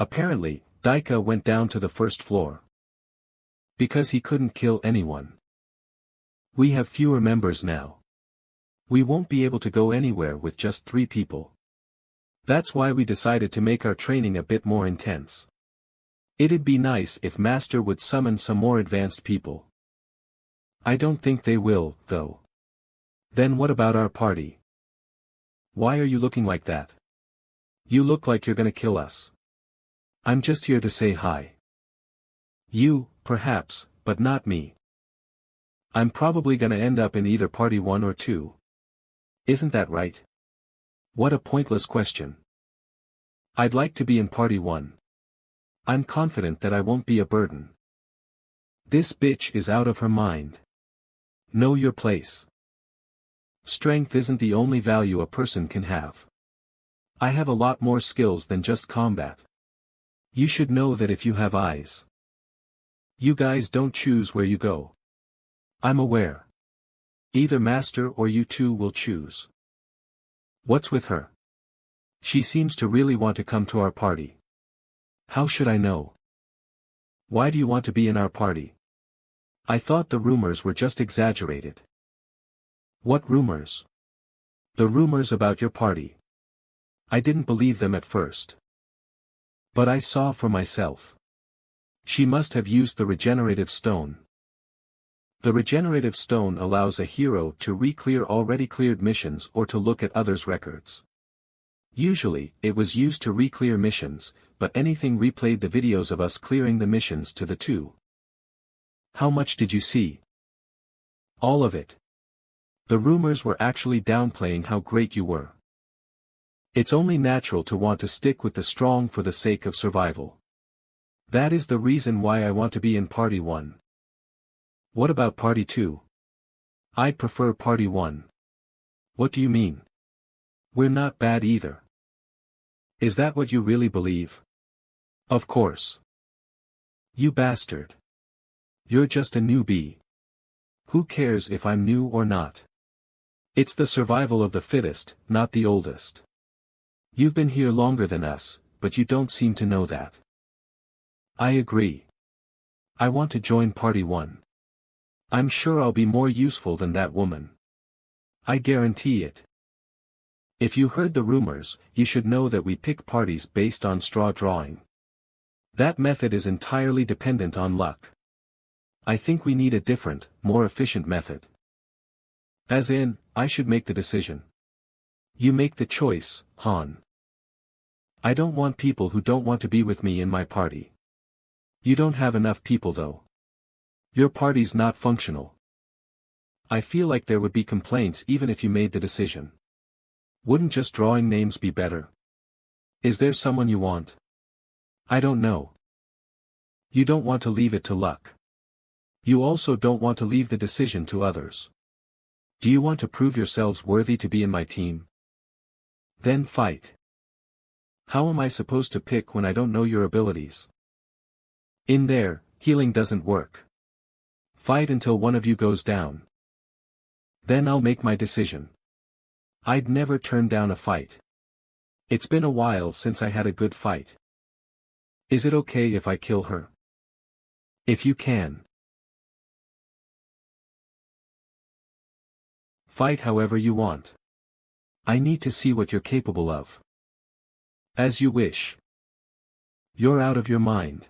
Apparently, Daika went down to the first floor. Because he couldn't kill anyone. We have fewer members now. We won't be able to go anywhere with just 3 people. That's why we decided to make our training a bit more intense. It'd be nice if Master would summon some more advanced people. I don't think they will, though. Then what about our party? Why are you looking like that? You look like you're gonna kill us. I'm just here to say hi. You, perhaps, but not me. I'm probably gonna end up in either party 1 or 2. Isn't that right? What a pointless question. I'd like to be in party 1. I'm confident that I won't be a burden. This bitch is out of her mind. Know your place. Strength isn't the only value a person can have. I have a lot more skills than just combat. You should know that if you have eyes. You guys don't choose where you go. I'm aware. Either Master or you two will choose. What's with her? She seems to really want to come to our party. How should I know? Why do you want to be in our party? I thought the rumors were just exaggerated. What rumors? The rumors about your party. I didn't believe them at first. But I saw for myself. She must have used the regenerative stone. The regenerative stone allows a hero to re-clear already cleared missions or to look at others' records. Usually, it was used to re-clear missions, but anything replayed the videos of us clearing the missions to the 2. How much did you see? All of it. The rumors were actually downplaying how great you were. It's only natural to want to stick with the strong for the sake of survival. That is the reason why I want to be in party 1. What about party 2? I prefer party 1. What do you mean? We're not bad either. Is that what you really believe? Of course. You bastard. You're just a newbie. Who cares if I'm new or not? It's the survival of the fittest, not the oldest. You've been here longer than us, but you don't seem to know that. I agree. I want to join party 1. I'm sure I'll be more useful than that woman. I guarantee it. If you heard the rumors, you should know that we pick parties based on straw drawing. That method is entirely dependent on luck. I think we need a different, more efficient method. As in, I should make the decision. You make the choice, Han. I don't want people who don't want to be with me in my party. You don't have enough people though. Your party's not functional. I feel like there would be complaints even if you made the decision. Wouldn't just drawing names be better? Is there someone you want? I don't know. You don't want to leave it to luck. You also don't want to leave the decision to others. Do you want to prove yourselves worthy to be in my team? Then fight. How am I supposed to pick when I don't know your abilities? In there, healing doesn't work. Fight until one of you goes down. Then I'll make my decision. I'd never turn down a fight. It's been a while since I had a good fight. Is it okay if I kill her? If you can. Fight however you want. I need to see what you're capable of. As you wish. You're out of your mind.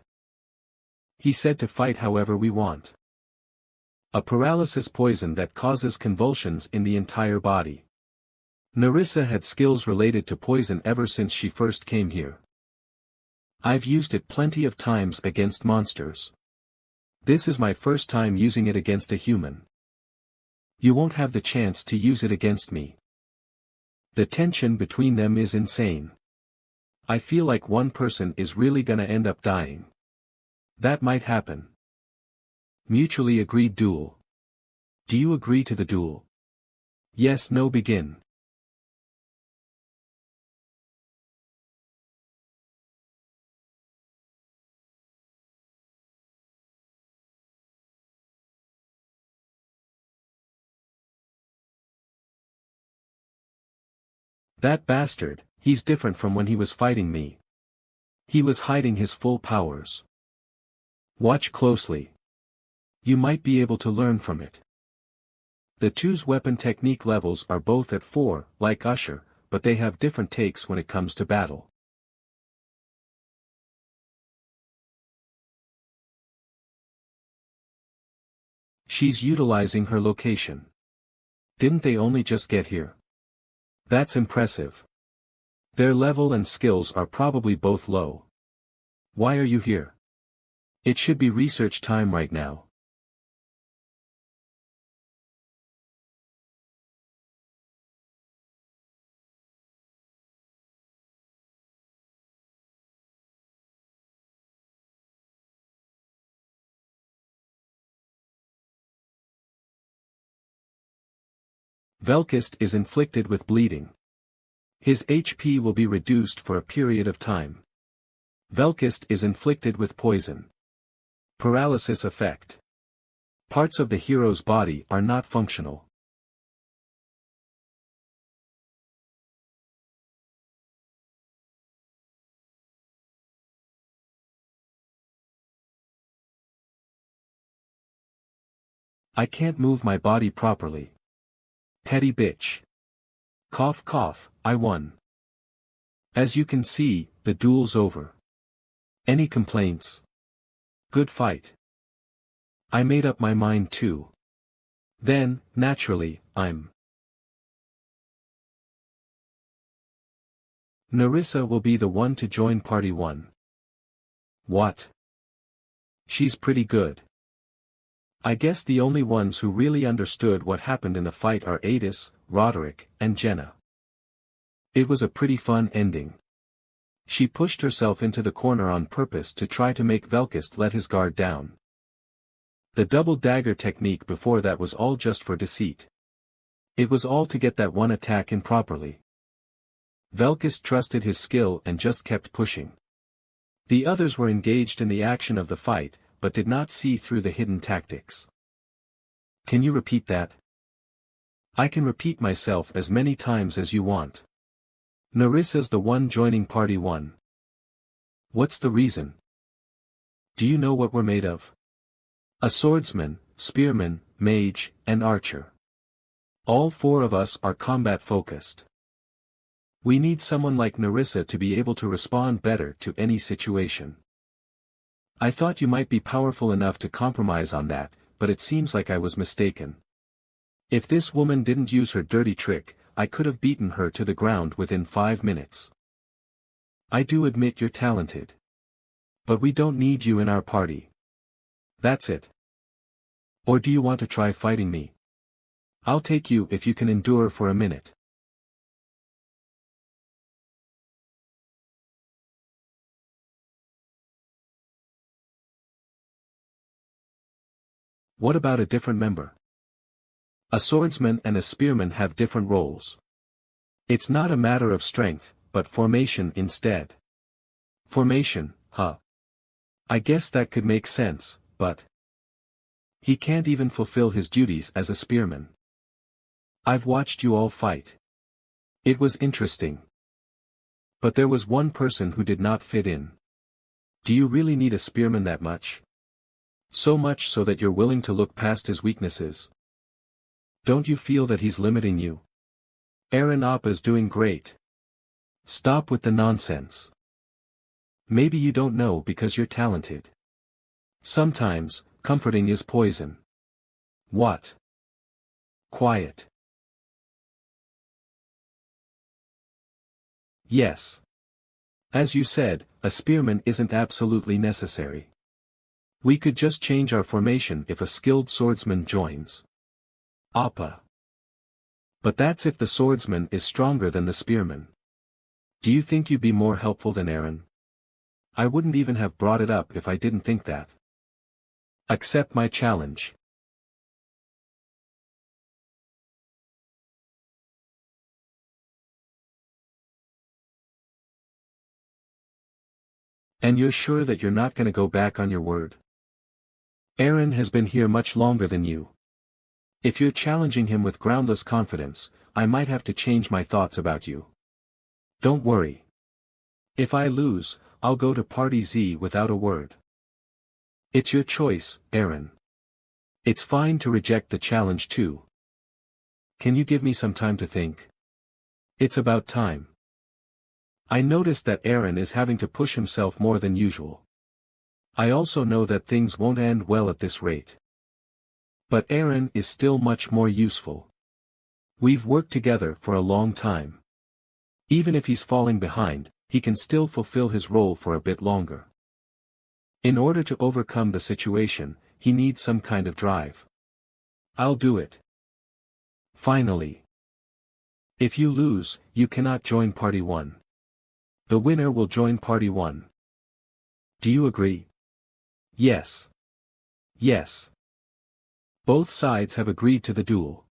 He said to fight however we want. A paralysis poison that causes convulsions in the entire body. Narissa had skills related to poison ever since she first came here. I've used it plenty of times against monsters. This is my first time using it against a human. You won't have the chance to use it against me. The tension between them is insane. I feel like one person is really gonna end up dying. That might happen. Mutually agreed duel. Do you agree to the duel? Yes, no, begin. That bastard, he's different from when he was fighting me. He was hiding his full powers. Watch closely. You might be able to learn from it. The two's weapon technique levels are both at 4, like Usher, but they have different takes when it comes to battle. She's utilizing her location. Didn't they only just get here? That's impressive. Their level and skills are probably both low. Why are you here? It should be research time right now. Velkist is inflicted with bleeding. His HP will be reduced for a period of time. Velkist is inflicted with poison. Paralysis effect. Parts of the hero's body are not functional. I can't move my body properly. Petty bitch. Cough cough, I won. As you can see, the duel's over. Any complaints? Good fight. I made up my mind too. Then, naturally, Nerissa will be the one to join Party 1. What? She's pretty good. I guess the only ones who really understood what happened in the fight are Adis, Roderick, and Jenna. It was a pretty fun ending. She pushed herself into the corner on purpose to try to make Velkist let his guard down. The double dagger technique before that was all just for deceit. It was all to get that one attack in properly. Velkist trusted his skill and just kept pushing. The others were engaged in the action of the fight, but did not see through the hidden tactics. Can you repeat that? I can repeat myself as many times as you want. Nerissa's the one joining Party 1. What's the reason? Do you know what we're made of? A swordsman, spearman, mage, and archer. All 4 of us are combat-focused. We need someone like Nerissa to be able to respond better to any situation. I thought you might be powerful enough to compromise on that, but it seems like I was mistaken. If this woman didn't use her dirty trick, I could have beaten her to the ground within 5 minutes. I do admit you're talented. But we don't need you in our party. That's it. Or do you want to try fighting me? I'll take you if you can endure for a minute. What about a different member? A swordsman and a spearman have different roles. It's not a matter of strength, but formation instead. Formation, huh? I guess that could make sense, but he can't even fulfill his duties as a spearman. I've watched you all fight. It was interesting. But there was one person who did not fit in. Do you really need a spearman that much? So much so that you're willing to look past his weaknesses? Don't you feel that he's limiting you? Aaron Appa's doing great. Stop with the nonsense. Maybe you don't know because you're talented. Sometimes, comforting is poison. What? Quiet. Yes. As you said, a spearman isn't absolutely necessary. We could just change our formation if a skilled swordsman joins. Appa. But that's if the swordsman is stronger than the spearman. Do you think you'd be more helpful than Aaron? I wouldn't even have brought it up if I didn't think that. Accept my challenge. And you're sure that you're not gonna go back on your word? Aaron has been here much longer than you. If you're challenging him with groundless confidence, I might have to change my thoughts about you. Don't worry. If I lose, I'll go to Party Z without a word. It's your choice, Aaron. It's fine to reject the challenge too. Can you give me some time to think? It's about time. I noticed that Aaron is having to push himself more than usual. I also know that things won't end well at this rate. But Aaron is still much more useful. We've worked together for a long time. Even if he's falling behind, he can still fulfill his role for a bit longer. In order to overcome the situation, he needs some kind of drive. I'll do it. Finally. If you lose, you cannot join Party 1. The winner will join Party 1. Do you agree? Yes. Yes. Both sides have agreed to the duel.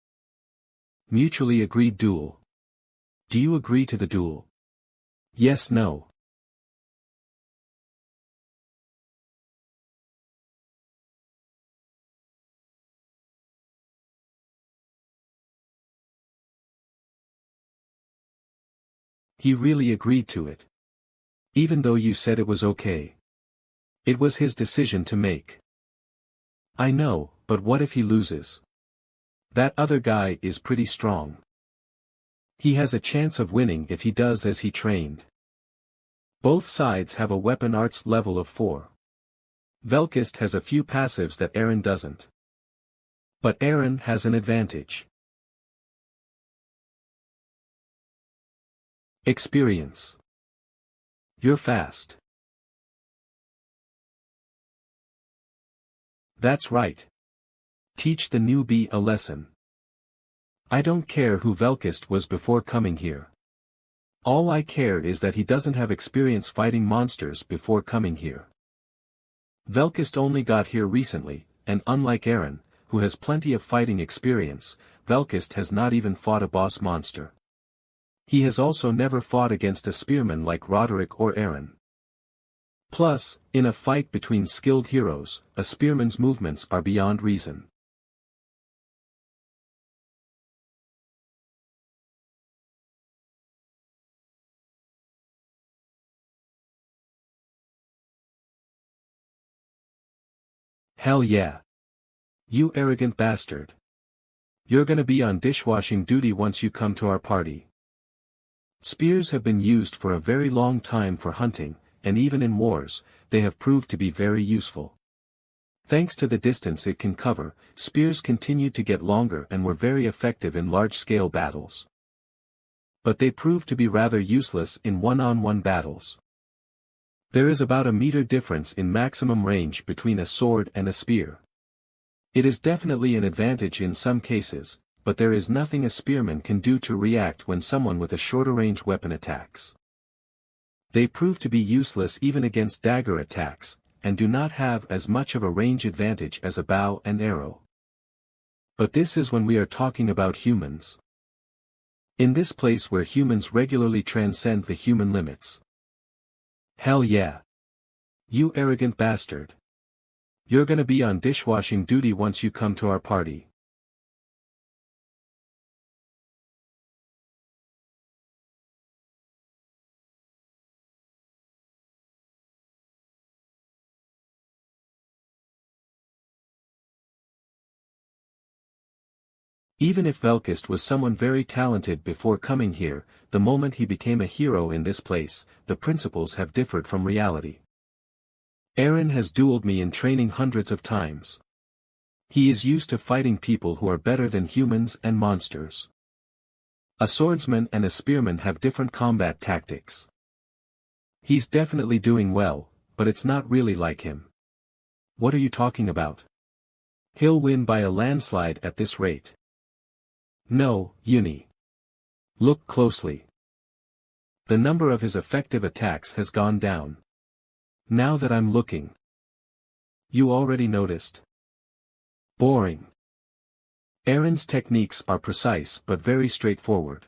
Mutually agreed duel. Do you agree to the duel? Yes, no. He really agreed to it. Even though you said it was okay. It was his decision to make. I know, but what if he loses? That other guy is pretty strong. He has a chance of winning if he does as he trained. Both sides have a weapon arts level of 4. Velkist has a few passives that Aaron doesn't. But Aaron has an advantage. Experience. You're fast. That's right. Teach the newbie a lesson. I don't care who Velkist was before coming here. All I care is that he doesn't have experience fighting monsters before coming here. Velkist only got here recently, and unlike Aaron, who has plenty of fighting experience, Velkist has not even fought a boss monster. He has also never fought against a spearman like Roderick or Aaron. Plus, in a fight between skilled heroes, a spearman's movements are beyond reason. Hell yeah. You arrogant bastard. You're gonna be on dishwashing duty once you come to our party. Spears have been used for a very long time for hunting, and even in wars, they have proved to be very useful. Thanks to the distance it can cover, spears continued to get longer and were very effective in large-scale battles. But they proved to be rather useless in one-on-one battles. There is about a meter difference in maximum range between a sword and a spear. It is definitely an advantage in some cases, but there is nothing a spearman can do to react when someone with a shorter range weapon attacks. They prove to be useless even against dagger attacks, and do not have as much of a range advantage as a bow and arrow. But this is when we are talking about humans. In this place where humans regularly transcend the human limits. Hell yeah. You arrogant bastard. You're gonna be on dishwashing duty once you come to our party. Even if Velkist was someone very talented before coming here, the moment he became a hero in this place, the principles have differed from reality. Aaron has dueled me in training hundreds of times. He is used to fighting people who are better than humans and monsters. A swordsman and a spearman have different combat tactics. He's definitely doing well, but it's not really like him. What are you talking about? He'll win by a landslide at this rate. No, Uni. Look closely. The number of his effective attacks has gone down. Now that I'm looking. You already noticed. Boring. Aaron's techniques are precise but very straightforward.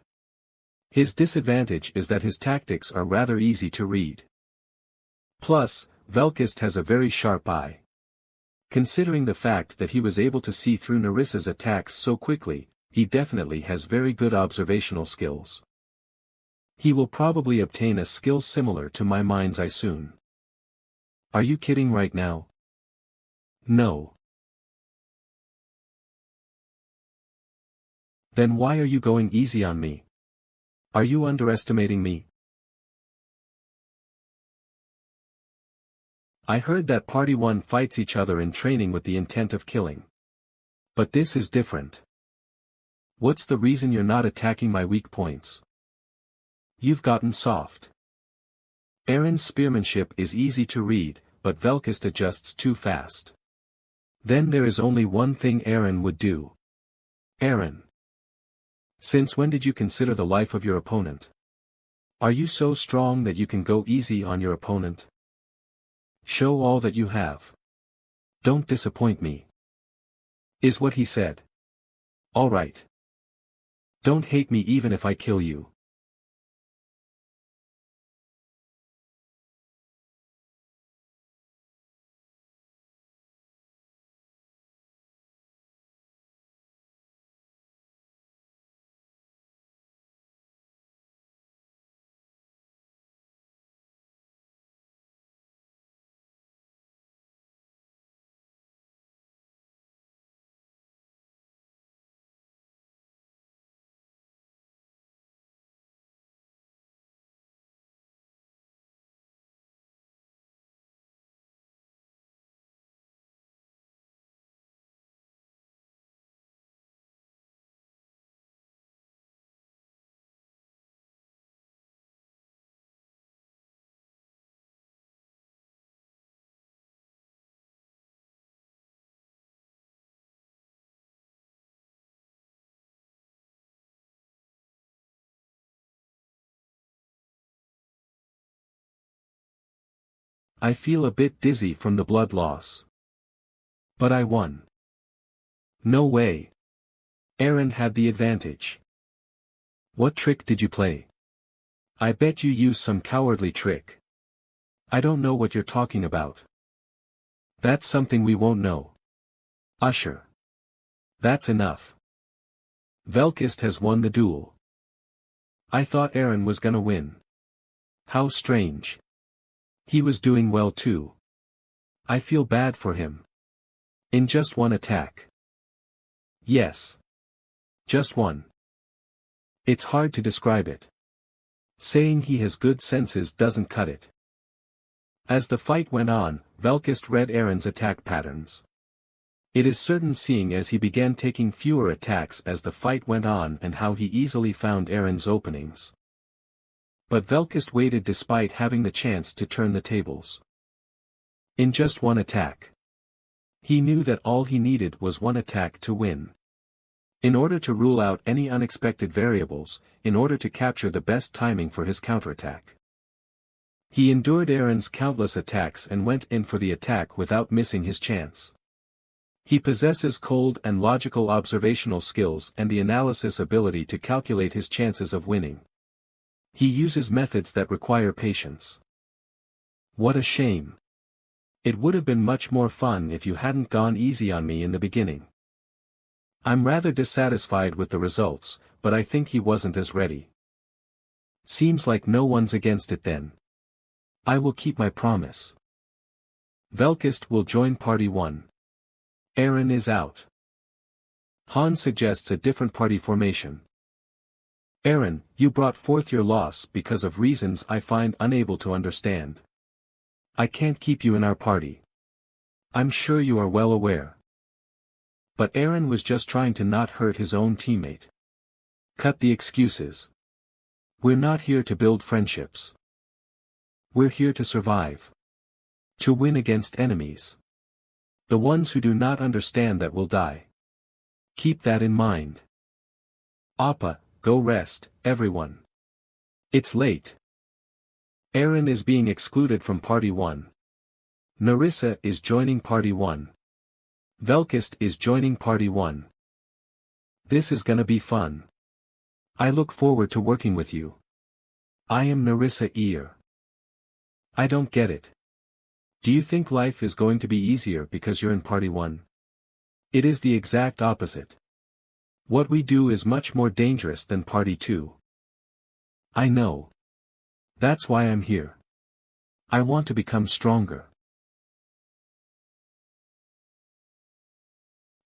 His disadvantage is that his tactics are rather easy to read. Plus, Velkist has a very sharp eye. Considering the fact that he was able to see through Narissa's attacks so quickly, he definitely has very good observational skills. He will probably obtain a skill similar to my mind's eye soon. Are you kidding right now? No. Then why are you going easy on me? Are you underestimating me? I heard that Party 1 fights each other in training with the intent of killing. But this is different. What's the reason you're not attacking my weak points? You've gotten soft. Aaron's spearmanship is easy to read, but Velkist adjusts too fast. Then there is only one thing Aaron would do. Aaron. Since when did you consider the life of your opponent? Are you so strong that you can go easy on your opponent? Show all that you have. Don't disappoint me. Is what he said. All right. Don't hate me even if I kill you. I feel a bit dizzy from the blood loss. But I won. No way. Aaron had the advantage. What trick did you play? I bet you used some cowardly trick. I don't know what you're talking about. That's something we won't know. Usher. That's enough. Velkist has won the duel. I thought Aaron was gonna win. How strange. He was doing well too. I feel bad for him. In just one attack. Yes. Just one. It's hard to describe it. Saying he has good senses doesn't cut it. As the fight went on, Velkist read Aaron's attack patterns. It is certain seeing as he began taking fewer attacks as the fight went on and how he easily found Aaron's openings. But Velkist waited despite having the chance to turn the tables. In just one attack. He knew that all he needed was one attack to win. In order to rule out any unexpected variables, in order to capture the best timing for his counterattack. He endured Aaron's countless attacks and went in for the attack without missing his chance. He possesses cold and logical observational skills and the analysis ability to calculate his chances of winning. He uses methods that require patience. What a shame. It would have been much more fun if you hadn't gone easy on me in the beginning. I'm rather dissatisfied with the results, but I think he wasn't as ready. Seems like no one's against it then. I will keep my promise. Velkist will join Party 1. Aaron is out. Han suggests a different party formation. Aaron, you brought forth your loss because of reasons I find unable to understand. I can't keep you in our party. I'm sure you are well aware. But Aaron was just trying to not hurt his own teammate. Cut the excuses. We're not here to build friendships. We're here to survive. To win against enemies. The ones who do not understand that will die. Keep that in mind. Appa, go rest, everyone. It's late. Aaron is being excluded from Party 1. Narissa is joining Party 1. Velkist is joining Party 1. This is gonna be fun. I look forward to working with you. I am Narissa Ear. I don't get it. Do you think life is going to be easier because you're in Party 1? It is the exact opposite. What we do is much more dangerous than Party 2. I know. That's why I'm here. I want to become stronger.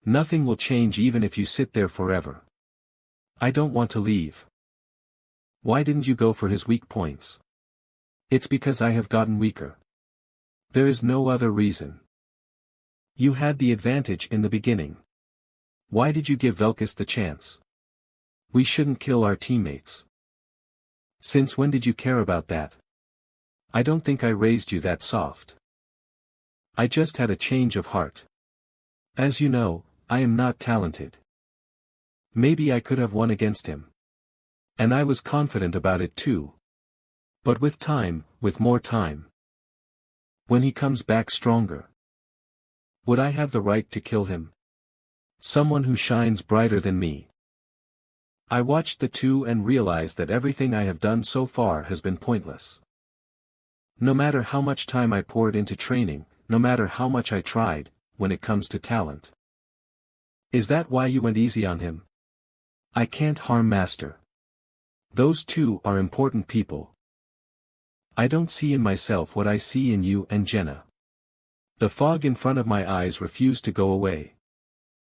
Nothing will change even if you sit there forever. I don't want to leave. Why didn't you go for his weak points? It's because I have gotten weaker. There is no other reason. You had the advantage in the beginning. Why did you give Velkist the chance? We shouldn't kill our teammates. Since when did you care about that? I don't think I raised you that soft. I just had a change of heart. As you know, I am not talented. Maybe I could have won against him. And I was confident about it too. But with time, with more time. When he comes back stronger. Would I have the right to kill him? Someone who shines brighter than me. I watched the two and realized that everything I have done so far has been pointless. No matter how much time I poured into training, no matter how much I tried, when it comes to talent. Is that why you went easy on him? I can't harm Master. Those two are important people. I don't see in myself what I see in you and Jenna. The fog in front of my eyes refused to go away.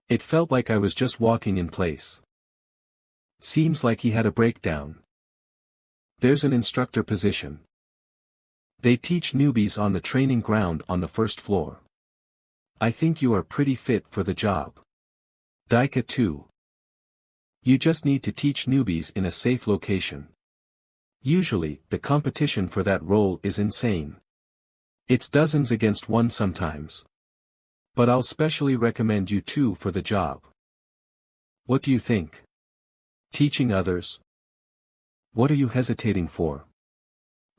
It felt like I was just walking in place. Seems like he had a breakdown. There's an instructor position. They teach newbies on the training ground on the first floor. I think you are pretty fit for the job. Daika too. You just need to teach newbies in a safe location. Usually, the competition for that role is insane. It's dozens against one sometimes. But I'll specially recommend you two for the job. What do you think? Teaching others? What are you hesitating for?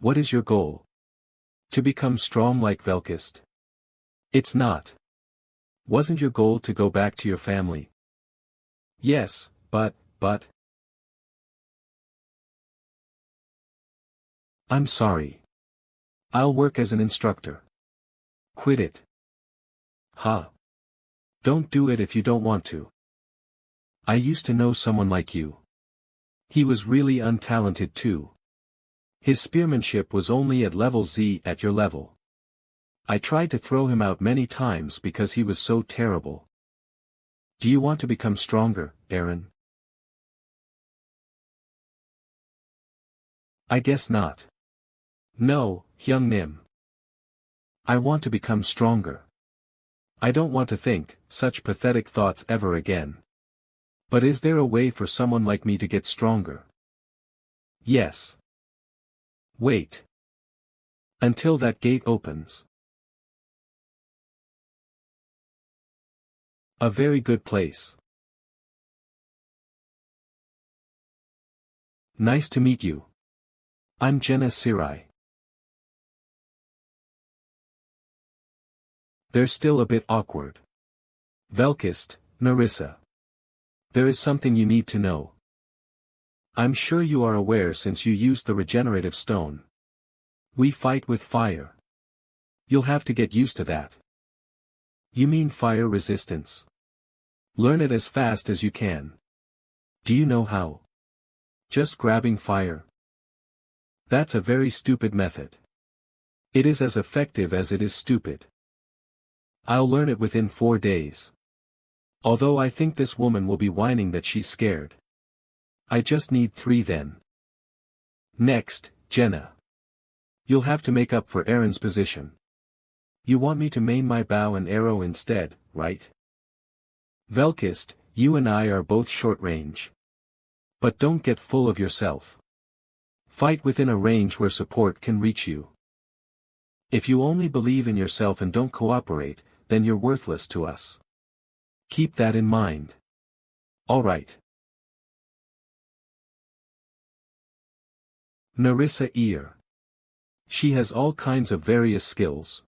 What is your goal? To become strong like Velkist? It's not. Wasn't your goal to go back to your family? Yes, but... I'm sorry. I'll work as an instructor. Quit it. Huh. Don't do it if you don't want to. I used to know someone like you. He was really untalented too. His spearmanship was only at level Z at your level. I tried to throw him out many times because he was so terrible. Do you want to become stronger, Aaron? I guess not. No, Hyung Nim. I want to become stronger. I don't want to think such pathetic thoughts ever again. But is there a way for someone like me to get stronger? Yes. Wait. Until that gate opens. A very good place. Nice to meet you. I'm Jenna Sirai. They're still a bit awkward. Velkist, Narissa. There is something you need to know. I'm sure you are aware since you used the regenerative stone. We fight with fire. You'll have to get used to that. You mean fire resistance? Learn it as fast as you can. Do you know how? Just grabbing fire. That's a very stupid method. It is as effective as it is stupid. I'll learn it within 4 days. Although I think this woman will be whining that she's scared. I just need 3 then. Next, Jenna. You'll have to make up for Aaron's position. You want me to main my bow and arrow instead, right? Velkist, you and I are both short range. But don't get full of yourself. Fight within a range where support can reach you. If you only believe in yourself and don't cooperate, then you're worthless to us. Keep that in mind. Alright. Narissa Ear. She has all kinds of various skills.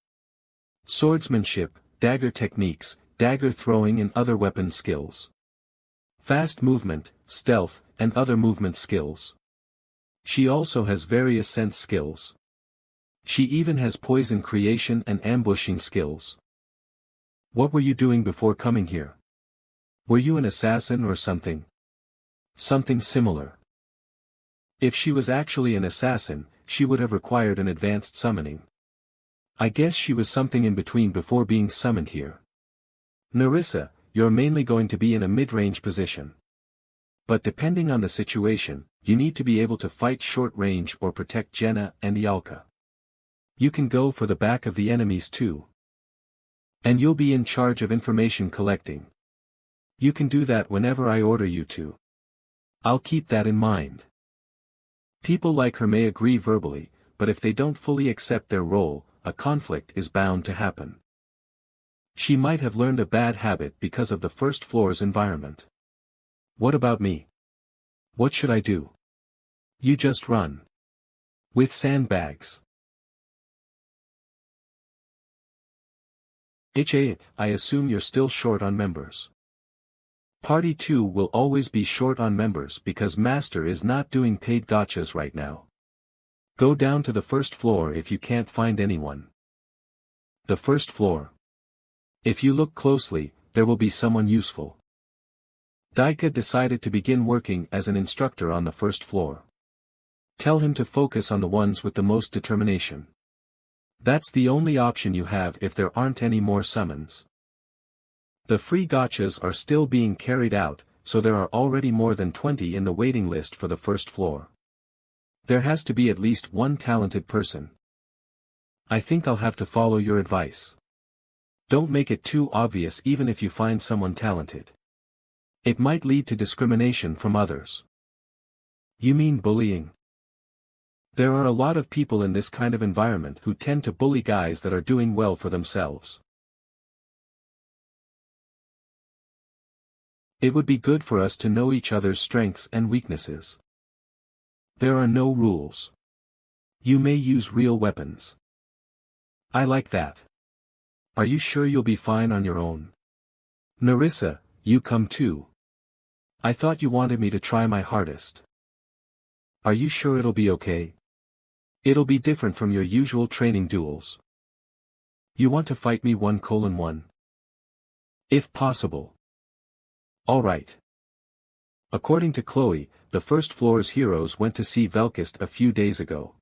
Swordsmanship, dagger techniques, dagger throwing and other weapon skills. Fast movement, stealth, and other movement skills. She also has various sense skills. She even has poison creation and ambushing skills. What were you doing before coming here? Were you an assassin or something? Something similar. If she was actually an assassin, she would have required an advanced summoning. I guess she was something in between before being summoned here. Nerissa, you're mainly going to be in a mid-range position. But depending on the situation, you need to be able to fight short range or protect Jenna and Yalka. You can go for the back of the enemies too. And you'll be in charge of information collecting. You can do that whenever I order you to. I'll keep that in mind. People like her may agree verbally, but if they don't fully accept their role, a conflict is bound to happen. She might have learned a bad habit because of the first floor's environment. What about me? What should I do? You just run. With sandbags. I assume you're still short on members. Party 2 will always be short on members because Master is not doing paid gotchas right now. Go down to the first floor if you can't find anyone. The first floor. If you look closely, there will be someone useful. Daika decided to begin working as an instructor on the first floor. Tell him to focus on the ones with the most determination. That's the only option you have if there aren't any more summons. The free gotchas are still being carried out, so there are already more than 20 in the waiting list for the first floor. There has to be at least one talented person. I think I'll have to follow your advice. Don't make it too obvious even if you find someone talented. It might lead to discrimination from others. You mean bullying? There are a lot of people in this kind of environment who tend to bully guys that are doing well for themselves. It would be good for us to know each other's strengths and weaknesses. There are no rules. You may use real weapons. I like that. Are you sure you'll be fine on your own? Nerissa, you come too. I thought you wanted me to try my hardest. Are you sure it'll be okay? It'll be different from your usual training duels. You want to fight me 1:1? If possible. Alright. According to Chloe, the first floor's heroes went to see Velkist a few days ago.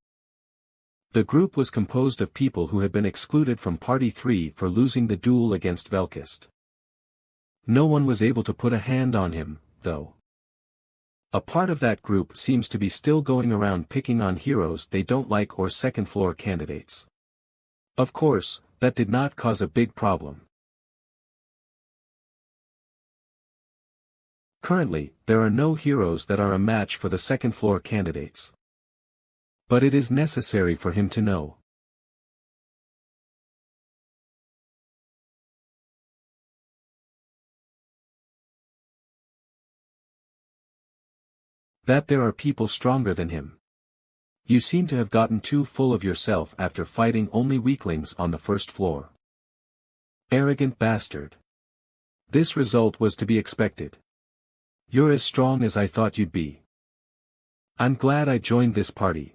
The group was composed of people who had been excluded from Party 3 for losing the duel against Velkist. No one was able to put a hand on him, though. A part of that group seems to be still going around picking on heroes they don't like or second-floor candidates. Of course, that did not cause a big problem. Currently, there are no heroes that are a match for the second-floor candidates. But it is necessary for him to know. That there are people stronger than him. You seem to have gotten too full of yourself after fighting only weaklings on the first floor. Arrogant bastard. This result was to be expected. You're as strong as I thought you'd be. I'm glad I joined this party.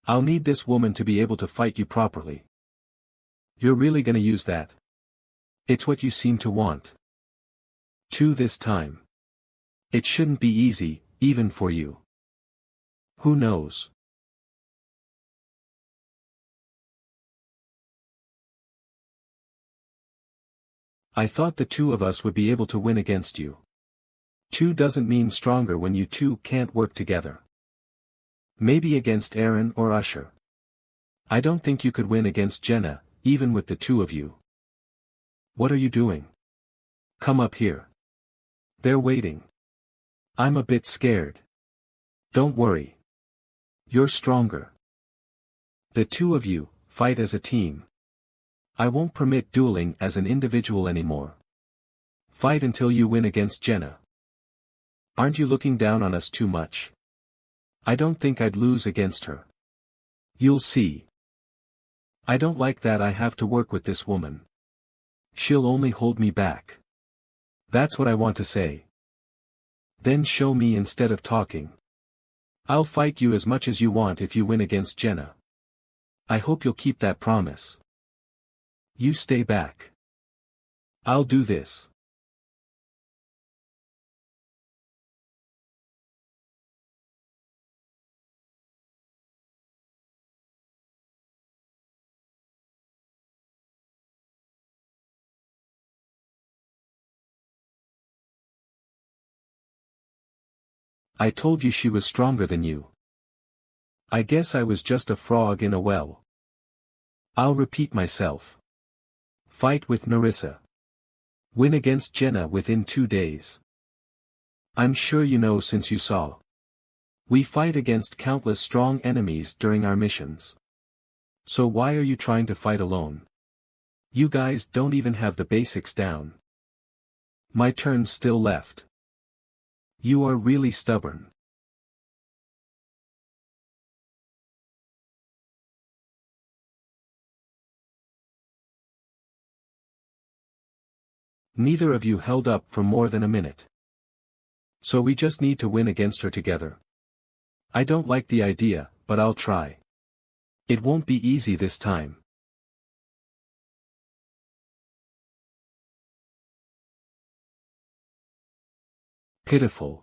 I'll need this woman to be able to fight you properly. You're really gonna use that? It's what you seem to want. This time. It shouldn't be easy, even for you. Who knows? I thought the two of us would be able to win against you. Two doesn't mean stronger when you two can't work together. Maybe against Aaron or Usher. I don't think you could win against Jenna, even with the two of you. What are you doing? Come up here. They're waiting. I'm a bit scared. Don't worry. You're stronger. The two of you, fight as a team. I won't permit dueling as an individual anymore. Fight until you win against Jenna. Aren't you looking down on us too much? I don't think I'd lose against her. You'll see. I don't like that I have to work with this woman. She'll only hold me back. That's what I want to say. Then show me instead of talking. I'll fight you as much as you want if you win against Jenna. I hope you'll keep that promise. You stay back. I'll do this. I told you she was stronger than you. I guess I was just a frog in a well. I'll repeat myself. Fight with Narissa. Win against Jenna within 2 days. I'm sure you know since you saw. We fight against countless strong enemies during our missions. So why are you trying to fight alone? You guys don't even have the basics down. My turn's still left. You are really stubborn. Neither of you held up for more than a minute. So we just need to win against her together. I don't like the idea, but I'll try. It won't be easy this time. Pitiful.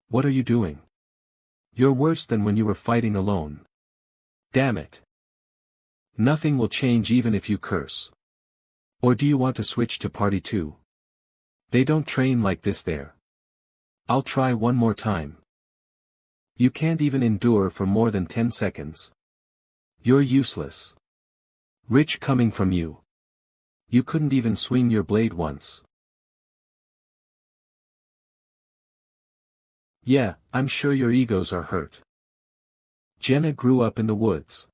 What are you doing? You're worse than when you were fighting alone. Damn it. Nothing will change even if you curse. Or do you want to switch to party 2? They don't train like this there. I'll try one more time. You can't even endure for more than 10 seconds. You're useless. Rich coming from you. You couldn't even swing your blade once. Yeah, I'm sure your egos are hurt. Jenna grew up in the woods.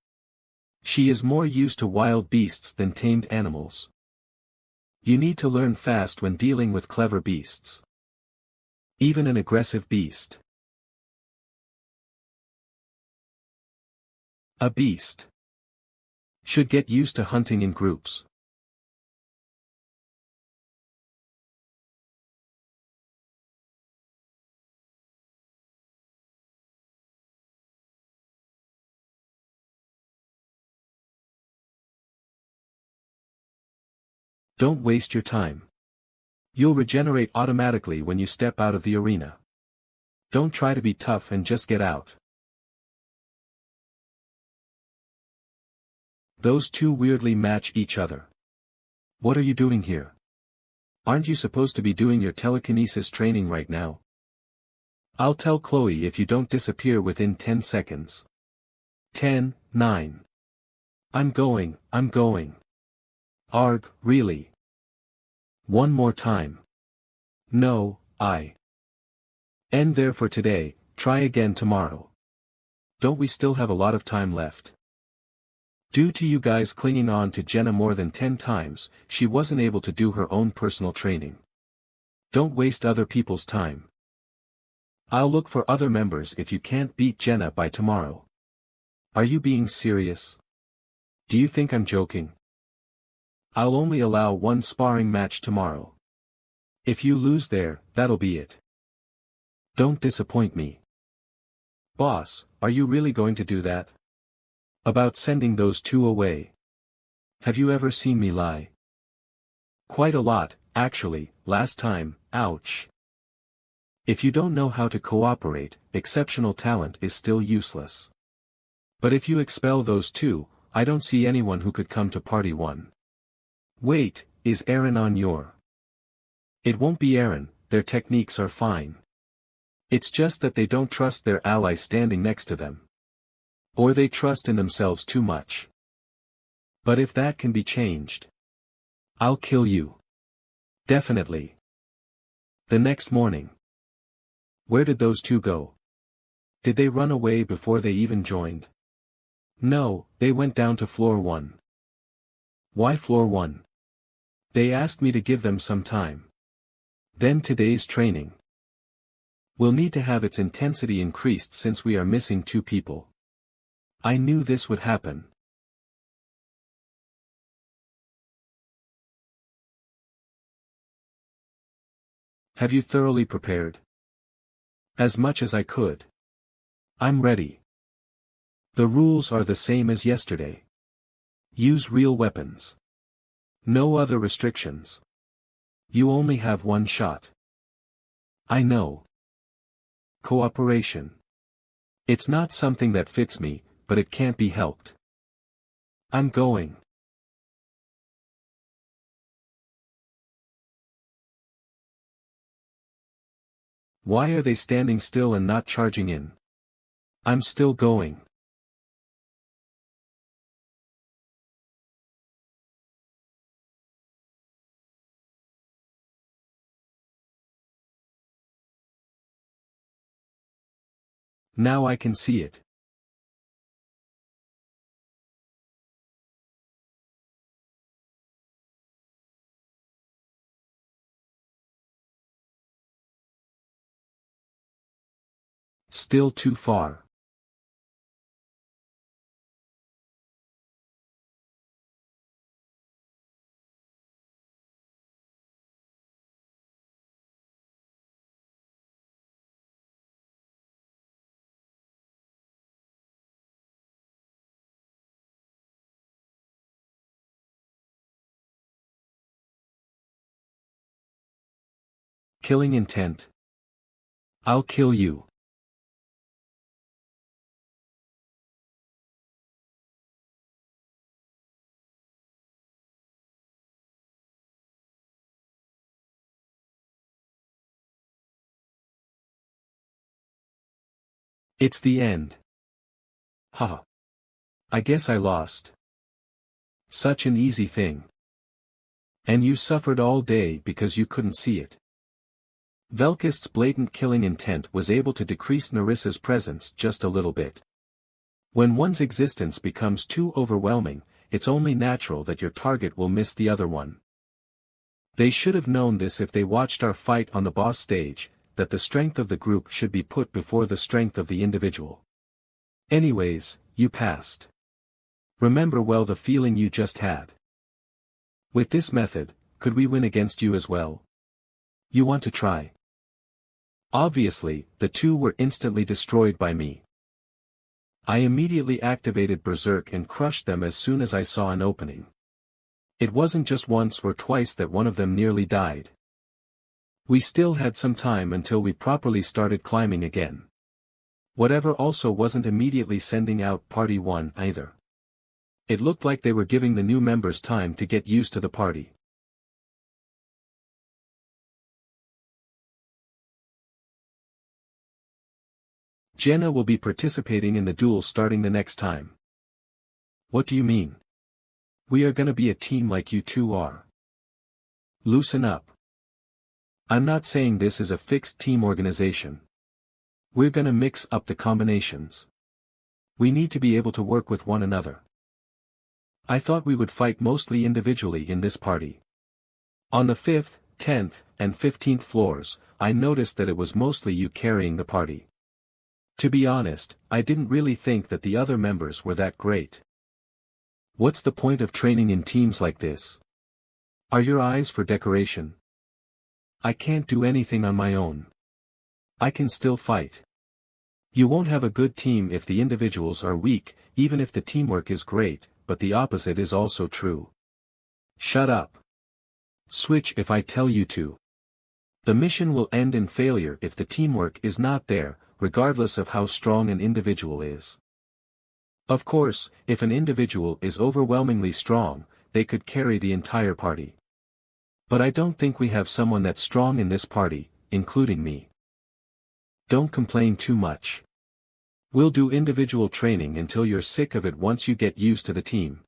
She is more used to wild beasts than tamed animals. You need to learn fast when dealing with clever beasts. Even an aggressive beast. A beast should get used to hunting in groups. Don't waste your time. You'll regenerate automatically when you step out of the arena. Don't try to be tough and just get out. Those two weirdly match each other. What are you doing here? Aren't you supposed to be doing your telekinesis training right now? I'll tell Chloe if you don't disappear within 10 seconds. 10, 9. I'm going. Arg, really? One more time. No, I. End there for today, try again tomorrow. Don't we still have a lot of time left? Due to you guys clinging on to Jenna more than 10 times, she wasn't able to do her own personal training. Don't waste other people's time. I'll look for other members if you can't beat Jenna by tomorrow. Are you being serious? Do you think I'm joking? I'll only allow one sparring match tomorrow. If you lose there, that'll be it. Don't disappoint me. Boss, are you really going to do that? About sending those two away. Have you ever seen me lie? Quite a lot, actually, last time, ouch. If you don't know how to cooperate, exceptional talent is still useless. But if you expel those two, I don't see anyone who could come to party 1. Wait, is Aaron on your? It won't be Aaron, their techniques are fine. It's just that they don't trust their ally standing next to them. Or they trust in themselves too much. But if that can be changed, I'll kill you. Definitely. The next morning. Where did those two go? Did they run away before they even joined? No, they went down to floor 1. Why floor 1? They asked me to give them some time. Then today's training will need to have its intensity increased since we are missing 2 people. I knew this would happen. Have you thoroughly prepared? As much as I could. I'm ready. The rules are the same as yesterday. Use real weapons. No other restrictions. You only have one shot. I know. Cooperation. It's not something that fits me, but it can't be helped. I'm going. Why are they standing still and not charging in? I'm still going. Now I can see it. Still too far. Killing intent. I'll kill you. It's the end. Haha. I guess I lost. Such an easy thing. And you suffered all day because you couldn't see it. Velkist's blatant killing intent was able to decrease Narissa's presence just a little bit. When one's existence becomes too overwhelming, it's only natural that your target will miss the other one. They should have known this if they watched our fight on the boss stage, that the strength of the group should be put before the strength of the individual. Anyways, you passed. Remember well the feeling you just had. With this method, could we win against you as well? You want to try? Obviously, the two were instantly destroyed by me. I immediately activated Berserk and crushed them as soon as I saw an opening. It wasn't just once or twice that one of them nearly died. We still had some time until we properly started climbing again. Whatever also wasn't immediately sending out Party 1 either. It looked like they were giving the new members time to get used to the party. Jenna will be participating in the duel starting the next time. What do you mean? We are gonna be a team like you two are. Loosen up. I'm not saying this is a fixed team organization. We're gonna mix up the combinations. We need to be able to work with one another. I thought we would fight mostly individually in this party. On the 5th, 10th, and 15th floors, I noticed that it was mostly you carrying the party. To be honest, I didn't really think that the other members were that great. What's the point of training in teams like this? Are your eyes for decoration? I can't do anything on my own. I can still fight. You won't have a good team if the individuals are weak, even if the teamwork is great, but the opposite is also true. Shut up. Switch if I tell you to. The mission will end in failure if the teamwork is not there, regardless of how strong an individual is. Of course, if an individual is overwhelmingly strong, they could carry the entire party. But I don't think we have someone that's strong in this party, including me. Don't complain too much. We'll do individual training until you're sick of it once you get used to the team.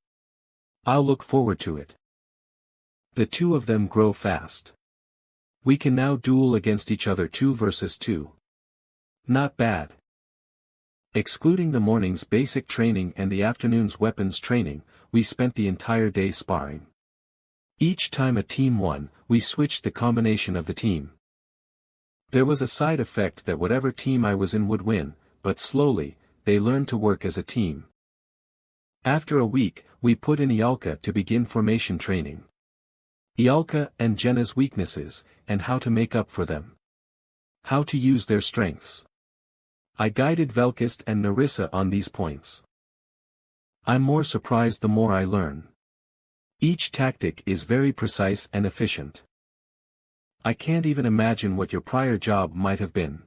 I'll look forward to it. The two of them grow fast. We can now duel against each other 2 versus 2. Not bad. Excluding the morning's basic training and the afternoon's weapons training, we spent the entire day sparring. Each time a team won, we switched the combination of the team. There was a side effect that whatever team I was in would win, but slowly, they learned to work as a team. After a week, we put in Ialka to begin formation training. Ialka and Jenna's weaknesses, and how to make up for them. How to use their strengths. I guided Velkist and Narissa on these points. I'm more surprised the more I learn. Each tactic is very precise and efficient. I can't even imagine what your prior job might have been.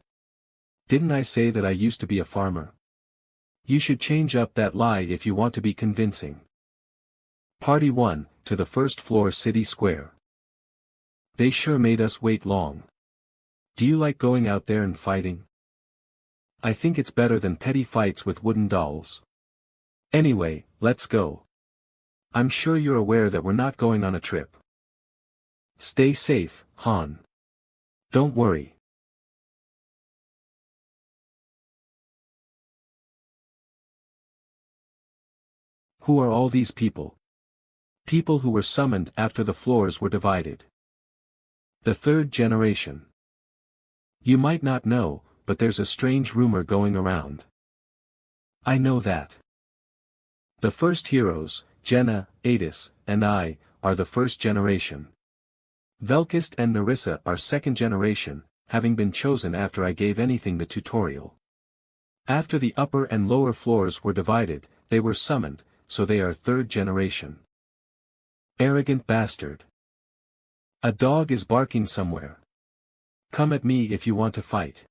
Didn't I say that I used to be a farmer? You should change up that lie if you want to be convincing. Party 1, to the first floor city square. They sure made us wait long. Do you like going out there and fighting? I think it's better than petty fights with wooden dolls. Anyway, let's go. I'm sure you're aware that we're not going on a trip. Stay safe, Han. Don't worry. Who are all these people? People who were summoned after the floors were divided. The third generation. You might not know, but there's a strange rumor going around. I know that. The first heroes, Jenna, Adis, and I, are the first generation. Velkist and Narissa are second generation, having been chosen after I gave anything the tutorial. After the upper and lower floors were divided, they were summoned, so they are third generation. Arrogant bastard. A dog is barking somewhere. Come at me if you want to fight.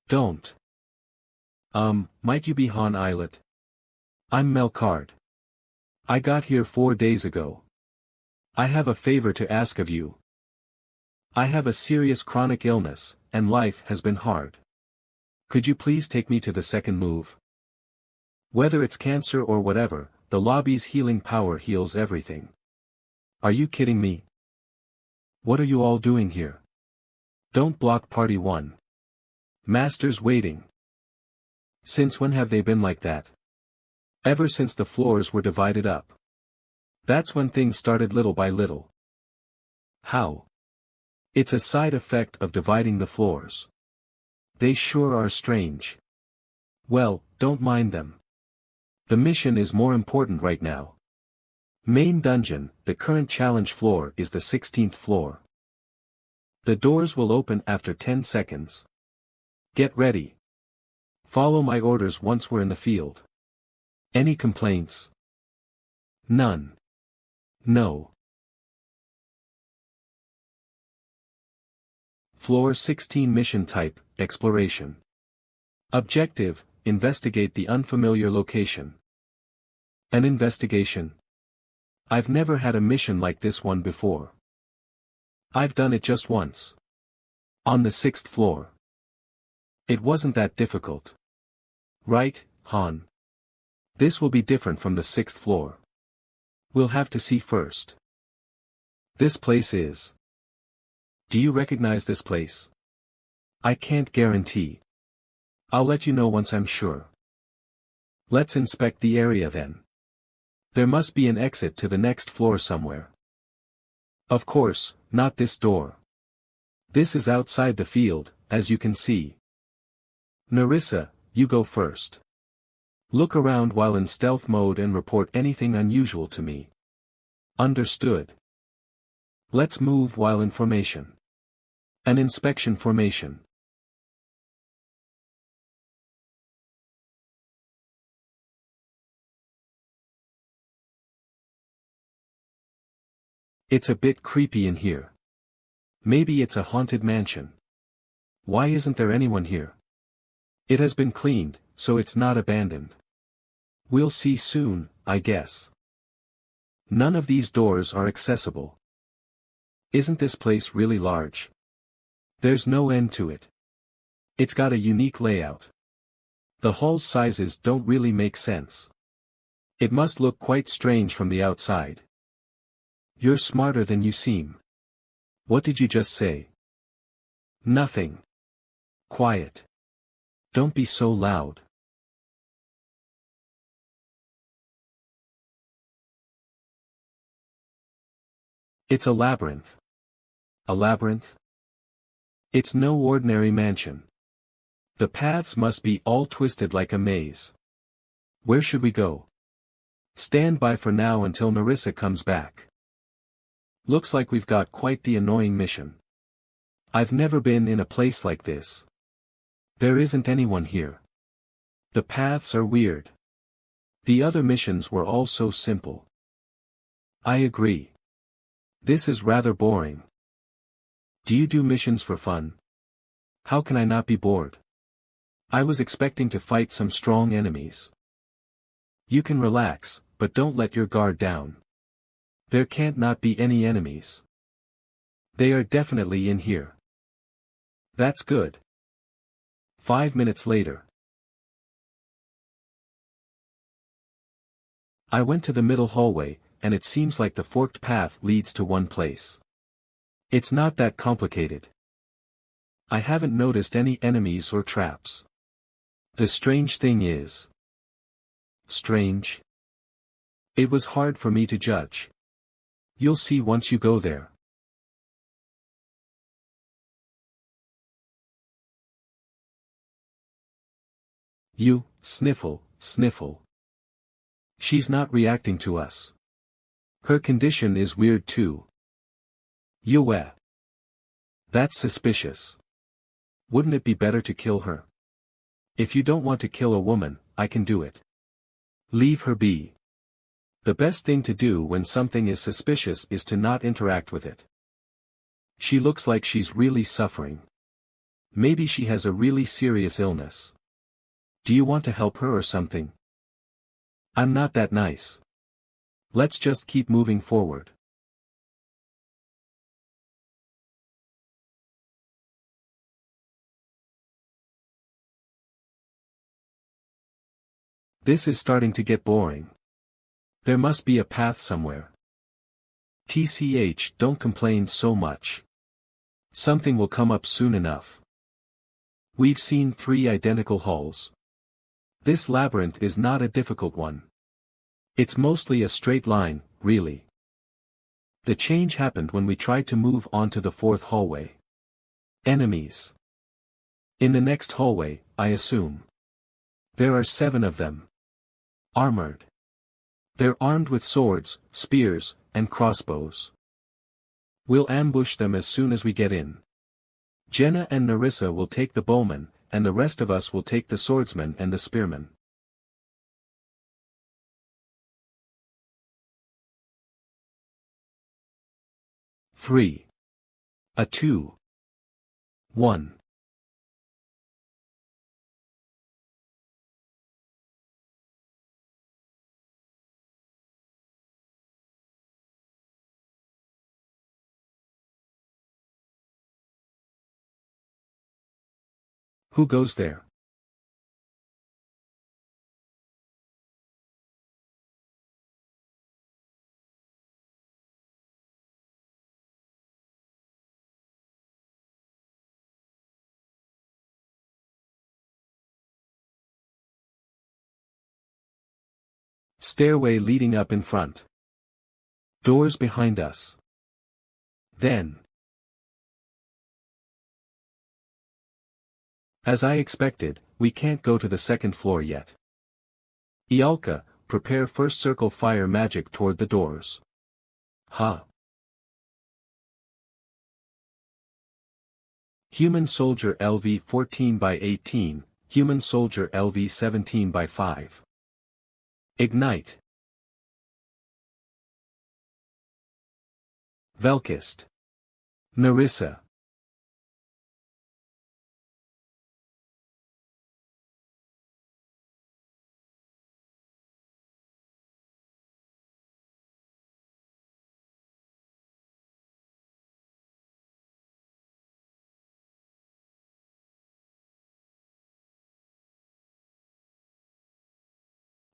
Don't. Might you be Han Islet? I'm Melkard. I got here 4 days ago. I have a favor to ask of you. I have a serious chronic illness, and life has been hard. Could you please take me to the second move? Whether it's cancer or whatever, the lobby's healing power heals everything. Are you kidding me? What are you all doing here? Don't block Party 1. Master's waiting. Since when have they been like that? Ever since the floors were divided up. That's when things started little by little. How? It's a side effect of dividing the floors. They sure are strange. Well, don't mind them. The mission is more important right now. Main dungeon, the current challenge floor is the 16th floor. The doors will open after 10 seconds. Get ready. Follow my orders once we're in the field. Any complaints? None. No. Floor 16 mission type, exploration. Objective, investigate the unfamiliar location. An investigation. I've never had a mission like this one before. I've done it just once. On the 6th floor. It wasn't that difficult. Right, Han? This will be different from the 6th floor. We'll have to see first. This place is. Do you recognize this place? I can't guarantee. I'll let you know once I'm sure. Let's inspect the area then. There must be an exit to the next floor somewhere. Of course, not this door. This is outside the field, as you can see. Narissa, you go first. Look around while in stealth mode and report anything unusual to me. Understood. Let's move while in formation. An inspection formation. It's a bit creepy in here. Maybe it's a haunted mansion. Why isn't there anyone here? It has been cleaned, so it's not abandoned. We'll see soon, I guess. None of these doors are accessible. Isn't this place really large? There's no end to it. It's got a unique layout. The hall's sizes don't really make sense. It must look quite strange from the outside. You're smarter than you seem. What did you just say? Nothing. Quiet. Don't be so loud. It's a labyrinth. A labyrinth? It's no ordinary mansion. The paths must be all twisted like a maze. Where should we go? Stand by for now until Narissa comes back. Looks like we've got quite the annoying mission. I've never been in a place like this. There isn't anyone here. The paths are weird. The other missions were all so simple. I agree. This is rather boring. Do you do missions for fun? How can I not be bored? I was expecting to fight some strong enemies. You can relax, but don't let your guard down. There can't not be any enemies. They are definitely in here. That's good. 5 minutes later. I went to the middle hallway, and it seems like the forked path leads to one place. It's not that complicated. I haven't noticed any enemies or traps. The strange thing is. Strange? It was hard for me to judge. You'll see once you go there. You, sniffle, sniffle. She's not reacting to us. Her condition is weird too. Yue. That's suspicious. Wouldn't it be better to kill her? If you don't want to kill a woman, I can do it. Leave her be. The best thing to do when something is suspicious is to not interact with it. She looks like she's really suffering. Maybe she has a really serious illness. Do you want to help her or something? I'm not that nice. Let's just keep moving forward. This is starting to get boring. There must be a path somewhere. TCH, don't complain so much. Something will come up soon enough. We've seen 3 identical halls. This labyrinth is not a difficult one. It's mostly a straight line, really. The change happened when we tried to move on to the 4th hallway. Enemies. In the next hallway, I assume. There are 7 of them. Armored. They're armed with swords, spears, and crossbows. We'll ambush them as soon as we get in. Jenna and Narissa will take the bowmen, and the rest of us will take the swordsmen and the spearmen. Three. A 2. 1. Who goes there? Stairway leading up in front. Doors behind us. Then. As I expected, we can't go to the 2nd floor yet. Ialka, prepare first circle fire magic toward the doors. Huh. Human soldier LV 14 by 18, human soldier LV 17 by 5. Ignite. Velkist. Narissa.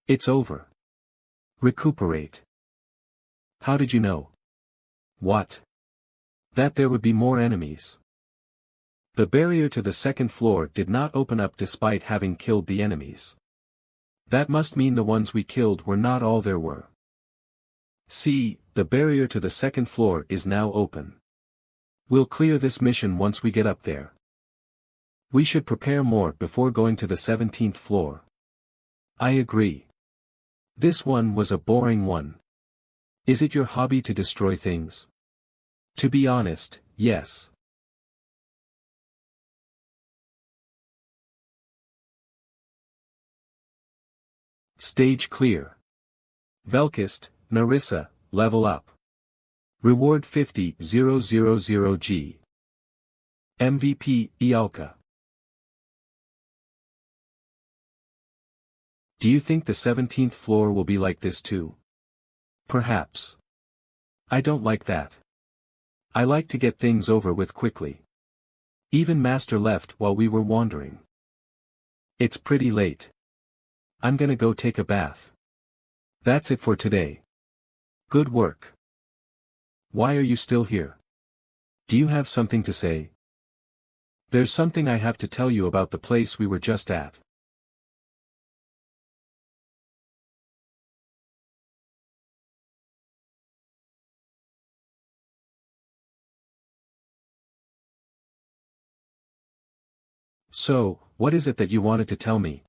It's over. Recuperate. How did you know? What? That there would be more enemies. The barrier to the 2nd floor did not open up despite having killed the enemies. That must mean the ones we killed were not all there were. See, the barrier to the 2nd floor is now open. We'll clear this mission once we get up there. We should prepare more before going to the 17th floor. I agree. This one was a boring one. Is it your hobby to destroy things? To be honest, yes. Stage clear. Velkist, Narissa, level up. Reward 50,000G. MVP, Ialka. Do you think the 17th floor will be like this too? Perhaps. I don't like that. I like to get things over with quickly. Even Master left while we were wandering. It's pretty late. I'm gonna go take a bath. That's it for today. Good work. Why are you still here? Do you have something to say? There's something I have to tell you about the place we were just at. So, what is it that you wanted to tell me?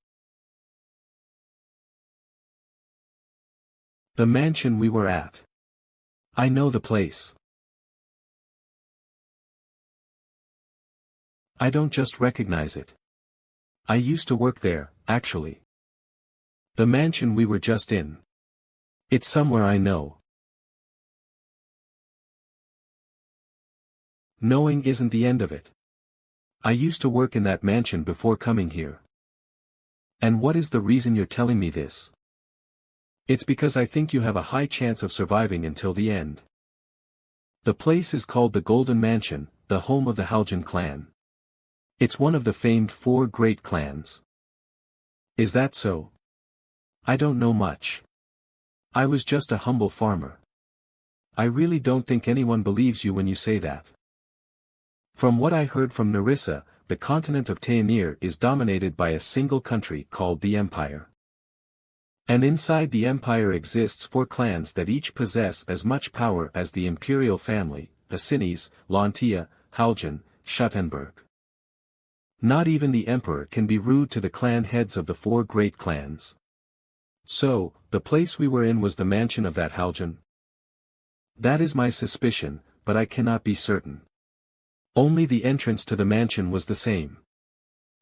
The mansion we were at. I know the place. I don't just recognize it. I used to work there, actually. The mansion we were just in. It's somewhere I know. Knowing isn't the end of it. I used to work in that mansion before coming here. And what is the reason you're telling me this? It's because I think you have a high chance of surviving until the end. The place is called the Golden Mansion, the home of the Haljan clan. It's one of the famed 4 great clans. Is that so? I don't know much. I was just a humble farmer. I really don't think anyone believes you when you say that. From what I heard from Narissa, the continent of Taenir is dominated by a single country called the Empire. And inside the Empire exists 4 clans that each possess as much power as the imperial family, Asinis, Lantia, Haljan, Schuttenberg. Not even the emperor can be rude to the clan heads of the 4 great clans. So, the place we were in was the mansion of that Haljan? That is my suspicion, but I cannot be certain. Only the entrance to the mansion was the same.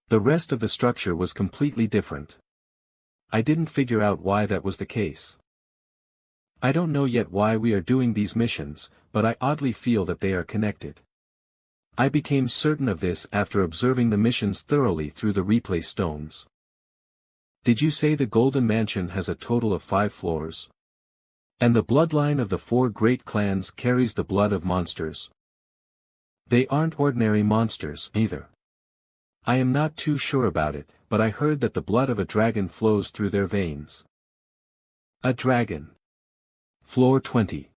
The rest of the structure was completely different. I didn't figure out why that was the case. I don't know yet why we are doing these missions, but I oddly feel that they are connected. I became certain of this after observing the missions thoroughly through the replay stones. Did you say the Golden Mansion has a total of 5 floors? And the bloodline of the 4 great clans carries the blood of monsters? They aren't ordinary monsters, either. I am not too sure about it, but I heard that the blood of a dragon flows through their veins. A dragon. Floor 20.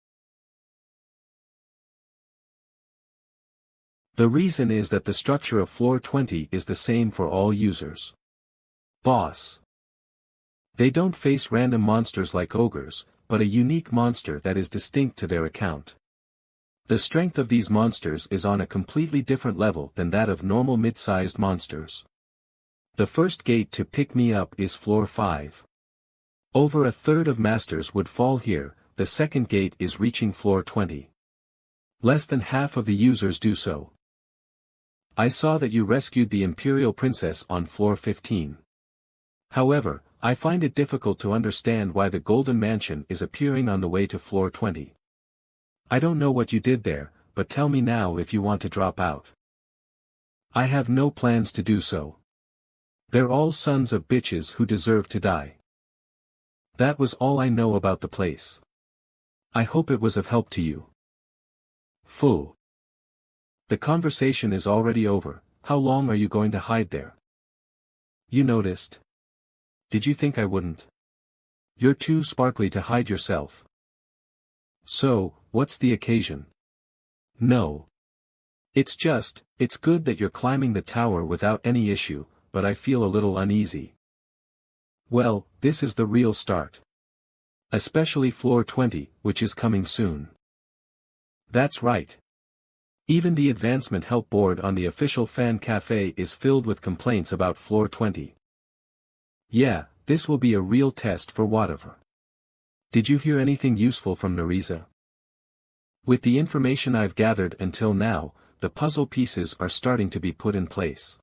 The reason is that the structure of floor 20 is the same for all users. Boss. They don't face random monsters like ogres, but a unique monster that is distinct to their account. The strength of these monsters is on a completely different level than that of normal mid-sized monsters. The first gate to pick me up is floor 5. Over a third of masters would fall here. The second gate is reaching floor 20. Less than half of the users do so. I saw that you rescued the Imperial Princess on floor 15. However, I find it difficult to understand why the Golden Mansion is appearing on the way to floor 20. I don't know what you did there, but tell me now if you want to drop out. I have no plans to do so. They're all sons of bitches who deserve to die. That was all I know about the place. I hope it was of help to you. Fool. The conversation is already over. How long are you going to hide there? You noticed. Did you think I wouldn't? You're too sparkly to hide yourself. So, what's the occasion? No. It's good that you're climbing the tower without any issue, but I feel a little uneasy. Well, this is the real start. Especially floor 20, which is coming soon. That's right. Even the advancement help board on the official fan cafe is filled with complaints about floor 20. Yeah, this will be a real test for whatever. Did you hear anything useful from Narissa? With the information I've gathered until now, the puzzle pieces are starting to be put in place.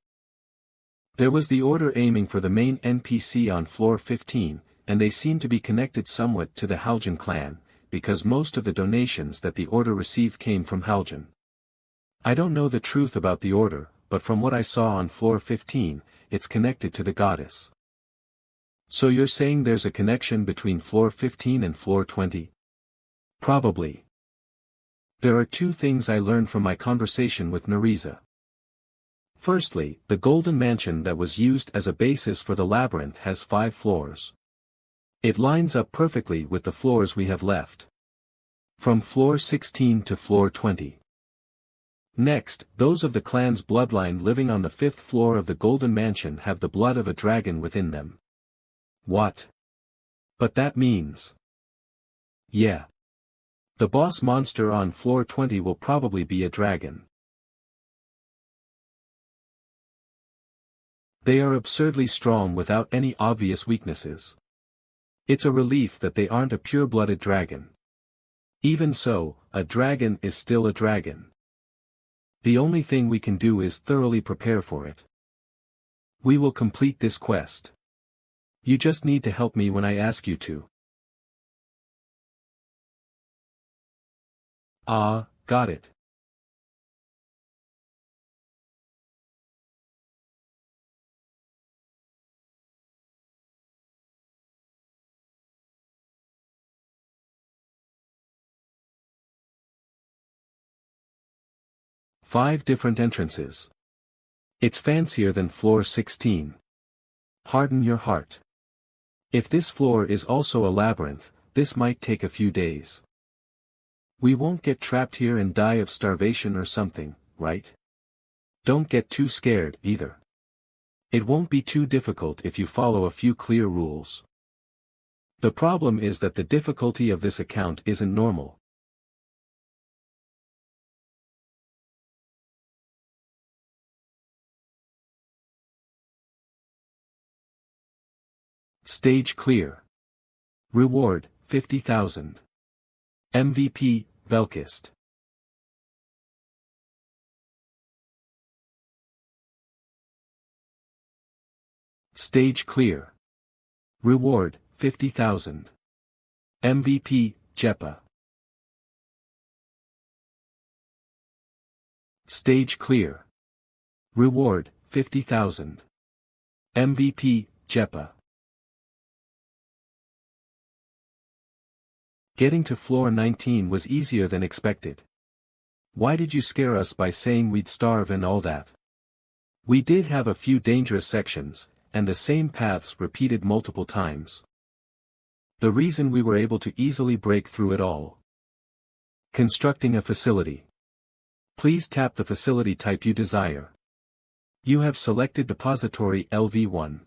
There was the order aiming for the main NPC on floor 15, and they seem to be connected somewhat to the Haljan clan, because most of the donations that the order received came from Haljan. I don't know the truth about the order, but from what I saw on floor 15, it's connected to the goddess. So you're saying there's a connection between floor 15 and floor 20? Probably. There are two things I learned from my conversation with Nerissa. Firstly, the golden mansion that was used as a basis for the labyrinth has 5 floors. It lines up perfectly with the floors we have left. From floor 16 to floor 20. Next, those of the clan's bloodline living on the 5th floor of the golden mansion have the blood of a dragon within them. What? But that means... Yeah. The boss monster on floor 20 will probably be a dragon. They are absurdly strong without any obvious weaknesses. It's a relief that they aren't a pure-blooded dragon. Even so, a dragon is still a dragon. The only thing we can do is thoroughly prepare for it. We will complete this quest. You just need to help me when I ask you to. Ah, got it. Five different entrances. It's fancier than floor 16. Harden your heart. If this floor is also a labyrinth, this might take a few days. We won't get trapped here and die of starvation or something, right? Don't get too scared, either. It won't be too difficult if you follow a few clear rules. The problem is that the difficulty of this account isn't normal. Stage clear. Reward, 50,000. MVP, Velkist. Stage clear. Reward, 50,000. MVP, Jepa. Stage clear. Reward, 50,000. MVP, Jepa. Getting to floor 19 was easier than expected. Why did you scare us by saying we'd starve and all that? We did have a few dangerous sections, and the same paths repeated multiple times. The reason we were able to easily break through it all. Constructing a facility. Please tap the facility type you desire. You have selected Depository LV1.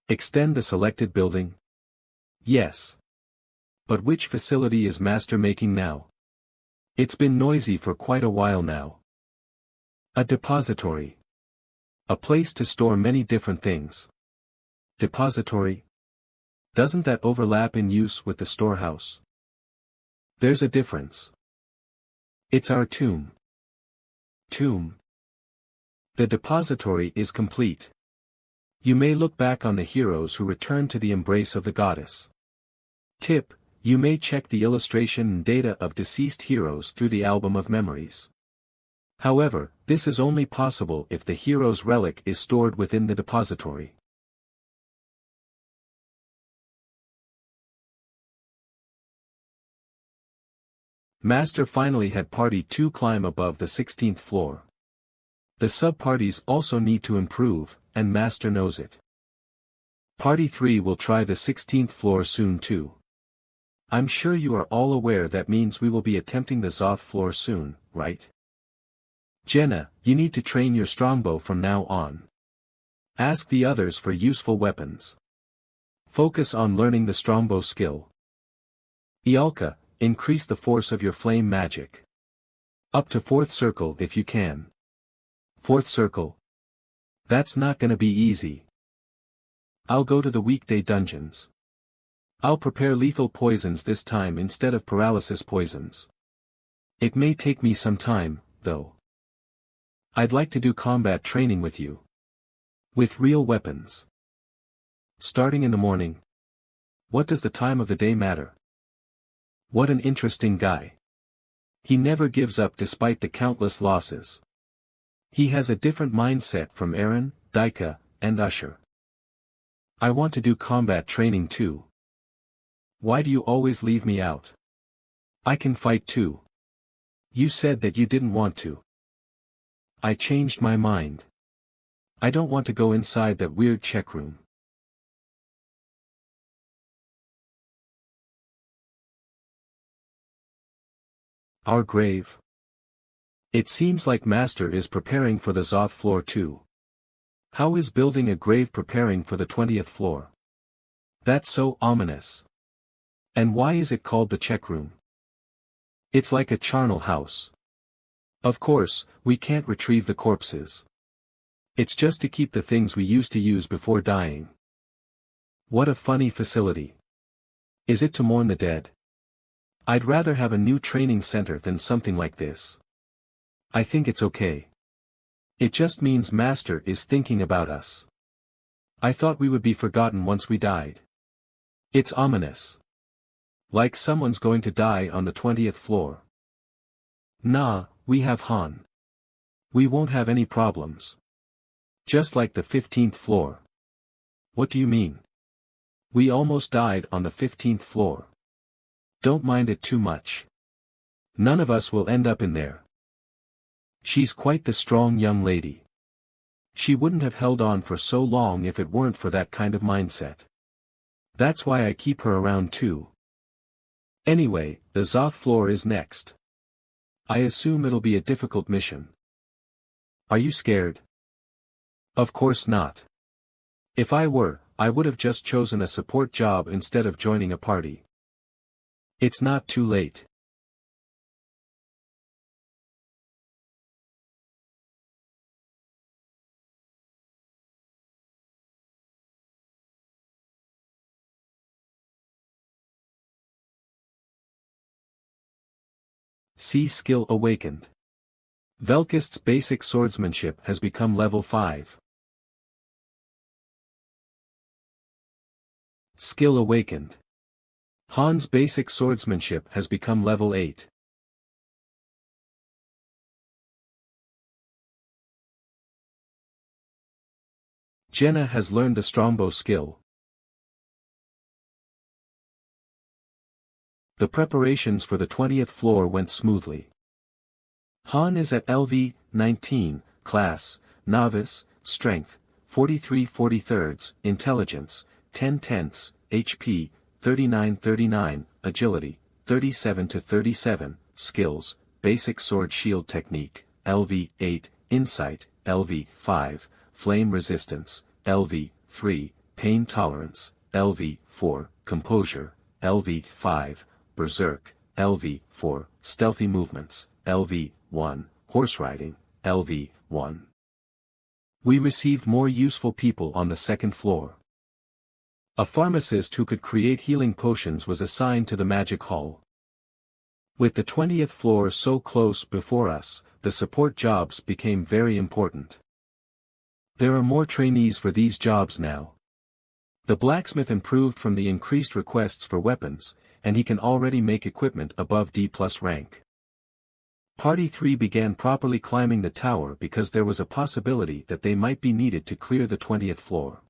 Extend the selected building. Yes. But which facility is Master making now? It's been noisy for quite a while now. A depository. A place to store many different things. Depository? Doesn't that overlap in use with the storehouse? There's a difference. It's our tomb. Tomb. The depository is complete. You may look back on the heroes who returned to the embrace of the goddess. Tip. You may check the illustration and data of deceased heroes through the album of memories. However, this is only possible if the hero's relic is stored within the depository. Master finally had Party 2 climb above the 16th floor. The sub-parties also need to improve, and Master knows it. Party 3 will try the 16th floor soon too. I'm sure you are all aware that means we will be attempting the Zoth floor soon, right? Jenna, you need to train your strongbow from now on. Ask the others for useful weapons. Focus on learning the strongbow skill. Ialka, increase the force of your flame magic. Up to 4th circle if you can. 4th circle? That's not gonna be easy. I'll go to the weekday dungeons. I'll prepare lethal poisons this time instead of paralysis poisons. It may take me some time, though. I'd like to do combat training with you. With real weapons. Starting in the morning. What does the time of the day matter? What an interesting guy. He never gives up despite the countless losses. He has a different mindset from Aaron, Daika, and Usher. I want to do combat training too. Why do you always leave me out? I can fight too. You said that you didn't want to. I changed my mind. I don't want to go inside that weird check room. Our grave. It seems like Master is preparing for the Zoth floor too. How is building a grave preparing for the 20th floor? That's so ominous. And why is it called the check room? It's like a charnel house. Of course, we can't retrieve the corpses. It's just to keep the things we used to use before dying. What a funny facility. Is it to mourn the dead? I'd rather have a new training center than something like this. I think it's okay. It just means Master is thinking about us. I thought we would be forgotten once we died. It's ominous. Like someone's going to die on the 20th floor. Nah, we have Han. We won't have any problems. Just like the 15th floor. What do you mean? We almost died on the 15th floor. Don't mind it too much. None of us will end up in there. She's quite the strong young lady. She wouldn't have held on for so long if it weren't for that kind of mindset. That's why I keep her around too. Anyway, the Zoth floor is next. I assume it'll be a difficult mission. Are you scared? Of course not. If I were, I would have just chosen a support job instead of joining a party. It's not too late. See skill awakened. Velkist's basic swordsmanship has become level 5. Skill awakened. Han's basic swordsmanship has become level 8. Jenna has learned the strongbow skill. The preparations for the 20th floor went smoothly. Han is at LV 19, class, novice, strength, 43/43, intelligence, 10/10, HP, 39/39, agility, 37/37, skills, basic sword shield technique, LV 8, insight, LV 5, flame resistance, LV 3, pain tolerance, LV 4, composure, LV 5, berserk, LV 4, stealthy movements, LV 1, horse riding, LV 1. We received more useful people on the 2nd floor. A pharmacist who could create healing potions was assigned to the magic hall. With the 20th floor so close before us, the support jobs became very important. There are more trainees for these jobs now. The blacksmith improved from the increased requests for weapons, and he can already make equipment above D+ rank. Party 3 began properly climbing the tower because there was a possibility that they might be needed to clear the 20th floor.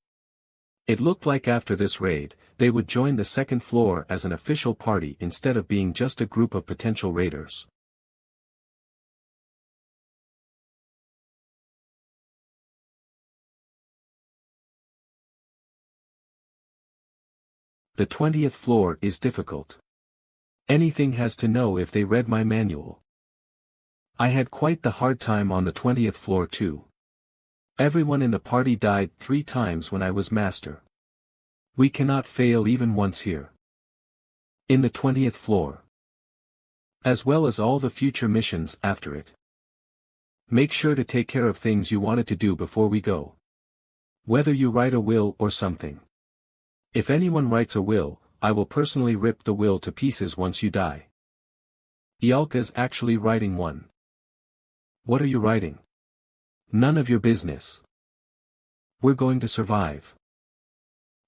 It looked like after this raid, they would join the 2nd floor as an official party instead of being just a group of potential raiders. The 20th floor is difficult. Anything has to know if they read my manual. I had quite the hard time on the 20th floor too. Everyone in the party died 3 times when I was master. We cannot fail even once here. In the 20th floor. As well as all the future missions after it. Make sure to take care of things you wanted to do before we go. Whether you write a will or something. If anyone writes a will, I will personally rip the will to pieces once you die. Ialka's actually writing one. What are you writing? None of your business. We're going to survive.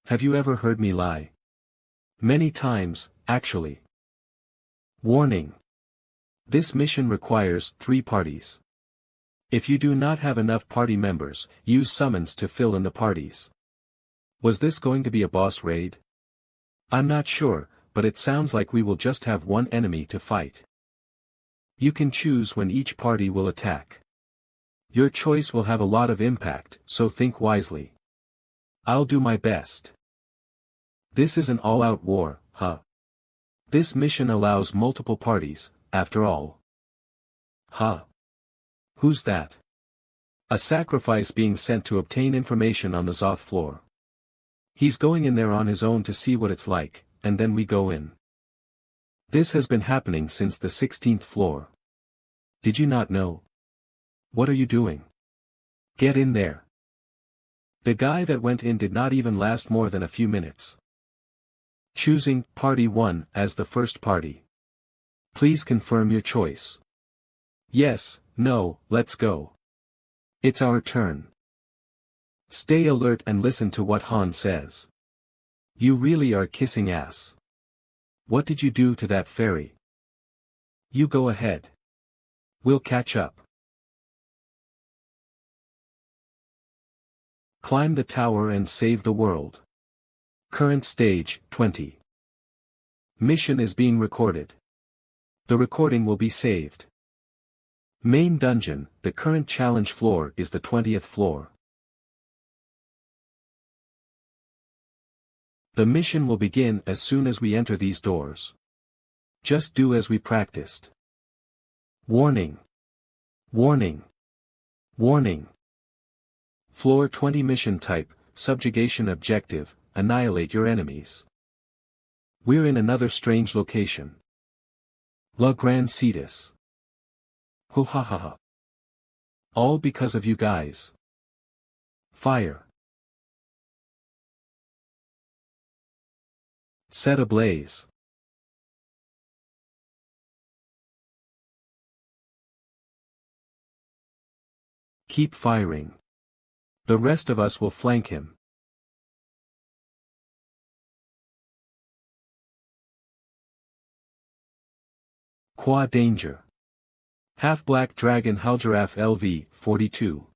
Have you ever heard me lie? Many times, actually. Warning. This mission requires 3 parties. If you do not have enough party members, use summons to fill in the parties. Was this going to be a boss raid? I'm not sure, but it sounds like we will just have one enemy to fight. You can choose when each party will attack. Your choice will have a lot of impact, so think wisely. I'll do my best. This is an all-out war, huh? This mission allows multiple parties, after all. Huh? Who's that? A sacrifice being sent to obtain information on the Zoth floor. He's going in there on his own to see what it's like, and then we go in. This has been happening since the 16th floor. Did you not know? What are you doing? Get in there. The guy that went in did not even last more than a few minutes. Choosing Party 1 as the first party. Please confirm your choice. Yes, no, let's go. It's our turn. Stay alert and listen to what Han says. You really are kissing ass. What did you do to that fairy? You go ahead. We'll catch up. Climb the tower and save the world. Current stage, 20. Mission is being recorded. The recording will be saved. Main dungeon, the current challenge floor is the 20th floor. The mission will begin as soon as we enter these doors. Just do as we practiced. Warning. Warning. Warning. Floor 20 mission type, subjugation objective, annihilate your enemies. We're in another strange location. La Grande Cetus. Ho ha ha ha. All because of you guys. Fire. Set ablaze. Keep firing. The rest of us will flank him. Qua danger. Half-Black Dragon Haljaraf LV, 42.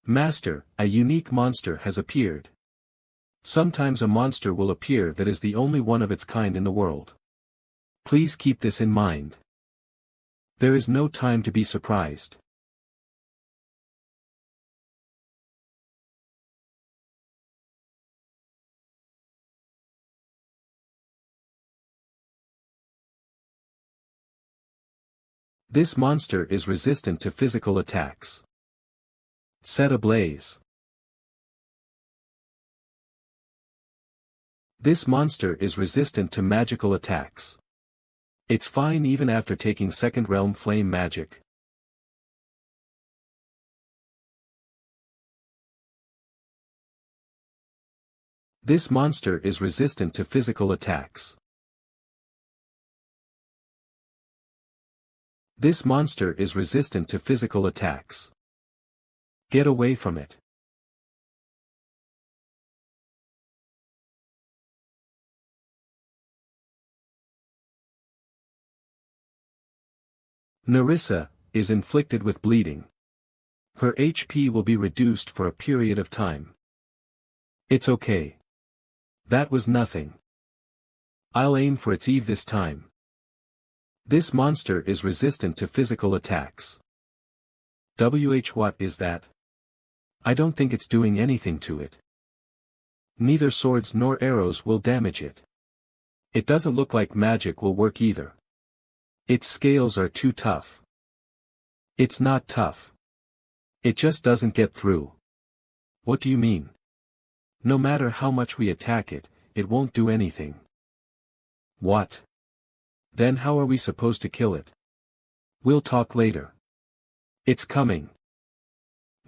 Master, a unique monster has appeared. Sometimes a monster will appear that is the only one of its kind in the world. Please keep this in mind. There is no time to be surprised. This monster is resistant to physical attacks. Set ablaze. This monster is resistant to magical attacks. It's fine even after taking second realm flame magic. This monster is resistant to physical attacks. This monster is resistant to physical attacks. Get away from it. Nerissa is inflicted with bleeding. Her HP will be reduced for a period of time. It's okay. That was nothing. I'll aim for its Eve this time. This monster is resistant to physical attacks. What is that? I don't think it's doing anything to it. Neither swords nor arrows will damage it. It doesn't look like magic will work either. Its scales are too tough. It's not tough. It just doesn't get through. What do you mean? No matter how much we attack it, it won't do anything. What? Then how are we supposed to kill it? We'll talk later. It's coming.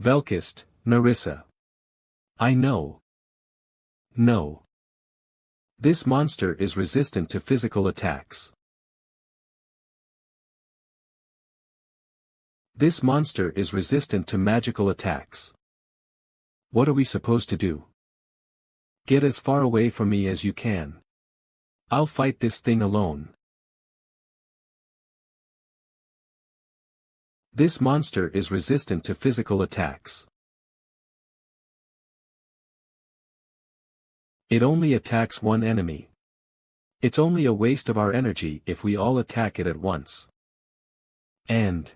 Velkist, Nerissa. I know. No. This monster is resistant to physical attacks. This monster is resistant to magical attacks. What are we supposed to do? Get as far away from me as you can. I'll fight this thing alone. This monster is resistant to physical attacks. It only attacks one enemy. It's only a waste of our energy if we all attack it at once. And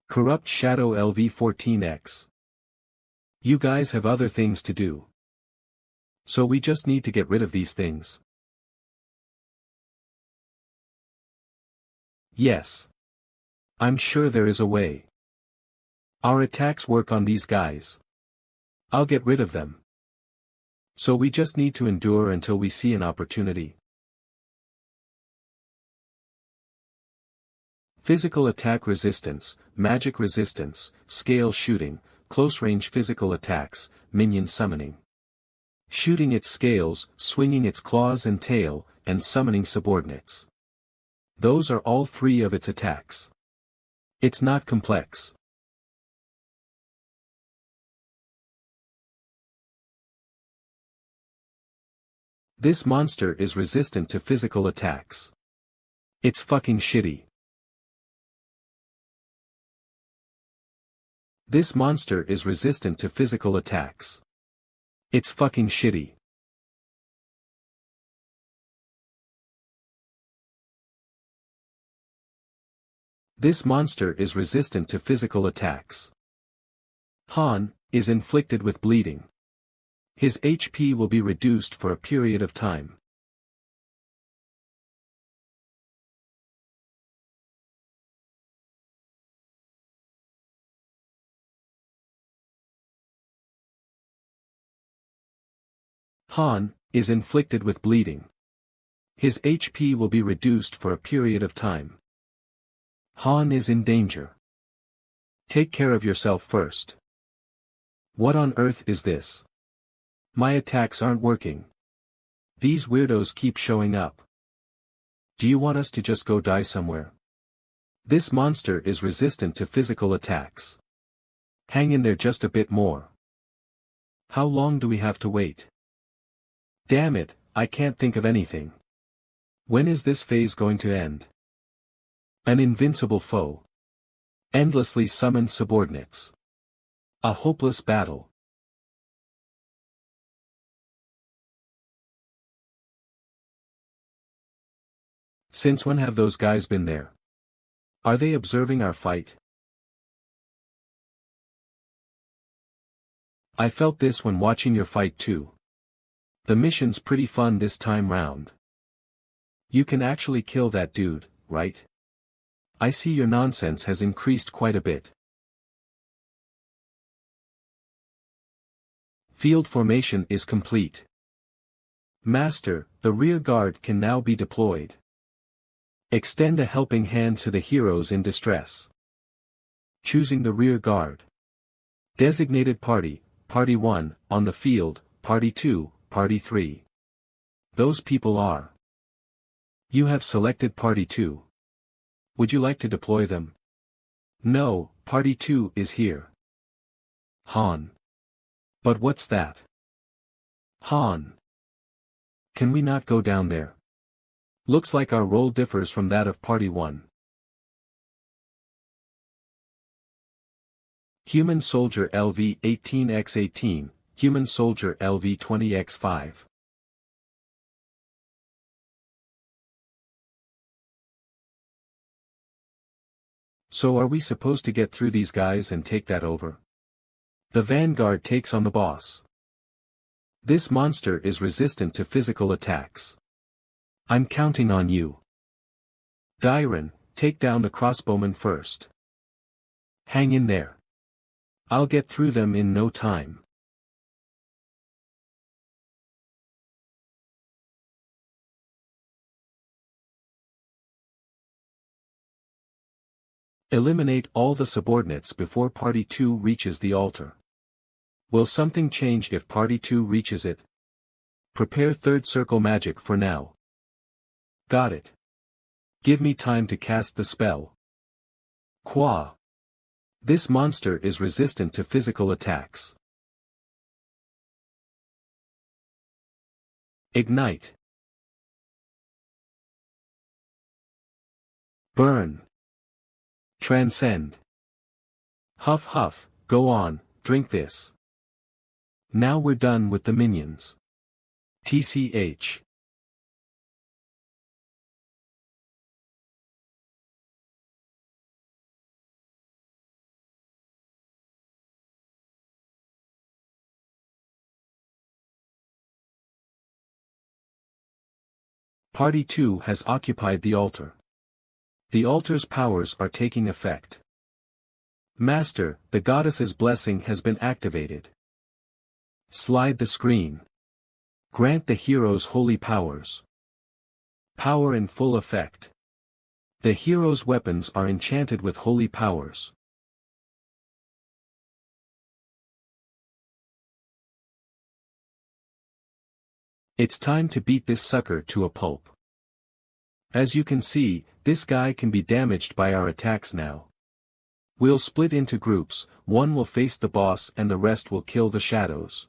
Corrupt Shadow LV14X. You guys have other things to do. So we just need to get rid of these things. Yes. I'm sure there is a way. Our attacks work on these guys. I'll get rid of them. So we just need to endure until we see an opportunity. Physical attack resistance, magic resistance, scale shooting, close-range physical attacks, minion summoning. Shooting its scales, swinging its claws and tail, and summoning subordinates. Those are all three of its attacks. It's not complex. This monster is resistant to physical attacks. It's fucking shitty. This monster is resistant to physical attacks. It's fucking shitty. This monster is resistant to physical attacks. Han is inflicted with bleeding. His HP will be reduced for a period of time. Han is inflicted with bleeding. His HP will be reduced for a period of time. Han is in danger. Take care of yourself first. What on earth is this? My attacks aren't working. These weirdos keep showing up. Do you want us to just go die somewhere? This monster is resistant to physical attacks. Hang in there just a bit more. How long do we have to wait? Damn it, I can't think of anything. When is this phase going to end? An invincible foe. Endlessly summoned subordinates. A hopeless battle. Since when have those guys been there? Are they observing our fight? I felt this when watching your fight too. The mission's pretty fun this time round. You can actually kill that dude, right? I see your nonsense has increased quite a bit. Field formation is complete. Master, the rear guard can now be deployed. Extend a helping hand to the heroes in distress. Choosing the rear guard. Designated party, Party 1, on the field, Party 2, Party 3. Those people are. You have selected Party 2. Would you like to deploy them? No, Party 2 is here. Han. But what's that? Han. Can we not go down there? Looks like our role differs from that of Party 1. Human Soldier LV-18x18, Human Soldier LV-20x5. So are we supposed to get through these guys and take that over? The Vanguard takes on the boss. This monster is resistant to physical attacks. I'm counting on you. Dyron, take down the crossbowmen first. Hang in there. I'll get through them in no time. Eliminate all the subordinates before Party 2 reaches the altar. Will something change if Party 2 reaches it? Prepare third circle magic for now. Got it. Give me time to cast the spell. Qua. This monster is resistant to physical attacks. Ignite. Burn. Transcend. Huff huff, go on, drink this. Now we're done with the minions. TCH. Party 2 has occupied the altar. The altar's powers are taking effect. Master, the goddess's blessing has been activated. Slide the screen. Grant the heroes holy powers. Power in full effect. The hero's weapons are enchanted with holy powers. It's time to beat this sucker to a pulp. As you can see, this guy can be damaged by our attacks now. We'll split into groups, one will face the boss and the rest will kill the shadows.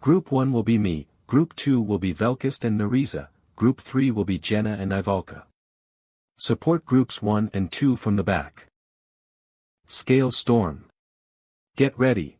Group 1 will be me, Group 2 will be Velkist and Nariza, Group 3 will be Jenna and Ivalka. Support Groups 1 and 2 from the back. Scale Storm. Get ready.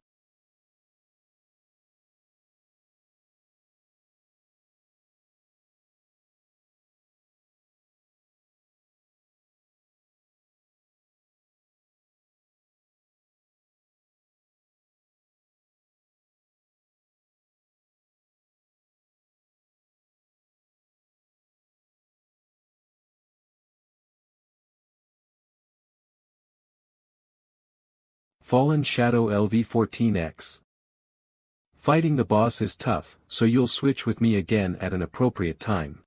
Fallen Shadow LV14X. Fighting the boss is tough, so you'll switch with me again at an appropriate time.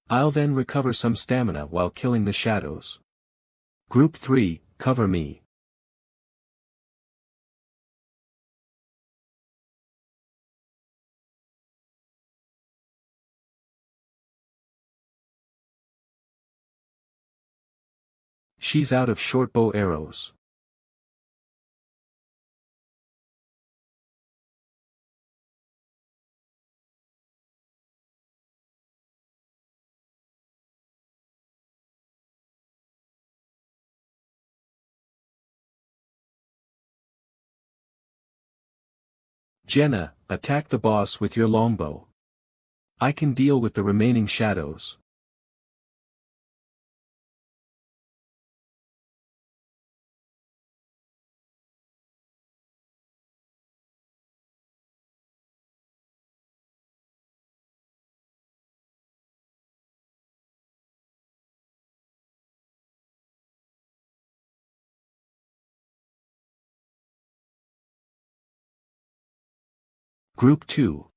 I'll then recover some stamina while killing the shadows. Group 3, cover me. She's out of short bow arrows. Jenna, attack the boss with your longbow. I can deal with the remaining shadows. Group 2.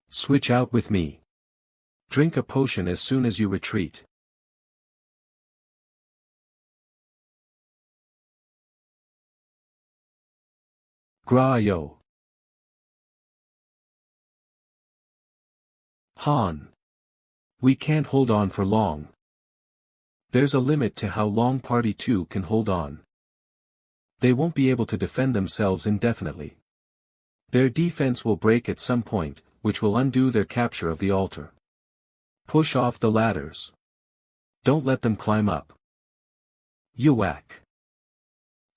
Switch out with me. Drink a potion as soon as you retreat. Gra-yo. Han. We can't hold on for long. There's a limit to how long Party 2 can hold on. They won't be able to defend themselves indefinitely. Their defense will break at some point, which will undo their capture of the altar. Push off the ladders. Don't let them climb up. Yuak.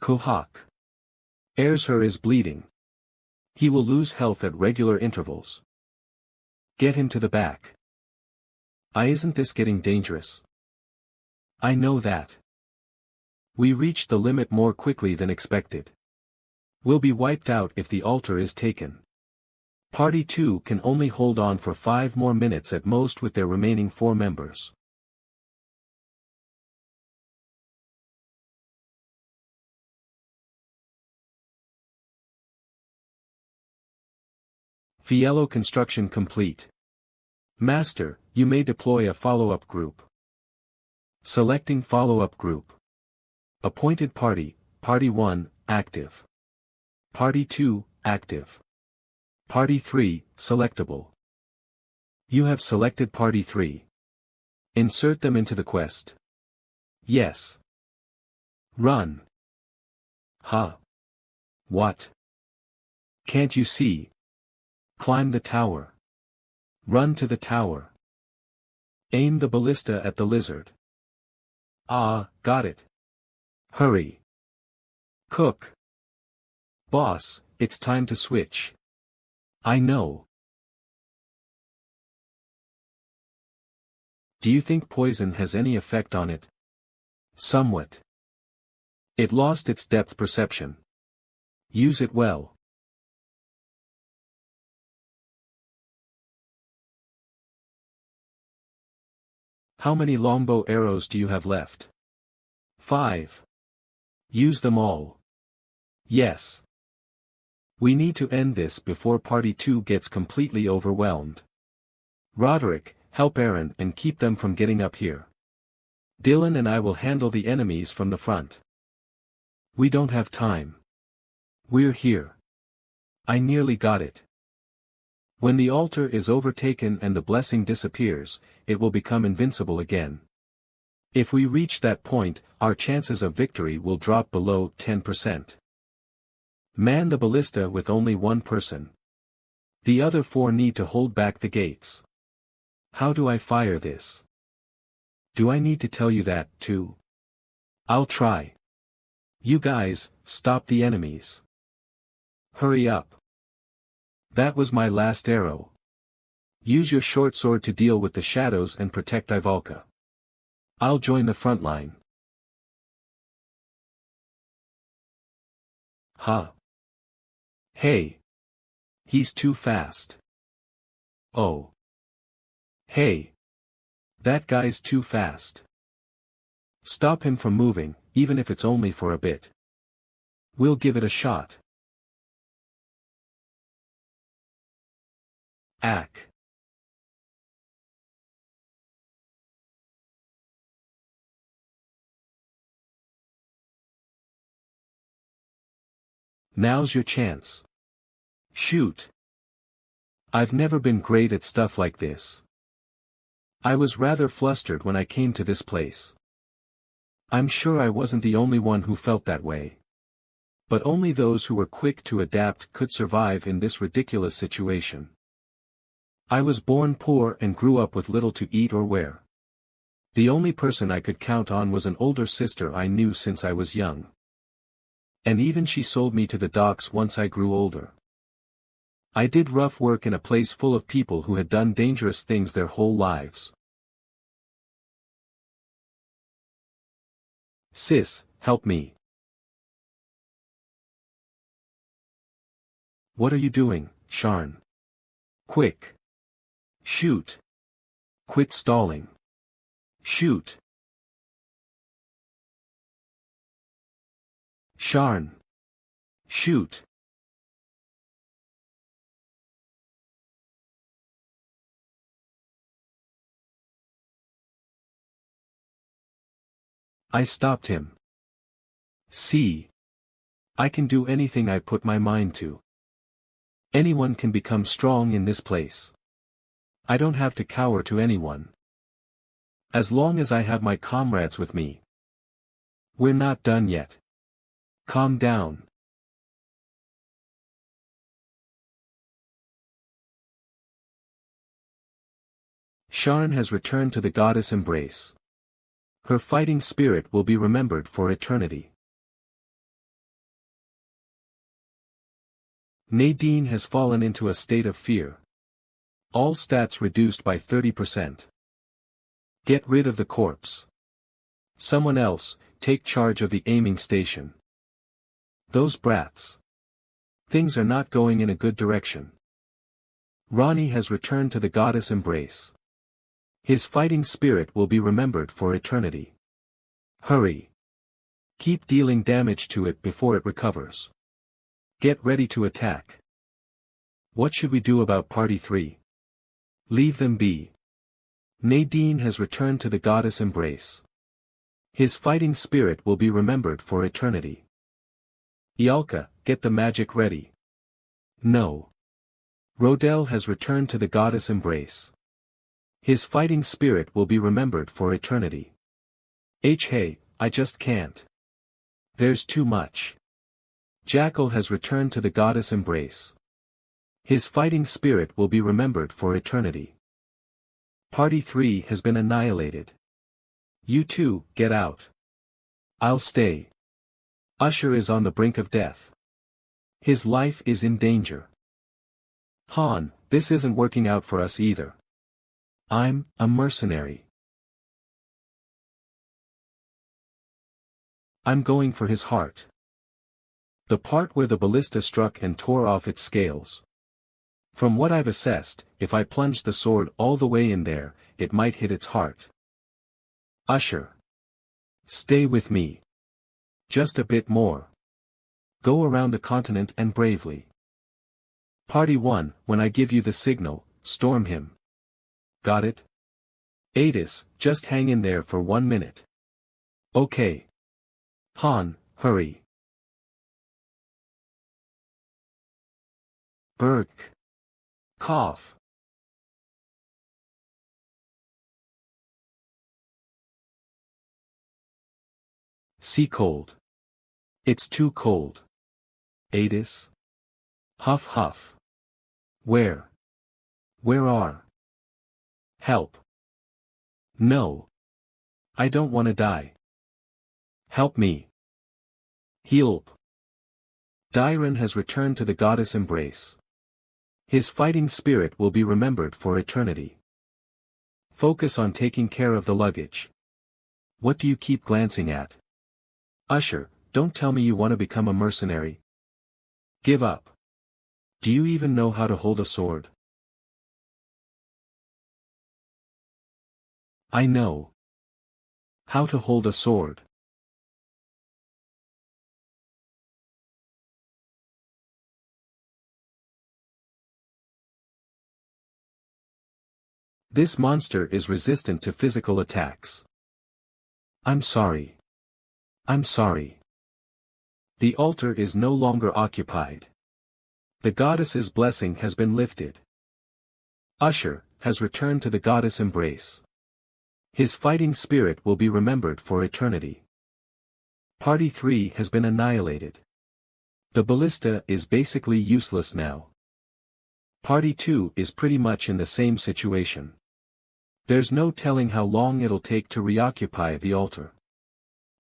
Kohak. Erzher is bleeding. He will lose health at regular intervals. Get him to the back. Isn't this getting dangerous? I know that. We reached the limit more quickly than expected. We'll be wiped out if the altar is taken. Party 2 can only hold on for 5 more minutes at most with their remaining 4 members. Fiello construction complete. Master, you may deploy a follow-up group. Selecting follow-up group. Appointed party, Party 1, active. Party 2, active. Party 3, selectable. You have selected Party 3. Insert them into the quest. Yes. Run. Huh. What? Can't you see? Climb the tower. Run to the tower. Aim the ballista at the lizard. Ah, got it. Hurry. Cook. Boss, it's time to switch. I know. Do you think poison has any effect on it? Somewhat. It lost its depth perception. Use it well. How many longbow arrows do you have left? 5. Use them all. Yes. We need to end this before Party 2 gets completely overwhelmed. Roderick, help Aaron and keep them from getting up here. Dylan and I will handle the enemies from the front. We don't have time. We're here. I nearly got it. When the altar is overtaken and the blessing disappears, it will become invincible again. If we reach that point, our chances of victory will drop below 10%. Man the ballista with only one person. The other 4 need to hold back the gates. How do I fire this? Do I need to tell you that, too? I'll try. You guys, stop the enemies. Hurry up. That was my last arrow. Use your short sword to deal with the shadows and protect Ivalka. I'll join the front line. Huh. Hey. He's too fast. Oh. Hey. That guy's too fast. Stop him from moving, even if it's only for a bit. We'll give it a shot. Ack. Now's your chance. Shoot. I've never been great at stuff like this. I was rather flustered when I came to this place. I'm sure I wasn't the only one who felt that way. But only those who were quick to adapt could survive in this ridiculous situation. I was born poor and grew up with little to eat or wear. The only person I could count on was an older sister I knew since I was young. And even she sold me to the docks once I grew older. I did rough work in a place full of people who had done dangerous things their whole lives. Sis, help me. What are you doing, Sharn? Quick. Shoot. Quit stalling. Shoot. Sharn. Shoot. I stopped him. See. I can do anything I put my mind to. Anyone can become strong in this place. I don't have to cower to anyone. As long as I have my comrades with me. We're not done yet. Calm down. Sharn has returned to the goddess embrace. Her fighting spirit will be remembered for eternity. Nadine has fallen into a state of fear. All stats reduced by 30%. Get rid of the corpse. Someone else, take charge of the aiming station. Those brats. Things are not going in a good direction. Ronnie has returned to the goddess embrace. His fighting spirit will be remembered for eternity. Hurry. Keep dealing damage to it before it recovers. Get ready to attack. What should we do about Party 3? Leave them be. Nadine has returned to the goddess embrace. His fighting spirit will be remembered for eternity. Ialka, get the magic ready. No. Rodel has returned to the goddess embrace. His fighting spirit will be remembered for eternity. Hey, I just can't. There's too much. Jackal has returned to the goddess embrace. His fighting spirit will be remembered for eternity. Party 3 has been annihilated. You two, get out. I'll stay. Usher is on the brink of death. His life is in danger. Han, this isn't working out for us either. I'm a mercenary. I'm going for his heart. The part where the ballista struck and tore off its scales. From what I've assessed, if I plunged the sword all the way in there, it might hit its heart. Usher. Stay with me. Just a bit more. Go around the continent and bravely. Party 1, when I give you the signal, storm him. Got it? Adis, just hang in there for 1 minute. Okay. Han, hurry. Berg. Cough. Sea cold. It's too cold. Adis. Huff huff. Where? Where are? Help. No. I don't want to die. Help me. Help. Dairon has returned to the goddess embrace. His fighting spirit will be remembered for eternity. Focus on taking care of the luggage. What do you keep glancing at? Usher, don't tell me you want to become a mercenary. Give up. Do you even know how to hold a sword? I know. How to hold a sword. This monster is resistant to physical attacks. I'm sorry. I'm sorry. The altar is no longer occupied. The goddess's blessing has been lifted. Usher has returned to the goddess embrace. His fighting spirit will be remembered for eternity. Party 3 has been annihilated. The ballista is basically useless now. Party 2 is pretty much in the same situation. There's no telling how long it'll take to reoccupy the altar.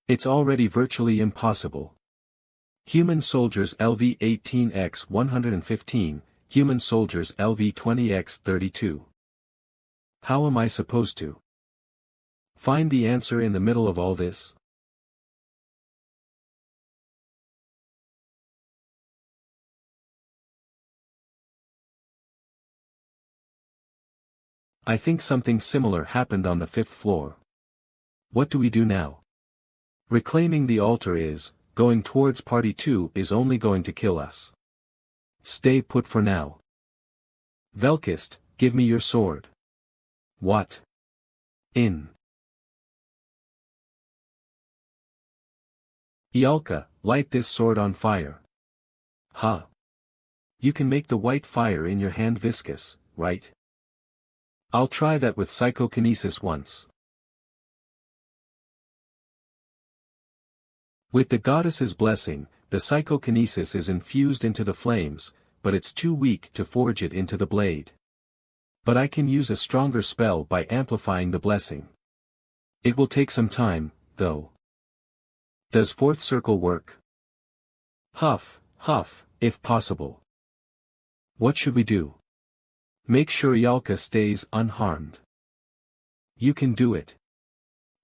It's already virtually impossible. Human soldiers LV-18x-115, human soldiers LV-20x-32. How am I supposed to find the answer in the middle of all this? I think something similar happened on the 5th floor. What do we do now? Reclaiming the altar is, going towards Party 2 is only going to kill us. Stay put for now. Velkist, give me your sword. What? In. Ialka, light this sword on fire. Huh. You can make the white fire in your hand viscous, right? I'll try that with psychokinesis once. With the goddess's blessing, the psychokinesis is infused into the flames, but it's too weak to forge it into the blade. But I can use a stronger spell by amplifying the blessing. It will take some time, though. Does 4th circle work? Huff, huff, if possible. What should we do? Make sure Ialka stays unharmed. You can do it.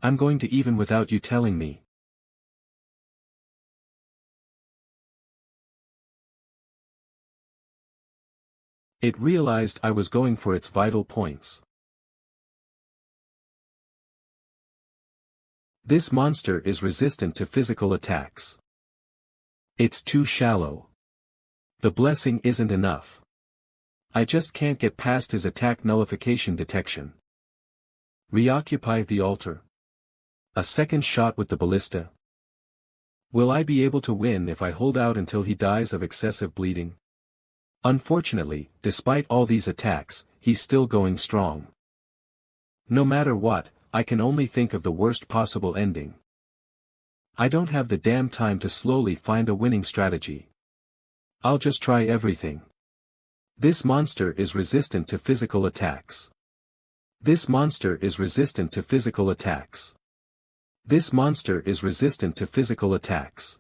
I'm going to even without you telling me. It realized I was going for its vital points. This monster is resistant to physical attacks. It's too shallow. The blessing isn't enough. I just can't get past his attack nullification detection. Reoccupy the altar. A second shot with the ballista. Will I be able to win if I hold out until he dies of excessive bleeding? Unfortunately, despite all these attacks, he's still going strong. No matter what, I can only think of the worst possible ending. I don't have the damn time to slowly find a winning strategy. I'll just try everything. This monster is resistant to physical attacks. This monster is resistant to physical attacks. This monster is resistant to physical attacks.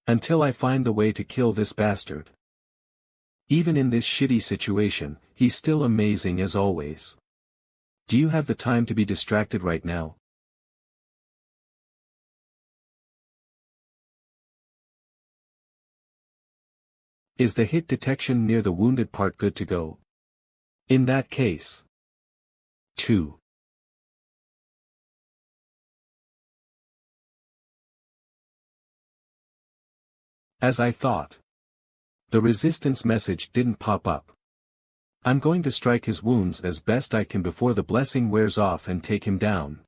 Until I find the way to kill this bastard. Even in this shitty situation, he's still amazing as always. Do you have the time to be distracted right now? Is the hit detection near the wounded part good to go? In that case. 2. As I thought. The resistance message didn't pop up. I'm going to strike his wounds as best I can before the blessing wears off and take him down.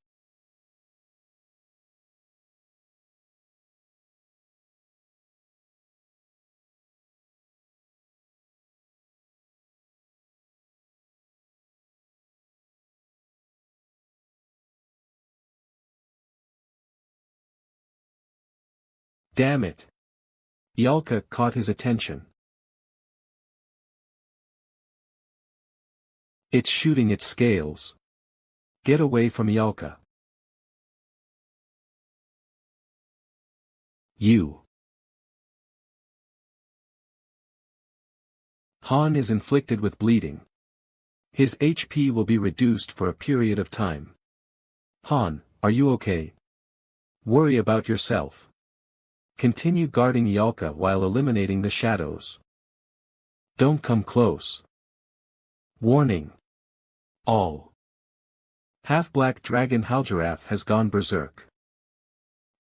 Damn it. Yalka caught his attention. It's shooting its scales. Get away from Yalka. You. Han is inflicted with bleeding. His HP will be reduced for a period of time. Han, are you okay? Worry about yourself. Continue guarding Yalka while eliminating the shadows. Don't come close. Warning. All. Half-black dragon Haljaraf has gone berserk.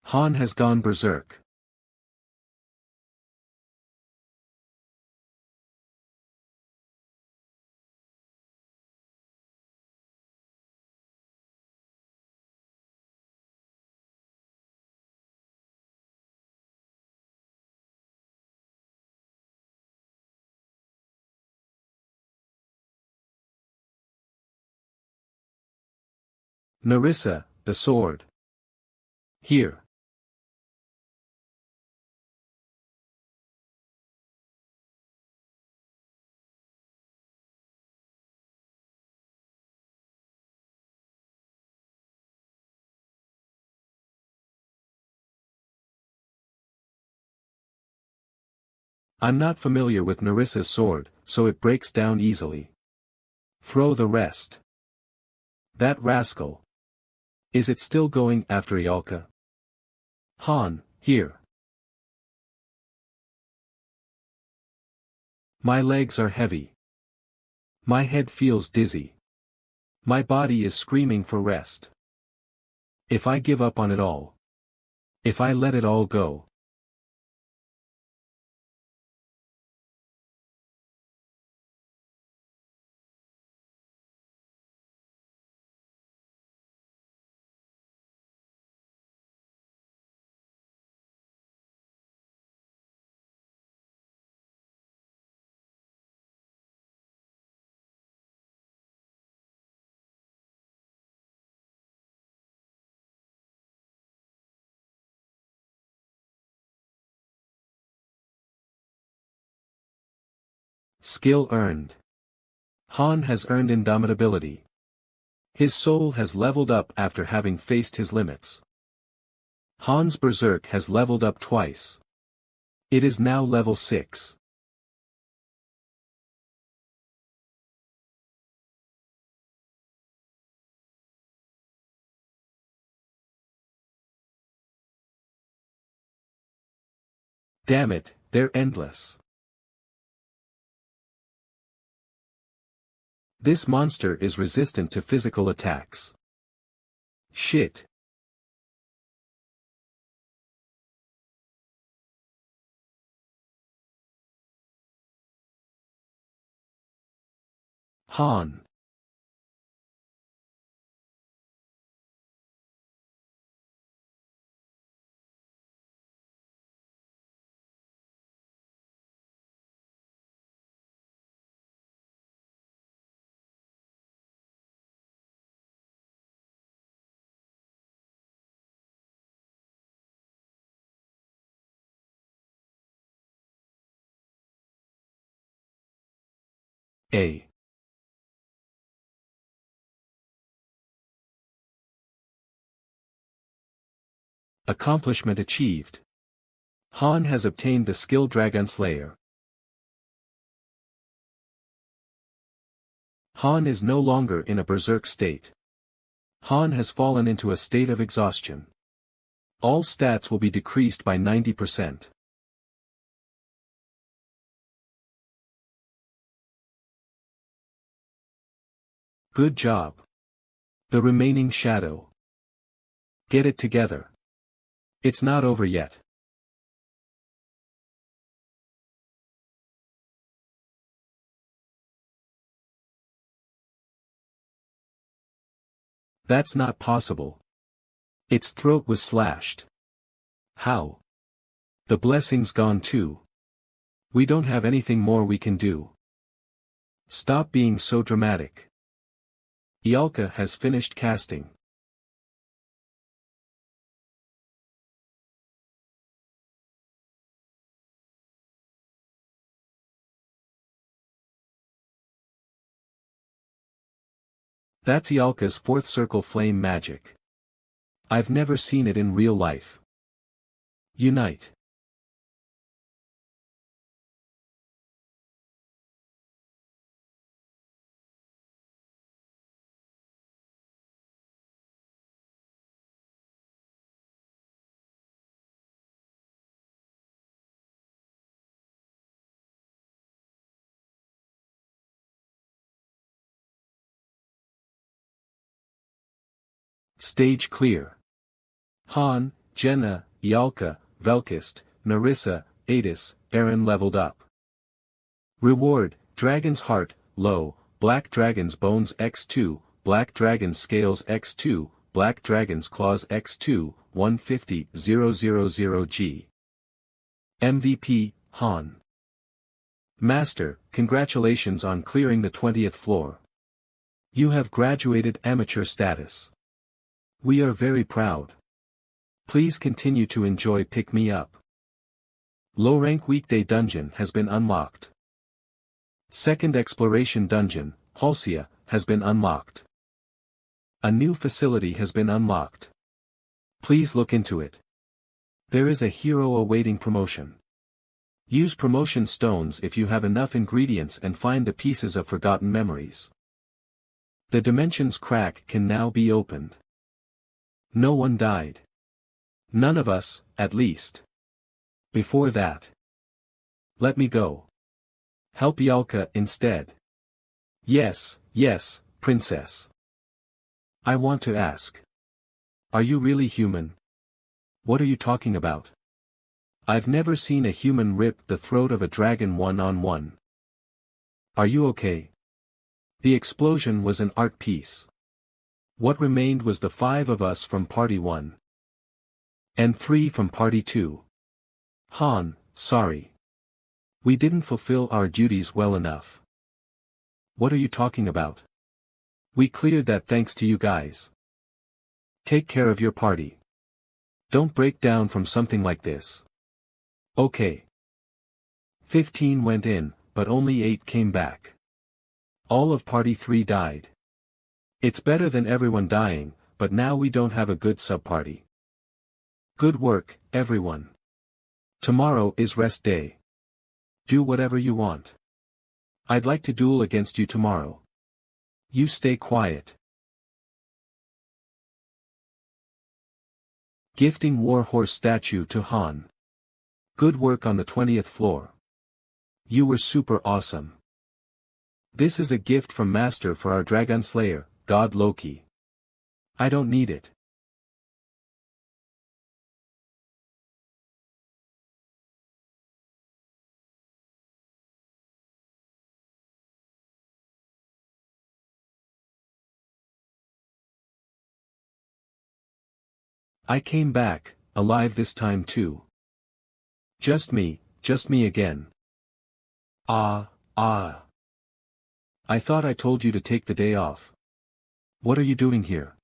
Han has gone berserk. Narissa, the sword. Here. I'm not familiar with Narissa's sword, so it breaks down easily. Throw the rest. That rascal. Is it still going after Yalka? Han, here. My legs are heavy. My head feels dizzy. My body is screaming for rest. If I give up on it all. If I let it all go. Skill earned. Han has earned indomitability. His soul has leveled up after having faced his limits. Han's berserk has leveled up twice. It is now level 6. Damn it, they're endless. This monster is resistant to physical attacks. Shit. Han. A. Accomplishment achieved. Han has obtained the skill Dragon Slayer. Han is no longer in a berserk state. Han has fallen into a state of exhaustion. All stats will be decreased by 90%. Good job. The remaining shadow. Get it together. It's not over yet. That's not possible. Its throat was slashed. How? The blessing's gone too. We don't have anything more we can do. Stop being so dramatic. Ialka has finished casting. That's Ialka's fourth circle flame magic. I've never seen it in real life. Unite. Stage clear. Han, Jenna, Ialka, Velkist, Narissa, Adis, Aaron leveled up. Reward, Dragon's Heart, low, Black Dragon's Bones x2, Black Dragon's Scales x2, Black Dragon's Claws x2, 150,000G. MVP, Han. Master, congratulations on clearing the 20th floor. You have graduated amateur status. We are very proud. Please continue to enjoy Pick Me Up. Low-rank weekday dungeon has been unlocked. Second exploration dungeon, Halcia, has been unlocked. A new facility has been unlocked. Please look into it. There is a hero awaiting promotion. Use promotion stones if you have enough ingredients and find the pieces of forgotten memories. The dimension's crack can now be opened. No one died. None of us, at least. Before that. Let me go. Help Ialka instead. Yes, yes, princess. I want to ask. Are you really human? What are you talking about? I've never seen a human rip the throat of a dragon one-on-one. Are you okay? The explosion was an art piece. What remained was the 5 of us from Party 1. And 3 from Party 2. Han, sorry. We didn't fulfill our duties well enough. What are you talking about? We cleared that thanks to you guys. Take care of your party. Don't break down from something like this. Okay. 15 went in, but only 8 came back. All of Party 3 died. It's better than everyone dying, but now we don't have a good sub-party. Good work, everyone. Tomorrow is rest day. Do whatever you want. I'd like to duel against you tomorrow. You stay quiet. Gifting Warhorse statue to Han. Good work on the 20th floor. You were super awesome. This is a gift from Master for our Dragon Slayer, God Loki. I don't need it. I came back, alive this time too. Just me again. Ah. I thought I told you to take the day off. What are you doing here?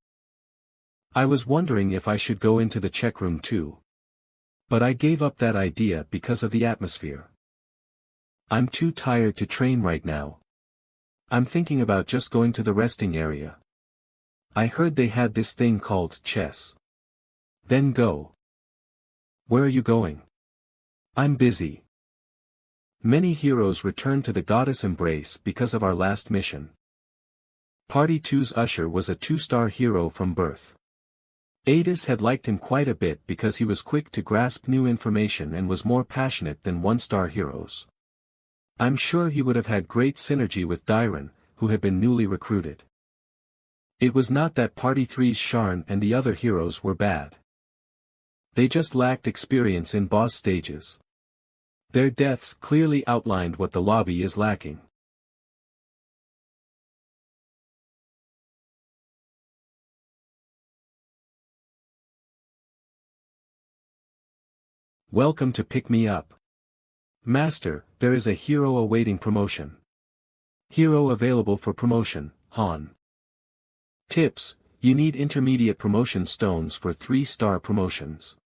I was wondering if I should go into the check room too. But I gave up that idea because of the atmosphere. I'm too tired to train right now. I'm thinking about just going to the resting area. I heard they had this thing called chess. Then go. Where are you going? I'm busy. Many heroes return to the goddess embrace because of our last mission. Party 2's usher was a 2-star hero from birth. Adis had liked him quite a bit because he was quick to grasp new information and was more passionate than 1-star heroes. I'm sure he would have had great synergy with Dyron, who had been newly recruited. It was not that Party 3's Sharn and the other heroes were bad. They just lacked experience in boss stages. Their deaths clearly outlined what the lobby is lacking. Welcome to Pick Me Up. Master, there is a hero awaiting promotion. Hero available for promotion, Han. Tips: you need intermediate promotion stones for 3-star promotions.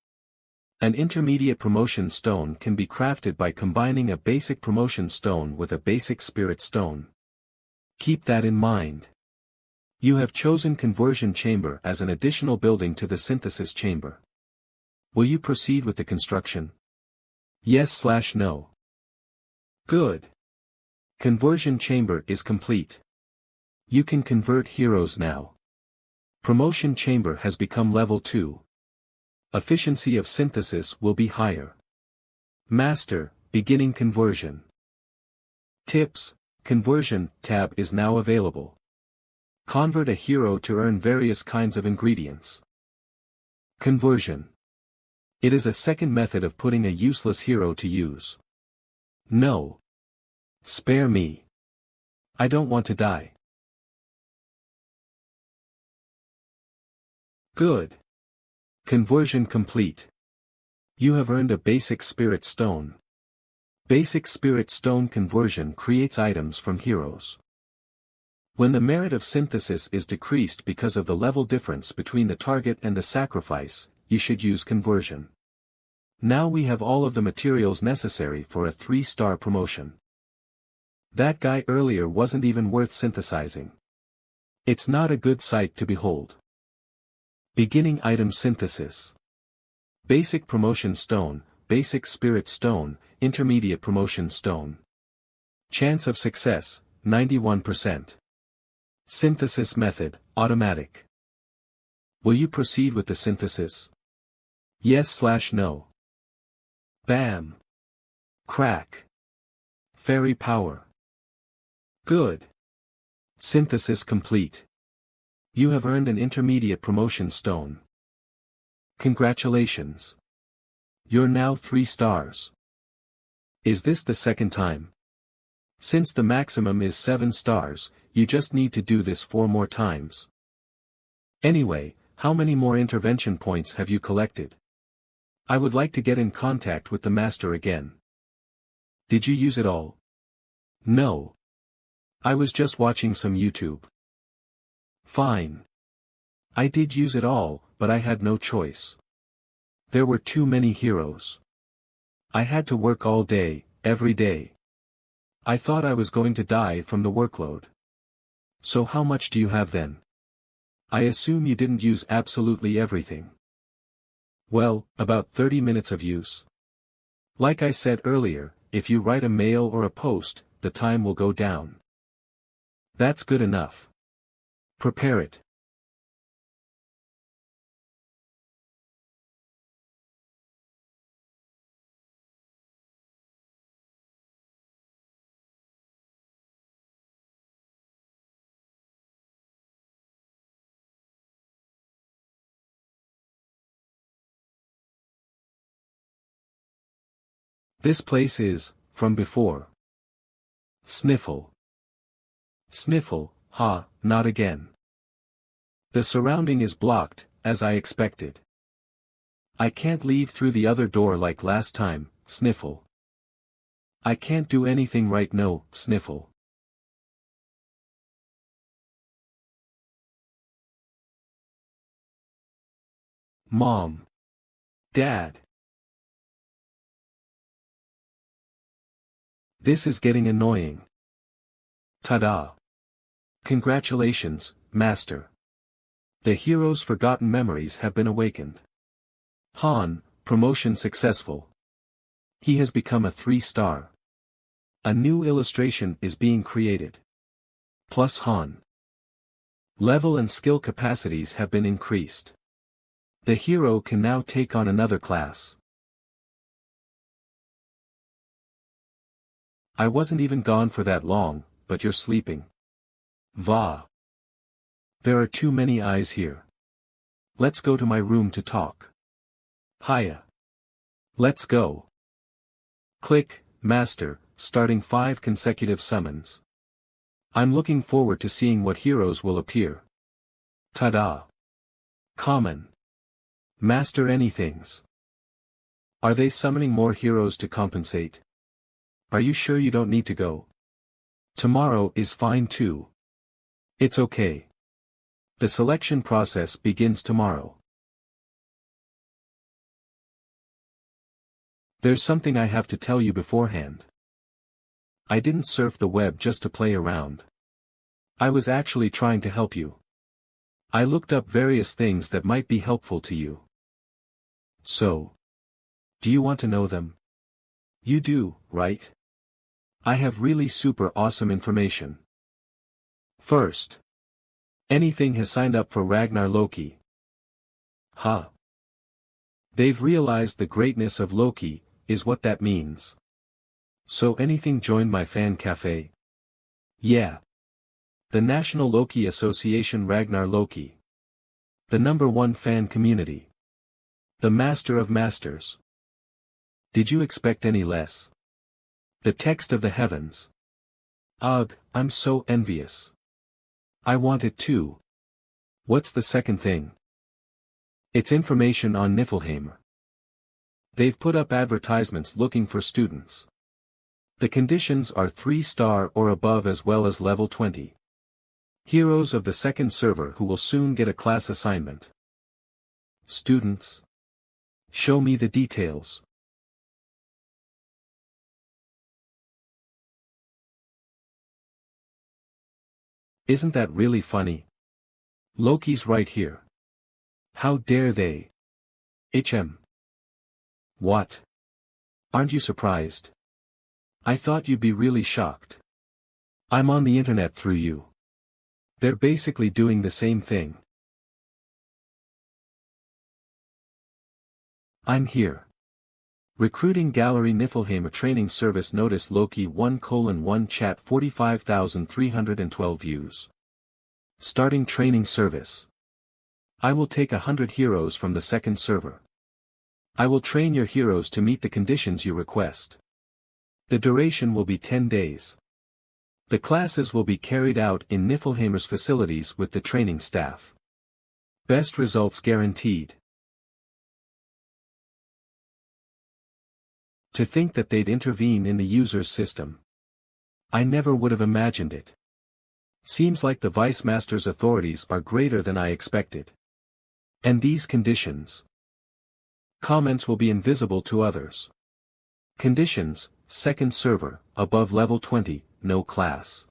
An intermediate promotion stone can be crafted by combining a basic promotion stone with a basic spirit stone. Keep that in mind. You have chosen conversion chamber as an additional building to the synthesis chamber. Will you proceed with the construction? Yes/no. Good. Conversion chamber is complete. You can convert heroes now. Promotion chamber has become level 2. Efficiency of synthesis will be higher. Master, beginning conversion. Tips: Conversion tab is now available. Convert a hero to earn various kinds of ingredients. Conversion. It is a second method of putting a useless hero to use. No. Spare me. I don't want to die. Good. Conversion complete. You have earned a basic spirit stone. Basic spirit stone conversion creates items from heroes. When the merit of synthesis is decreased because of the level difference between the target and the sacrifice, you should use conversion. Now we have all of the materials necessary for a 3-star promotion. That guy earlier wasn't even worth synthesizing. It's not a good sight to behold. Beginning item synthesis. Basic promotion stone, basic spirit stone, intermediate promotion stone. Chance of success, 91%. Synthesis method, automatic. Will you proceed with the synthesis? Yes/no. Bam. Crack. Fairy power. Good. Synthesis complete. You have earned an intermediate promotion stone. Congratulations. You're now 3 stars. Is this the second time? Since the maximum is 7 stars, you just need to do this 4 more times. Anyway, how many more intervention points have you collected? I would like to get in contact with the master again. Did you use it all? No. I was just watching some YouTube. Fine. I did use it all, but I had no choice. There were too many heroes. I had to work all day, every day. I thought I was going to die from the workload. So how much do you have then? I assume you didn't use absolutely everything. Well, about 30 minutes of use. Like I said earlier, if you write a mail or a post, the time will go down. That's good enough. Prepare it. This place is, from before. Sniffle. Sniffle, ha, not again. The surrounding is blocked, as I expected. I can't leave through the other door like last time, Sniffle. I can't do anything right no, Sniffle. Mom. Dad. This is getting annoying. Ta-da. Congratulations, Master. The hero's forgotten memories have been awakened. Han, Promotion successful. He has become a 3-star. A new illustration is being created. Plus Han. Level and skill capacities have been increased. The hero can now take on another class. I wasn't even gone for that long, but you're sleeping. Va. There are too many eyes here. Let's go to my room to talk. Hiya. Let's go. Click, Master, starting 5 consecutive summons. I'm looking forward to seeing what heroes will appear. Ta-da. Common. Master anythings. Are they summoning more heroes to compensate? Are you sure you don't need to go? Tomorrow is fine too. It's okay. The selection process begins tomorrow. There's something I have to tell you beforehand. I didn't surf the web just to play around. I was actually trying to help you. I looked up various things that might be helpful to you. So, do you want to know them? You do, right? I have really super awesome information. First, anything has signed up for Ragnar Loki. Huh. They've realized the greatness of Loki, is what that means. So anything joined my fan cafe? Yeah. The National Loki Association Ragnar Loki. The #1 fan community. The Master of Masters. Did you expect any less? The text of the heavens. Ugh, I'm so envious. I want it too. What's the second thing? It's information on Niflheim. They've put up advertisements looking for students. The conditions are 3-star or above as well as level 20. Heroes of the second server who will soon get a class assignment. Students. Show me the details. Isn't that really funny? Loki's right here. How dare they? What? Aren't you surprised? I thought you'd be really shocked. I'm on the internet through you. They're basically doing the same thing. I'm here. Recruiting Gallery Niflheim Training Service Notice Loki 1:1 Chat 45,312 views. Starting training service. I will take 100 heroes from the second server. I will train your heroes to meet the conditions you request. The duration will be 10 days. The classes will be carried out in Niflheim's facilities with the training staff. Best results guaranteed. To think that they'd intervene in the user's system. I never would have imagined it. Seems like the Vice Master's authorities are greater than I expected. And these conditions. Comments will be invisible to others. Conditions, second server, above level 20, no class.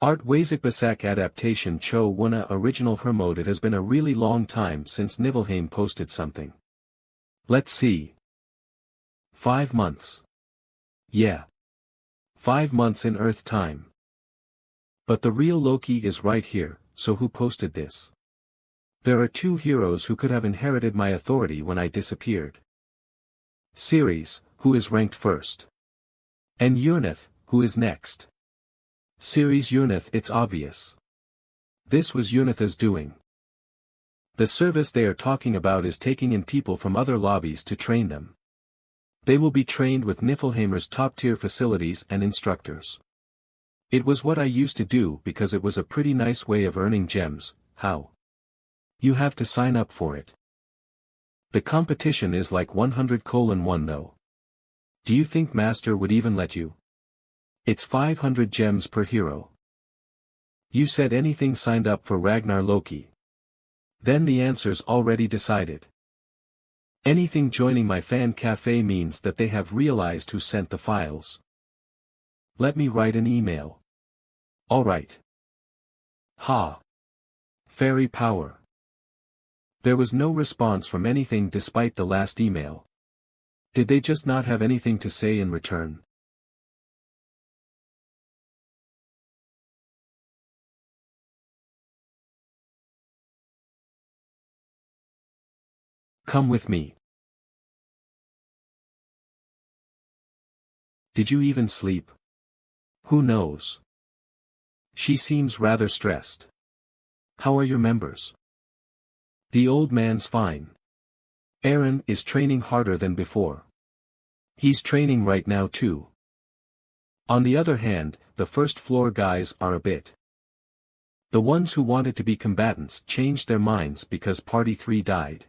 Art Wazikbasak adaptation Cho Wuna original Hermode. It has been a really long time since Niflheim posted something. Let's see. 5 months. Yeah. 5 months in Earth time. But the real Loki is right here, so who posted this? There are 2 heroes who could have inherited my authority when I disappeared. Ceres, who is ranked first. And Urnith, who is next. Ceres Urnith, it's obvious. This was Urnith's doing. The service they are talking about is taking in people from other lobbies to train them. They will be trained with Niflheim's top-tier facilities and instructors. It was what I used to do because it was a pretty nice way of earning gems. How? You have to sign up for it. The competition is like 100:1 though. Do you think Master would even let you? It's 500 gems per hero. You said anything signed up for Ragnar Loki. Then the answer's already decided. Anything joining my fan cafe means that they have realized who sent the files. Let me write an email. Alright. Ha. Fairy power. There was no response from anything despite the last email. Did they just not have anything to say in return? Come with me. Did you even sleep? Who knows? She seems rather stressed. How are your members? The old man's fine. Aaron is training harder than before. He's training right now too. On the other hand, the first floor guys are a bit. The ones who wanted to be combatants changed their minds because Party 3 died.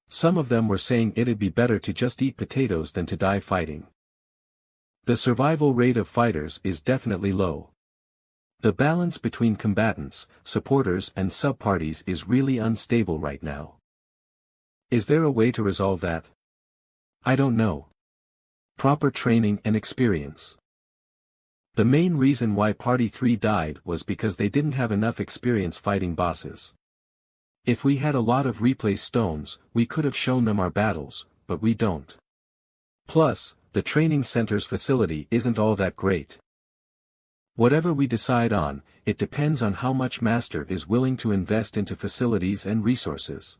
Some of them were saying it'd be better to just eat potatoes than to die fighting. The survival rate of fighters is definitely low. The balance between combatants, supporters and sub-parties is really unstable right now. Is there a way to resolve that? I don't know. Proper training and experience. The main reason why Party 3 died was because they didn't have enough experience fighting bosses. If we had a lot of replay stones, we could have shown them our battles, but we don't. Plus, the training center's facility isn't all that great. Whatever we decide on, it depends on how much Master is willing to invest into facilities and resources.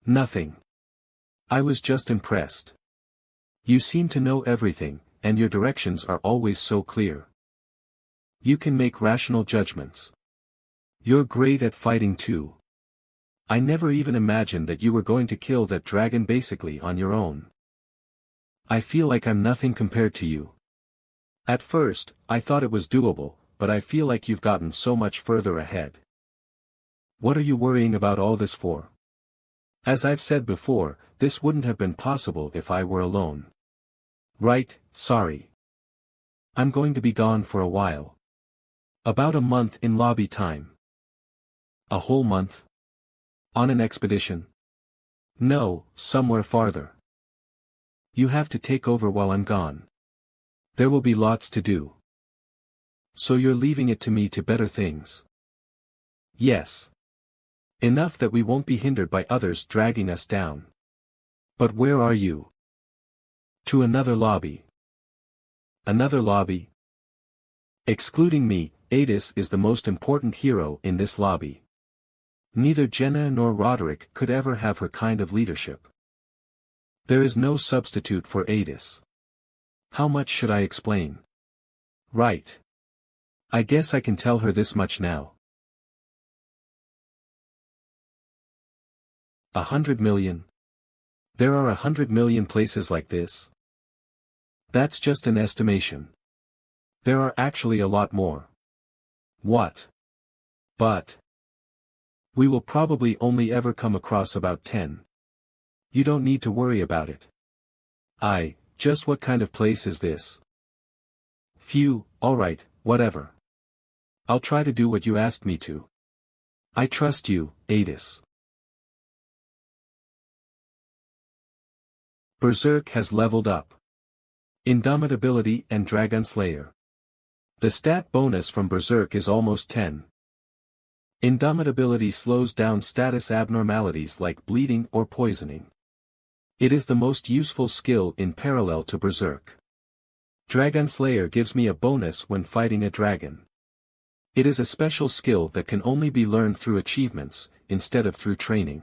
Nothing. I was just impressed. You seem to know everything, and your directions are always so clear. You can make rational judgments. You're great at fighting too. I never even imagined that you were going to kill that dragon basically on your own. I feel like I'm nothing compared to you. At first, I thought it was doable, but I feel like you've gotten so much further ahead. What are you worrying about all this for? As I've said before, this wouldn't have been possible if I were alone. Right, sorry. I'm going to be gone for a while. About a month in lobby time. A whole month? On an expedition? No, somewhere farther. You have to take over while I'm gone. There will be lots to do. So you're leaving it to me to better things? Yes. Enough that we won't be hindered by others dragging us down. But where are you? To another lobby. Another lobby? Excluding me, Adis is the most important hero in this lobby. Neither Jenna nor Roderick could ever have her kind of leadership. There is no substitute for Adis. How much should I explain? Right. I guess I can tell her this much now. 100 million. There are 100 million places like this. That's just an estimation. There are actually a lot more. What? But we will probably only ever come across about 10. You don't need to worry about it. Just what kind of place is this? Phew, alright, whatever. I'll try to do what you asked me to. I trust you, Adis. Berserk has leveled up. Indomitability and Dragon Slayer. The stat bonus from Berserk is almost 10. Indomitability slows down status abnormalities like bleeding or poisoning. It is the most useful skill in parallel to Berserk. Dragon Slayer gives me a bonus when fighting a dragon. It is a special skill that can only be learned through achievements, instead of through training.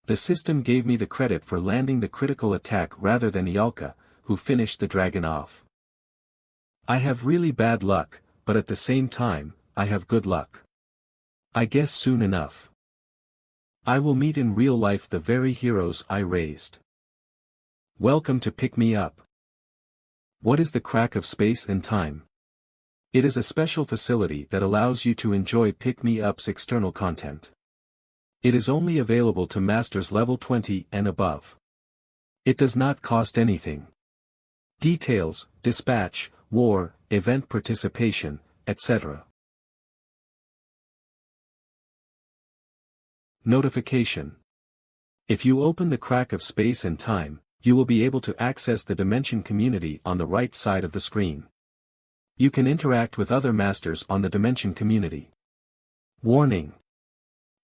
The system gave me the credit for landing the critical attack rather than Ialka, who finished the dragon off. I have really bad luck, but at the same time, I have good luck. I guess soon enough. I will meet in real life the very heroes I raised. Welcome to Pick Me Up. What is the crack of space and time? It is a special facility that allows you to enjoy Pick Me Up's external content. It is only available to masters level 20 and above. It does not cost anything. Details, dispatch, war, event participation, etc. Notification. If you open the crack of space and time, you will be able to access the Dimension community on the right side of the screen. You can interact with other masters on the Dimension community. Warning.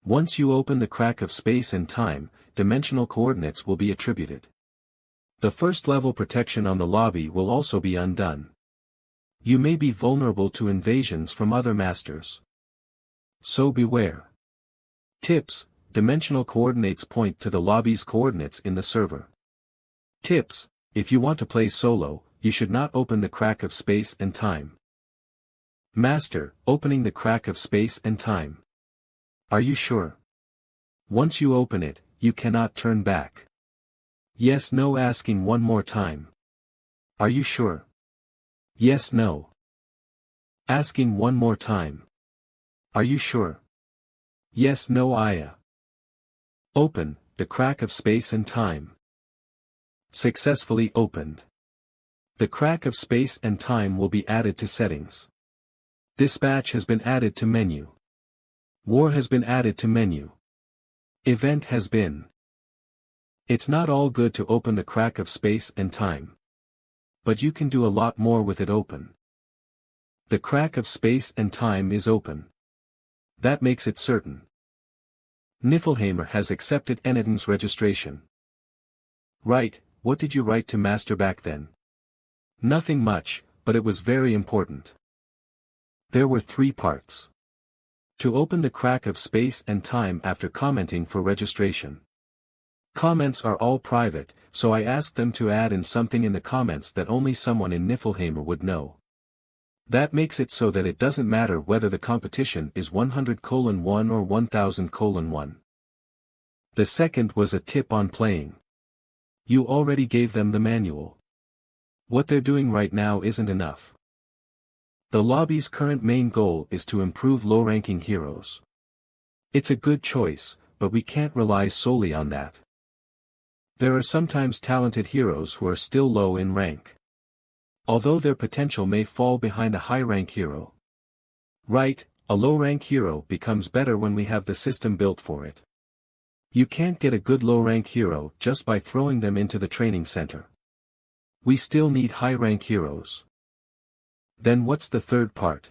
Once you open the crack of space and time, dimensional coordinates will be attributed. The first level protection on the lobby will also be undone. You may be vulnerable to invasions from other masters. So beware. Tips: dimensional coordinates point to the lobby's coordinates in the server. Tips: if you want to play solo, you should not open the crack of space and time. Master, opening the crack of space and time. Are you sure? Once you open it, you cannot turn back. Yes, no, asking one more time. Are you sure? Yes, no. Asking one more time. Are you sure? Yes, no, Aya. Open, the crack of space and time. Successfully opened. The crack of space and time will be added to settings. Dispatch has been added to menu. War has been added to menu. Event has been. It's not all good to open the crack of space and time. But you can do a lot more with it open. The crack of space and time is open. That makes it certain. Niflheim has accepted Enidin's registration. Right, what did you write to Master back then? Nothing much, but it was very important. There were 3 parts. To open the crack of space and time after commenting for registration. Comments are all private, so I asked them to add in something in the comments that only someone in Niflheim would know. That makes it so that it doesn't matter whether the competition is 100:1 or 1000:1. The second was a tip on playing. You already gave them the manual. What they're doing right now isn't enough. The lobby's current main goal is to improve low-ranking heroes. It's a good choice, but we can't rely solely on that. There are sometimes talented heroes who are still low in rank. Although their potential may fall behind a high-rank hero. Right, a low-rank hero becomes better when we have the system built for it. You can't get a good low-rank hero just by throwing them into the training center. We still need high-rank heroes. Then what's the third part?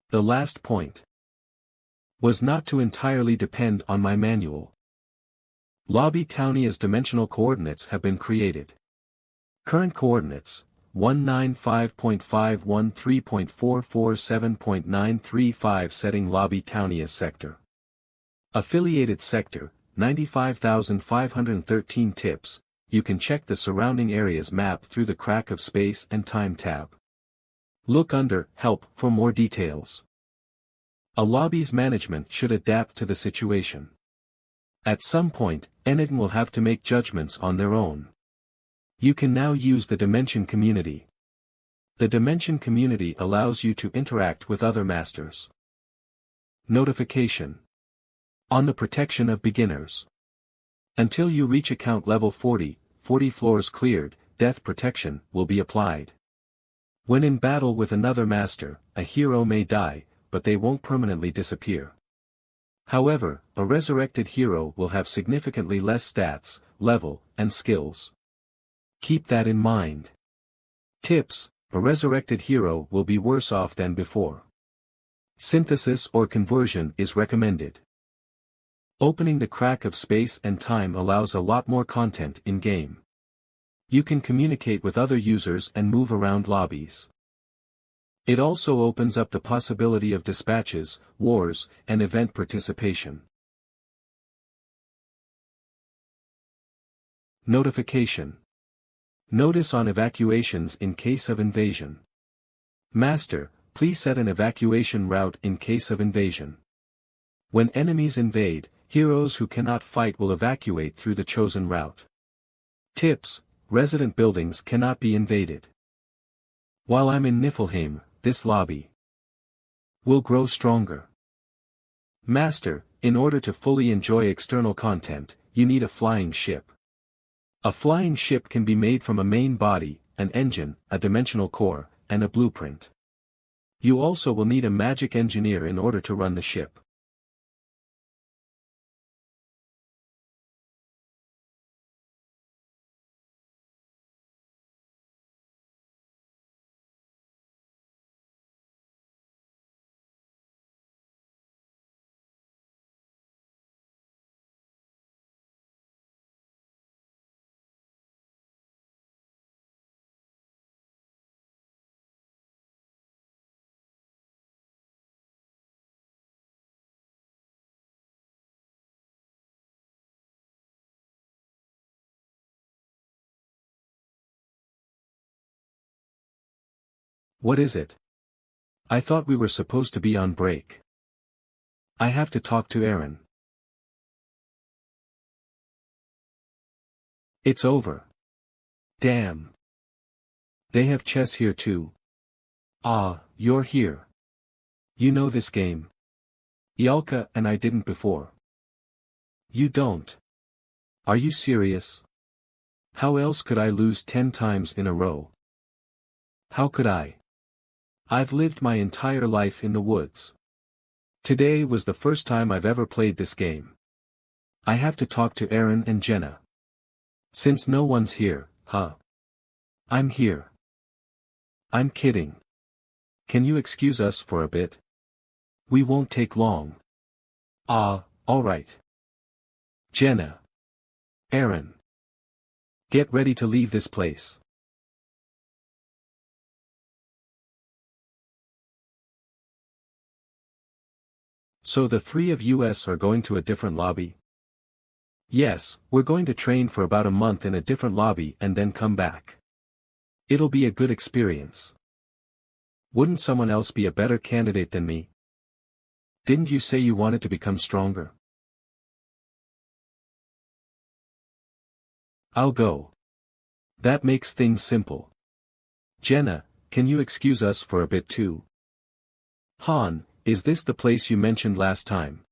The last point was not to entirely depend on my manual. Lobby Townia's dimensional coordinates have been created. Current coordinates, 195.513.447.935 setting Lobby Townia's sector. Affiliated sector, 95,513 tips, you can check the surrounding areas map through the crack of space and time tab. Look under Help for more details. A lobby's management should adapt to the situation. At some point, Enidin will have to make judgments on their own. You can now use the Dimension Community. The Dimension Community allows you to interact with other masters. Notification. On the protection of beginners. Until you reach account level 40 floors cleared, death protection will be applied. When in battle with another master, a hero may die, but they won't permanently disappear. However, a resurrected hero will have significantly less stats, level, and skills. Keep that in mind. Tips: a resurrected hero will be worse off than before. Synthesis or conversion is recommended. Opening the crack of space and time allows a lot more content in-game. You can communicate with other users and move around lobbies. It also opens up the possibility of dispatches, wars, and event participation. Notification. Notice on evacuations in case of invasion. Master, please set an evacuation route in case of invasion. When enemies invade, heroes who cannot fight will evacuate through the chosen route. Tips: resident buildings cannot be invaded. While I'm in Niflheim, this lobby will grow stronger. Master, in order to fully enjoy external content, you need a flying ship. A flying ship can be made from a main body, an engine, a dimensional core, and a blueprint. You also will need a magic engineer in order to run the ship. What is it? I thought we were supposed to be on break. I have to talk to Aaron. It's over. Damn. They have chess here too. Ah, you're here. You know this game. Yalka and I didn't before. You don't. Are you serious? How else could I lose 10 times in a row? How could I? I've lived my entire life in the woods. Today was the first time I've ever played this game. I have to talk to Aaron and Jenna. Since no one's here, huh? I'm here. I'm kidding. Can you excuse us for a bit? We won't take long. Ah, alright. Jenna. Aaron. Get ready to leave this place. So the three of us are going to a different lobby? Yes, we're going to train for about a month in a different lobby and then come back. It'll be a good experience. Wouldn't someone else be a better candidate than me? Didn't you say you wanted to become stronger? I'll go. That makes things simple. Jenna, can you excuse us for a bit too? Han, is this the place you mentioned last time?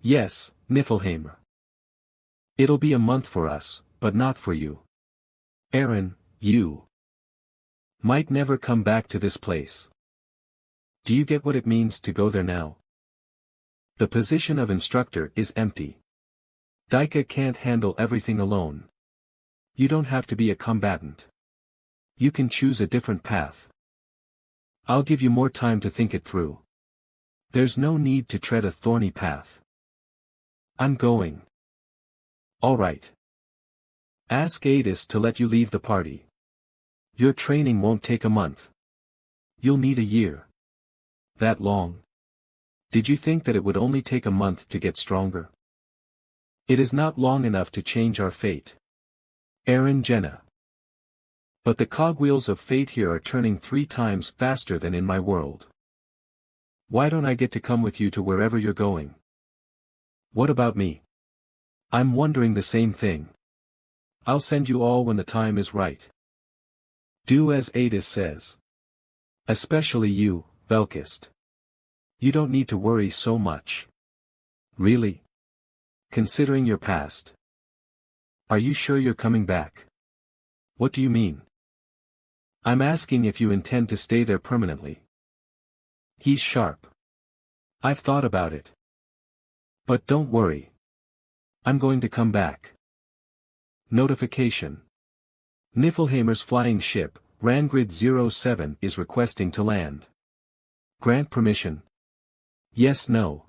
Yes, Niflheim. It'll be a month for us, but not for you. Aaron, you might never come back to this place. Do you get what it means to go there now? The position of instructor is empty. Daika can't handle everything alone. You don't have to be a combatant. You can choose a different path. I'll give you more time to think it through. There's no need to tread a thorny path. I'm going. Alright. Ask Adis to let you leave the party. Your training won't take a month. You'll need a year. That long? Did you think that it would only take a month to get stronger? It is not long enough to change our fate. Aaron Jenna. But the cogwheels of fate here are turning 3 times faster than in my world. Why don't I get to come with you to wherever you're going? What about me? I'm wondering the same thing. I'll send you all when the time is right. Do as Adis says. Especially you, Velkist. You don't need to worry so much. Really? Considering your past. Are you sure you're coming back? What do you mean? I'm asking if you intend to stay there permanently. He's sharp. I've thought about it. But don't worry. I'm going to come back. Notification. Niflheimer's flying ship, Rangrid 07 is requesting to land. Grant permission. Yes, no.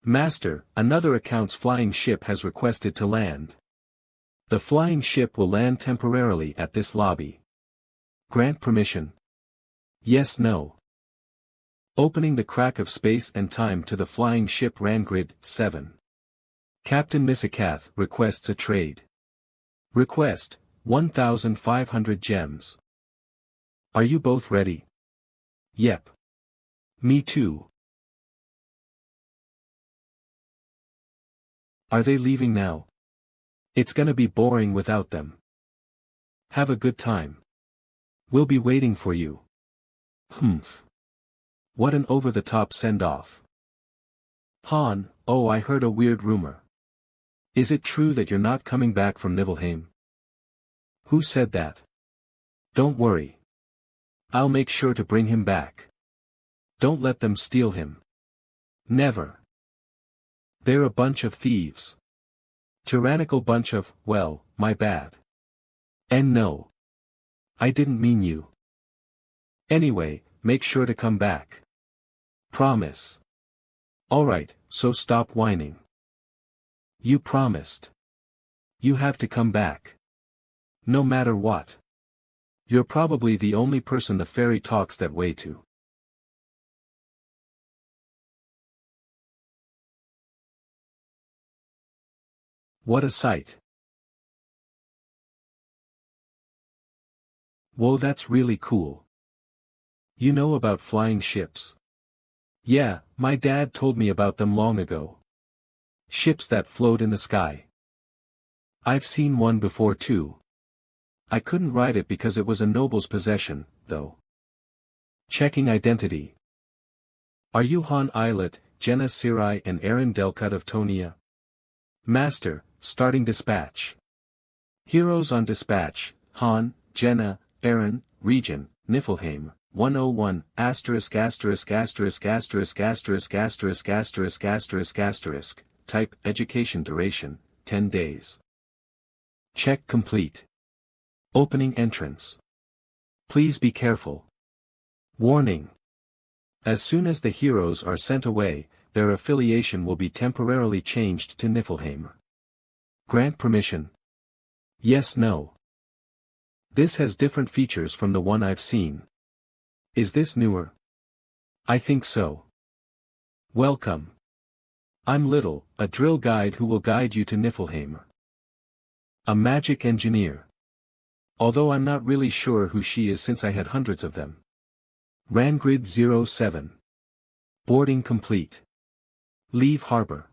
Master, another account's flying ship has requested to land. The flying ship will land temporarily at this lobby. Grant permission. Yes, no. Opening the crack of space and time to the flying ship Rangrid 7. Captain Misakath requests a trade. Request, 1,500 gems. Are you both ready? Yep. Me too. Are they leaving now? It's gonna be boring without them. Have a good time. We'll be waiting for you. Humph. What an over-the-top send-off. Han, oh, I heard a weird rumor. Is it true that you're not coming back from Niflheim? Who said that? Don't worry. I'll make sure to bring him back. Don't let them steal him. Never. They're a bunch of thieves. Tyrannical bunch of, well, my bad. And no. I didn't mean you. Anyway, make sure to come back. Promise. Alright, so stop whining. You promised. You have to come back. No matter what. You're probably the only person the fairy talks that way to. What a sight. Whoa, that's really cool. You know about flying ships? Yeah, my dad told me about them long ago. Ships that float in the sky. I've seen one before too. I couldn't ride it because it was a noble's possession, though. Checking identity. Are you Han Islet, Jenna Sirai and Aaron Delcut of Tonia? Master, starting dispatch. Heroes on dispatch, Han, Jenna, Aaron, Region, Niflheim, 101, asterisk asterisk asterisk asterisk asterisk asterisk asterisk asterisk asterisk, type, education duration, 10 days. Check complete. Opening entrance. Please be careful. Warning. As soon as the heroes are sent away, their affiliation will be temporarily changed to Niflheim. Grant permission. Yes, no. This has different features from the one I've seen. Is this newer? I think so. Welcome. I'm Little, a drill guide who will guide you to Niflheim. A magic engineer. Although I'm not really sure who she is since I had hundreds of them. Rangrid 07. Boarding complete. Leave harbor.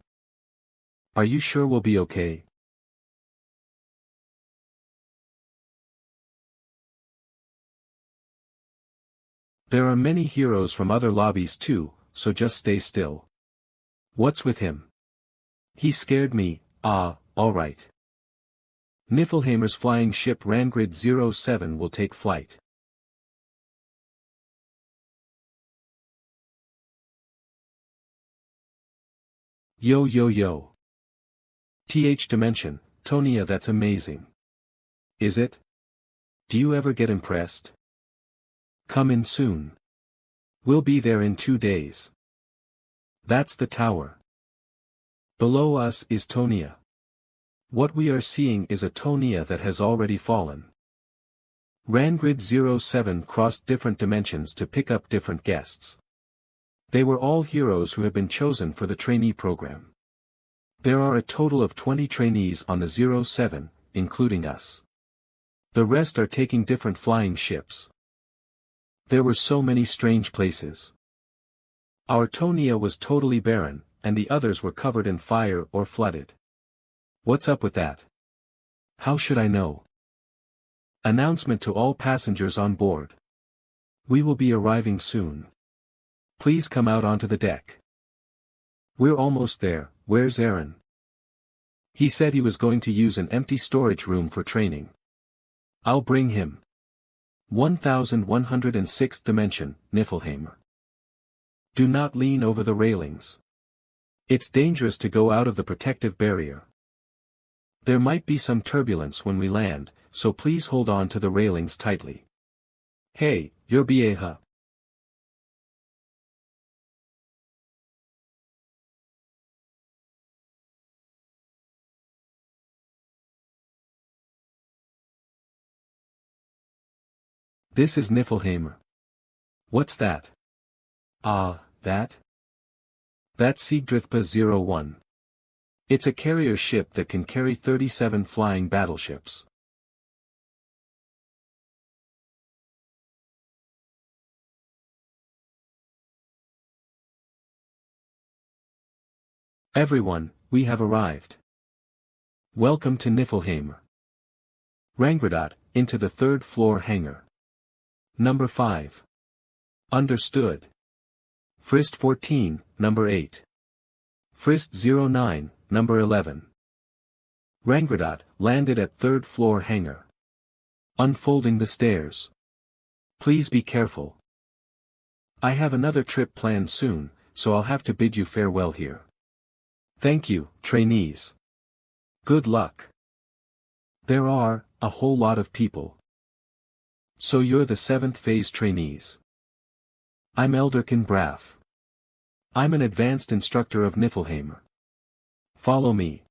Are you sure we'll be okay? There are many heroes from other lobbies too, so just stay still. What's with him? He scared me. Alright. Niflheimer's flying ship Rangrid 07 will take flight. Yo yo yo. TH Dimension, Tonia, that's amazing. Is it? Do you ever get impressed? Come in soon. We'll be there in 2 days. That's the tower. Below us is Tonia. What we are seeing is a Tonia that has already fallen. Rangrid 07 crossed different dimensions to pick up different guests. They were all heroes who have been chosen for the trainee program. There are a total of 20 trainees on the 07, including us. The rest are taking different flying ships. There were so many strange places. Our Tonia was totally barren, and the others were covered in fire or flooded. What's up with that? How should I know? Announcement to all passengers on board. We will be arriving soon. Please come out onto the deck. We're almost there. Where's Aaron? He said he was going to use an empty storage room for training. I'll bring him. 1106th dimension, Niflheim. Do not lean over the railings. It's dangerous to go out of the protective barrier. There might be some turbulence when we land, so please hold on to the railings tightly. Hey, you're Bieha. This is Niflheim. What's that? That? That's Sigdrithpa 01. It's a carrier ship that can carry 37 flying battleships. Everyone, we have arrived. Welcome to Niflheim. Rangridot, into the 3rd floor hangar. Number 5. Understood. Frist 14, number 8. Frist 09, number 11. Rangridot, landed at 3rd floor hangar. Unfolding the stairs. Please be careful. I have another trip planned soon, so I'll have to bid you farewell here. Thank you, trainees. Good luck. There are a whole lot of people. So you're the 7th phase trainees. I'm Elderkin Braff. I'm an advanced instructor of Niflheim. Follow me.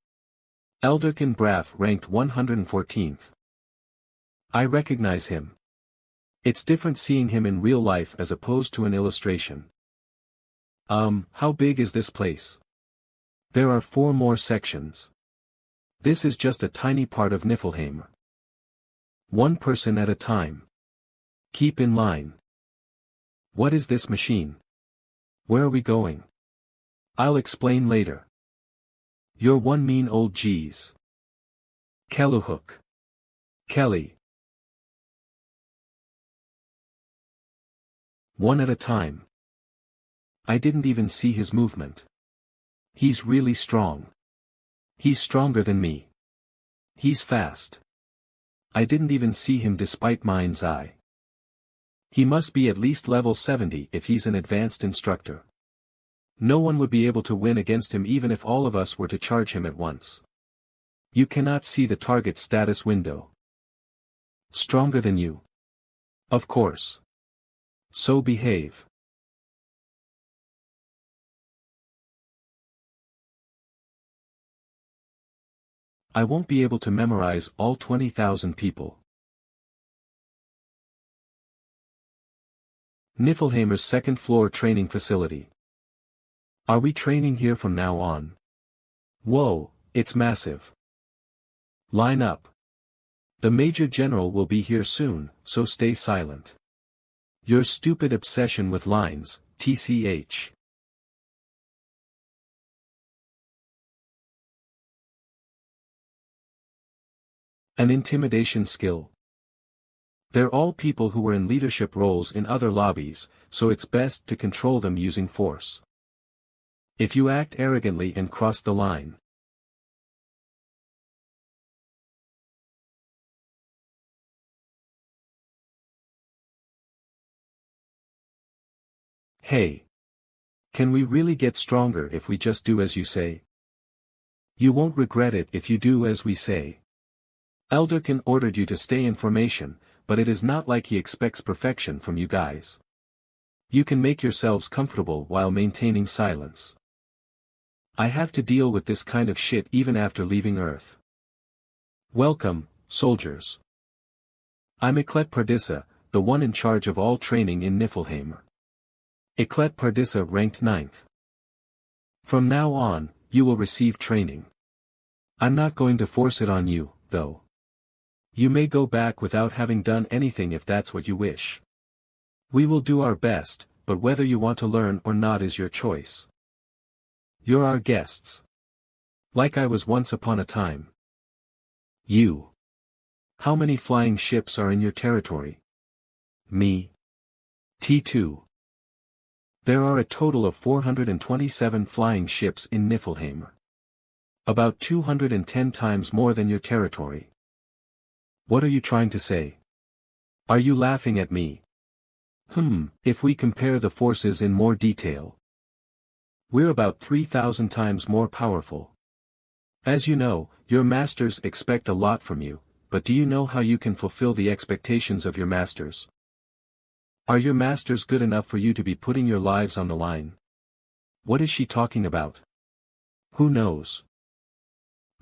Elderkin Braff ranked 114th. I recognize him. It's different seeing him in real life as opposed to an illustration. How big is this place? There are 4 more sections. This is just a tiny part of Niflheim. One person at a time. Keep in line. What is this machine? Where are we going? I'll explain later. You're one mean old geez. Kelluhook. Kelly. One at a time. I didn't even see his movement. He's really strong. He's stronger than me. He's fast. I didn't even see him despite mind's eye. He must be at least level 70 if he's an advanced instructor. No one would be able to win against him even if all of us were to charge him at once. You cannot see the target status window. Stronger than you? Of course. So behave. I won't be able to memorize all 20,000 people. Niflheimer's second floor training facility. Are we training here from now on? Whoa, it's massive. Line up. The Major General will be here soon, so stay silent. Your stupid obsession with lines, TCH. An intimidation skill. They're all people who were in leadership roles in other lobbies, so it's best to control them using force. If you act arrogantly and cross the line. Hey. Can we really get stronger if we just do as you say? You won't regret it if you do as we say. Elderkin ordered you to stay in formation, but it is not like he expects perfection from you guys. You can make yourselves comfortable while maintaining silence. I have to deal with this kind of shit even after leaving Earth. Welcome, soldiers. I'm Eclet Pardissa, the one in charge of all training in Niflheim. Eclet Pardissa ranked 9th. From now on, you will receive training. I'm not going to force it on you, though. You may go back without having done anything if that's what you wish. We will do our best, but whether you want to learn or not is your choice. You're our guests. Like I was once upon a time. You. How many flying ships are in your territory? Me. T2. There are a total of 427 flying ships in Niflheim. About 210 times more than your territory. What are you trying to say? Are you laughing at me? If we compare the forces in more detail. We're about 3,000 times more powerful. As you know, your masters expect a lot from you, but do you know how you can fulfill the expectations of your masters? Are your masters good enough for you to be putting your lives on the line? What is she talking about? Who knows?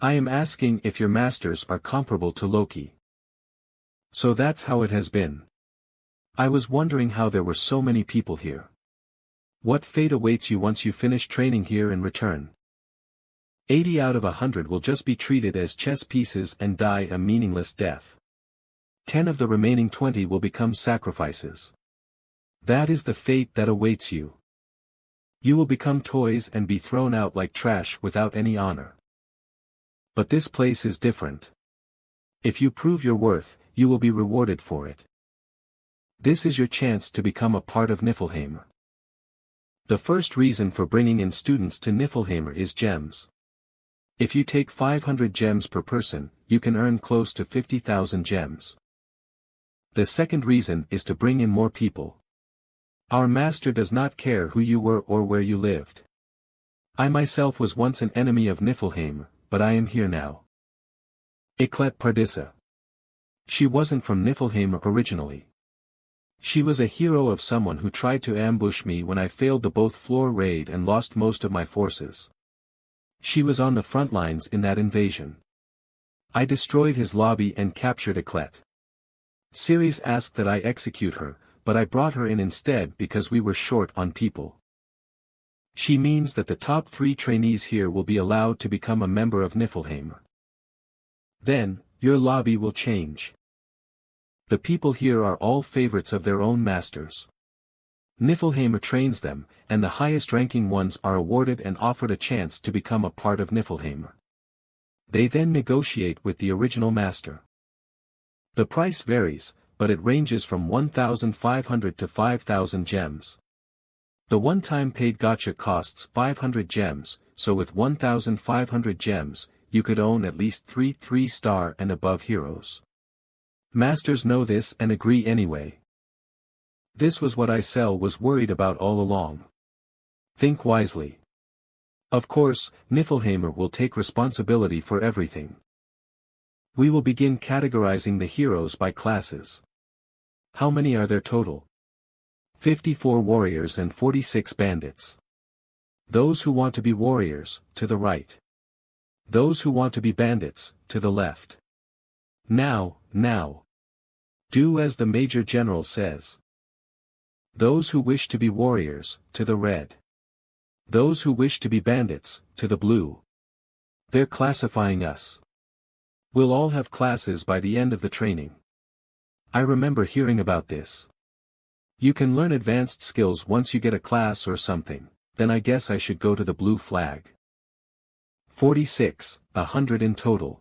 I am asking if your masters are comparable to Loki. So that's how it has been. I was wondering how there were so many people here. What fate awaits you once you finish training here and return? 80 out of 100 will just be treated as chess pieces and die a meaningless death. 10 of the remaining 20 will become sacrifices. That is the fate that awaits you. You will become toys and be thrown out like trash without any honor. But this place is different. If you prove your worth, you will be rewarded for it. This is your chance to become a part of Niflheim. The first reason for bringing in students to Niflheim is gems. If you take 500 gems per person, you can earn close to 50,000 gems. The second reason is to bring in more people. Our master does not care who you were or where you lived. I myself was once an enemy of Niflheim, but I am here now. Eclet Pardissa. She wasn't from Niflheim originally. She was a hero of someone who tried to ambush me when I failed the both floor raid and lost most of my forces. She was on the front lines in that invasion. I destroyed his lobby and captured Eclet. Ceres asked that I execute her, but I brought her in instead because we were short on people. She means that the top 3 trainees here will be allowed to become a member of Niflheim. Then, your lobby will change. The people here are all favorites of their own masters. Niflheim trains them, and the highest-ranking ones are awarded and offered a chance to become a part of Niflheim. They then negotiate with the original master. The price varies, but it ranges from 1,500 to 5,000 gems. The one-time paid gacha costs 500 gems, so with 1,500 gems, you could own at least 3 3-star and above heroes. Masters know this and agree anyway. This was what Isel was worried about all along. Think wisely. Of course, Niflheimer will take responsibility for everything. We will begin categorizing the heroes by classes. How many are there total? 54 warriors and 46 bandits. Those who want to be warriors, to the right. Those who want to be bandits, to the left. Now. Do as the Major General says. Those who wish to be warriors, to the red. Those who wish to be bandits, to the blue. They're classifying us. We'll all have classes by the end of the training. I remember hearing about this. You can learn advanced skills once you get a class or something, then I guess I should go to the blue flag. 46, 100 in total.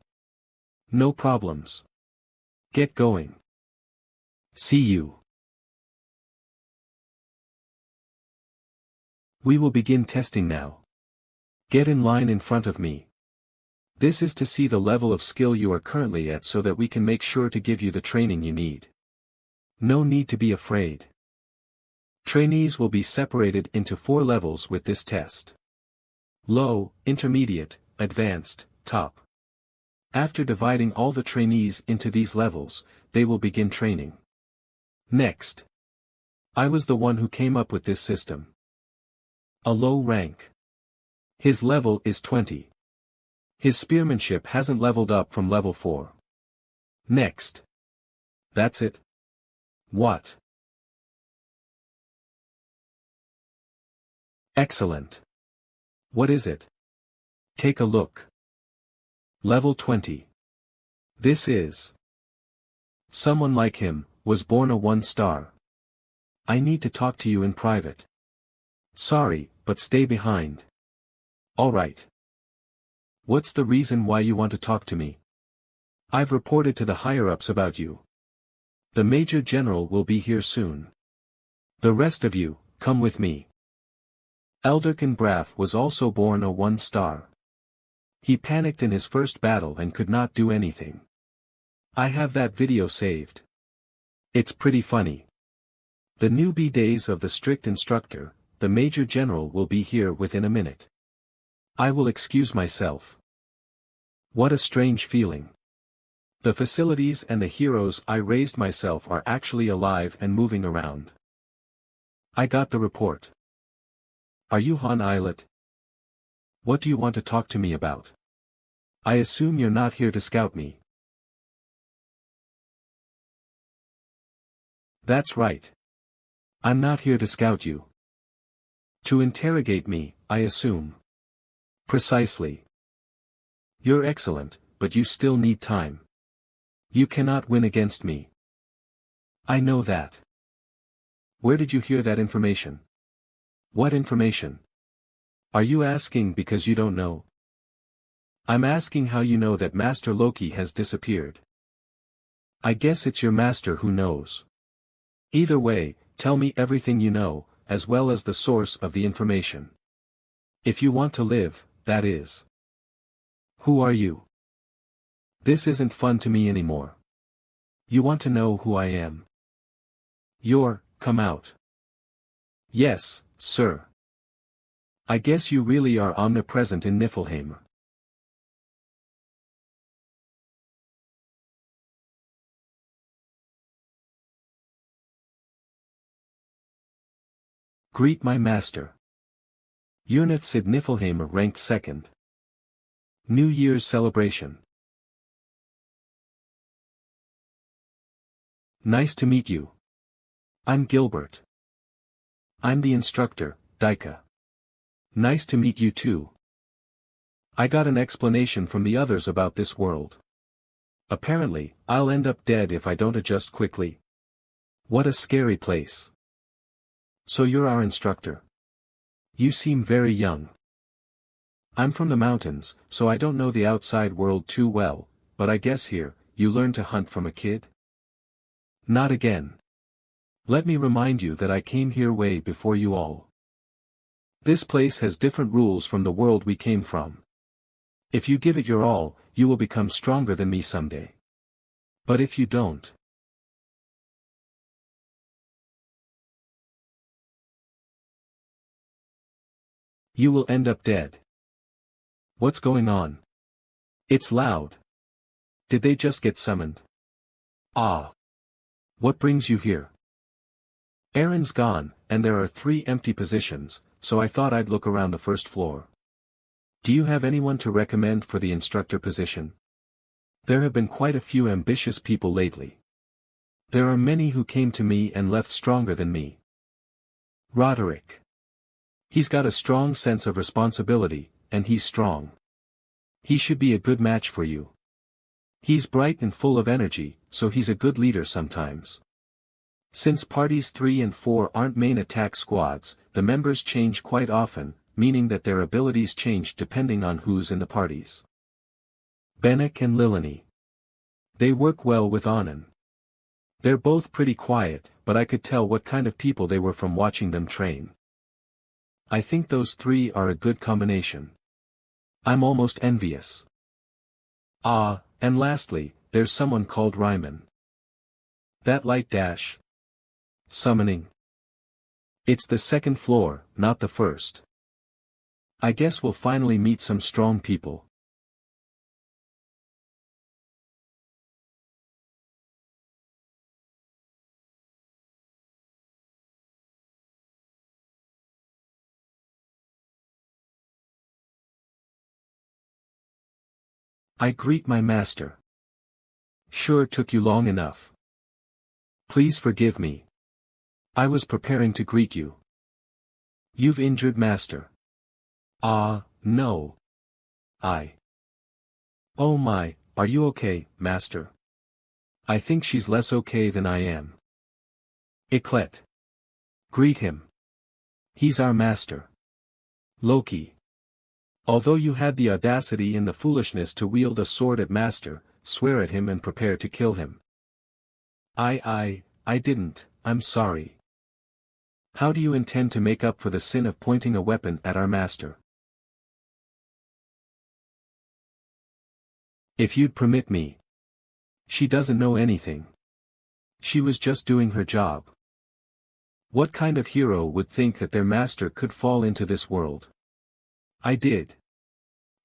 No problems. Get going. See you. We will begin testing now. Get in line in front of me. This is to see the level of skill you are currently at so that we can make sure to give you the training you need. No need to be afraid. Trainees will be separated into 4 levels with this test. Low, intermediate, advanced, top. After dividing all the trainees into these levels, they will begin training. Next. I was the one who came up with this system. A low rank. His level is 20. His spearmanship hasn't leveled up from level 4. Next. That's it. What? Excellent. What is it? Take a look. Level 20. This is. Someone like him, was born a 1-star. I need to talk to you in private. Sorry, but stay behind. Alright. What's the reason why you want to talk to me? I've reported to the higher-ups about you. The Major General will be here soon. The rest of you, come with me. Elderkin Braff was also born a 1-star. He panicked in his first battle and could not do anything. I have that video saved. It's pretty funny. The newbie days of the strict instructor, the Major General will be here within a minute. I will excuse myself. What a strange feeling. The facilities and the heroes I raised myself are actually alive and moving around. I got the report. Are you Han Islet? What do you want to talk to me about? I assume you're not here to scout me. That's right. I'm not here to scout you. To interrogate me, I assume. Precisely. You're excellent, but you still need time. You cannot win against me. I know that. Where did you hear that information? What information? Are you asking because you don't know? I'm asking how you know that Master Loki has disappeared. I guess it's your master who knows. Either way, tell me everything you know, as well as the source of the information. If you want to live, that is. Who are you? This isn't fun to me anymore. You want to know who I am? Come out. Yes, sir. I guess you really are omnipresent in Niflheim. Greet my master. Unit Sid Niflheimer ranked 2nd. New Year's celebration. Nice to meet you. I'm Gilbert. I'm the instructor, Daika. Nice to meet you too. I got an explanation from the others about this world. Apparently, I'll end up dead if I don't adjust quickly. What a scary place. So you're our instructor. You seem very young. I'm from the mountains, so I don't know the outside world too well, but I guess here, you learn to hunt from a kid? Not again. Let me remind you that I came here way before you all. This place has different rules from the world we came from. If you give it your all, you will become stronger than me someday. But if you don't, you will end up dead. What's going on? It's loud. Did they just get summoned? Ah. What brings you here? Aaron's gone, and there are 3 empty positions, so I thought I'd look around the first floor. Do you have anyone to recommend for the instructor position? There have been quite a few ambitious people lately. There are many who came to me and left stronger than me. Roderick. He's got a strong sense of responsibility, and he's strong. He should be a good match for you. He's bright and full of energy, so he's a good leader sometimes. Since parties 3 and 4 aren't main attack squads, the members change quite often, meaning that their abilities change depending on who's in the parties. Benek and Lilani. They work well with Anand. They're both pretty quiet, but I could tell what kind of people they were from watching them train. I think those 3 are a good combination. I'm almost envious. Ah, and lastly, there's someone called Ryman. That light dash. Summoning. It's the 2nd floor, not the 1st. I guess we'll finally meet some strong people. I greet my master. Sure took you long enough. Please forgive me. I was preparing to greet you. You've injured master. Ah, no. Oh my, are you okay, master? I think she's less okay than I am. Eclet. Greet him. He's our master. Loki. Although you had the audacity and the foolishness to wield a sword at master, swear at him and prepare to kill him. I didn't, I'm sorry. How do you intend to make up for the sin of pointing a weapon at our master? If you'd permit me. She doesn't know anything. She was just doing her job. What kind of hero would think that their master could fall into this world? I did.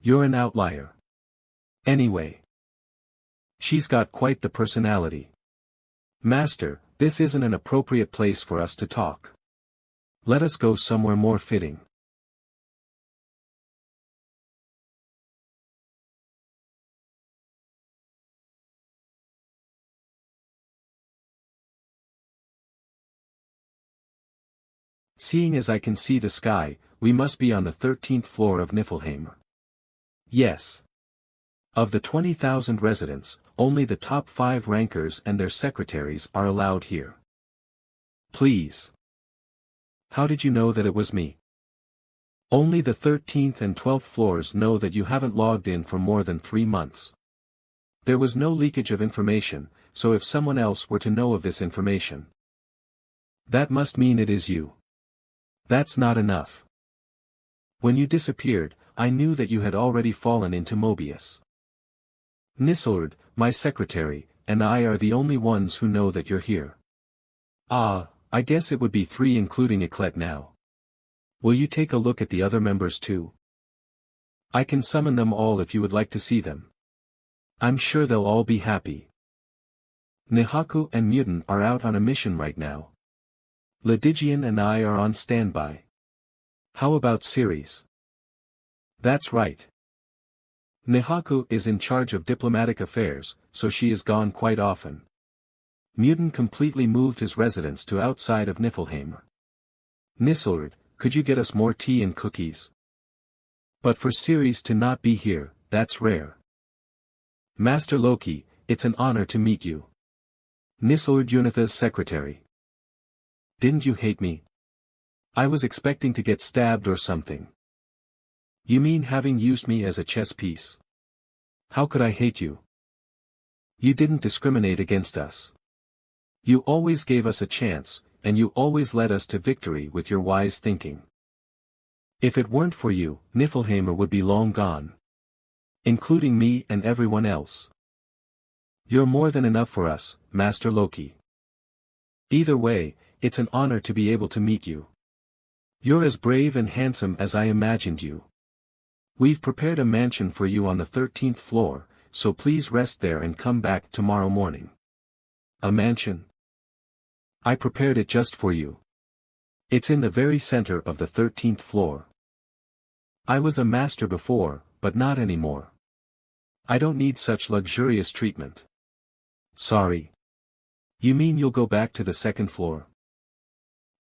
You're an outlier. Anyway. She's got quite the personality. Master, this isn't an appropriate place for us to talk. Let us go somewhere more fitting. Seeing as I can see the sky, we must be on the 13th floor of Niflheim. Yes. Of the 20,000 residents, only the top 5 rankers and their secretaries are allowed here. Please. How did you know that it was me? Only the 13th and 12th floors know that you haven't logged in for more than 3 months. There was no leakage of information, so if someone else were to know of this information, that must mean it is you. That's not enough. When you disappeared, I knew that you had already fallen into Mobius. Nislord, my secretary, and I are the only ones who know that you're here. Ah, I guess it would be 3 including Eclet now. Will you take a look at the other members too? I can summon them all if you would like to see them. I'm sure they'll all be happy. Nihaku and Mutant are out on a mission right now. Ledigian and I are on standby. How about Ceres? That's right. Nihaku is in charge of diplomatic affairs, so she is gone quite often. Mutant completely moved his residence to outside of Niflheim. Nislord, could you get us more tea and cookies? But for Ceres to not be here, that's rare. Master Loki, it's an honor to meet you. Nislord Unitha's secretary. Didn't you hate me? I was expecting to get stabbed or something. You mean having used me as a chess piece? How could I hate you? You didn't discriminate against us. You always gave us a chance, and you always led us to victory with your wise thinking. If it weren't for you, Niflheim would be long gone. Including me and everyone else. You're more than enough for us, Master Loki. Either way, it's an honor to be able to meet you. You're as brave and handsome as I imagined you. We've prepared a mansion for you on the 13th floor, so please rest there and come back tomorrow morning. A mansion? I prepared it just for you. It's in the very center of the 13th floor. I was a master before, but not anymore. I don't need such luxurious treatment. Sorry. You mean you'll go back to the second floor?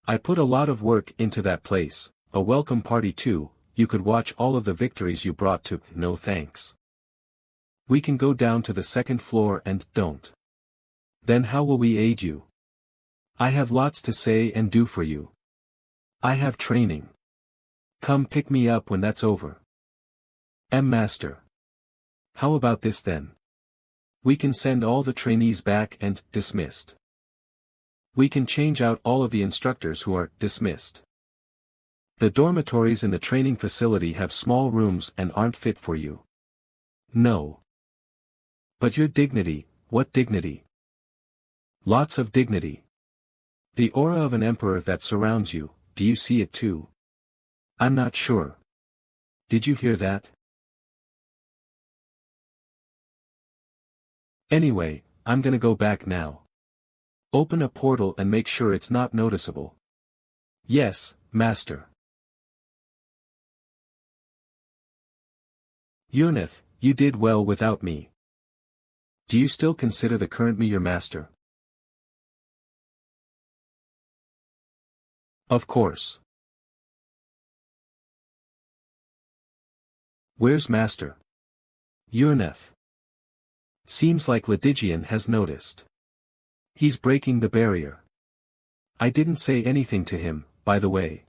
I put a lot of work into that place, a welcome party too. You could watch all of the victories you brought to. No thanks. We can go down to the second floor and don't. Then how will we aid you? I have lots to say and do for you. I have training. Come pick me up when that's over. Master. How about this then? We can send all the trainees back and dismissed. We can change out all of the instructors who are dismissed. The dormitories in the training facility have small rooms and aren't fit for you. No. But your dignity, what dignity? Lots of dignity. The aura of an emperor that surrounds you, do you see it too? I'm not sure. Did you hear that? Anyway, I'm gonna go back now. Open a portal and make sure it's not noticeable. Yes, Master. Yurnith, you did well without me. Do you still consider the current me your master? Of course. Where's Master? Yurnith. Seems like Lydigian has noticed. He's breaking the barrier. I didn't say anything to him, by the way.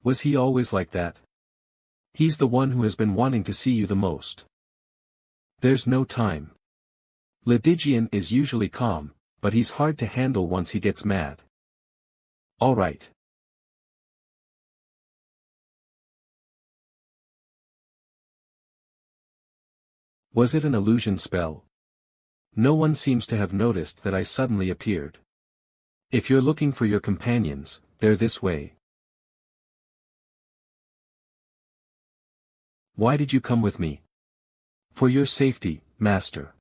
Was he always like that? He's the one who has been wanting to see you the most. There's no time. Lydigian is usually calm, but he's hard to handle once he gets mad. All right. Was it an illusion spell? No one seems to have noticed that I suddenly appeared. If you're looking for your companions, they're this way. Why did you come with me? For your safety, Master.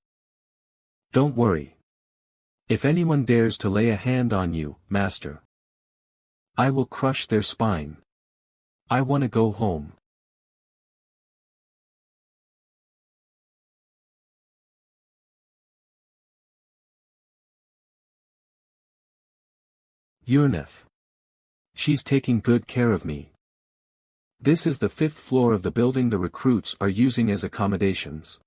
Don't worry. If anyone dares to lay a hand on you, Master, I will crush their spine. I want to go home. Yurnith. She's taking good care of me. This is the 5th floor of the building the recruits are using as accommodations.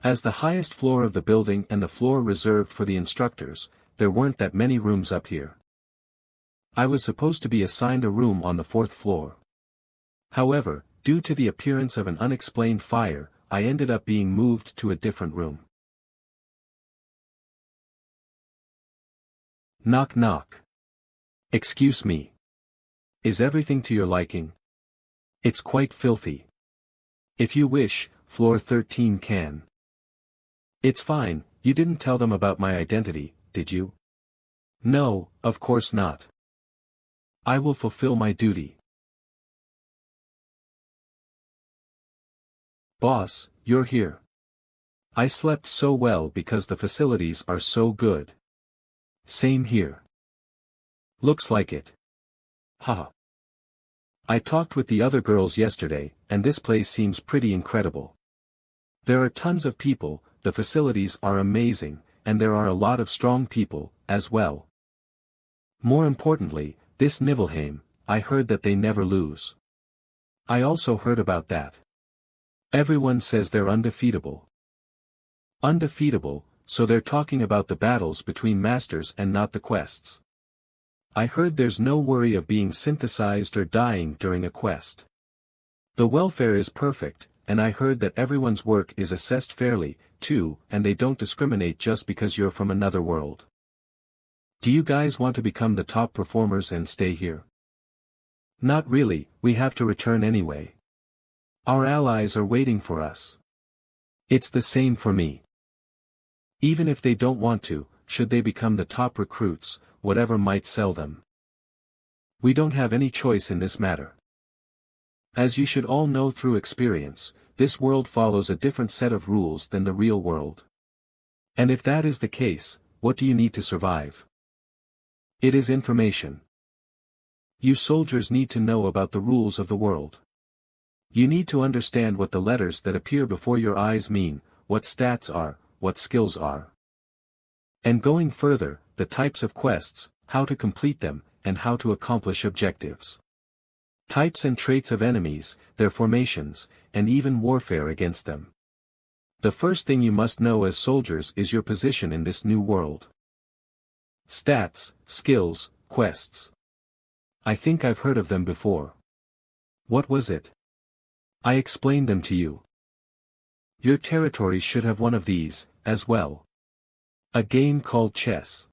As the highest floor of the building and the floor reserved for the instructors, there weren't that many rooms up here. I was supposed to be assigned a room on the 4th floor. However, due to the appearance of an unexplained fire, I ended up being moved to a different room. Knock knock. Excuse me. Is everything to your liking? It's quite filthy. If you wish, floor 13 can. It's fine, you didn't tell them about my identity, did you? No, of course not. I will fulfill my duty. Boss, you're here. I slept so well because the facilities are so good. Same here. Looks like it. Haha. I talked with the other girls yesterday, and this place seems pretty incredible. There are tons of people, the facilities are amazing, and there are a lot of strong people, as well. More importantly, this Niflheim, I heard that they never lose. I also heard about that. Everyone says they're undefeatable. Undefeatable, so they're talking about the battles between masters and not the quests. I heard there's no worry of being synthesized or dying during a quest. The welfare is perfect, and I heard that everyone's work is assessed fairly, too, and they don't discriminate just because you're from another world. Do you guys want to become the top performers and stay here? Not really, we have to return anyway. Our allies are waiting for us. It's the same for me. Even if they don't want to, should they become the top recruits, whatever might sell them. We don't have any choice in this matter. As you should all know through experience, this world follows a different set of rules than the real world. And if that is the case, what do you need to survive? It is information. You soldiers need to know about the rules of the world. You need to understand what the letters that appear before your eyes mean, what stats are, what skills are. And going further, the types of quests, how to complete them, and how to accomplish objectives. Types and traits of enemies, their formations, and even warfare against them. The first thing you must know as soldiers is your position in this new world. Stats, skills, quests. I think I've heard of them before. What was it? I explained them to you. Your territory should have one of these, as well. A game called chess.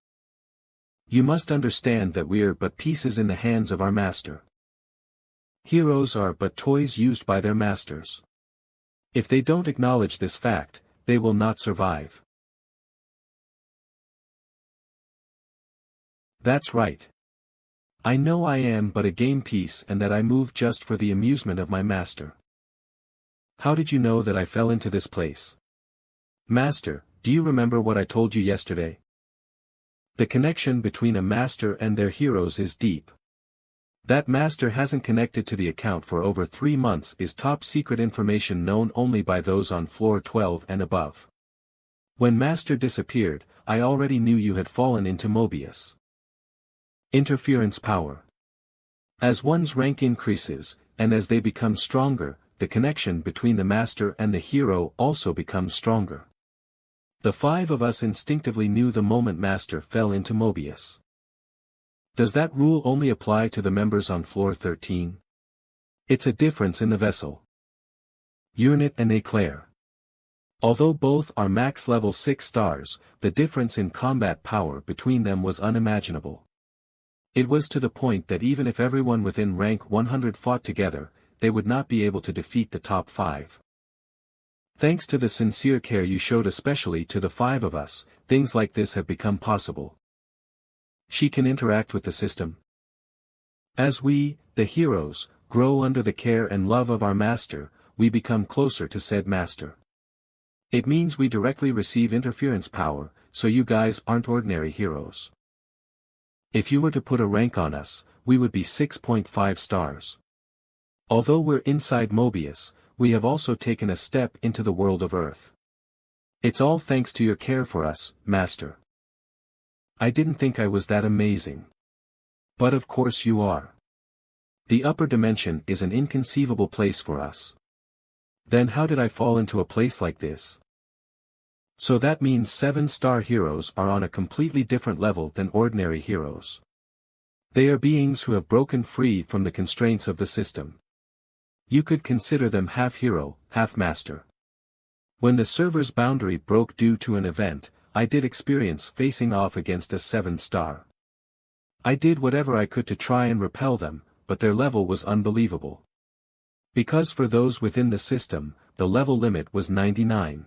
You must understand that we're but pieces in the hands of our master. Heroes are but toys used by their masters. If they don't acknowledge this fact, they will not survive. That's right. I know I am but a game piece and that I move just for the amusement of my master. How did you know that I fell into this place? Master, do you remember what I told you yesterday? The connection between a master and their heroes is deep. That master hasn't connected to the account for over 3 months is top secret information known only by those on floor 12 and above. When master disappeared, I already knew you had fallen into Mobius. Interference power. As one's rank increases, and as they become stronger, the connection between the master and the hero also becomes stronger. The 5 of us instinctively knew the moment master fell into Mobius. Does that rule only apply to the members on floor 13? It's a difference in the vessel. Unit and Eclair. Although both are max level 6 stars, the difference in combat power between them was unimaginable. It was to the point that even if everyone within rank 100 fought together, they would not be able to defeat the top 5. Thanks to the sincere care you showed especially to the 5 of us, things like this have become possible. She can interact with the system. As we, the heroes, grow under the care and love of our master, we become closer to said master. It means we directly receive interference power, so you guys aren't ordinary heroes. If you were to put a rank on us, we would be 6.5 stars. Although we're inside Mobius, we have also taken a step into the world of Earth. It's all thanks to your care for us, Master. I didn't think I was that amazing. But of course you are. The upper dimension is an inconceivable place for us. Then how did I fall into a place like this? So that means 7-star heroes are on a completely different level than ordinary heroes. They are beings who have broken free from the constraints of the system. You could consider them half hero, half master. When the server's boundary broke due to an event, I did experience facing off against a 7-star. I did whatever I could to try and repel them, but their level was unbelievable. Because for those within the system, the level limit was 99.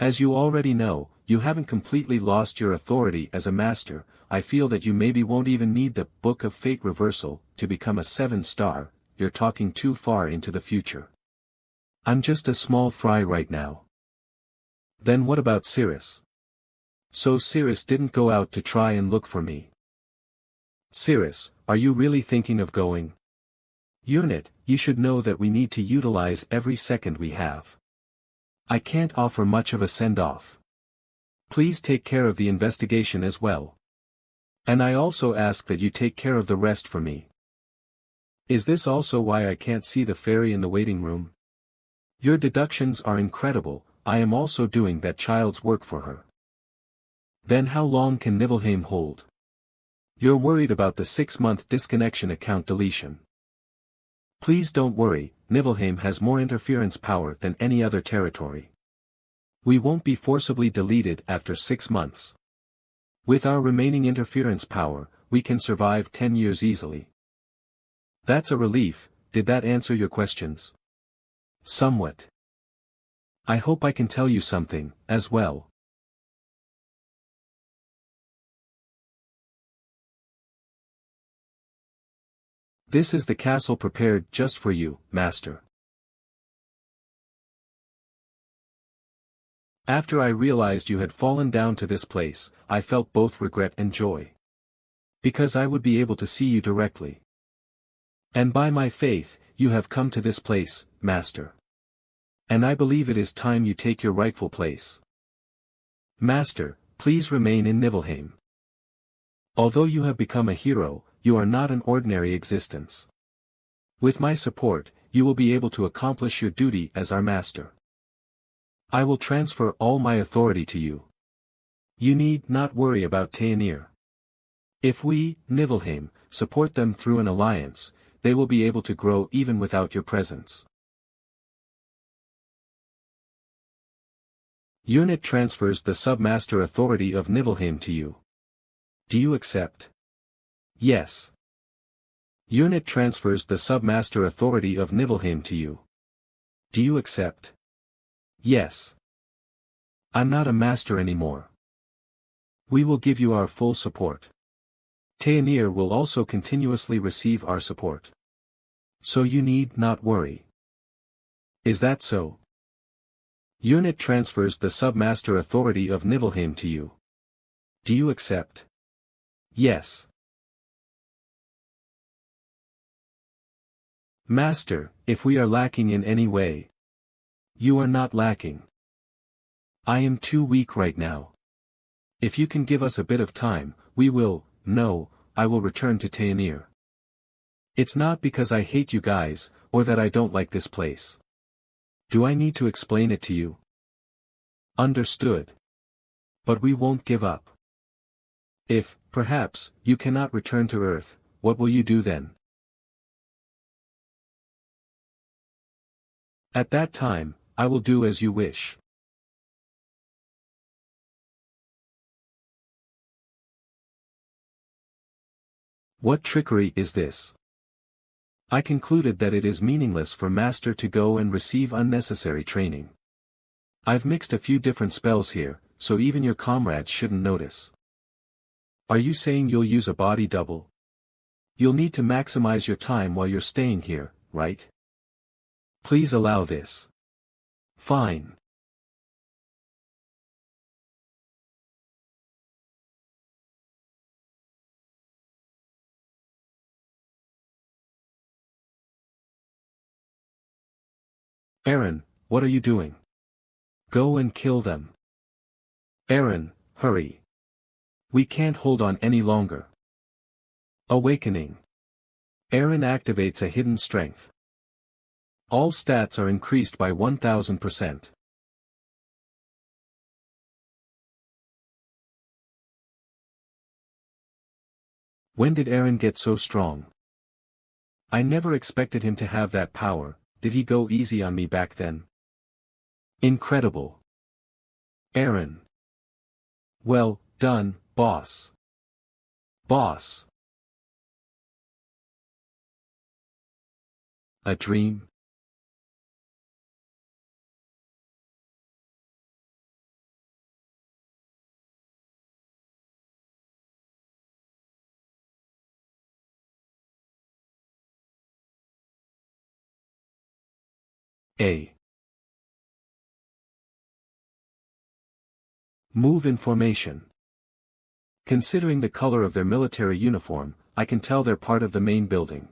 As you already know, you haven't completely lost your authority as a master. I feel that you maybe won't even need the Book of Fate reversal to become a 7-star, you're talking too far into the future. I'm just a small fry right now. Then what about Cirrus? So Cirrus didn't go out to try and look for me. Cirrus, are you really thinking of going? Unit, you should know that we need to utilize every second we have. I can't offer much of a send-off. Please take care of the investigation as well. And I also ask that you take care of the rest for me. Is this also why I can't see the fairy in the waiting room? Your deductions are incredible. I am also doing that child's work for her. Then how long can Niflheim hold? You're worried about the 6-month disconnection account deletion. Please don't worry, Niflheim has more interference power than any other territory. We won't be forcibly deleted after 6 months. With our remaining interference power, we can survive 10 years easily. That's a relief. Did that answer your questions? Somewhat. I hope I can tell you something, as well. This is the castle prepared just for you, Master. After I realized you had fallen down to this place, I felt both regret and joy. Because I would be able to see you directly. And by my faith, you have come to this place, Master. And I believe it is time you take your rightful place. Master, please remain in Niflheim. Although you have become a hero, you are not an ordinary existence. With my support, you will be able to accomplish your duty as our master. I will transfer all my authority to you. You need not worry about Teanir. If we, Niflheim, support them through an alliance, they will be able to grow even without your presence. Unit transfers the submaster authority of Niflheim to you. Do you accept? Yes. Unit transfers the submaster authority of Niflheim to you. Do you accept? Yes. I'm not a master anymore. We will give you our full support. Teanir will also continuously receive our support. So you need not worry. Is that so? Unit transfers the submaster authority of Niflheim to you. Do you accept? Yes. Master, if we are lacking in any way. You are not lacking. I am too weak right now. If you can give us a bit of time, we will. No, I will return to Teanir. It's not because I hate you guys, or that I don't like this place. Do I need to explain it to you? Understood. But we won't give up. If, perhaps, you cannot return to Earth, what will you do then? At that time, I will do as you wish. What trickery is this? I concluded that it is meaningless for Master to go and receive unnecessary training. I've mixed a few different spells here, so even your comrades shouldn't notice. Are you saying you'll use a body double? You'll need to maximize your time while you're staying here, right? Please allow this. Fine. Aaron, what are you doing? Go and kill them. Aaron, hurry. We can't hold on any longer. Awakening. Aaron activates a hidden strength. All stats are increased by 1000%. When did Aaron get so strong? I never expected him to have that power. Did he go easy on me back then? Incredible. Aaron. Well done, boss. Boss. A dream? A. Move in formation. Considering the color of their military uniform, I can tell they're part of the main building.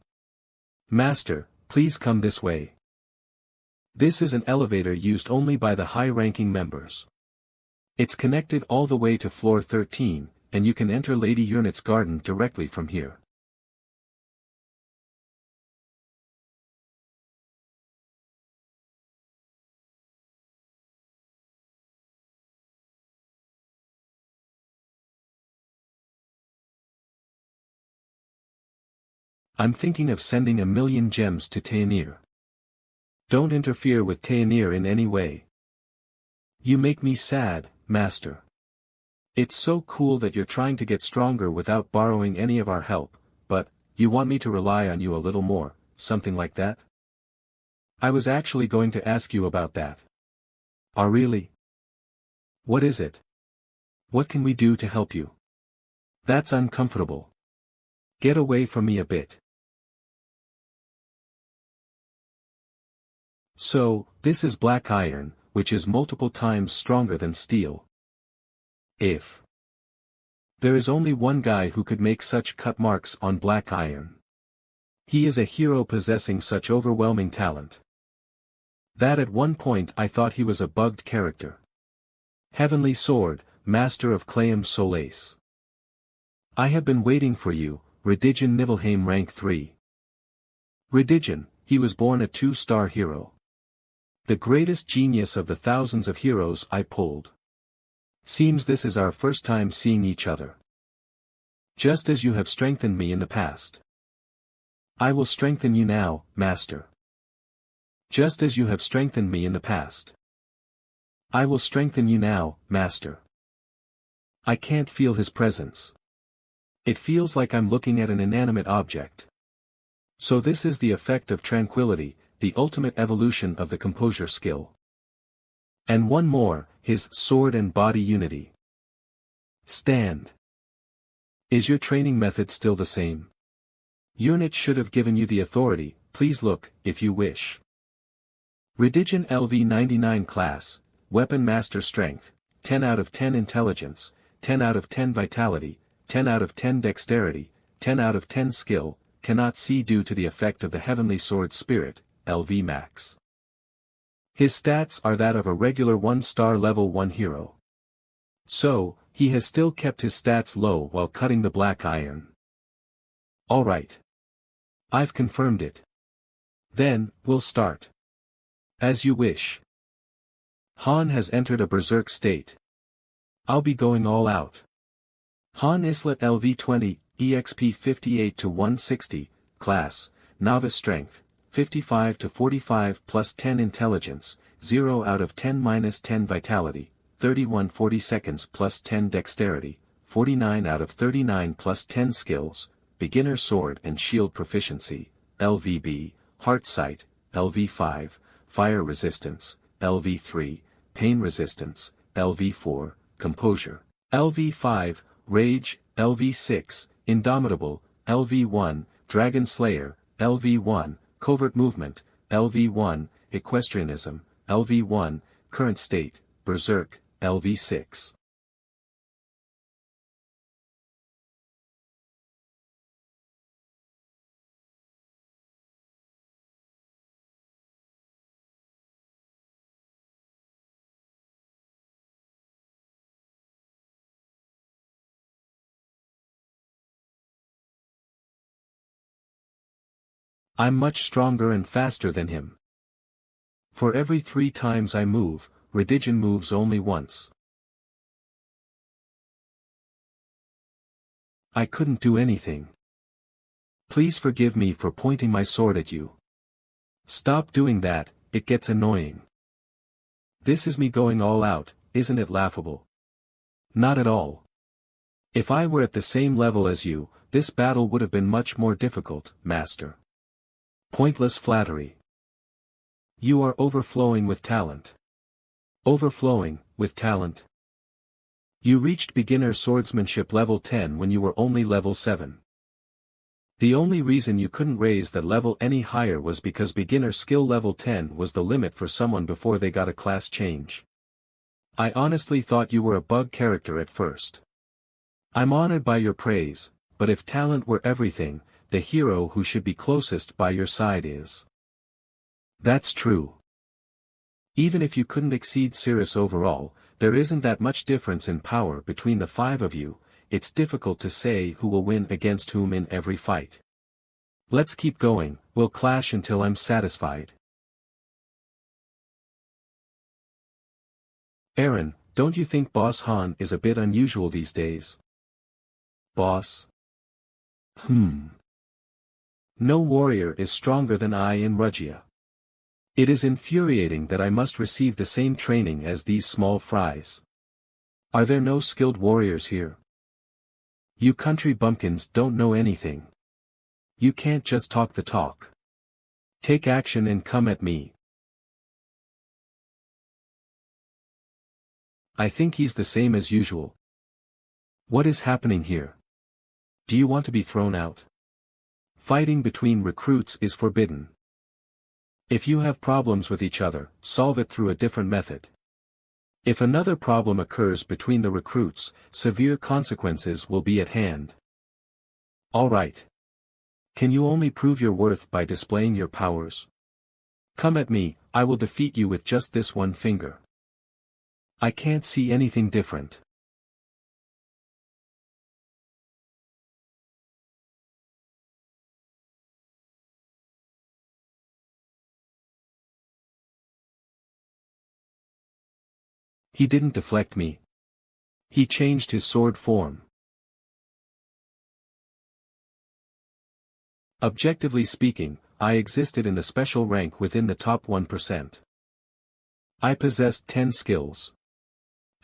Master, please come this way. This is an elevator used only by the high-ranking members. It's connected all the way to floor 13, and you can enter Lady Urnit's garden directly from here. I'm thinking of sending 1,000,000 gems to Taenir. Don't interfere with Taenir in any way. You make me sad, Master. It's so cool that you're trying to get stronger without borrowing any of our help, but, you want me to rely on you a little more, something like that? I was actually going to ask you about that. Oh really? What is it? What can we do to help you? That's uncomfortable. Get away from me a bit. So, this is black iron, which is multiple times stronger than steel. If there is only one guy who could make such cut marks on black iron. He is a hero possessing such overwhelming talent. That at one point I thought he was a bugged character. Heavenly Sword, Master of Clayam Solace. I have been waiting for you, Redigen Niflheim rank 3. Redigen, he was born a 2-star hero. The greatest genius of the thousands of heroes I pulled. Seems this is our first time seeing each other. Just as you have strengthened me in the past. I will strengthen you now, Master. Just as you have strengthened me in the past. I will strengthen you now, Master. I can't feel his presence. It feels like I'm looking at an inanimate object. So this is the effect of tranquility, the ultimate evolution of the composure skill. And one more, his sword and body unity. Stand. Is your training method still the same? Unit should have given you the authority, please look, if you wish. Redigen LV99 class, Weapon Master Strength, 10 out of 10 Intelligence, 10 out of 10 Vitality, 10 out of 10 Dexterity, 10 out of 10 Skill, cannot see due to the effect of the Heavenly Sword Spirit, LV Max. His stats are that of a regular 1-star level 1 hero. So, he has still kept his stats low while cutting the black iron. Alright. I've confirmed it. Then, we'll start. As you wish. Han has entered a berserk state. I'll be going all out. Han Islet LV20, EXP 58 to 160, class, Novice Strength, 55 to 45 plus 10 Intelligence, 0 out of 10 minus 10 Vitality, 31 40 seconds plus 10 Dexterity, 49 out of 39 plus 10 Skills, Beginner Sword and Shield Proficiency, LVB, Heart Sight, LV5, Fire Resistance, LV3, Pain Resistance, LV4, Composure, LV5, Rage, LV6, Indomitable, LV1, Dragon Slayer, LV1, Covert Movement, LV1, Equestrianism, LV1, Current State, Berserk, LV6. I'm much stronger and faster than him. For every 3 times I move, Redigen moves only once. I couldn't do anything. Please forgive me for pointing my sword at you. Stop doing that, it gets annoying. This is me going all out, isn't it laughable? Not at all. If I were at the same level as you, this battle would have been much more difficult, Master. Pointless flattery. You are overflowing with talent. Overflowing, with talent. You reached beginner swordsmanship level 10 when you were only level 7. The only reason you couldn't raise that level any higher was because beginner skill level 10 was the limit for someone before they got a class change. I honestly thought you were a bug character at first. I'm honored by your praise, but if talent were everything, the hero who should be closest by your side is. That's true. Even if you couldn't exceed Cirrus overall, there isn't that much difference in power between the 5 of you, it's difficult to say who will win against whom in every fight. Let's keep going, we'll clash until I'm satisfied. Aaron, don't you think Boss Han is a bit unusual these days? Boss? No warrior is stronger than I in Rudgia. It is infuriating that I must receive the same training as these small fries. Are there no skilled warriors here? You country bumpkins don't know anything. You can't just talk the talk. Take action and come at me. I think he's the same as usual. What is happening here? Do you want to be thrown out? Fighting between recruits is forbidden. If you have problems with each other, solve it through a different method. If another problem occurs between the recruits, severe consequences will be at hand. All right. Can you only prove your worth by displaying your powers? Come at me, I will defeat you with just this one finger. I can't see anything different. He didn't deflect me. He changed his sword form. Objectively speaking, I existed in a special rank within the top 1%. I possessed 10 skills.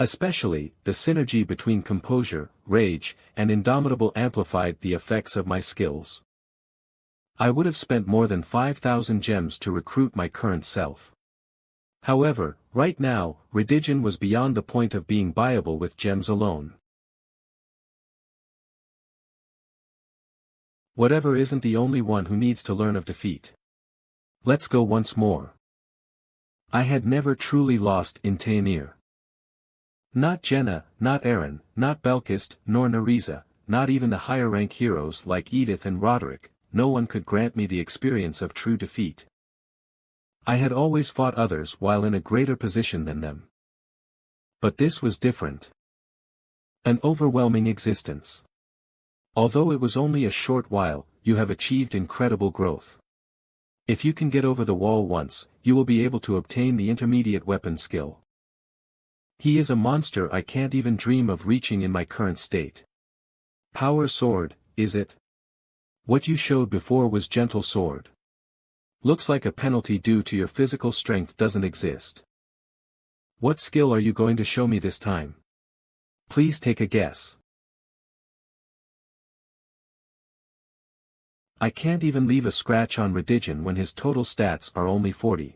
Especially, the synergy between composure, rage, and indomitable amplified the effects of my skills. I would have spent more than 5,000 gems to recruit my current self. However, right now, Redigion was beyond the point of being buyable with gems alone. Whatever isn't the only one who needs to learn of defeat. Let's go once more. I had never truly lost in Taenir. Not Jenna, not Aaron, not Velkist, nor Nereza, not even the higher rank heroes like Edith and Roderick, no one could grant me the experience of true defeat. I had always fought others while in a greater position than them. But this was different. An overwhelming existence. Although it was only a short while, you have achieved incredible growth. If you can get over the wall once, you will be able to obtain the intermediate weapon skill. He is a monster I can't even dream of reaching in my current state. Power sword, is it? What you showed before was gentle sword. Looks like a penalty due to your physical strength doesn't exist. What skill are you going to show me this time? Please take a guess. I can't even leave a scratch on Redigion when his total stats are only 40.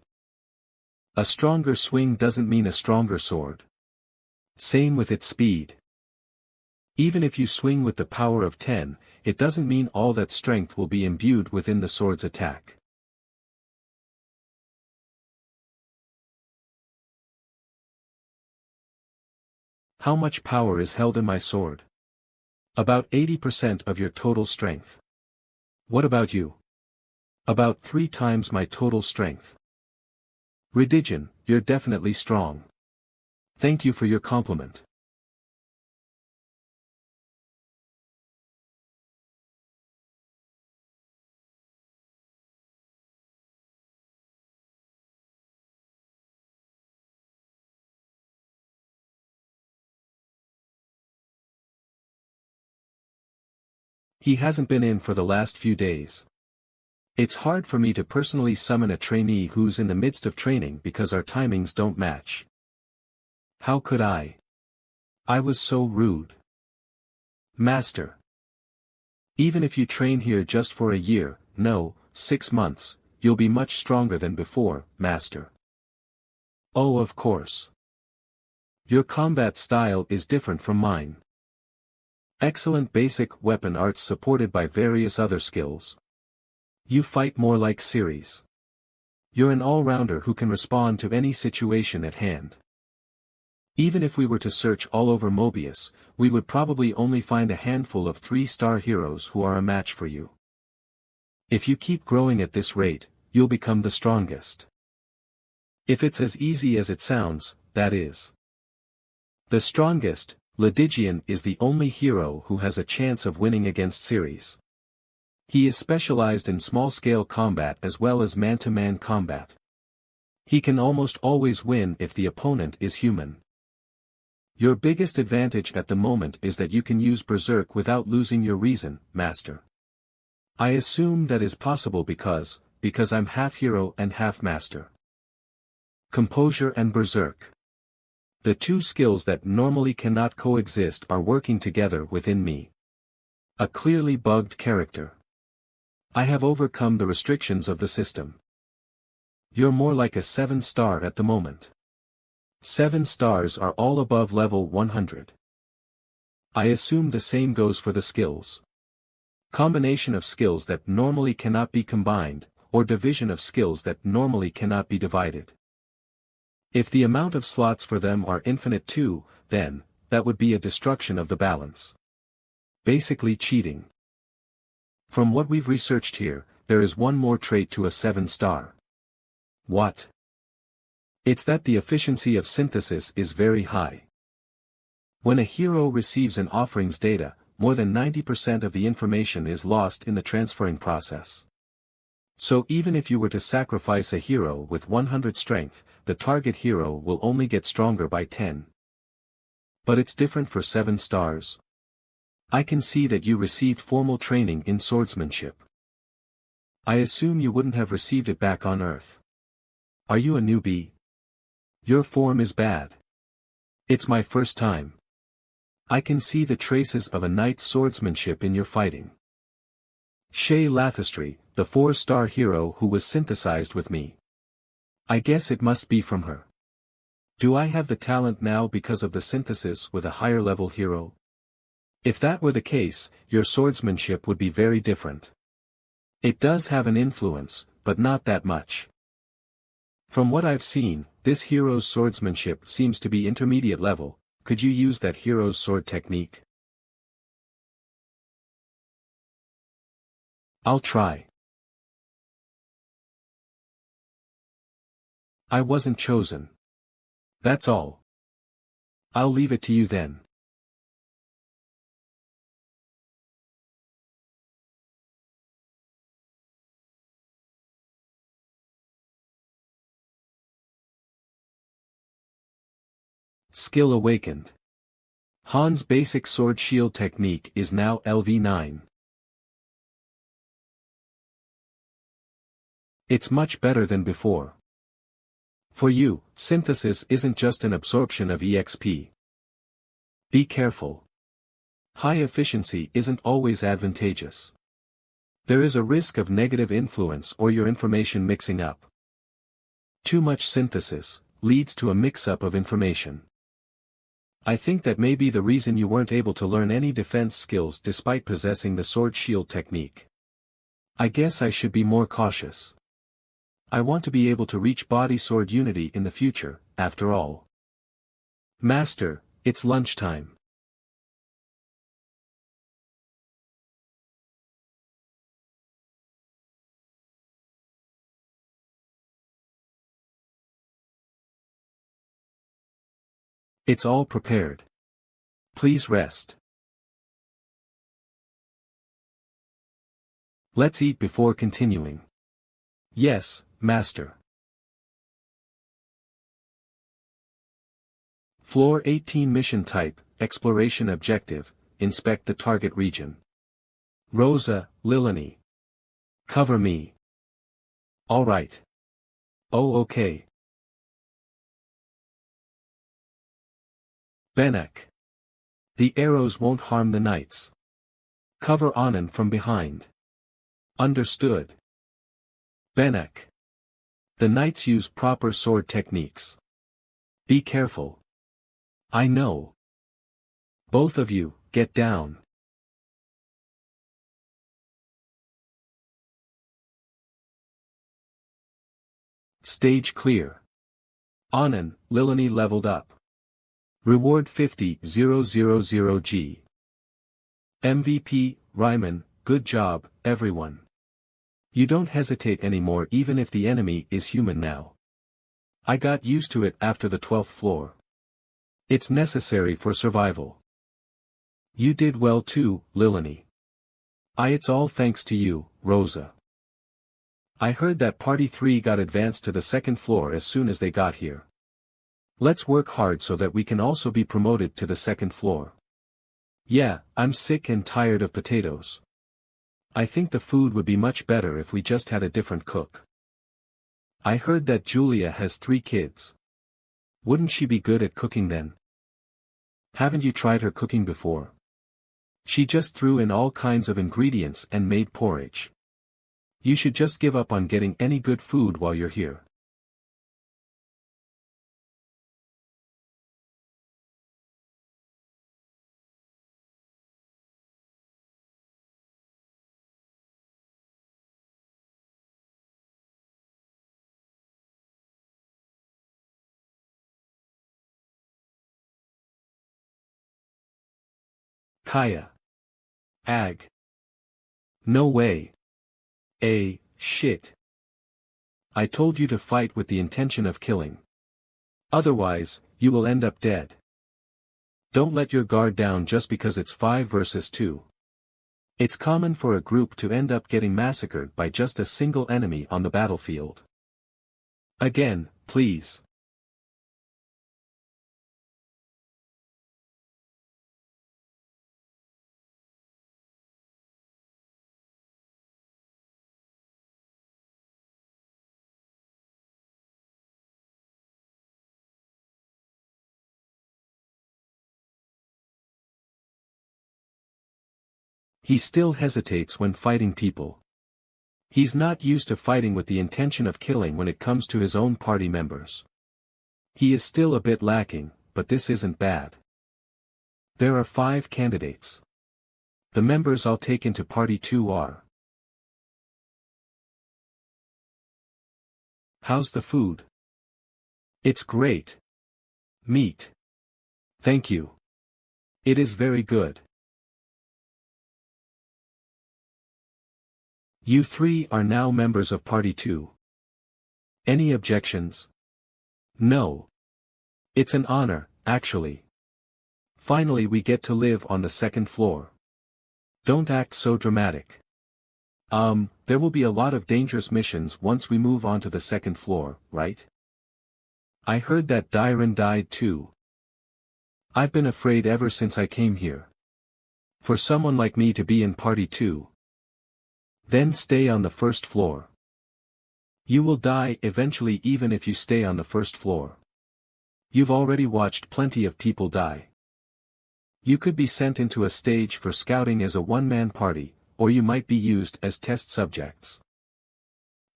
A stronger swing doesn't mean a stronger sword. Same with its speed. Even if you swing with the power of 10, it doesn't mean all that strength will be imbued within the sword's attack. How much power is held in my sword? About 80% of your total strength. What about you? About 3 times my total strength. Redigion, you're definitely strong. Thank you for your compliment. He hasn't been in for the last few days. It's hard for me to personally summon a trainee who's in the midst of training because our timings don't match. How could I? I was so rude. Master. Even if you train here just for a year, no, 6 months, you'll be much stronger than before, Master. Oh, of course. Your combat style is different from mine. Excellent basic weapon arts supported by various other skills. You fight more like Ceres. You're an all-rounder who can respond to any situation at hand. Even if we were to search all over Mobius, we would probably only find a handful of 3-star heroes who are a match for you. If you keep growing at this rate, you'll become the strongest. If it's as easy as it sounds, that is. The strongest, Redigion is the only hero who has a chance of winning against Ceres. He is specialized in small-scale combat as well as man-to-man combat. He can almost always win if the opponent is human. Your biggest advantage at the moment is that you can use Berserk without losing your reason, Master. I assume that is possible because I'm half hero and half master. Composure and berserk. The two skills that normally cannot coexist are working together within me. A clearly bugged character. I have overcome the restrictions of the system. You're more like a 7-star at the moment. 7 stars are all above level 100. I assume the same goes for the skills. Combination of skills that normally cannot be combined, or division of skills that normally cannot be divided. If the amount of slots for them are infinite too, then, that would be a destruction of the balance. Basically cheating. From what we've researched here, there is one more trait to a 7-star. What? It's that the efficiency of synthesis is very high. When a hero receives an offerings data, more than 90% of the information is lost in the transferring process. So even if you were to sacrifice a hero with 100 strength, the target hero will only get stronger by 10. But it's different for 7 stars. I can see that you received formal training in swordsmanship. I assume you wouldn't have received it back on Earth. Are you a newbie? Your form is bad. It's my first time. I can see the traces of a knight's swordsmanship in your fighting. Shay Lathistry, the 4-star hero who was synthesized with me. I guess it must be from her. Do I have the talent now because of the synthesis with a higher level hero? If that were the case, your swordsmanship would be very different. It does have an influence, but not that much. From what I've seen, this hero's swordsmanship seems to be intermediate level. Could you use that hero's sword technique? I'll try. I wasn't chosen. That's all. I'll leave it to you then. Skill awakened. Han's basic sword shield technique is now LV9. It's much better than before. For you, synthesis isn't just an absorption of EXP. Be careful. High efficiency isn't always advantageous. There is a risk of negative influence or your information mixing up. Too much synthesis leads to a mix-up of information. I think that may be the reason you weren't able to learn any defense skills despite possessing the sword shield technique. I guess I should be more cautious. I want to be able to reach body-sword unity in the future, after all. Master, it's lunchtime. It's all prepared. Please rest. Let's eat before continuing. Yes, Master. Floor 18 Mission Type, Exploration Objective, Inspect the target region. Rosa, Lilani. Cover me. Alright. Oh okay. Benek. The arrows won't harm the knights. Cover Anand from behind. Understood. Benek. The knights use proper sword techniques. Be careful. I know. Both of you, get down. Stage clear. Anand, Lilani leveled up. Reward 50,000G. MVP, Ryman, good job, everyone. You don't hesitate anymore even if the enemy is human now. I got used to it after the 12th floor. It's necessary for survival. You did well too, Lilani. It's all thanks to you, Rosa. I heard that Party 3 got advanced to the 2nd floor as soon as they got here. Let's work hard so that we can also be promoted to the 2nd floor. Yeah, I'm sick and tired of potatoes. I think the food would be much better if we just had a different cook. I heard that Julia has 3 kids. Wouldn't she be good at cooking then? Haven't you tried her cooking before? She just threw in all kinds of ingredients and made porridge. You should just give up on getting any good food while you're here. Kaya. Ag. No way. Shit. I told you to fight with the intention of killing. Otherwise, you will end up dead. Don't let your guard down just because it's 5 versus 2. It's common for a group to end up getting massacred by just a single enemy on the battlefield. Again, please. He still hesitates when fighting people. He's not used to fighting with the intention of killing when it comes to his own party members. He is still a bit lacking, but this isn't bad. There are 5 candidates. The members I'll take into Party 2 are. How's the food? It's great. Meat. Thank you. It is very good. You 3 are now members of Party 2. Any objections? No. It's an honor, actually. Finally we get to live on the 2nd floor. Don't act so dramatic. There will be a lot of dangerous missions once we move on to the 2nd floor, right? I heard that Dyron died too. I've been afraid ever since I came here. For someone like me to be in Party 2. Then stay on the 1st floor. You will die eventually even if you stay on the 1st floor. You've already watched plenty of people die. You could be sent into a stage for scouting as a one-man party, or you might be used as test subjects.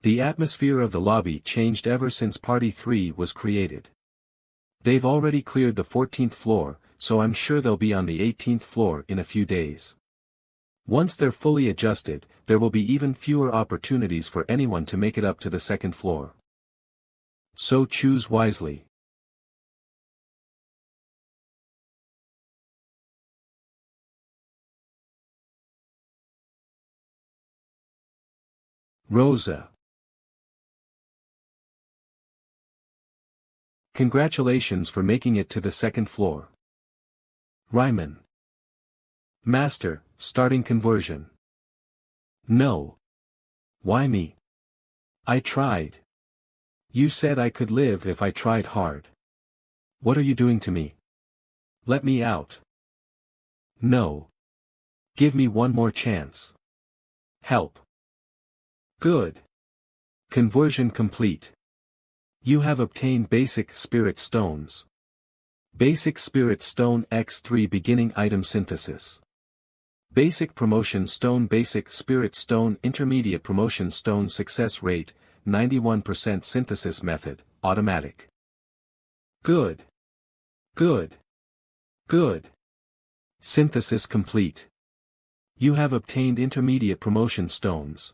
The atmosphere of the lobby changed ever since Party 3 was created. They've already cleared the 14th floor, so I'm sure they'll be on the 18th floor in a few days. Once they're fully adjusted, there will be even fewer opportunities for anyone to make it up to the 2nd floor. So choose wisely. Rosa. Congratulations for making it to the 2nd floor. Ryman. Master, starting conversion. No. Why me? I tried. You said I could live if I tried hard. What are you doing to me? Let me out. No. Give me one more chance. Help. Good. Conversion complete. You have obtained Basic Spirit Stones. Basic Spirit Stone X3 Beginning Item Synthesis. Basic Promotion Stone Basic Spirit Stone Intermediate Promotion Stone Success Rate, 91% Synthesis Method, Automatic. Good. Good. Good. Synthesis complete. You have obtained Intermediate Promotion Stones.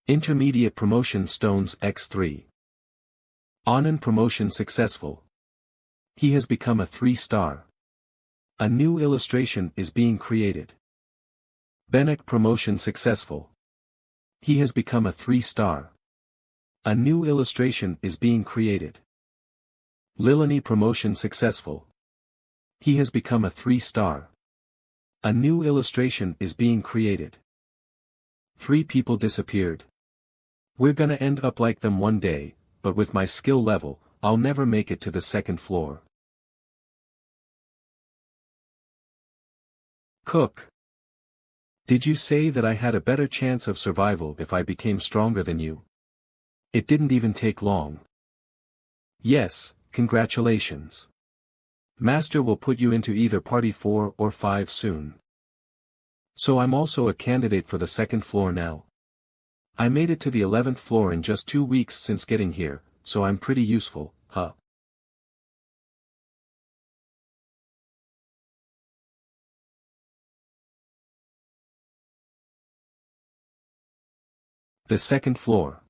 Intermediate Promotion Stones X3. Anand Promotion Successful. He has become a 3-star. A new illustration is being created. Benek Promotion Successful. He has become a 3-star. A new illustration is being created. Lilani Promotion Successful. He has become a 3-star. A new illustration is being created. 3 people disappeared. We're gonna end up like them one day, but with my skill level, I'll never make it to the 2nd floor. Cook. Did you say that I had a better chance of survival if I became stronger than you? It didn't even take long. Yes, congratulations. Master will put you into either party 4 or 5 soon. So I'm also a candidate for the second floor now. I made it to the 11th floor in just 2 weeks since getting here, so I'm pretty useful, huh? The second floor.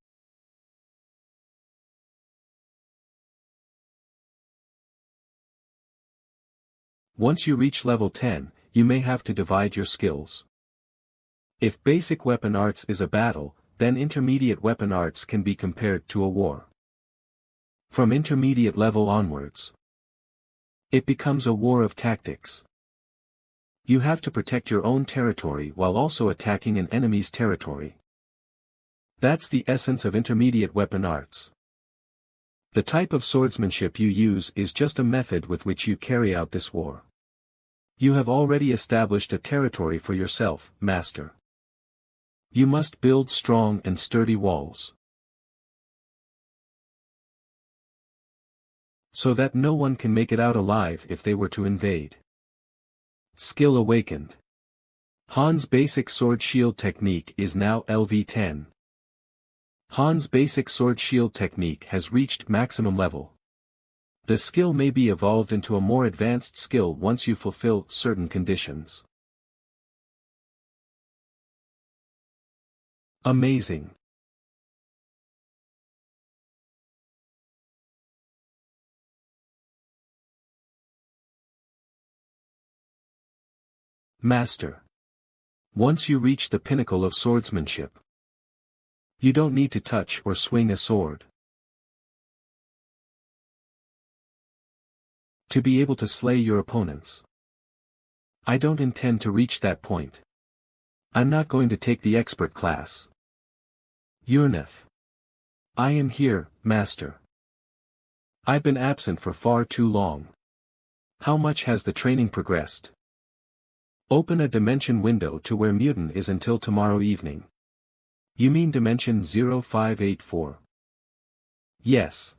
Once you reach level 10, you may have to divide your skills. If basic weapon arts is a battle, then intermediate weapon arts can be compared to a war. From intermediate level onwards, it becomes a war of tactics. You have to protect your own territory while also attacking an enemy's territory. That's the essence of intermediate weapon arts. The type of swordsmanship you use is just a method with which you carry out this war. You have already established a territory for yourself, Master. You must build strong and sturdy walls, so that no one can make it out alive if they were to invade. Skill awakened. Han's basic sword shield technique is now LV10. Han's basic sword shield technique has reached maximum level. The skill may be evolved into a more advanced skill once you fulfill certain conditions. Amazing. Master. Once you reach the pinnacle of swordsmanship, you don't need to touch or swing a sword to be able to slay your opponents. I don't intend to reach that point. I'm not going to take the expert class. Urnith. I am here, Master. I've been absent for far too long. How much has the training progressed? Open a dimension window to where Mutant is until tomorrow evening. You mean dimension 0584? Yes.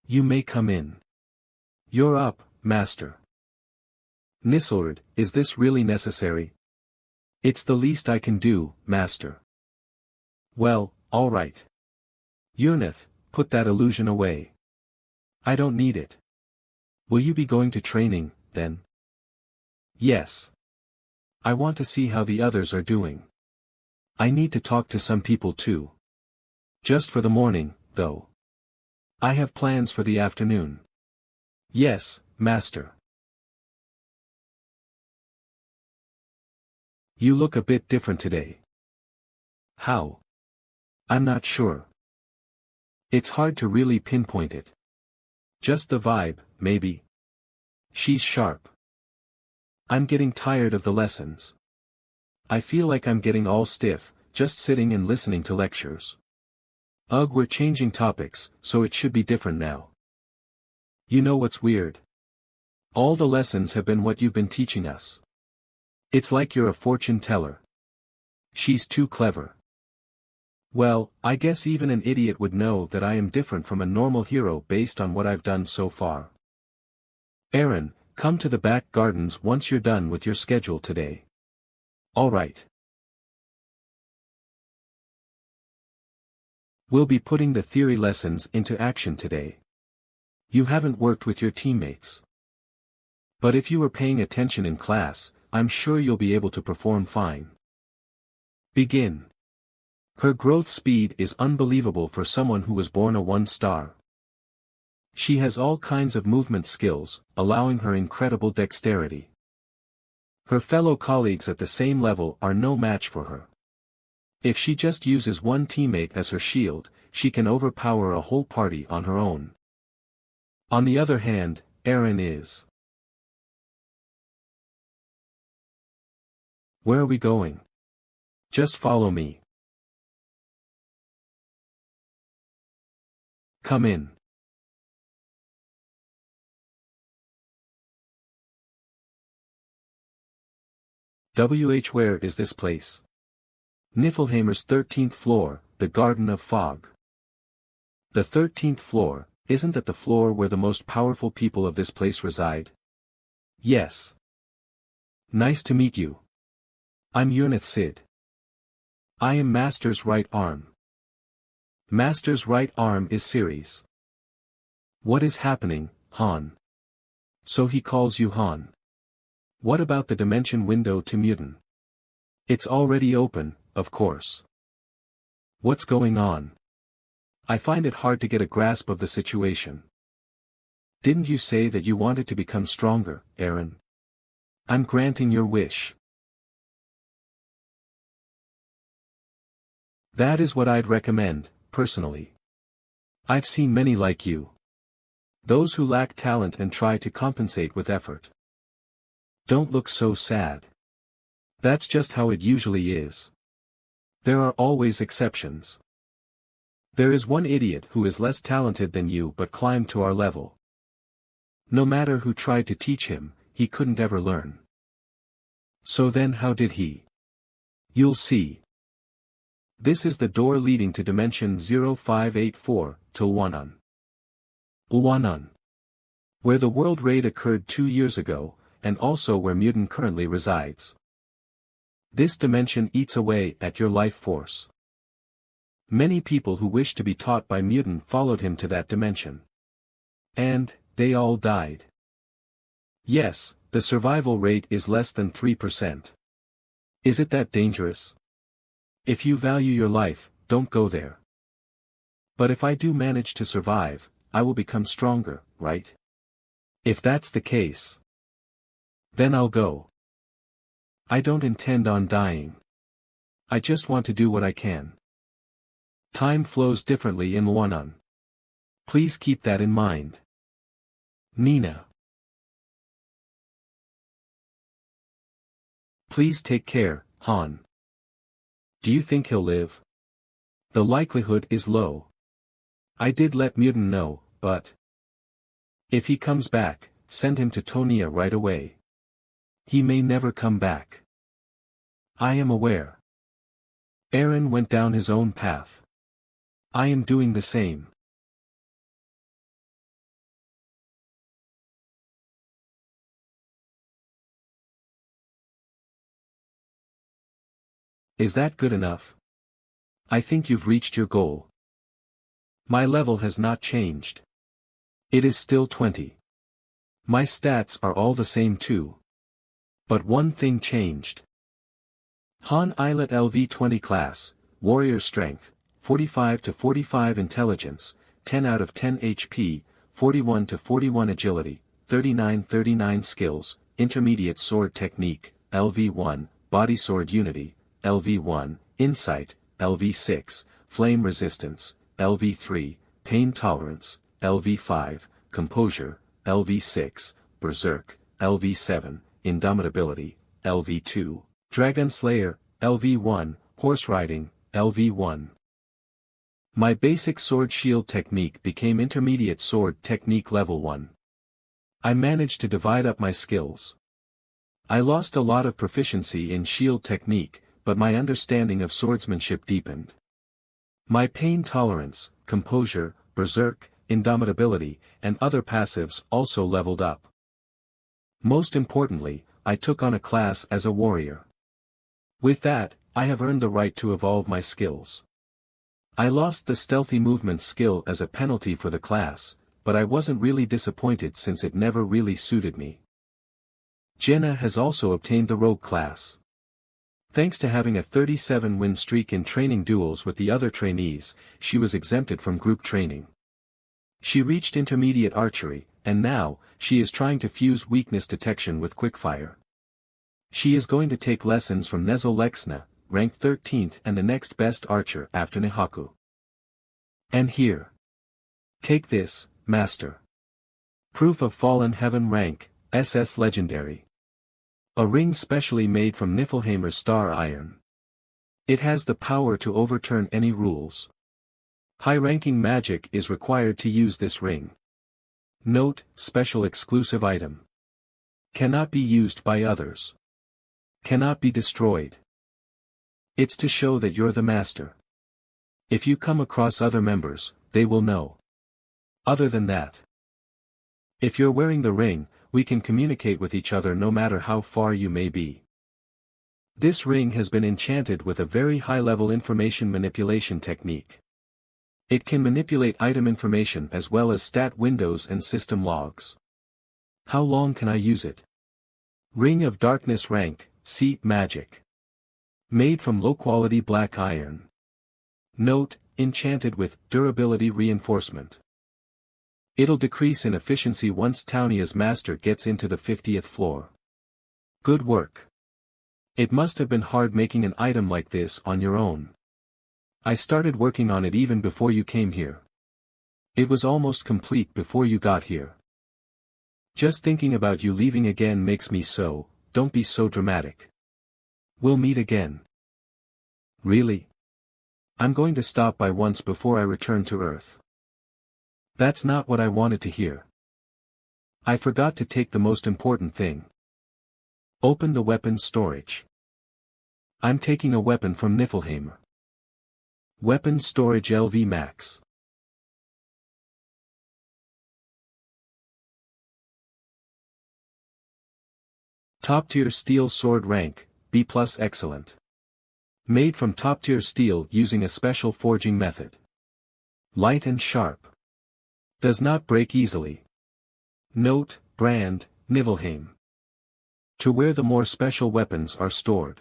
You may come in. You're up, Master. Nisord, is this really necessary? It's the least I can do, Master. Well, all right. Urnith, put that illusion away. I don't need it. Will you be going to training, then? Yes. I want to see how the others are doing. I need to talk to some people too. Just for the morning, though. I have plans for the afternoon. Yes, Master. You look a bit different today. How? I'm not sure. It's hard to really pinpoint it. Just the vibe, maybe. She's sharp. I'm getting tired of the lessons. I feel like I'm getting all stiff, just sitting and listening to lectures. Ugh, we're changing topics, so it should be different now. You know what's weird? All the lessons have been what you've been teaching us. It's like you're a fortune teller. She's too clever. Well, I guess even an idiot would know that I am different from a normal hero based on what I've done so far. Aaron, come to the back gardens once you're done with your schedule today. All right. We'll be putting the theory lessons into action today. You haven't worked with your teammates. But if you were paying attention in class, I'm sure you'll be able to perform fine. Begin. Her growth speed is unbelievable for someone who was born a 1-star. She has all kinds of movement skills, allowing her incredible dexterity. Her fellow colleagues at the same level are no match for her. If she just uses one teammate as her shield, she can overpower a whole party on her own. On the other hand, Aaron is. Where are we going? Just follow me. Come in. Where is this place? Niflheimer's 13th floor, the Garden of Fog. The 13th floor, isn't that the floor where the most powerful people of this place reside? Yes. Nice to meet you. I'm Urnith Sid. I am Master's right arm. Master's right arm is Ceres. What is happening, Han? So he calls you Han. What about the dimension window to Mutin? It's already open, of course. What's going on? I find it hard to get a grasp of the situation. Didn't you say that you wanted to become stronger, Aaron? I'm granting your wish. That is what I'd recommend, personally. I've seen many like you. Those who lack talent and try to compensate with effort. Don't look so sad. That's just how it usually is. There are always exceptions. There is one idiot who is less talented than you but climbed to our level. No matter who tried to teach him, he couldn't ever learn. So then how did he? You'll see. This is the door leading to dimension 0584, Tulwanan. Ulwanan. Where the world raid occurred 2 years ago, and also where Mutin currently resides. This dimension eats away at your life force. Many people who wished to be taught by Mutin followed him to that dimension. And, they all died. Yes, the survival rate is less than 3%. Is it that dangerous? If you value your life, don't go there. But if I do manage to survive, I will become stronger, right? If that's the case, then I'll go. I don't intend on dying. I just want to do what I can. Time flows differently in Lwanan. Please keep that in mind. Nina. Please take care, Han. Do you think he'll live? The likelihood is low. I did let Mutin know, but if he comes back, send him to Tonia right away. He may never come back. I am aware. Aaron went down his own path. I am doing the same. Is that good enough? I think you've reached your goal. My level has not changed. It is still 20. My stats are all the same too. But one thing changed. Han Islet LV20 class, Warrior Strength, 45 to 45 Intelligence, 10 out of 10 HP, 41 to 41 Agility, 39 Skills, Intermediate Sword Technique, LV1, Body Sword Unity, LV1, Insight, LV6, Flame Resistance, LV3, Pain Tolerance, LV5, Composure, LV6, Berserk, LV7, Indomitability, LV2, Dragon Slayer, LV1, Horse Riding, LV1. My basic sword shield technique became Intermediate Sword Technique Level 1. I managed to divide up my skills. I lost a lot of proficiency in shield technique, but my understanding of swordsmanship deepened. My pain tolerance, composure, berserk, indomitability, and other passives also leveled up. Most importantly, I took on a class as a warrior. With that, I have earned the right to evolve my skills. I lost the stealthy movement skill as a penalty for the class, but I wasn't really disappointed since it never really suited me. Jenna has also obtained the rogue class. Thanks to having a 37-win streak in training duels with the other trainees, she was exempted from group training. She reached intermediate archery, and now, she is trying to fuse weakness detection with quickfire. She is going to take lessons from Nezel Lexna, ranked 13th and the next best archer after Nihaku. And here. Take this, Master. Proof of Fallen Heaven rank, SS Legendary. A ring specially made from Niflheimer's star iron. It has the power to overturn any rules. High-ranking magic is required to use this ring. Note, special exclusive item. Cannot be used by others. Cannot be destroyed. It's to show that you're the master. If you come across other members, they will know. Other than that, if you're wearing the ring, we can communicate with each other no matter how far you may be. This ring has been enchanted with a very high-level information manipulation technique. It can manipulate item information as well as stat windows and system logs. How long can I use it? Ring of Darkness rank, C, Magic. Made from low-quality black iron. Note, enchanted with durability reinforcement. It'll decrease in efficiency once Taunia's master gets into the 50th floor. Good work. It must have been hard making an item like this on your own. I started working on it even before you came here. It was almost complete before you got here. Just thinking about you leaving again makes me so, don't be so dramatic. We'll meet again. Really? I'm going to stop by once before I return to Earth. That's not what I wanted to hear. I forgot to take the most important thing. Open the weapons storage. I'm taking a weapon from Niflheim. Weapons storage LV max. Top tier steel sword rank, B+ excellent. Made from top tier steel using a special forging method. Light and sharp. Does not break easily. Note, brand, Niflheim. To where the more special weapons are stored.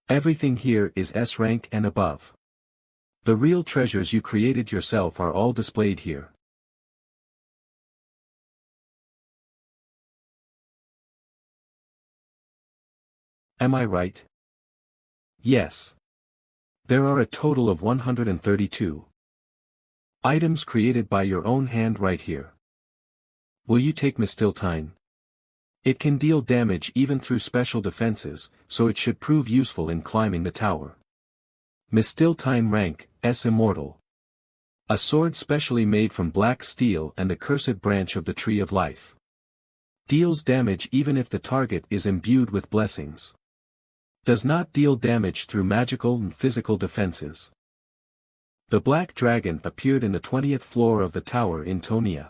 Everything here is S rank and above. The real treasures you created yourself are all displayed here. Am I right? Yes. There are a total of 132 items created by your own hand right here. Will you take Mistiltine? It can deal damage even through special defenses, so it should prove useful in climbing the tower. Mistiltine rank, S Immortal. A sword specially made from black steel and the cursed branch of the Tree of Life. Deals damage even if the target is imbued with blessings. Does not deal damage through magical and physical defenses. The Black Dragon appeared in the 20th floor of the tower in Tonia.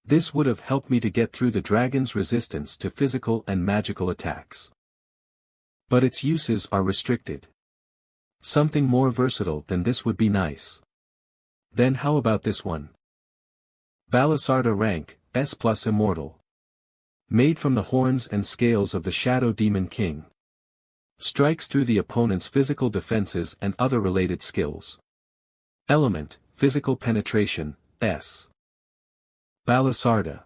This would have helped me to get through the dragon's resistance to physical and magical attacks. But its uses are restricted. Something more versatile than this would be nice. Then how about this one? Balisarda rank, S+ Immortal. Made from the horns and scales of the Shadow Demon King. Strikes through the opponent's physical defenses and other related skills. Element, Physical Penetration, S. Balisarda.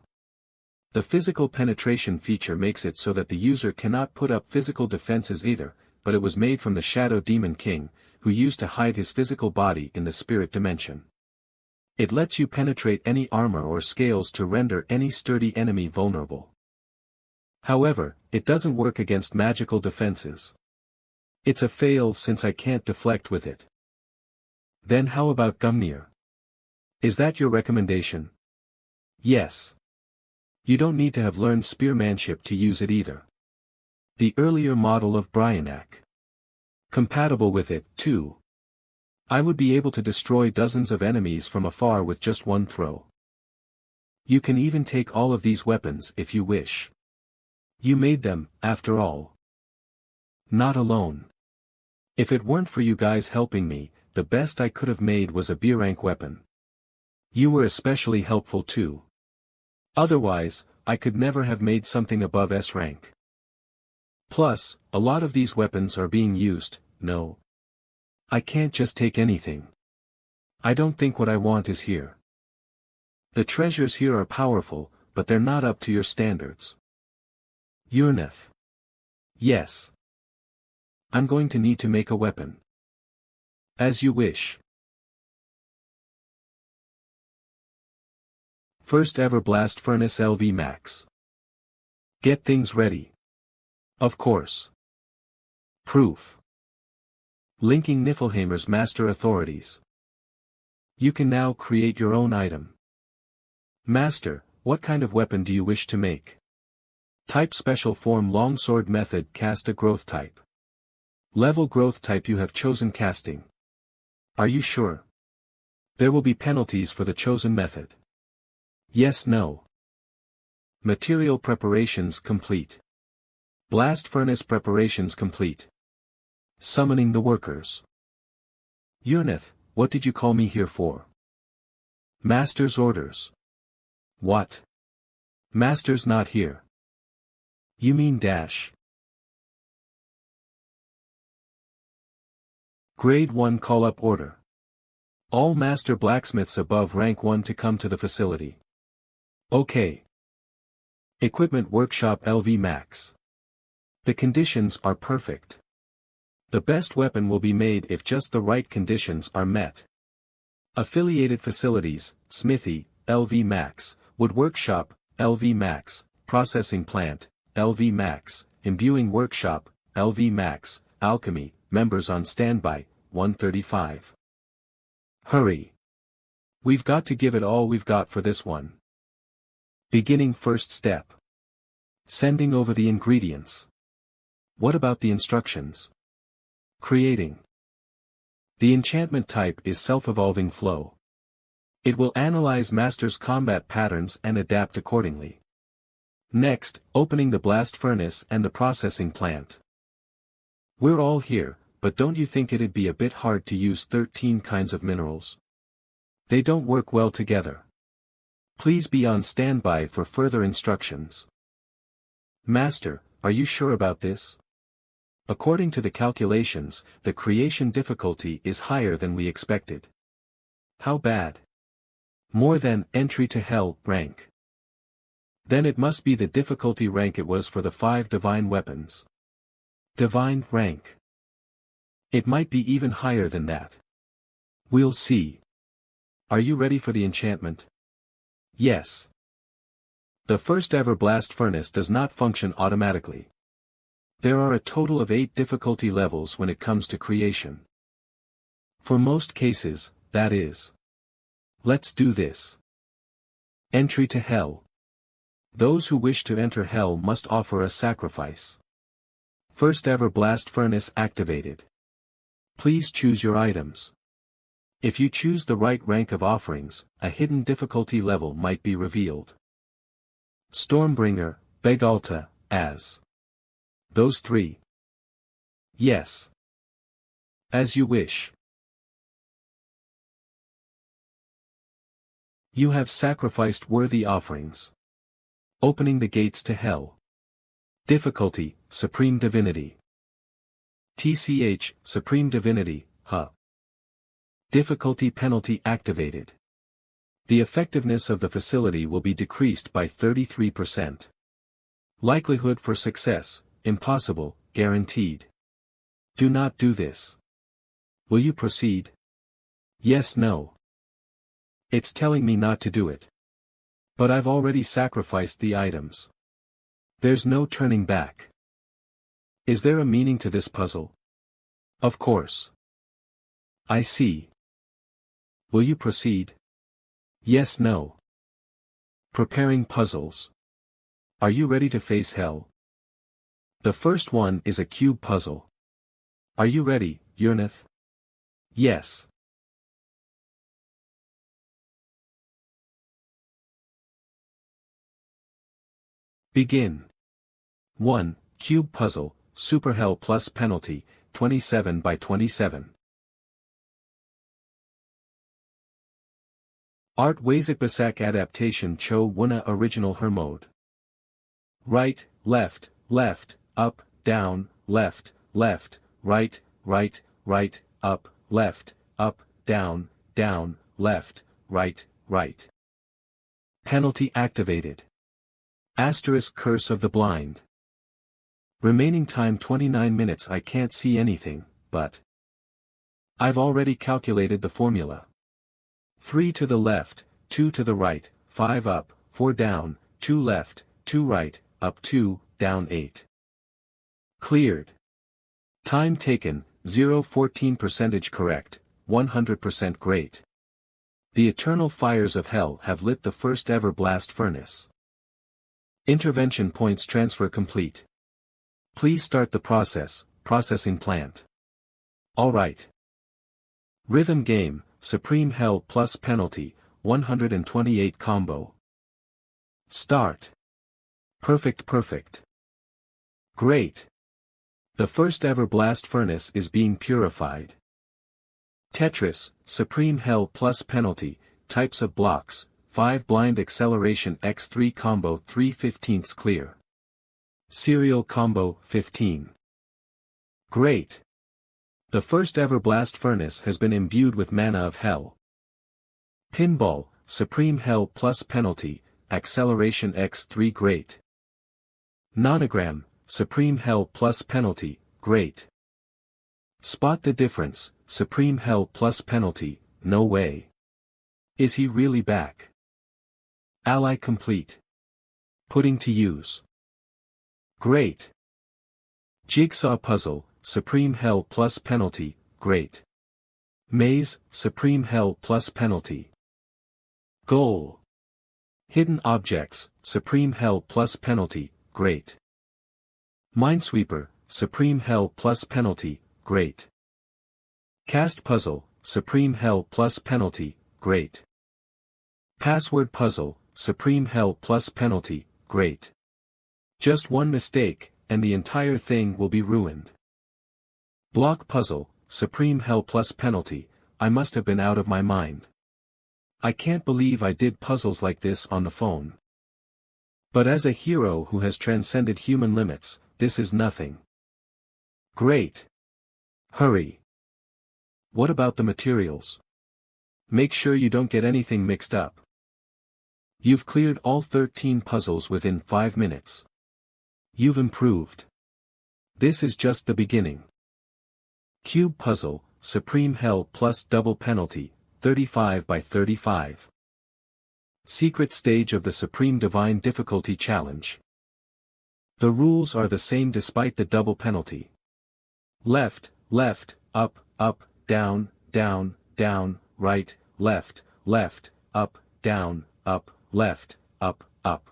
The physical penetration feature makes it so that the user cannot put up physical defenses either, but it was made from the Shadow Demon King, who used to hide his physical body in the spirit dimension. It lets you penetrate any armor or scales to render any sturdy enemy vulnerable. However, it doesn't work against magical defenses. It's a fail since I can't deflect with it. Then how about Gumnir? Is that your recommendation? Yes. You don't need to have learned spearmanship to use it either. The earlier model of Bryanak. Compatible with it, too. I would be able to destroy dozens of enemies from afar with just one throw. You can even take all of these weapons if you wish. You made them, after all. Not alone. If it weren't for you guys helping me, the best I could have made was a B-rank weapon. You were especially helpful too. Otherwise, I could never have made something above S rank. Plus, a lot of these weapons are being used, no. I can't just take anything. I don't think what I want is here. The treasures here are powerful, but they're not up to your standards. Urneth. Yes. I'm going to need to make a weapon. As you wish. First ever blast furnace LV max. Get things ready. Of course. Proof. Linking Niflheimer's master authorities. You can now create your own item. Master, what kind of weapon do you wish to make? Type special form longsword method cast a growth type. Level growth type you have chosen casting. Are you sure? There will be penalties for the chosen method. Yes, no. Material preparations complete. Blast furnace preparations complete. Summoning the workers. Yurnith, what did you call me here for? Master's orders. What? Master's not here. You mean dash. Grade 1 call-up order. All master blacksmiths above rank 1 to come to the facility. Okay. Equipment workshop LV max. The conditions are perfect. The best weapon will be made if just the right conditions are met. Affiliated facilities, smithy, LV max, wood workshop, LV max, processing plant, LV max, imbuing workshop, LV max, alchemy, members on standby, 135. Hurry. We've got to give it all we've got for this one. Beginning first step. Sending over the ingredients. What about the instructions? Creating. The enchantment type is self-evolving flow. It will analyze master's combat patterns and adapt accordingly. Next, opening the blast furnace and the processing plant. We're all here, but don't you think it'd be a bit hard to use 13 kinds of minerals? They don't work well together. Please be on standby for further instructions. Master, are you sure about this? According to the calculations, the creation difficulty is higher than we expected. How bad? More than entry to hell rank. Then it must be the difficulty rank it was for the 5 divine weapons. Divine rank. It might be even higher than that. We'll see. Are you ready for the enchantment? Yes. The first ever blast furnace does not function automatically. There are a total of 8 difficulty levels when it comes to creation. For most cases, that is. Let's do this. Entry to hell. Those who wish to enter hell must offer a sacrifice. First ever blast furnace activated. Please choose your items. If you choose the right rank of offerings, a hidden difficulty level might be revealed. Stormbringer, Begalta, as. Those 3. Yes. As you wish. You have sacrificed worthy offerings. Opening the gates to hell. Difficulty, Supreme Divinity. TCH, Supreme Divinity, HA. Difficulty penalty activated. The effectiveness of the facility will be decreased by 33%. Likelihood for success, impossible, guaranteed. Do not do this. Will you proceed? Yes, no. It's telling me not to do it. But I've already sacrificed the items. There's no turning back. Is there a meaning to this puzzle? Of course. I see. Will you proceed? Yes, no. Preparing puzzles. Are you ready to face hell? The first one is a cube puzzle. Are you ready, Yurnith? Yes. Begin. 1. Cube puzzle, Super Hell plus penalty, 27 by 27. Art Wazikbasak adaptation Cho Wuna original her mode. Right, left, left, up, down, left, left, right, right, right, up, down, down, left, right, right. Penalty activated. Asterisk Curse of the Blind. Remaining time 29 minutes. I can't see anything, but I've already calculated the formula. 3 to the left, 2 to the right, 5 up, 4 down, 2 left, 2 right, up 2, down 8. Cleared. Time taken, 0 14% correct, 100% great. The eternal fires of hell have lit the first ever blast furnace. Intervention points transfer complete. Please start the process, processing plant. Alright. Rhythm game, Supreme Hell plus penalty, 128 combo. Start. Perfect. Great. The first ever blast furnace is being purified. Tetris, Supreme Hell plus penalty, types of blocks, 5 blind acceleration x3 combo 3/15 clear. Serial combo 15. Great. The first ever blast furnace has been imbued with mana of hell. Pinball, Supreme Hell plus penalty, acceleration x3 great. Nonogram, Supreme Hell plus penalty, great. Spot the difference, Supreme Hell plus penalty, no way. Is he really back? Ally complete. Putting to use. Great. Jigsaw puzzle, Supreme Hell plus penalty, great. Maze, Supreme Hell plus penalty. Goal. Hidden objects, Supreme Hell plus penalty, great. Minesweeper, Supreme Hell plus penalty, great. Cast puzzle, Supreme Hell plus penalty, great. Password puzzle, Supreme Hell plus penalty, great. Just one mistake, and the entire thing will be ruined. Block puzzle, Supreme Hell plus penalty, I must have been out of my mind. I can't believe I did puzzles like this on the phone. But as a hero who has transcended human limits, this is nothing. Great. Hurry. What about the materials? Make sure you don't get anything mixed up. You've cleared all 13 puzzles within 5 minutes. You've improved. This is just the beginning. Cube puzzle, Supreme Hell plus double penalty, 35 by 35. Secret stage of the Supreme Divine Difficulty Challenge. The rules are the same despite the double penalty. Left, up, down, right, left, up, down, left, up.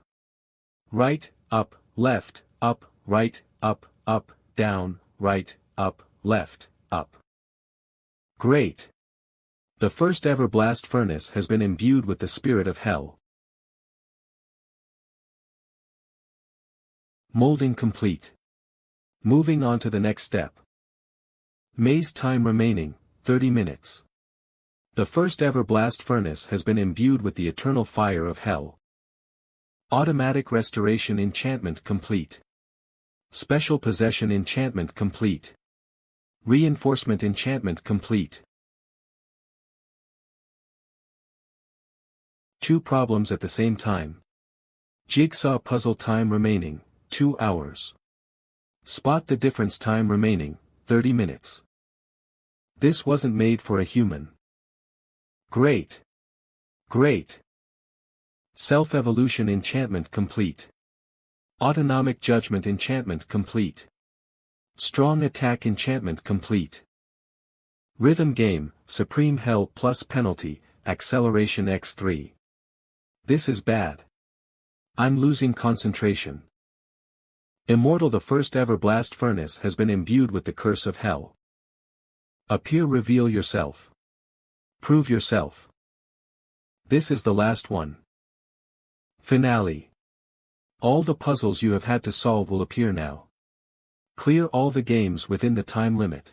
Right, up, left, up, right, up, down, right, up, left, up. Great. The first ever blast furnace has been imbued with the spirit of hell. Molding complete. Moving on to the next step. Maze time remaining, 30 minutes. The first ever blast furnace has been imbued with the eternal fire of hell. Automatic restoration enchantment complete. Special possession enchantment complete. Reinforcement enchantment complete. 2 problems at the same time. Jigsaw puzzle time remaining, 2 hours. Spot the difference time remaining, 30 minutes. This wasn't made for a human. Great. Self-evolution enchantment complete. Autonomic judgment enchantment complete. Strong attack enchantment complete. Rhythm game, Supreme Hell plus penalty, acceleration x3. This is bad. I'm losing concentration. Immortal, the first ever blast furnace has been imbued with the curse of hell. Appear, reveal yourself. Prove yourself. This is the last one. Finale. All the puzzles you have had to solve will appear now. Clear all the games within the time limit.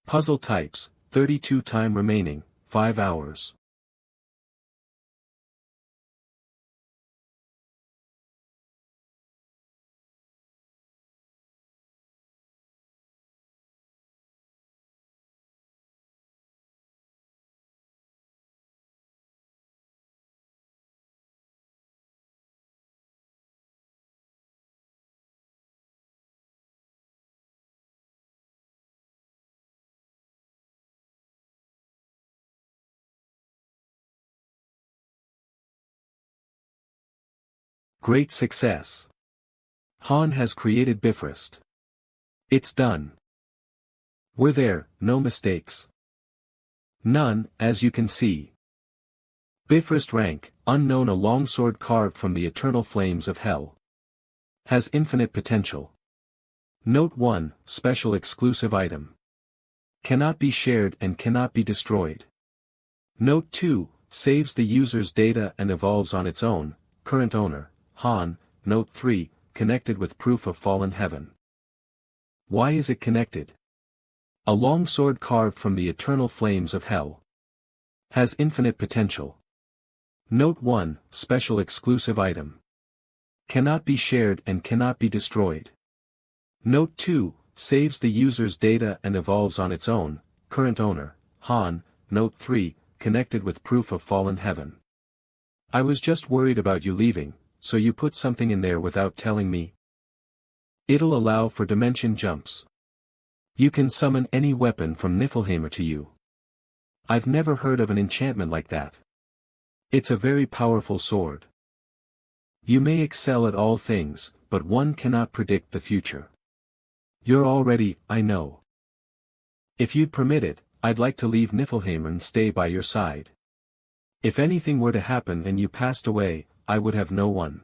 Puzzle types, 32 time remaining, 5 hours. Great success. Han has created Bifrost. It's done. Were there no mistakes? None, as you can see. Bifrost rank, unknown, a longsword carved from the eternal flames of hell. Has infinite potential. Note 1, special exclusive item. Cannot be shared and cannot be destroyed. Note 2, saves the user's data and evolves on its own, current owner, Han. Note 3, connected with proof of fallen heaven. Why is it connected? A longsword carved from the eternal flames of hell. Has infinite potential. Note 1, special exclusive item. Cannot be shared and cannot be destroyed. Note 2, saves the user's data and evolves on its own, current owner, Han. Note 3, connected with proof of fallen heaven. I was just worried about you leaving, so you put something in there without telling me. It'll allow for dimension jumps. You can summon any weapon from Niflheim to you. I've never heard of an enchantment like that. It's a very powerful sword. You may excel at all things, but one cannot predict the future. You're already, I know. If you'd permit it, I'd like to leave Niflheim and stay by your side. If anything were to happen and you passed away, I would have no one.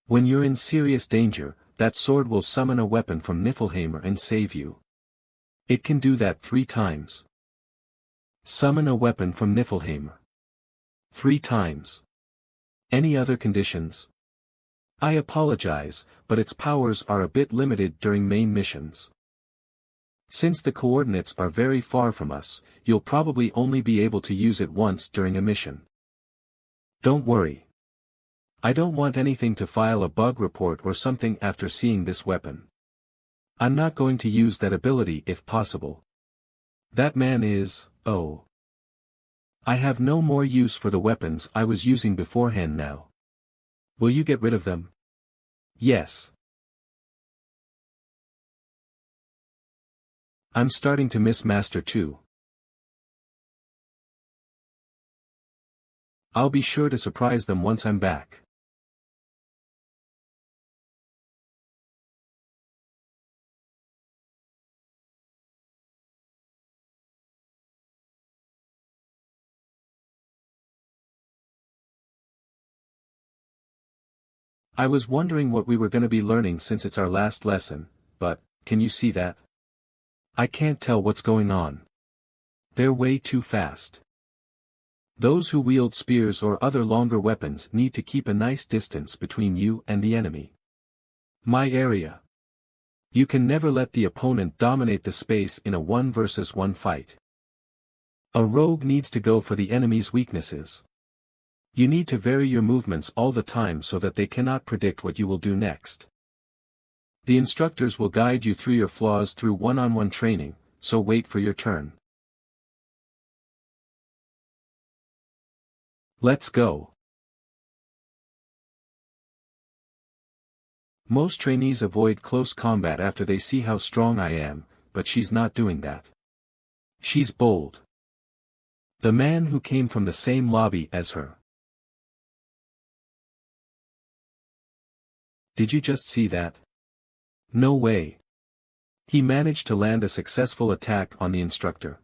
When you're in serious danger, that sword will summon a weapon from Niflheim and save you. It can do that 3 times. Summon a weapon from Niflheim. 3 times. Any other conditions? I apologize, but its powers are a bit limited during main missions. Since the coordinates are very far from us, you'll probably only be able to use it once during a mission. Don't worry. I don't want anything to file a bug report or something after seeing this weapon. I'm not going to use that ability if possible. That man is, oh. I have no more use for the weapons I was using beforehand now. Will you get rid of them? Yes. I'm starting to miss Master too. I'll be sure to surprise them once I'm back. I was wondering what we were going to be learning since it's our last lesson, but, can you see that? I can't tell what's going on. They're way too fast. Those who wield spears or other longer weapons need to keep a nice distance between you and the enemy. My area. You can never let the opponent dominate the space in a 1 versus 1 fight. A rogue needs to go for the enemy's weaknesses. You need to vary your movements all the time so that they cannot predict what you will do next. The instructors will guide you through your flaws through one-on-one training, so wait for your turn. Let's go. Most trainees avoid close combat after they see how strong I am, but she's not doing that. She's bold. The man who came from the same lobby as her. Did you just see that? No way. He managed to land a successful attack on the instructor.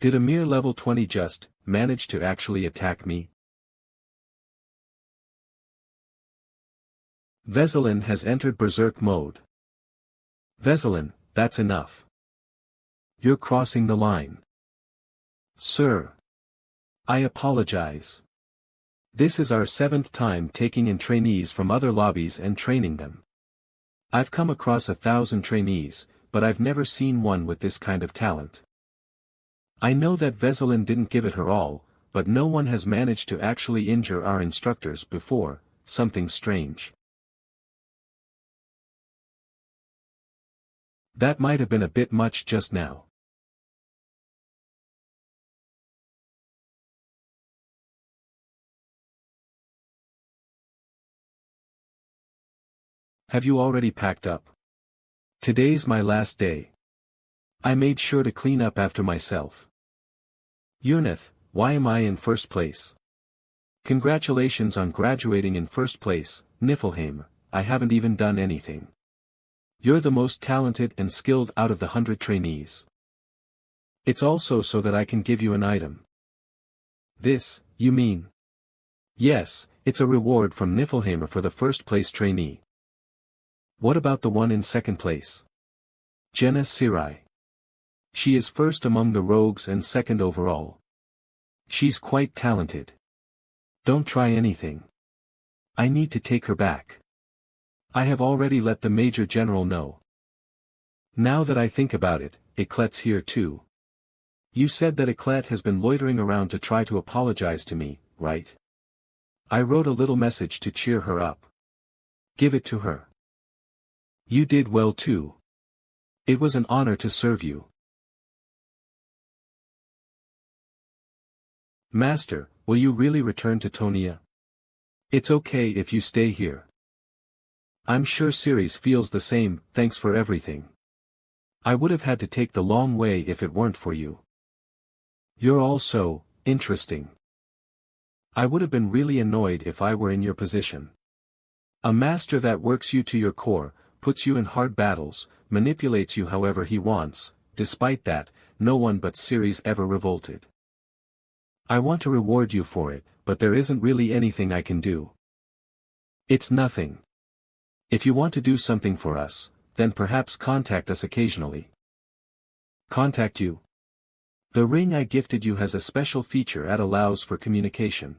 Did a mere level 20 just manage to actually attack me? Veselin has entered berserk mode. Veselin, that's enough. You're crossing the line. Sir. I apologize. This is our 7th time taking in trainees from other lobbies and training them. I've come across 1,000 trainees, but I've never seen one with this kind of talent. I know that Veselin didn't give it her all, but no one has managed to actually injure our instructors before. Something strange. That might have been a bit much just now. Have you already packed up? Today's my last day. I made sure to clean up after myself. Yurnith, why am I in first place? Congratulations on graduating in first place, Niflheim. I haven't even done anything. You're the most talented and skilled out of the 100 trainees. It's also so that I can give you an item. This, you mean? Yes, it's a reward from Niflheim for the first place trainee. What about the one in second place? Jenna Sirai. She is first among the rogues and second overall. She's quite talented. Don't try anything. I need to take her back. I have already let the Major General know. Now that I think about it, Eclet's here too. You said that Eclet has been loitering around to try to apologize to me, right? I wrote a little message to cheer her up. Give it to her. You did well too. It was an honor to serve you. Master, will you really return to Tonia? It's okay if you stay here. I'm sure Ceres feels the same, thanks for everything. I would have had to take the long way if it weren't for you. You're all so interesting. I would have been really annoyed if I were in your position. A master that works you to your core, puts you in hard battles, manipulates you however he wants. Despite that, no one but Ceres ever revolted. I want to reward you for it, but there isn't really anything I can do. It's nothing. If you want to do something for us, then perhaps contact us occasionally. Contact you? The ring I gifted you has a special feature that allows for communication.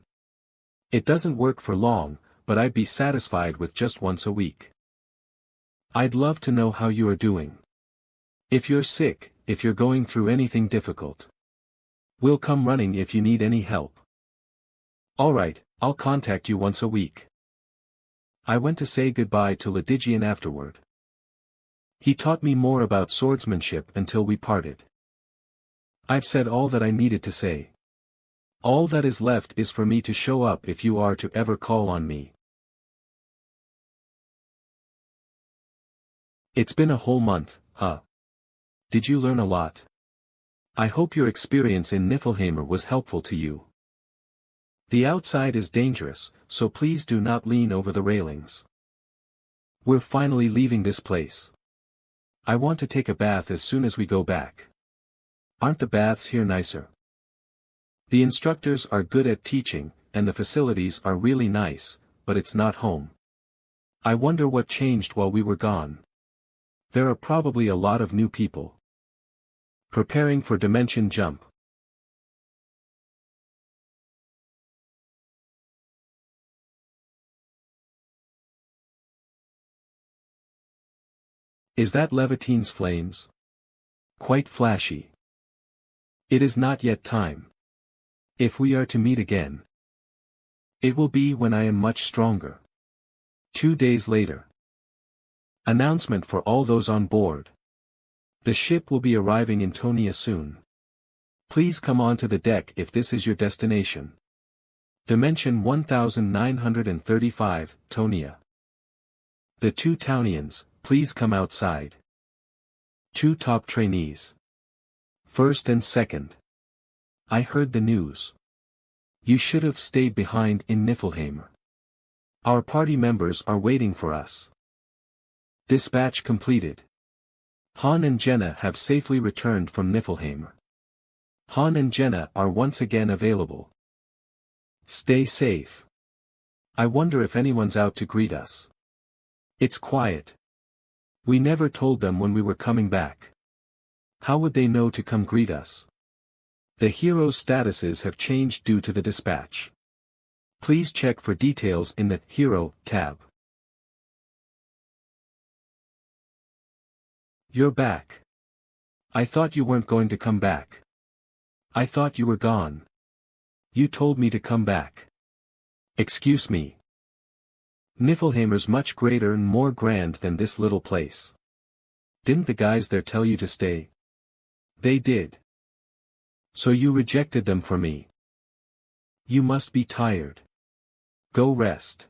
It doesn't work for long, but I'd be satisfied with just once a week. I'd love to know how you are doing. If you're sick, if you're going through anything difficult. We'll come running if you need any help. Alright, I'll contact you once a week. I went to say goodbye to Lydigian afterward. He taught me more about swordsmanship until we parted. I've said all that I needed to say. All that is left is for me to show up if you are to ever call on me. It's been a whole month, huh? Did you learn a lot? I hope your experience in Niflheim was helpful to you. The outside is dangerous, so please do not lean over the railings. We're finally leaving this place. I want to take a bath as soon as we go back. Aren't the baths here nicer? The instructors are good at teaching, and the facilities are really nice, but it's not home. I wonder what changed while we were gone. There are probably a lot of new people. Preparing for dimension jump. Is that Levitine's flames? Quite flashy. It is not yet time. If we are to meet again, it will be when I am much stronger. 2 days later. Announcement for all those on board. The ship will be arriving in Tonia soon. Please come onto the deck if this is your destination. Dimension 1935, Tonia. The 2 Townians, please come outside. 2 top trainees. First and second. I heard the news. You should have stayed behind in Niflheim. Our party members are waiting for us. Dispatch completed. Han and Jenna have safely returned from Niflheim. Han and Jenna are once again available. Stay safe. I wonder if anyone's out to greet us. It's quiet. We never told them when we were coming back. How would they know to come greet us? The heroes' statuses have changed due to the dispatch. Please check for details in the Hero tab. You're back. I thought you weren't going to come back. I thought you were gone. You told me to come back. Excuse me. Niflheim's much greater and more grand than this little place. Didn't the guys there tell you to stay? They did. So you rejected them for me. You must be tired. Go rest.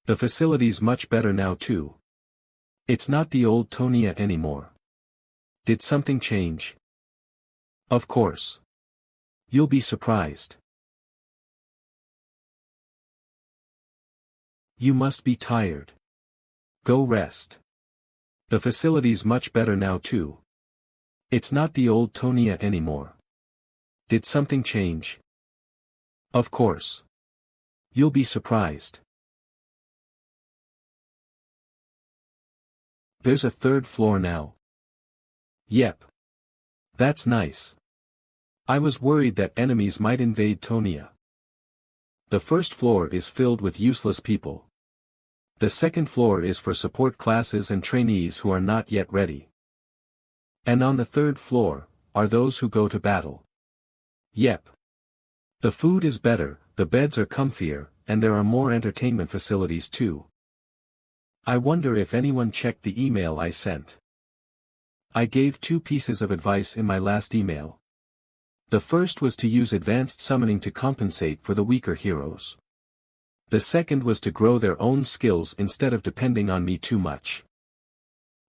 The facility's much better now too. It's not the old Tonia anymore. Did something change? Of course. You'll be surprised. You must be tired. Go rest. The facility's much better now too. It's not the old Tonia anymore. Did something change? Of course. You'll be surprised. There's a third floor now. Yep. That's nice. I was worried that enemies might invade Tonia. The first floor is filled with useless people. The second floor is for support classes and trainees who are not yet ready. And on the third floor, are those who go to battle. Yep. The food is better, the beds are comfier, and there are more entertainment facilities too. I wonder if anyone checked the email I sent. I gave 2 pieces of advice in my last email. The first was to use advanced summoning to compensate for the weaker heroes. The second was to grow their own skills instead of depending on me too much.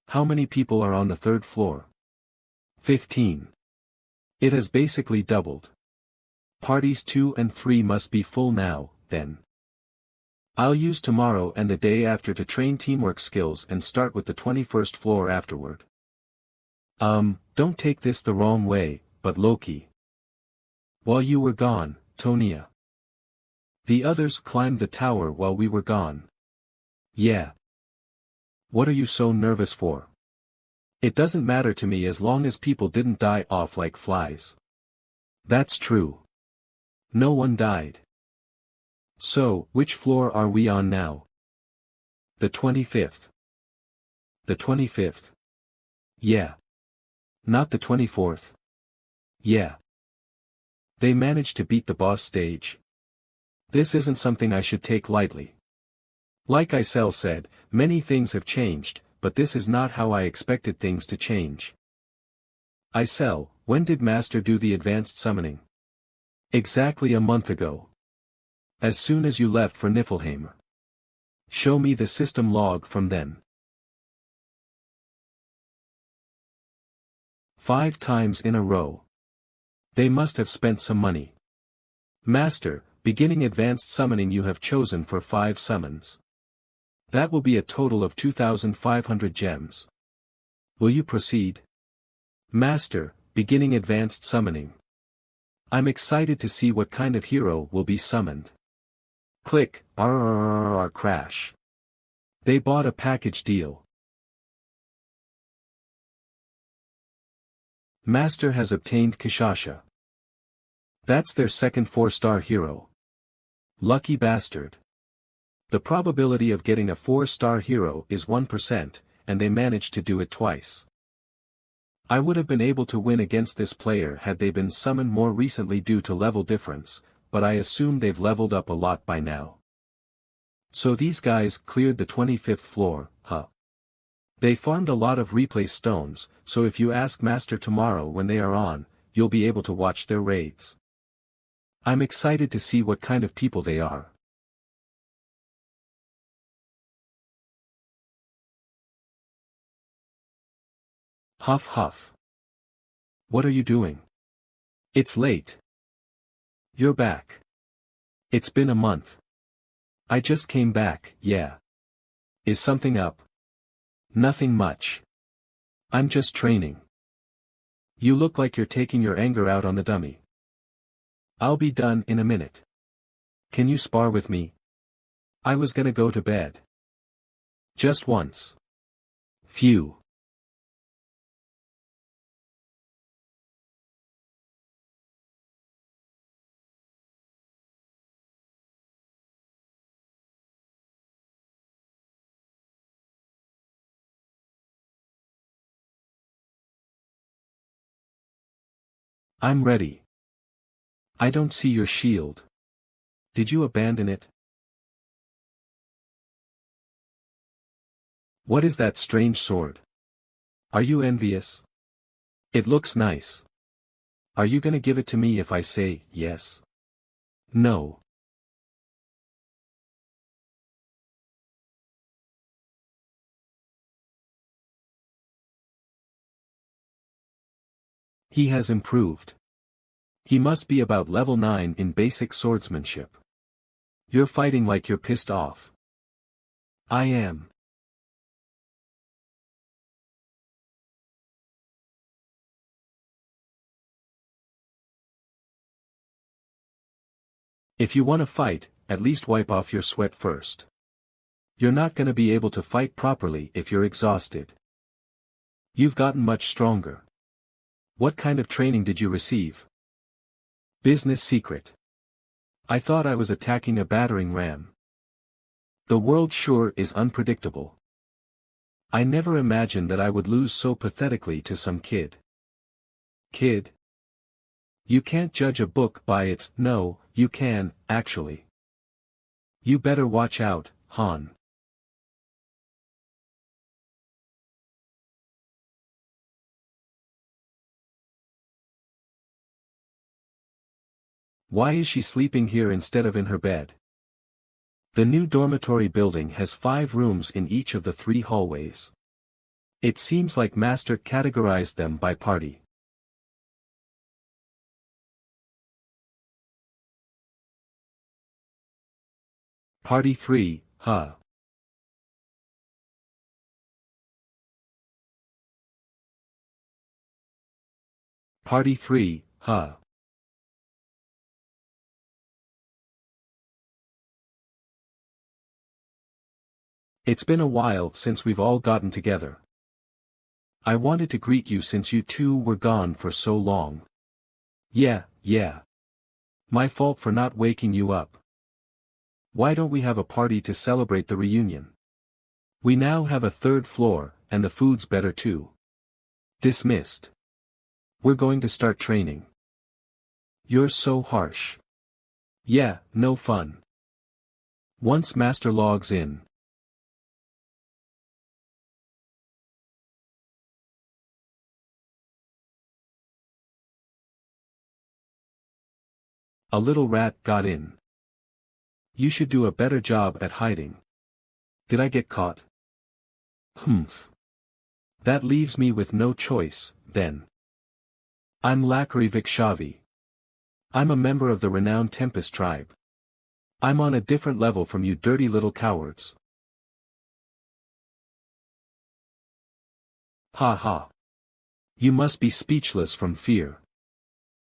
How many people are on the third floor? 15. It has basically doubled. Parties 2 and 3 must be full now, then. I'll use tomorrow and the day after to train teamwork skills and start with the 21st floor afterward. Don't take this the wrong way, but Loki. While you were gone, Tonia. The others climbed the tower while we were gone. Yeah. What are you so nervous for? It doesn't matter to me as long as people didn't die off like flies. That's true. No one died. So, which floor are we on now? The 25th. The 25th. Yeah. Not the 24th. Yeah. They managed to beat the boss stage. This isn't something I should take lightly. Like Isel said, many things have changed, but this is not how I expected things to change. Isel, when did Master do the advanced summoning? Exactly a month ago. As soon as you left for Niflheim. Show me the system log from then. 5 times in a row. They must have spent some money. Master, beginning advanced summoning you have chosen for 5 summons. That will be a total of 2,500 gems. Will you proceed? Master, beginning advanced summoning. I'm excited to see what kind of hero will be summoned. Click, crash. They bought a package deal. Master has obtained Kishasha. That's their second 4-star hero. Lucky bastard. The probability of getting a 4-star hero is 1%, and they managed to do it twice. I would have been able to win against this player had they been summoned more recently due to level difference, but I assume they've leveled up a lot by now. So these guys cleared the 25th floor, huh? They farmed a lot of replay stones, so if you ask Master tomorrow when they are on, you'll be able to watch their raids. I'm excited to see what kind of people they are. Huff huff. What are you doing? It's late. You're back. It's been a month. I just came back, yeah. Is something up? Nothing much. I'm just training. You look like you're taking your anger out on the dummy. I'll be done in a minute. Can you spar with me? I was gonna go to bed. Just once. Phew. I'm ready. I don't see your shield. Did you abandon it? What is that strange sword? Are you envious? It looks nice. Are you gonna give it to me if I say yes? No. He has improved. He must be about level 9 in basic swordsmanship. You're fighting like you're pissed off. I am. If you want to fight, at least wipe off your sweat first. You're not gonna be able to fight properly if you're exhausted. You've gotten much stronger. What kind of training did you receive? Business secret. I thought I was attacking a battering ram. The world sure is unpredictable. I never imagined that I would lose so pathetically to some kid. Kid? You can't judge a book by its— no, you can, actually. You better watch out, Han. Why is she sleeping here instead of in her bed? The new dormitory building has 5 rooms in each of the 3 hallways. It seems like Master categorized them by party. Party 3, huh? Party 3, huh? It's been a while since we've all gotten together. I wanted to greet you since you two were gone for so long. Yeah. My fault for not waking you up. Why don't we have a party to celebrate the reunion? We now have a 3rd floor, and the food's better too. Dismissed. We're going to start training. You're so harsh. Yeah, no fun. Once Master logs in. A little rat got in. You should do a better job at hiding. Did I get caught? Humph. That leaves me with no choice, then. I'm Lachri Vikshavi. I'm a member of the renowned Tempest tribe. I'm on a different level from you dirty little cowards. Ha ha. You must be speechless from fear.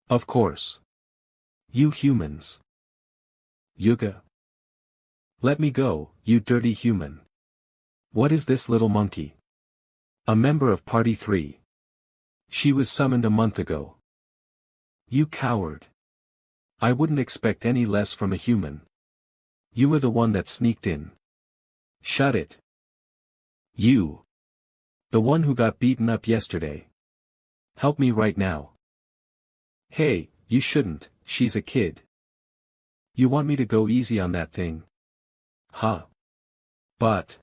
Of course. You humans. Yuga. Let me go, you dirty human. What is this little monkey? A member of Party 3. She was summoned a month ago. You coward. I wouldn't expect any less from a human. You were the one that sneaked in. Shut it. You. The one who got beaten up yesterday. Help me right now. Hey, you shouldn't, she's a kid. You want me to go easy on that thing? Huh. But.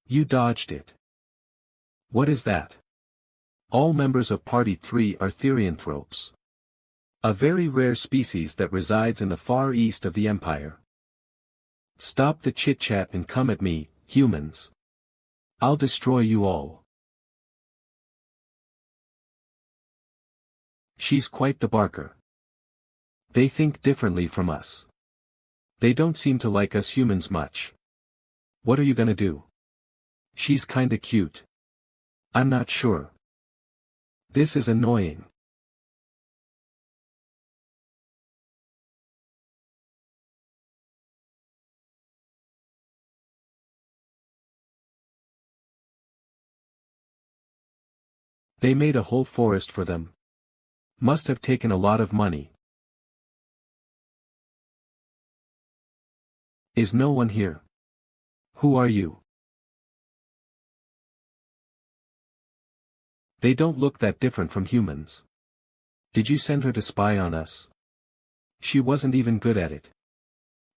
You dodged it. What is that? All members of Party 3 are therianthropes. A very rare species that resides in the far east of the Empire. Stop the chit-chat and come at me, humans. I'll destroy you all. She's quite the barker. They think differently from us. They don't seem to like us humans much. What are you gonna do? She's kinda cute. I'm not sure. This is annoying. They made a whole forest for them. Must have taken a lot of money. Is no one here? Who are you? They don't look that different from humans. Did you send her to spy on us? She wasn't even good at it.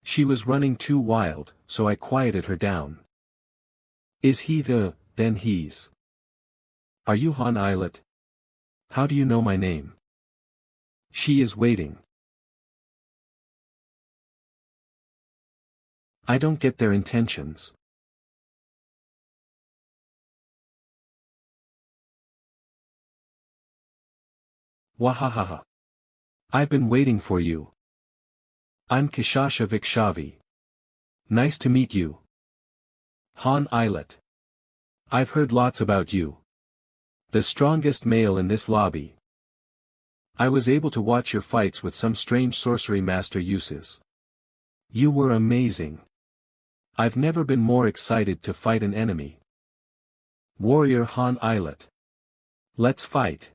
She was running too wild, so I quieted her down. Is he then he's. Are you Han Islet? How do you know my name? She is waiting. I don't get their intentions. Wahahaha. I've been waiting for you. I'm Kishasha Vikshavi. Nice to meet you. Han Islet. I've heard lots about you. The strongest male in this lobby. I was able to watch your fights with some strange sorcery master uses. You were amazing. I've never been more excited to fight an enemy. Warrior Han Islet. Let's fight.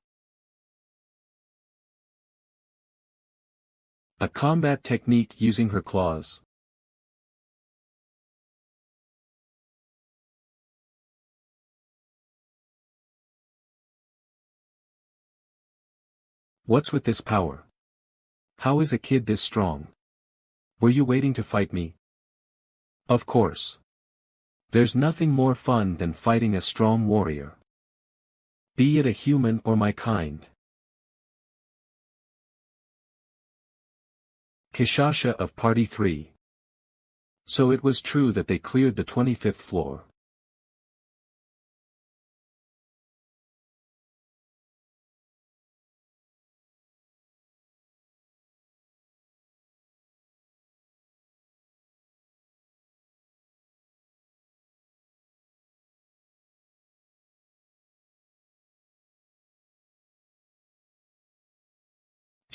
A combat technique using her claws. What's with this power? How is a kid this strong? Were you waiting to fight me? Of course. There's nothing more fun than fighting a strong warrior. Be it a human or my kind. Kishasha of Party 3. So it was true that they cleared the 25th floor.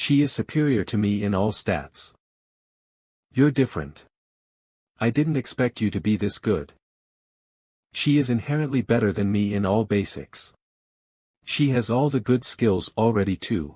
She is superior to me in all stats. You're different. I didn't expect you to be this good. She is inherently better than me in all basics. She has all the good skills already too.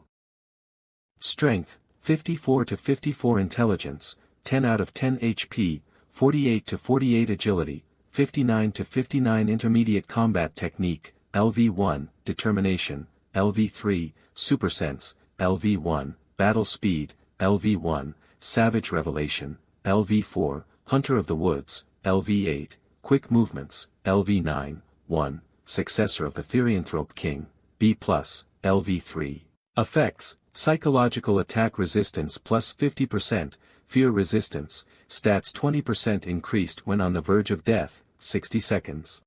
Strength, 54 to 54 intelligence, 10 out of 10 HP, 48 to 48 agility, 59 to 59 intermediate combat technique, LV1, determination, LV3, supersense, LV1, battle speed, LV1, savage revelation, LV4, hunter of the woods, LV8, quick movements, LV9, 1, successor of the Therianthrope King, B+, LV3. Effects, psychological attack resistance plus 50%, fear resistance, stats 20% increased when on the verge of death, 60 seconds.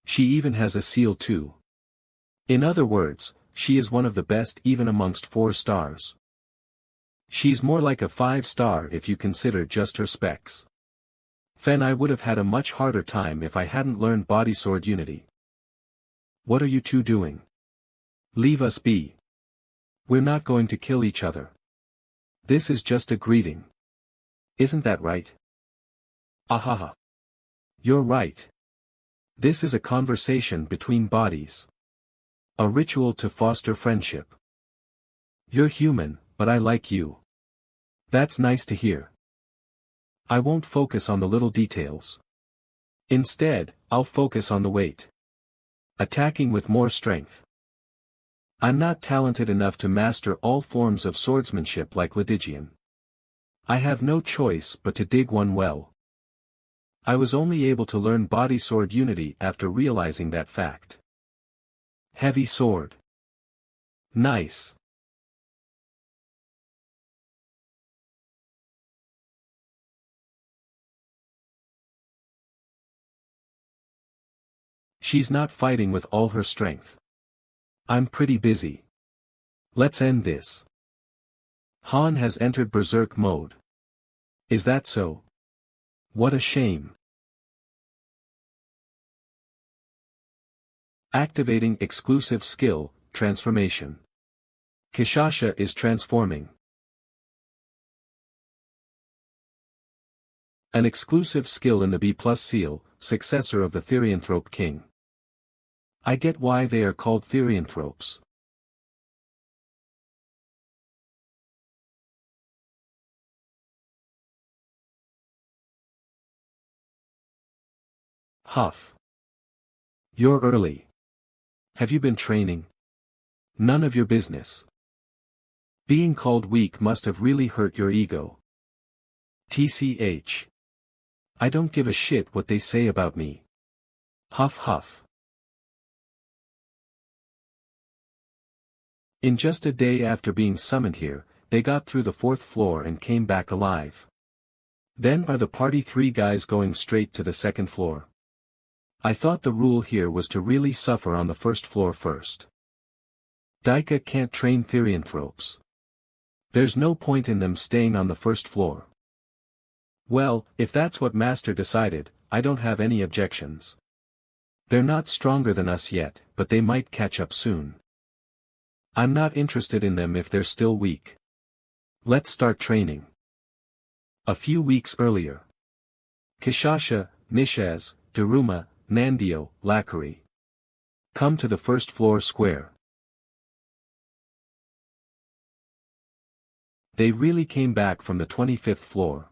She even has a seal too. In other words, she is one of the best even amongst 4 stars. She's more like a 5-star if you consider just her specs. Fen, I would have had a much harder time if I hadn't learned body sword unity. What are you two doing? Leave us be. We're not going to kill each other. This is just a greeting. Isn't that right? Ahaha. You're right. This is a conversation between bodies. A ritual to foster friendship. You're human, but I like you. That's nice to hear. I won't focus on the little details. Instead, I'll focus on the weight. Attacking with more strength. I'm not talented enough to master all forms of swordsmanship like Lydigian. I have no choice but to dig one well. I was only able to learn body sword unity after realizing that fact. Heavy sword. Nice. She's not fighting with all her strength. I'm pretty busy. Let's end this. Han has entered berserk mode. Is that so? What a shame. Activating exclusive skill, transformation. Kishasha is transforming. An exclusive skill in the B+ seal, successor of the Therianthrope King. I get why they are called Therianthropes. Huff. You're early. Have you been training? None of your business. Being called weak must have really hurt your ego. TCH. I don't give a shit what they say about me. Huff huff. In just a day after being summoned here, they got through the 4th floor and came back alive. Then are the party 3 guys going straight to the 2nd floor? I thought the rule here was to really suffer on the 1st floor first. Daika can't train Therianthropes. There's no point in them staying on the 1st floor. Well, if that's what Master decided, I don't have any objections. They're not stronger than us yet, but they might catch up soon. I'm not interested in them if they're still weak. Let's start training. A few weeks earlier. Kishasha, Nishaz, Daruma, Nandio, Lakari. Come to the first floor square. They really came back from the 25th floor.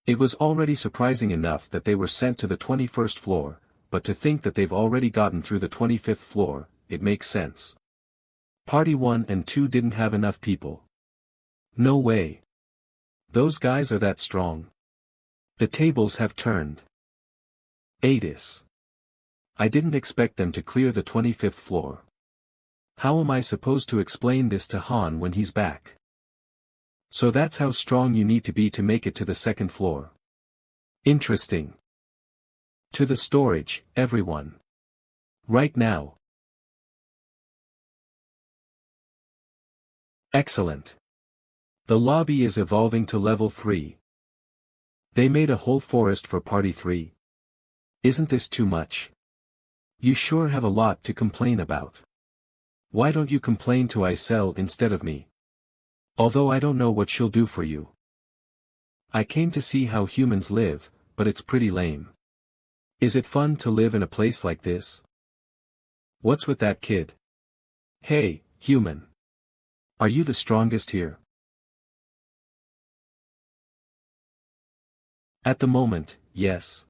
It was already surprising enough that they were sent to the 21st floor, but to think that they've already gotten through the 25th floor, it makes sense. Party 1 and 2 didn't have enough people. No way. Those guys are that strong. The tables have turned. Adis. I didn't expect them to clear the 25th floor. How am I supposed to explain this to Han when he's back? So that's how strong you need to be to make it to the second floor. Interesting. To the storage, everyone. Right now. Excellent. The lobby is evolving to level 3. They made a whole forest for Party 3. Isn't this too much? You sure have a lot to complain about. Why don't you complain to Isel instead of me? Although I don't know what she'll do for you. I came to see how humans live, but it's pretty lame. Is it fun to live in a place like this? What's with that kid? Hey, human. Are you the strongest here? At the moment, yes.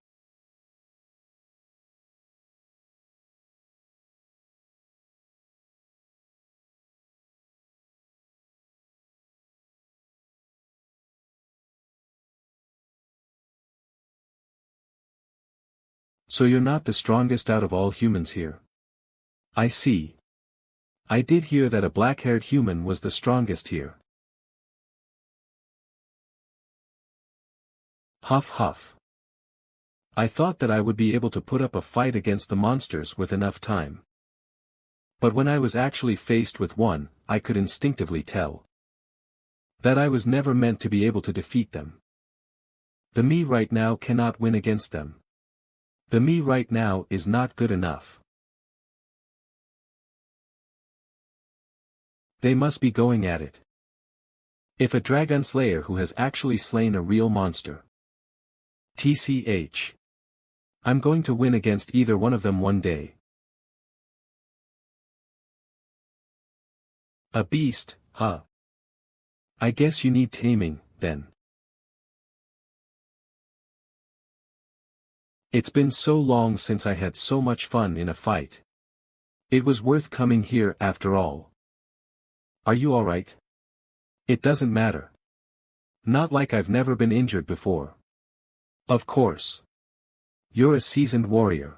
So you're not the strongest out of all humans here. I see. I did hear that a black-haired human was the strongest here. Huff huff. I thought that I would be able to put up a fight against the monsters with enough time. But when I was actually faced with one, I could instinctively tell that I was never meant to be able to defeat them. The me right now cannot win against them. The me right now is not good enough. They must be going at it. If a dragon slayer who has actually slain a real monster. TCH. I'm going to win against either one of them one day. A beast, huh? I guess you need taming, then. It's been so long since I had so much fun in a fight. It was worth coming here after all. Are you alright? It doesn't matter. Not like I've never been injured before. Of course. You're a seasoned warrior.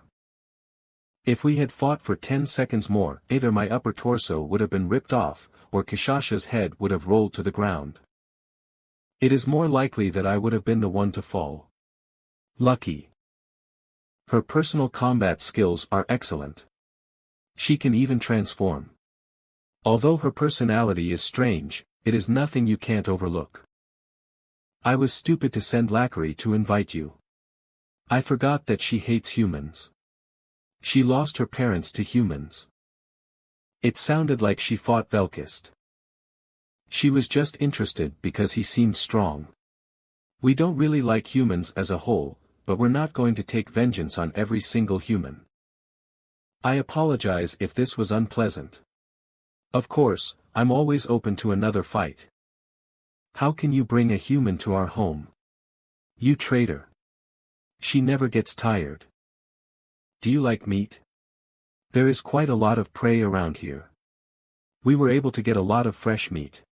If we had fought for 10 seconds more, either my upper torso would have been ripped off, or Kishasha's head would have rolled to the ground. It is more likely that I would have been the one to fall. Lucky. Her personal combat skills are excellent. She can even transform. Although her personality is strange, it is nothing you can't overlook. I was stupid to send Lakari to invite you. I forgot that she hates humans. She lost her parents to humans. It sounded like she fought Velkist. She was just interested because he seemed strong. We don't really like humans as a whole, but we're not going to take vengeance on every single human. I apologize if this was unpleasant. Of course, I'm always open to another fight. How can you bring a human to our home? You traitor. She never gets tired. Do you like meat? There is quite a lot of prey around here. We were able to get a lot of fresh meat.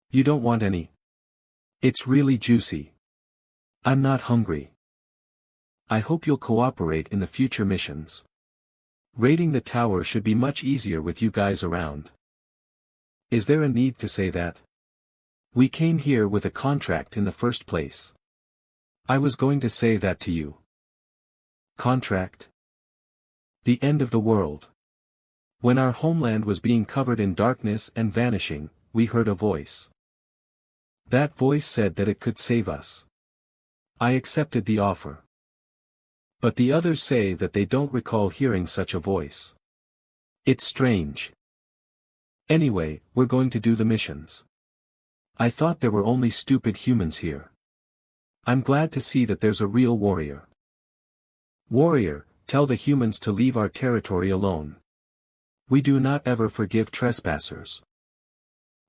You don't want any? It's really juicy. I'm not hungry. I hope you'll cooperate in the future missions. Raiding the tower should be much easier with you guys around. Is there a need to say that? We came here with a contract in the first place. I was going to say that to you. Contract? The end of the world. When our homeland was being covered in darkness and vanishing, we heard a voice. That voice said that it could save us. I accepted the offer. But the others say that they don't recall hearing such a voice. It's strange. Anyway, we're going to do the missions. I thought there were only stupid humans here. I'm glad to see that there's a real warrior. Warrior, tell the humans to leave our territory alone. We do not ever forgive trespassers.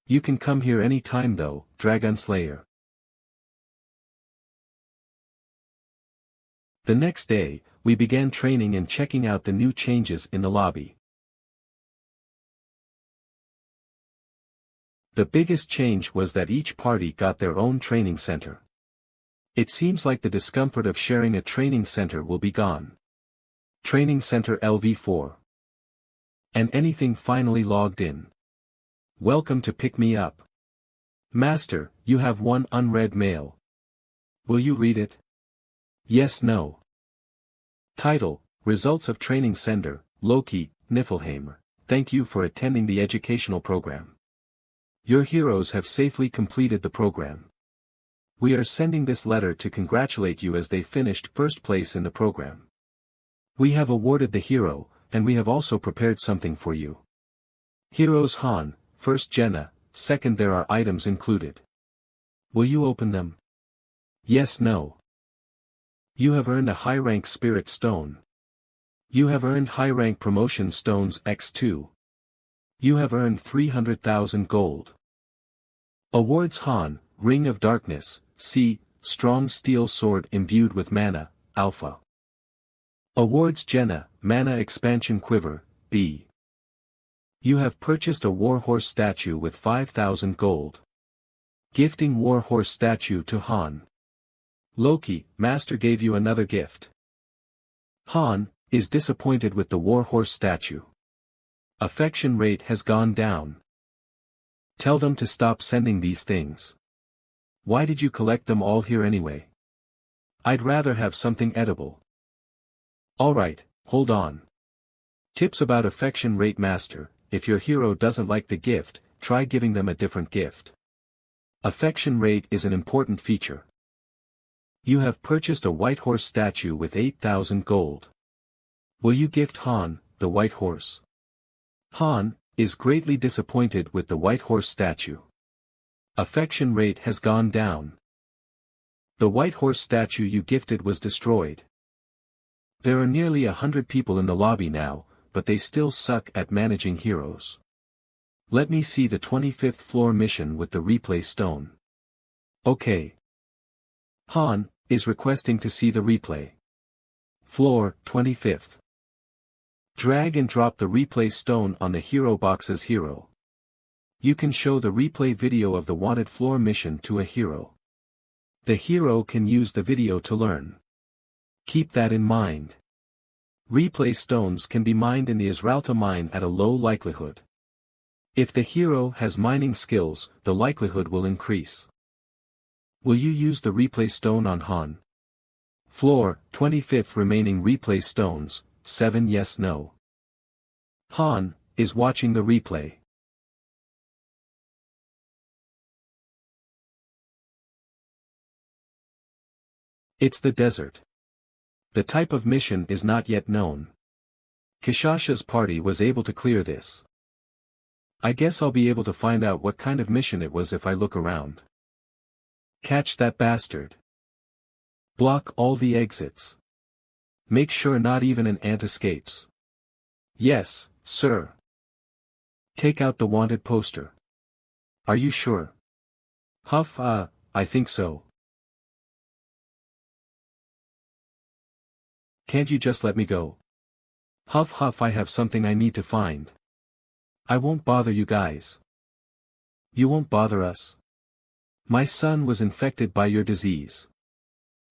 You can come here any time though, Dragon Slayer. The next day, we began training and checking out the new changes in the lobby. The biggest change was that each party got their own training center. It seems like the discomfort of sharing a training center will be gone. Training Center LV4. And anything finally logged in. Welcome to pick me up. Master, you have one unread mail. Will you read it? Yes, no. Title, Results of Training Sender, Loki, Niflheim. Thank you for attending the educational program. Your heroes have safely completed the program. We are sending this letter to congratulate you as they finished first place in the program. We have awarded the hero, and we have also prepared something for you. Heroes Han, first Jenna, second there are items included. Will you open them? Yes, no. You have earned a high-rank Spirit Stone. You have earned high-rank Promotion Stones X2. You have earned 300,000 gold. Awards Han, Ring of Darkness, C, Strong Steel Sword imbued with Mana, Alpha. Awards Jenna, Mana Expansion Quiver, B. You have purchased a Warhorse statue with 5,000 gold. Gifting Warhorse statue to Han. Loki, Master gave you another gift. Han, is disappointed with the Warhorse statue. Affection rate has gone down. Tell them to stop sending these things. Why did you collect them all here anyway? I'd rather have something edible. Alright, hold on. Tips about affection rate. Master, if your hero doesn't like the gift, try giving them a different gift. Affection rate is an important feature. You have purchased a white horse statue with 8,000 gold. Will you gift Han, the white horse? Han, is greatly disappointed with the white horse statue. Affection rate has gone down. The white horse statue you gifted was destroyed. There are nearly 100 people in the lobby now, but they still suck at managing heroes. Let me see the 25th floor mission with the replay stone. Okay. Han, is requesting to see the replay. Floor, 25th. Drag and drop the replay stone on the hero box's hero. You can show the replay video of the wanted floor mission to a hero. The hero can use the video to learn. Keep that in mind. Replay stones can be mined in the Israelita mine at a low likelihood. If the hero has mining skills, the likelihood will increase. Will you use the replay stone on Han? Floor, 25th remaining replay stones, 7 yes no. Han, is watching the replay. It's the desert. The type of mission is not yet known. Kishasha's party was able to clear this. I guess I'll be able to find out what kind of mission it was if I look around. Catch that bastard. Block all the exits. Make sure not even an ant escapes. Yes, sir. Take out the wanted poster. Are you sure? Huff, I think so. Can't you just let me go? Huff huff, I have something I need to find. I won't bother you guys. You won't bother us? My son was infected by your disease.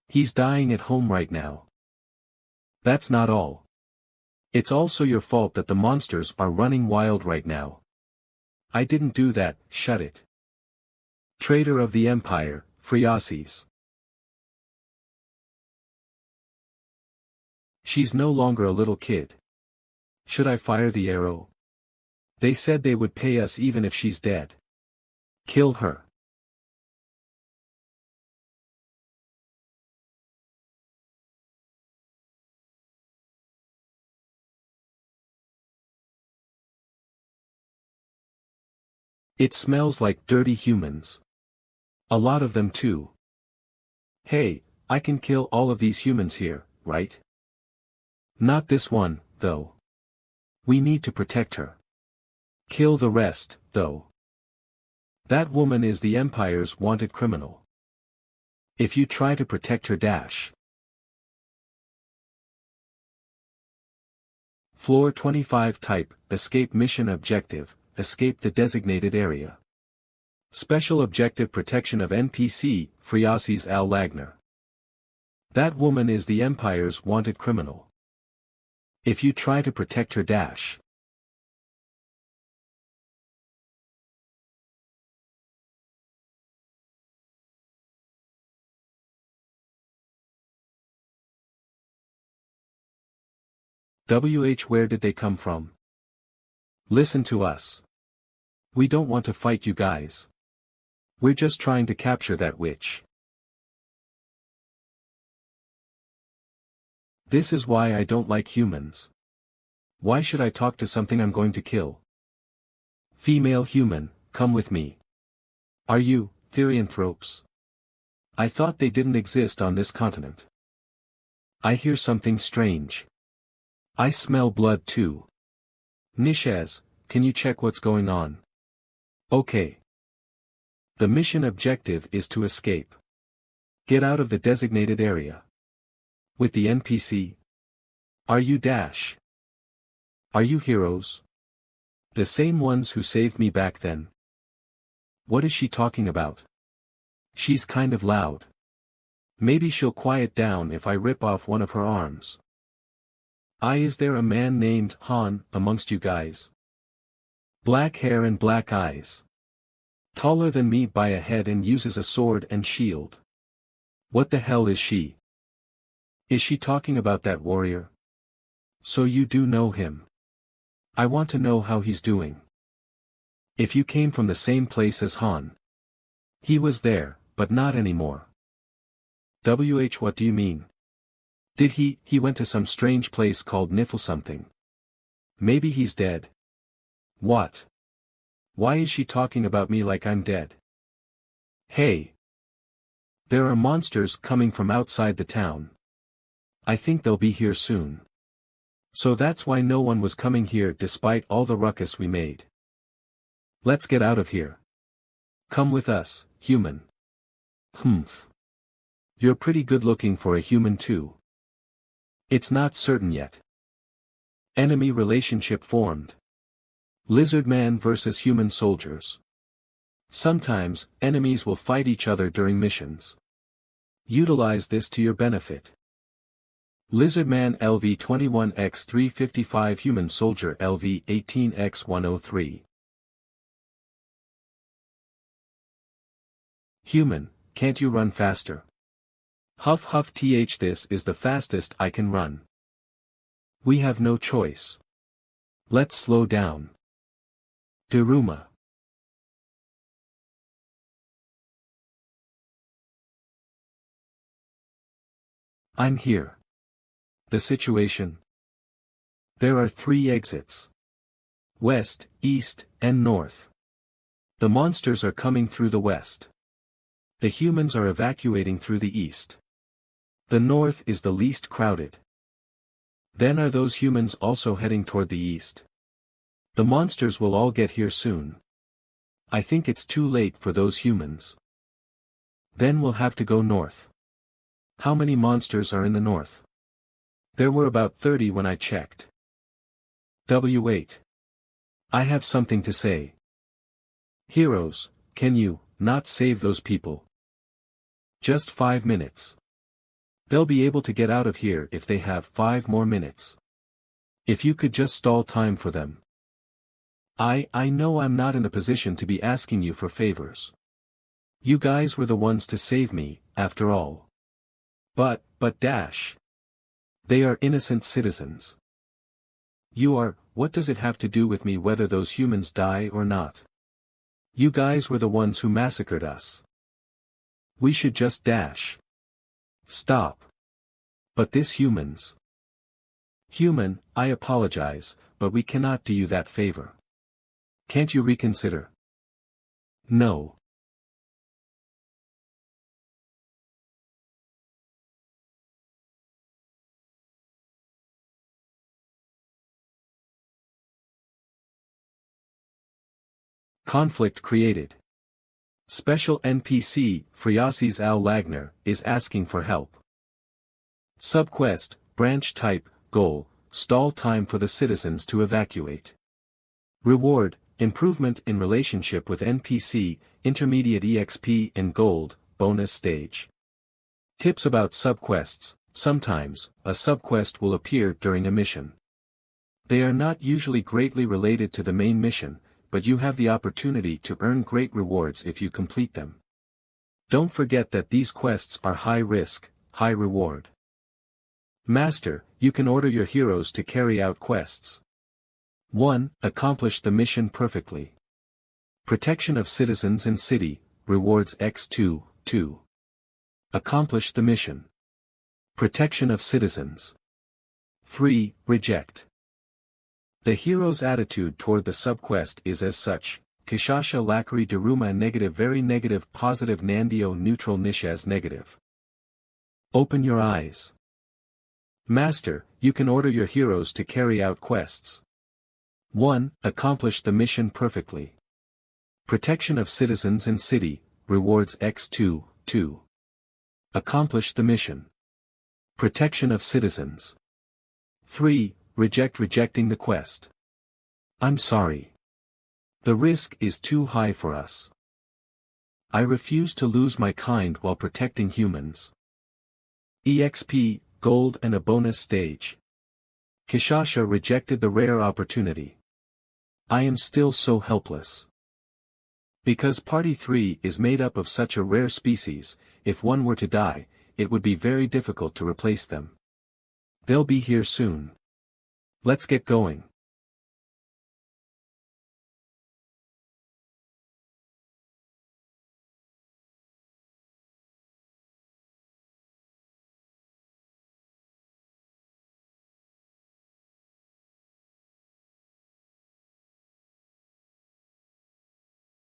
He's dying at home right now. That's not all. It's also your fault that the monsters are running wild right now. I didn't do that, shut it. Traitor of the Empire, Phreases. She's no longer a little kid. Should I fire the arrow? They said they would pay us even if she's dead. Kill her. It smells like dirty humans. A lot of them too. Hey, I can kill all of these humans here, right? Not this one, though. We need to protect her. Kill the rest, though. That woman is the Empire's wanted criminal. If you try to protect her dash. Floor 25 type, escape mission objective, escape the designated area. Special objective protection of NPC, Friasis Al Lagner. That woman is the Empire's wanted criminal. If you try to protect her dash. Where did they come from? Listen to us. We don't want to fight you guys. We're just trying to capture that witch. This is why I don't like humans. Why should I talk to something I'm going to kill? Female human, come with me. Are you, therianthropes? I thought they didn't exist on this continent. I hear something strange. I smell blood too. Nishaz, can you check what's going on? Okay. The mission objective is to escape. Get out of the designated area. With the NPC? Are you dash? Are you heroes? The same ones who saved me back then. What is she talking about? She's kind of loud. Maybe she'll quiet down if I rip off one of her arms. Is there a man named Han amongst you guys? Black hair and black eyes. Taller than me by a head and uses a sword and shield. What the hell is she? Is she talking about that warrior? So you do know him. I want to know how he's doing. If you came from the same place as Han. He was there, but not anymore. What do you mean? Did he went to some strange place called Nifl something. Maybe he's dead. What? Why is she talking about me like I'm dead? Hey. There are monsters coming from outside the town. I think they'll be here soon. So that's why no one was coming here despite all the ruckus we made. Let's get out of here. Come with us, human. Humph. You're pretty good looking for a human too. It's not certain yet. Enemy relationship formed. Lizard man versus human soldiers. Sometimes, enemies will fight each other during missions. Utilize this to your benefit. Lizardman LV-21X-355 Human Soldier LV-18X-103. Human, can't you run faster? Huff huff th, this is the fastest I can run. We have no choice. Let's slow down. Daruma. I'm here. The situation. There are 3 exits. West, east, and north. The monsters are coming through the west. The humans are evacuating through the east. The north is the least crowded. Then are those humans also heading toward the east? The monsters will all get here soon. I think it's too late for those humans. Then we'll have to go north. How many monsters are in the north? There were about 30 when I checked. W8. I have something to say. Heroes, can you not save those people? Just 5 minutes. They'll be able to get out of here if they have 5 more minutes. If you could just stall time for them. I know I'm not in the position to be asking you for favors. You guys were the ones to save me, after all. But dash. They are innocent citizens. You are, what does it have to do with me whether those humans die or not? You guys were the ones who massacred us. We should just dash. Stop. But this humans. Human, I apologize, but we cannot do you that favor. Can't you reconsider? No. Conflict created. Special NPC, Friasis Al Lagner, is asking for help. Subquest, branch type, goal, stall time for the citizens to evacuate. Reward, improvement in relationship with NPC, intermediate EXP and gold, bonus stage. Tips about subquests: sometimes, a subquest will appear during a mission. They are not usually greatly related to the main mission, but you have the opportunity to earn great rewards if you complete them. Don't forget that these quests are high risk, high reward. Master, you can order your heroes to carry out quests. 1. Accomplish the mission perfectly. Protection of citizens and city, rewards X2, 2. Accomplish the mission. Protection of citizens. 3. Reject. The hero's attitude toward the subquest is as such: Kishasha Lakari Daruma negative very negative positive Nandio neutral Nishas negative. Open your eyes. Master, you can order your heroes to carry out quests. 1. Accomplish the mission perfectly. Protection of citizens and city, rewards X2, 2. Accomplish the mission. Protection of citizens. 3. Rejecting the quest. I'm sorry. The risk is too high for us. I refuse to lose my kind while protecting humans. EXP, gold and a bonus stage. Kishasha rejected the rare opportunity. I am still so helpless. Because Party 3 is made up of such a rare species, if one were to die, it would be very difficult to replace them. They'll be here soon. Let's get going.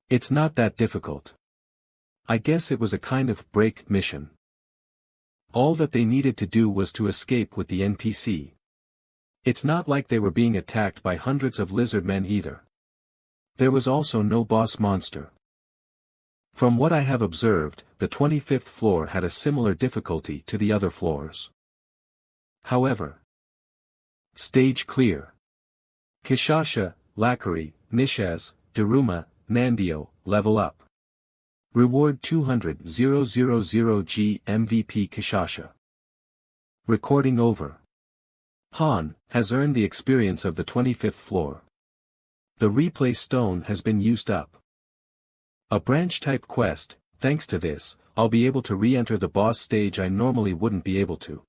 It's not that difficult. I guess it was a kind of break mission. All that they needed to do was to escape with the NPC. It's not like they were being attacked by hundreds of lizard men either. There was also no boss monster. From what I have observed, the 25th floor had a similar difficulty to the other floors. However, stage clear. Kishasha, Lakari, Nishas, Daruma, Nandio, level up. Reward 200,000G MVP Kishasha. Recording over. Han has earned the experience of the 25th floor. The replay stone has been used up. A branch type quest: thanks to this, I'll be able to re-enter the boss stage I normally wouldn't be able to.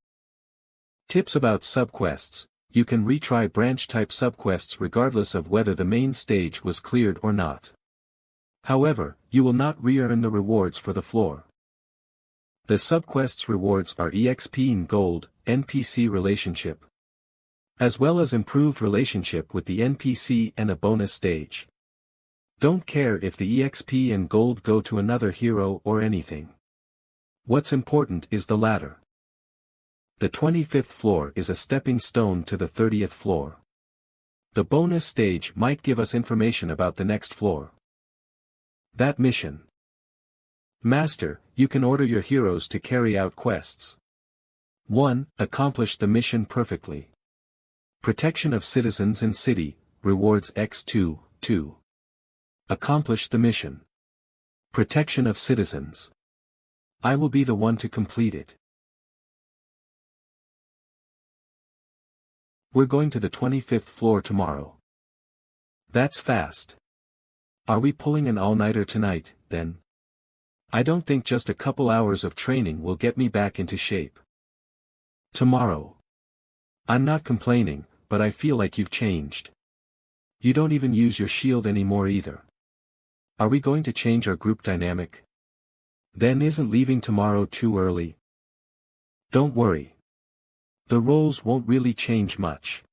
Tips about subquests: you can retry branch type subquests regardless of whether the main stage was cleared or not. However, you will not re-earn the rewards for the floor. The subquests rewards are EXP and gold, NPC relationship, as well as improved relationship with the NPC and a bonus stage. Don't care if the EXP and gold go to another hero or anything. What's important is the ladder. The 25th floor is a stepping stone to the 30th floor. The bonus stage might give us information about the next floor. That mission. Master, you can order your heroes to carry out quests. 1. Accomplish the mission perfectly. Protection of citizens and city, rewards X2, 2. Accomplish the mission. Protection of citizens. I will be the one to complete it. We're going to the 25th floor tomorrow. That's fast. Are we pulling an all-nighter tonight, then? I don't think just a couple hours of training will get me back into shape. Tomorrow. I'm not complaining, but I feel like you've changed. You don't even use your shield anymore either. Are we going to change our group dynamic? Then isn't leaving tomorrow too early? Don't worry. The roles won't really change much.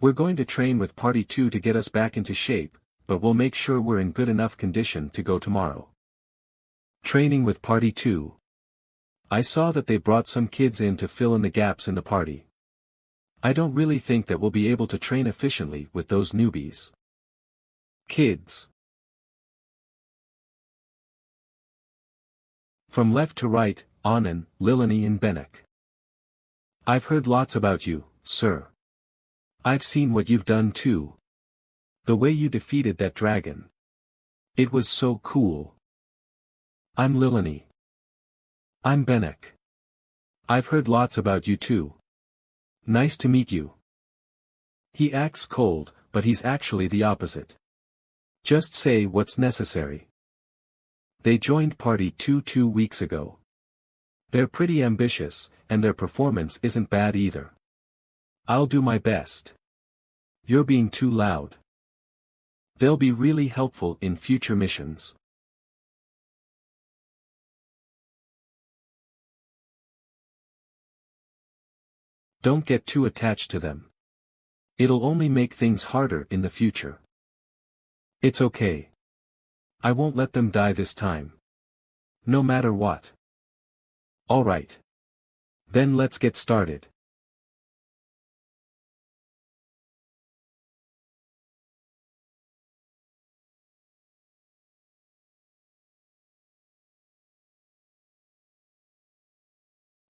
We're going to train with Party 2 to get us back into shape, but we'll make sure we're in good enough condition to go tomorrow. Training with Party 2. I saw that they brought some kids in to fill in the gaps in the party. I don't really think that we'll be able to train efficiently with those newbies. Kids. From left to right, Anand, Lilani and Benek. I've heard lots about you, sir. I've seen what you've done too. The way you defeated that dragon. It was so cool. I'm Lilani. I'm Benek. I've heard lots about you too. Nice to meet you. He acts cold, but he's actually the opposite. Just say what's necessary. They joined Party 2 2 weeks ago. They're pretty ambitious, and their performance isn't bad either. I'll do my best. You're being too loud. They'll be really helpful in future missions. Don't get too attached to them. It'll only make things harder in the future. It's okay. I won't let them die this time. No matter what. Alright. Then let's get started.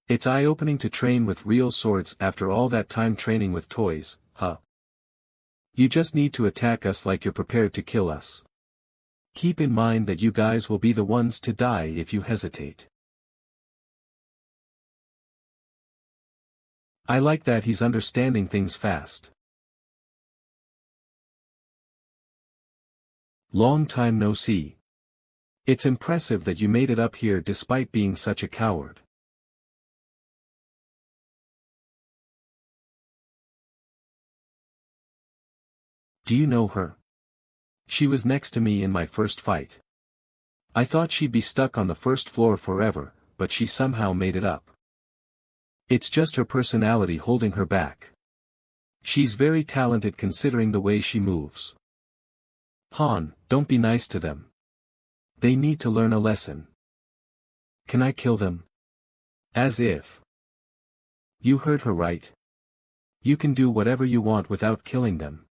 It's eye-opening to train with real swords after all that time training with toys, huh? You just need to attack us like you're prepared to kill us. Keep in mind that you guys will be the ones to die if you hesitate. I like that he's understanding things fast. Long time no see. It's impressive that you made it up here despite being such a coward. Do you know her? She was next to me in my first fight. I thought she'd be stuck on the first floor forever, but she somehow made it up. It's just her personality holding her back. She's very talented considering the way she moves. Han, don't be nice to them. They need to learn a lesson. Can I kill them? As if. You heard her right. You can do whatever you want without killing them.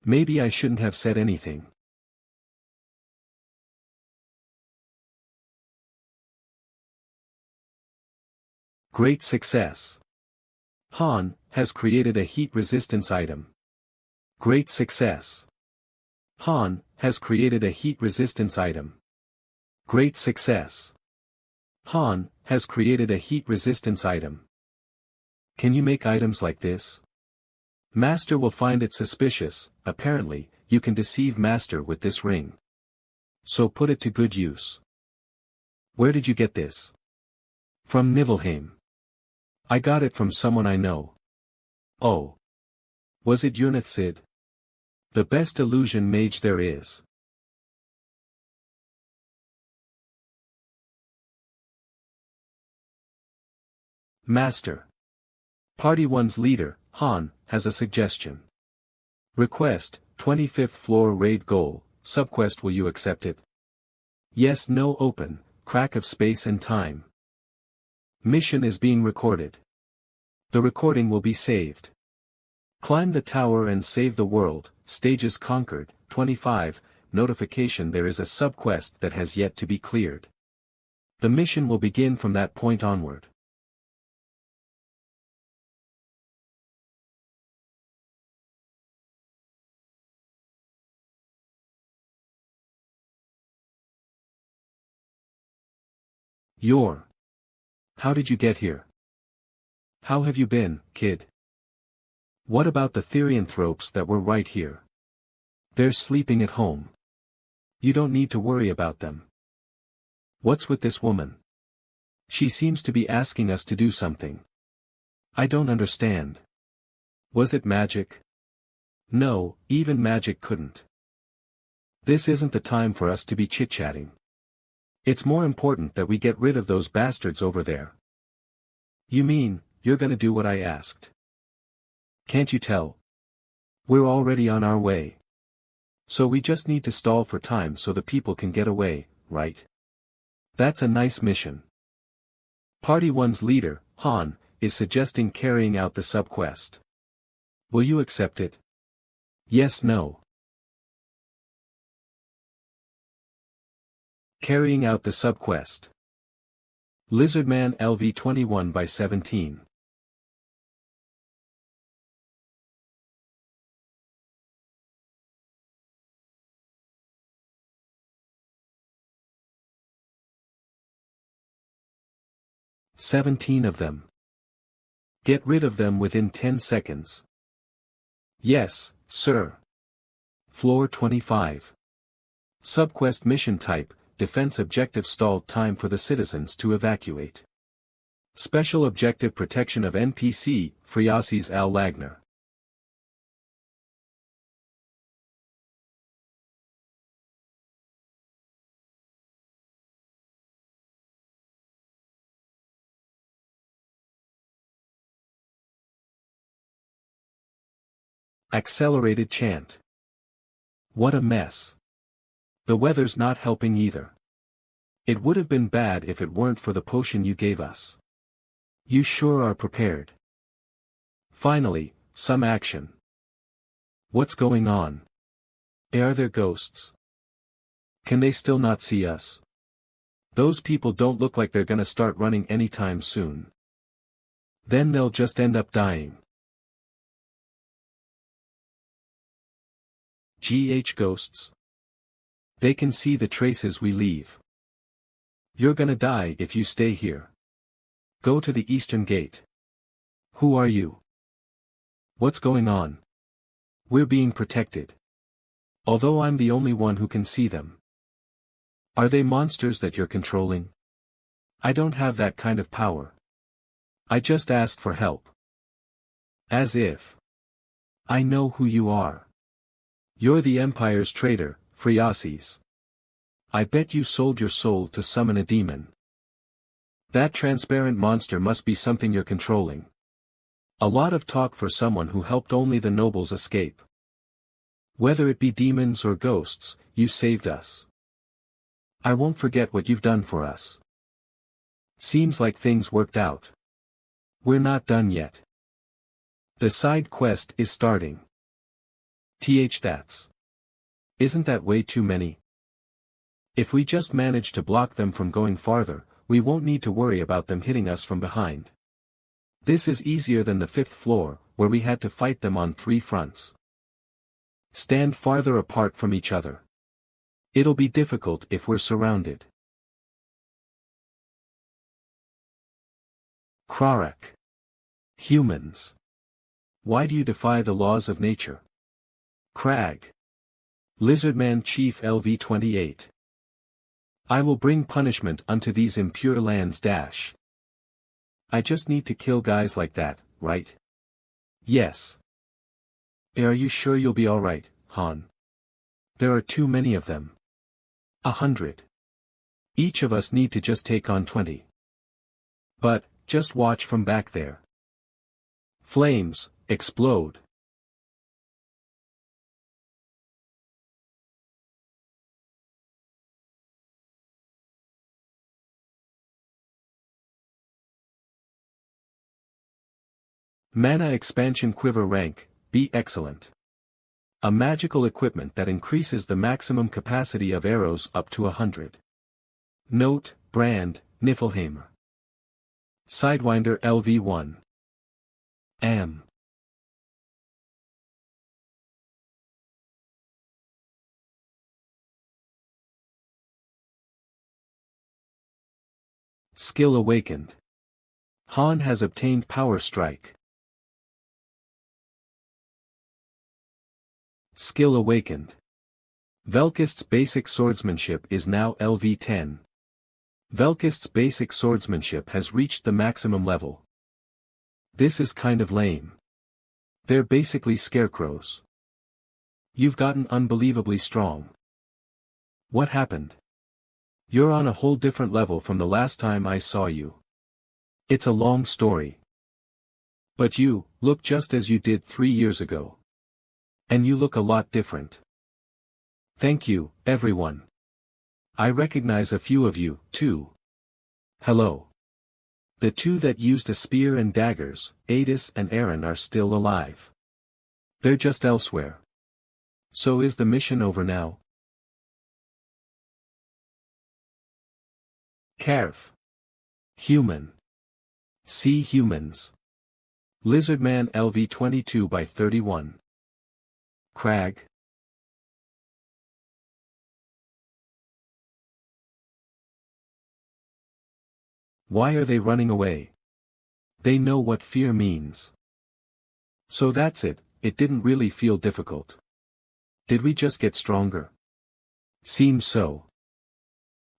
Maybe I shouldn't have said anything. Great success. Han has created a heat resistance item. Great success. Han has created a heat resistance item. Great success. Han has created a heat resistance item. Can you make items like this? Master will find it suspicious. Apparently, you can deceive Master with this ring. So put it to good use. Where did you get this? From Niflheim. I got it from someone I know. Oh. Was it Sid? The best illusion mage there is. Master. Party 1's leader, Han, has a suggestion. Request, 25th floor raid goal, subquest. Will you accept it? Yes, no, open, crack of space and time. Mission is being recorded. The recording will be saved. Climb the tower and save the world, stages conquered, 25, notification there is a subquest that has yet to be cleared. The mission will begin from that point onward. How did you get here? How have you been, kid? What about the therianthropes that were right here? They're sleeping at home. You don't need to worry about them. What's with this woman? She seems to be asking us to do something. I don't understand. Was it magic? No, even magic couldn't. This isn't the time for us to be chit-chatting. It's more important that we get rid of those bastards over there. You mean, you're gonna do what I asked? Can't you tell? We're already on our way. So we just need to stall for time so the people can get away, right? That's a nice mission. Party 1's leader, Han, is suggesting carrying out the sub-quest. Will you accept it? Yes, no. Carrying out the sub-quest. Lizardman LV21 by 17. "17 of them. Get rid of them within 10 seconds. Yes, sir. Floor 25. Subquest mission type, defense objective stalled time for the citizens to evacuate. Special objective protection of NPC, Friasis Al Lagner. Accelerated chant. What a mess. The weather's not helping either. It would have been bad if it weren't for the potion you gave us. You sure are prepared. Finally, some action. What's going on? Are there ghosts? Can they still not see us? Those people don't look like they're gonna start running anytime soon. Then they'll just end up dying. Ghosts. They can see the traces we leave. You're gonna die if you stay here. Go to the eastern gate. Who are you? What's going on? We're being protected. Although I'm the only one who can see them. Are they monsters that you're controlling? I don't have that kind of power. I just asked for help. As if. I know who you are. You're the Empire's traitor, Friasis. I bet you sold your soul to summon a demon. That transparent monster must be something you're controlling. A lot of talk for someone who helped only the nobles escape. Whether it be demons or ghosts, you saved us. I won't forget what you've done for us. Seems like things worked out. We're not done yet. The side quest is starting. Isn't that way too many? If we just manage to block them from going farther, we won't need to worry about them hitting us from behind. This is easier than the 5th floor, where we had to fight them on 3 fronts. Stand farther apart from each other. It'll be difficult if we're surrounded. Krarak. Humans. Why do you defy the laws of nature? Crag. Lizardman Chief LV28. I will bring punishment unto these impure lands. I just need to kill guys like that, right? Yes. Are you sure you'll be alright, Han? There are too many of them. 100. Each of us need to just take on 20. But, just watch from back there. Flames, explode. Mana Expansion Quiver Rank, be excellent. A magical equipment that increases the maximum capacity of arrows up to 100. Note, brand, Niflheim. Sidewinder LV1. M. Skill awakened. Han has obtained Power Strike. Skill awakened. Velkist's basic swordsmanship is now LV10. Velkist's basic swordsmanship has reached the maximum level. This is kind of lame. They're basically scarecrows. You've gotten unbelievably strong. What happened? You're on a whole different level from the last time I saw you. It's a long story. But you look just as you did 3 years ago. And you look a lot different. Thank you, everyone. I recognize a few of you, too. Hello. The two that used a spear and daggers, Adis and Aaron, are still alive. They're just elsewhere. So is the mission over now? Carv. Human. See humans. Lizardman LV 22 by 31. Crag. Why are they running away? They know what fear means. So that's it, it didn't really feel difficult. Did we just get stronger? Seems so.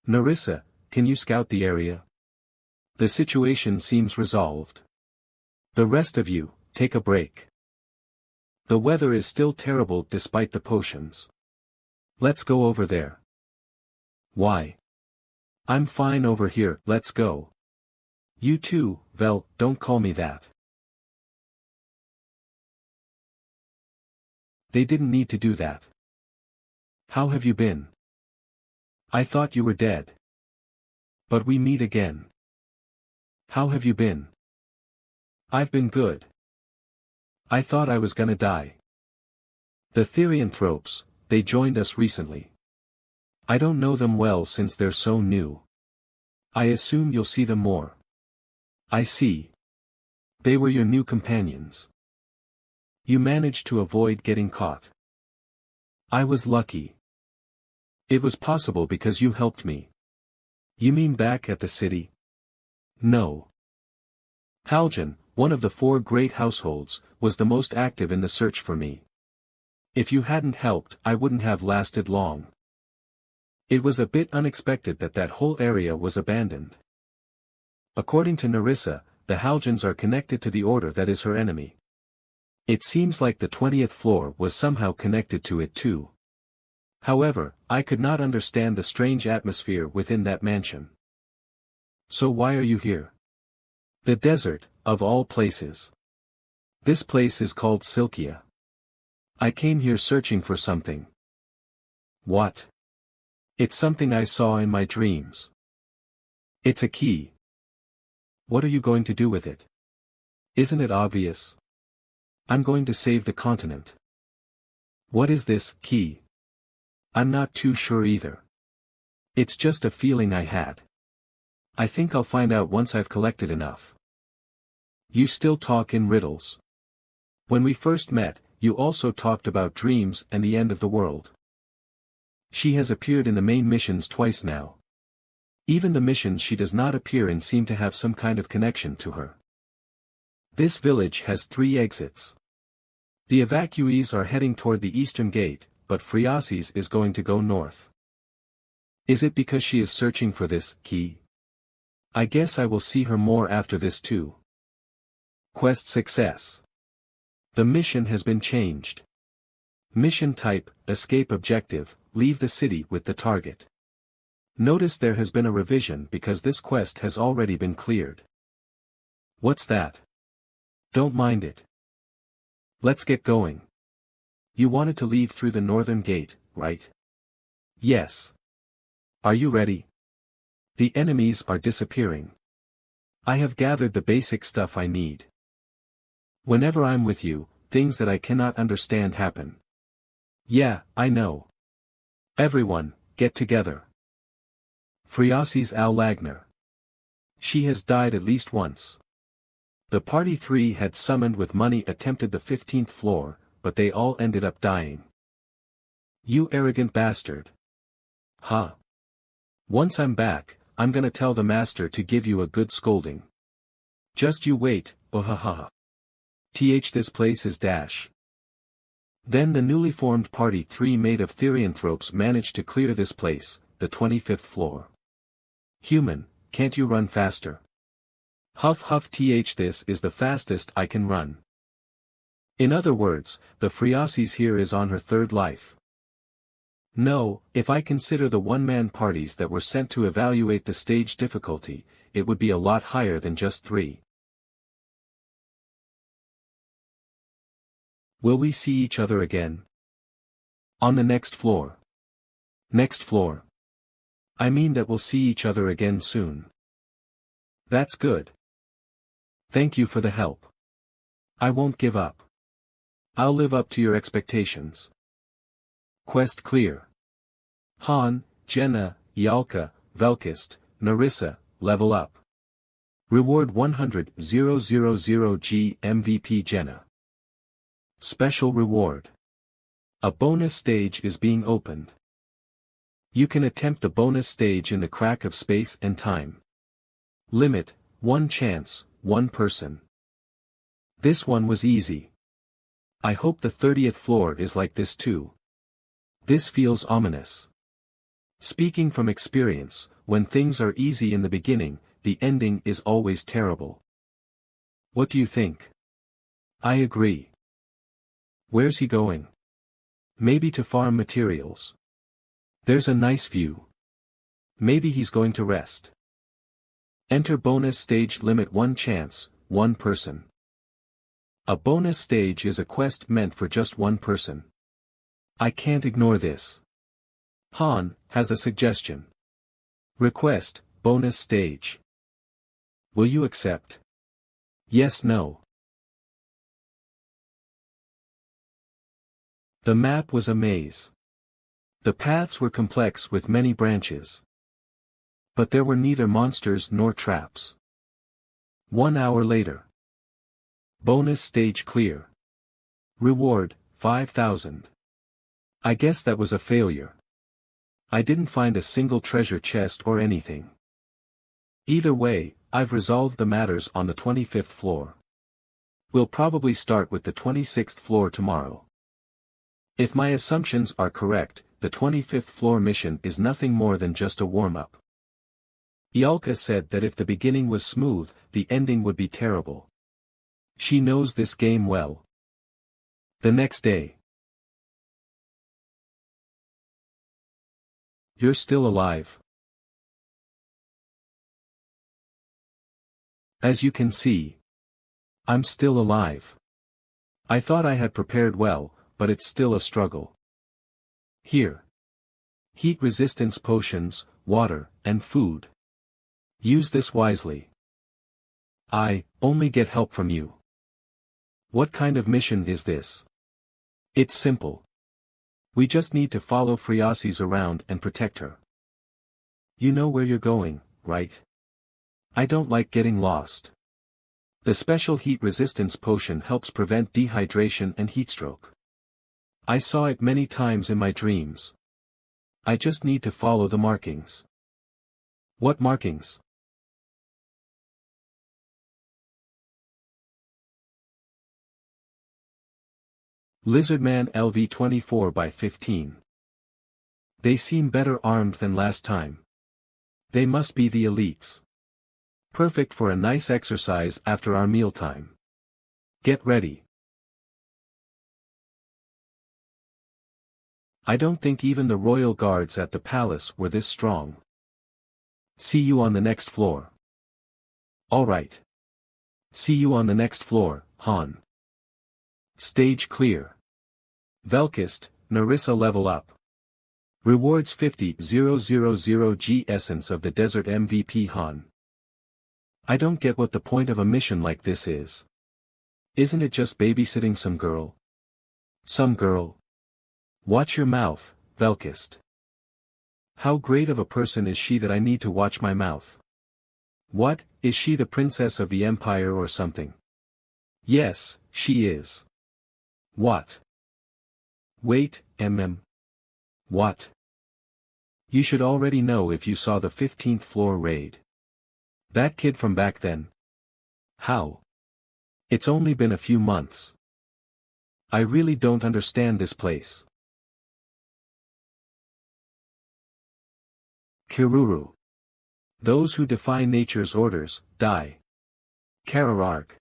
Narissa, can you scout the area? The situation seems resolved. The rest of you, take a break. The weather is still terrible despite the potions. Let's go over there. Why? I'm fine over here, let's go. You too, Vel, don't call me that. They didn't need to do that. How have you been? I thought you were dead. But we meet again. How have you been? I've been good. I thought I was gonna die. The Therianthropes, they joined us recently. I don't know them well since they're so new. I assume you'll see them more. I see. They were your new companions. You managed to avoid getting caught. I was lucky. It was possible because you helped me. You mean back at the city? No. Haljan, one of the 4 great households, was the most active in the search for me. If you hadn't helped, I wouldn't have lasted long. It was a bit unexpected that that whole area was abandoned. According to Narissa, the Haljans are connected to the order that is her enemy. It seems like the 20th floor was somehow connected to it too. However, I could not understand the strange atmosphere within that mansion. So why are you here? The desert, of all places. This place is called Silkia. I came here searching for something. What? It's something I saw in my dreams. It's a key. What are you going to do with it? Isn't it obvious? I'm going to save the continent. What is this key? I'm not too sure either. It's just a feeling I had. I think I'll find out once I've collected enough. You still talk in riddles. When we first met, you also talked about dreams and the end of the world. She has appeared in the main missions twice now. Even the missions she does not appear in seem to have some kind of connection to her. This village has 3 exits. The evacuees are heading toward the eastern gate, but Friasis is going to go north. Is it because she is searching for this key? I guess I will see her more after this too. Quest success. The mission has been changed. Mission type, escape objective, leave the city with the target. Notice there has been a revision because this quest has already been cleared. What's that? Don't mind it. Let's get going. You wanted to leave through the northern gate, right? Yes. Are you ready? The enemies are disappearing. I have gathered the basic stuff I need. Whenever I'm with you, things that I cannot understand happen. Yeah, I know. Everyone, get together. Friasis Al Lagner. She has died at least once. The party 3 had summoned with money attempted the 15th floor, but they all ended up dying. You arrogant bastard. Huh. Once I'm back, I'm gonna tell the master to give you a good scolding. Just you wait, oh ha ha. This place is dash. Then the newly formed party 3 made of Therianthropes managed to clear this place, the 25th floor. Human, can't you run faster? Huff huff this is the fastest I can run. In other words, the Friasis here is on her 3rd life. No, if I consider the one-man parties that were sent to evaluate the stage difficulty, it would be a lot higher than just 3. Will we see each other again? On the next floor. Next floor. I mean that we'll see each other again soon. That's good. Thank you for the help. I won't give up. I'll live up to your expectations. Quest clear. Han, Jenna, Yalka, Velkist, Narissa, level up. Reward 100,000 G MVP Jenna. Special reward. A bonus stage is being opened. You can attempt the bonus stage in the crack of space and time. Limit, 1 chance, 1 person. This one was easy. I hope the 30th floor is like this too. This feels ominous. Speaking from experience, when things are easy in the beginning, the ending is always terrible. What do you think? I agree. Where's he going? Maybe to farm materials. There's a nice view. Maybe he's going to rest. Enter bonus stage limit 1 chance, 1 person. A bonus stage is a quest meant for just 1 person. I can't ignore this. Han has a suggestion. Request, bonus stage. Will you accept? Yes, no. The map was a maze. The paths were complex with many branches. But there were neither monsters nor traps. 1 hour later. Bonus stage clear. Reward, 5,000. I guess that was a failure. I didn't find a single treasure chest or anything. Either way, I've resolved the matters on the 25th floor. We'll probably start with the 26th floor tomorrow. If my assumptions are correct, the 25th floor mission is nothing more than just a warm-up. Yalka said that if the beginning was smooth, the ending would be terrible. She knows this game well. The next day. You're still alive. As you can see, I'm still alive. I thought I had prepared well, but it's still a struggle. Here. Heat resistance potions, water, and food. Use this wisely. I only get help from you. What kind of mission is this? It's simple. We just need to follow Friasis around and protect her. You know where you're going, right? I don't like getting lost. The special heat resistance potion helps prevent dehydration and heatstroke. I saw it many times in my dreams. I just need to follow the markings. What markings? Lizardman LV 24/15. They seem better armed than last time. They must be the elites. Perfect for a nice exercise after our mealtime. Get ready. I don't think even the royal guards at the palace were this strong. See you on the next floor. Alright. See you on the next floor, Han. Stage clear. Velkist, Narissa level up. Rewards 50,000 G Essence of the Desert MVP Han. I don't get what the point of a mission like this is. Isn't it just babysitting some girl? Some girl? Watch your mouth, Velkist. How great of a person is she that I need to watch my mouth? What, is she the princess of the empire or something? Yes, she is. What? Wait, What? You should already know if you saw the 15th floor raid. That kid from back then. How? It's only been a few months. I really don't understand this place. Kiruru. Those who defy nature's orders, die. Karararg.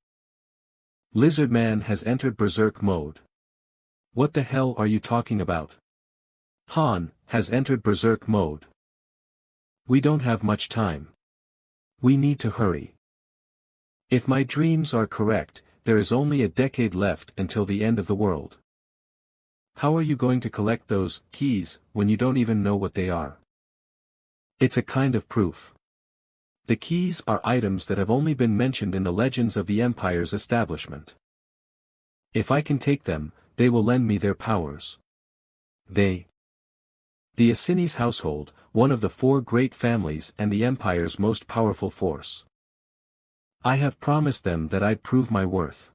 Lizardman has entered berserk mode. What the hell are you talking about? Han has entered berserk mode. We don't have much time. We need to hurry. If my dreams are correct, there is only a decade left until the end of the world. How are you going to collect those keys when you don't even know what they are? It's a kind of proof. The keys are items that have only been mentioned in the legends of the Empire's establishment. If I can take them, they will lend me their powers. The Asini's household, one of the 4 great families and the Empire's most powerful force. I have promised them that I'd prove my worth.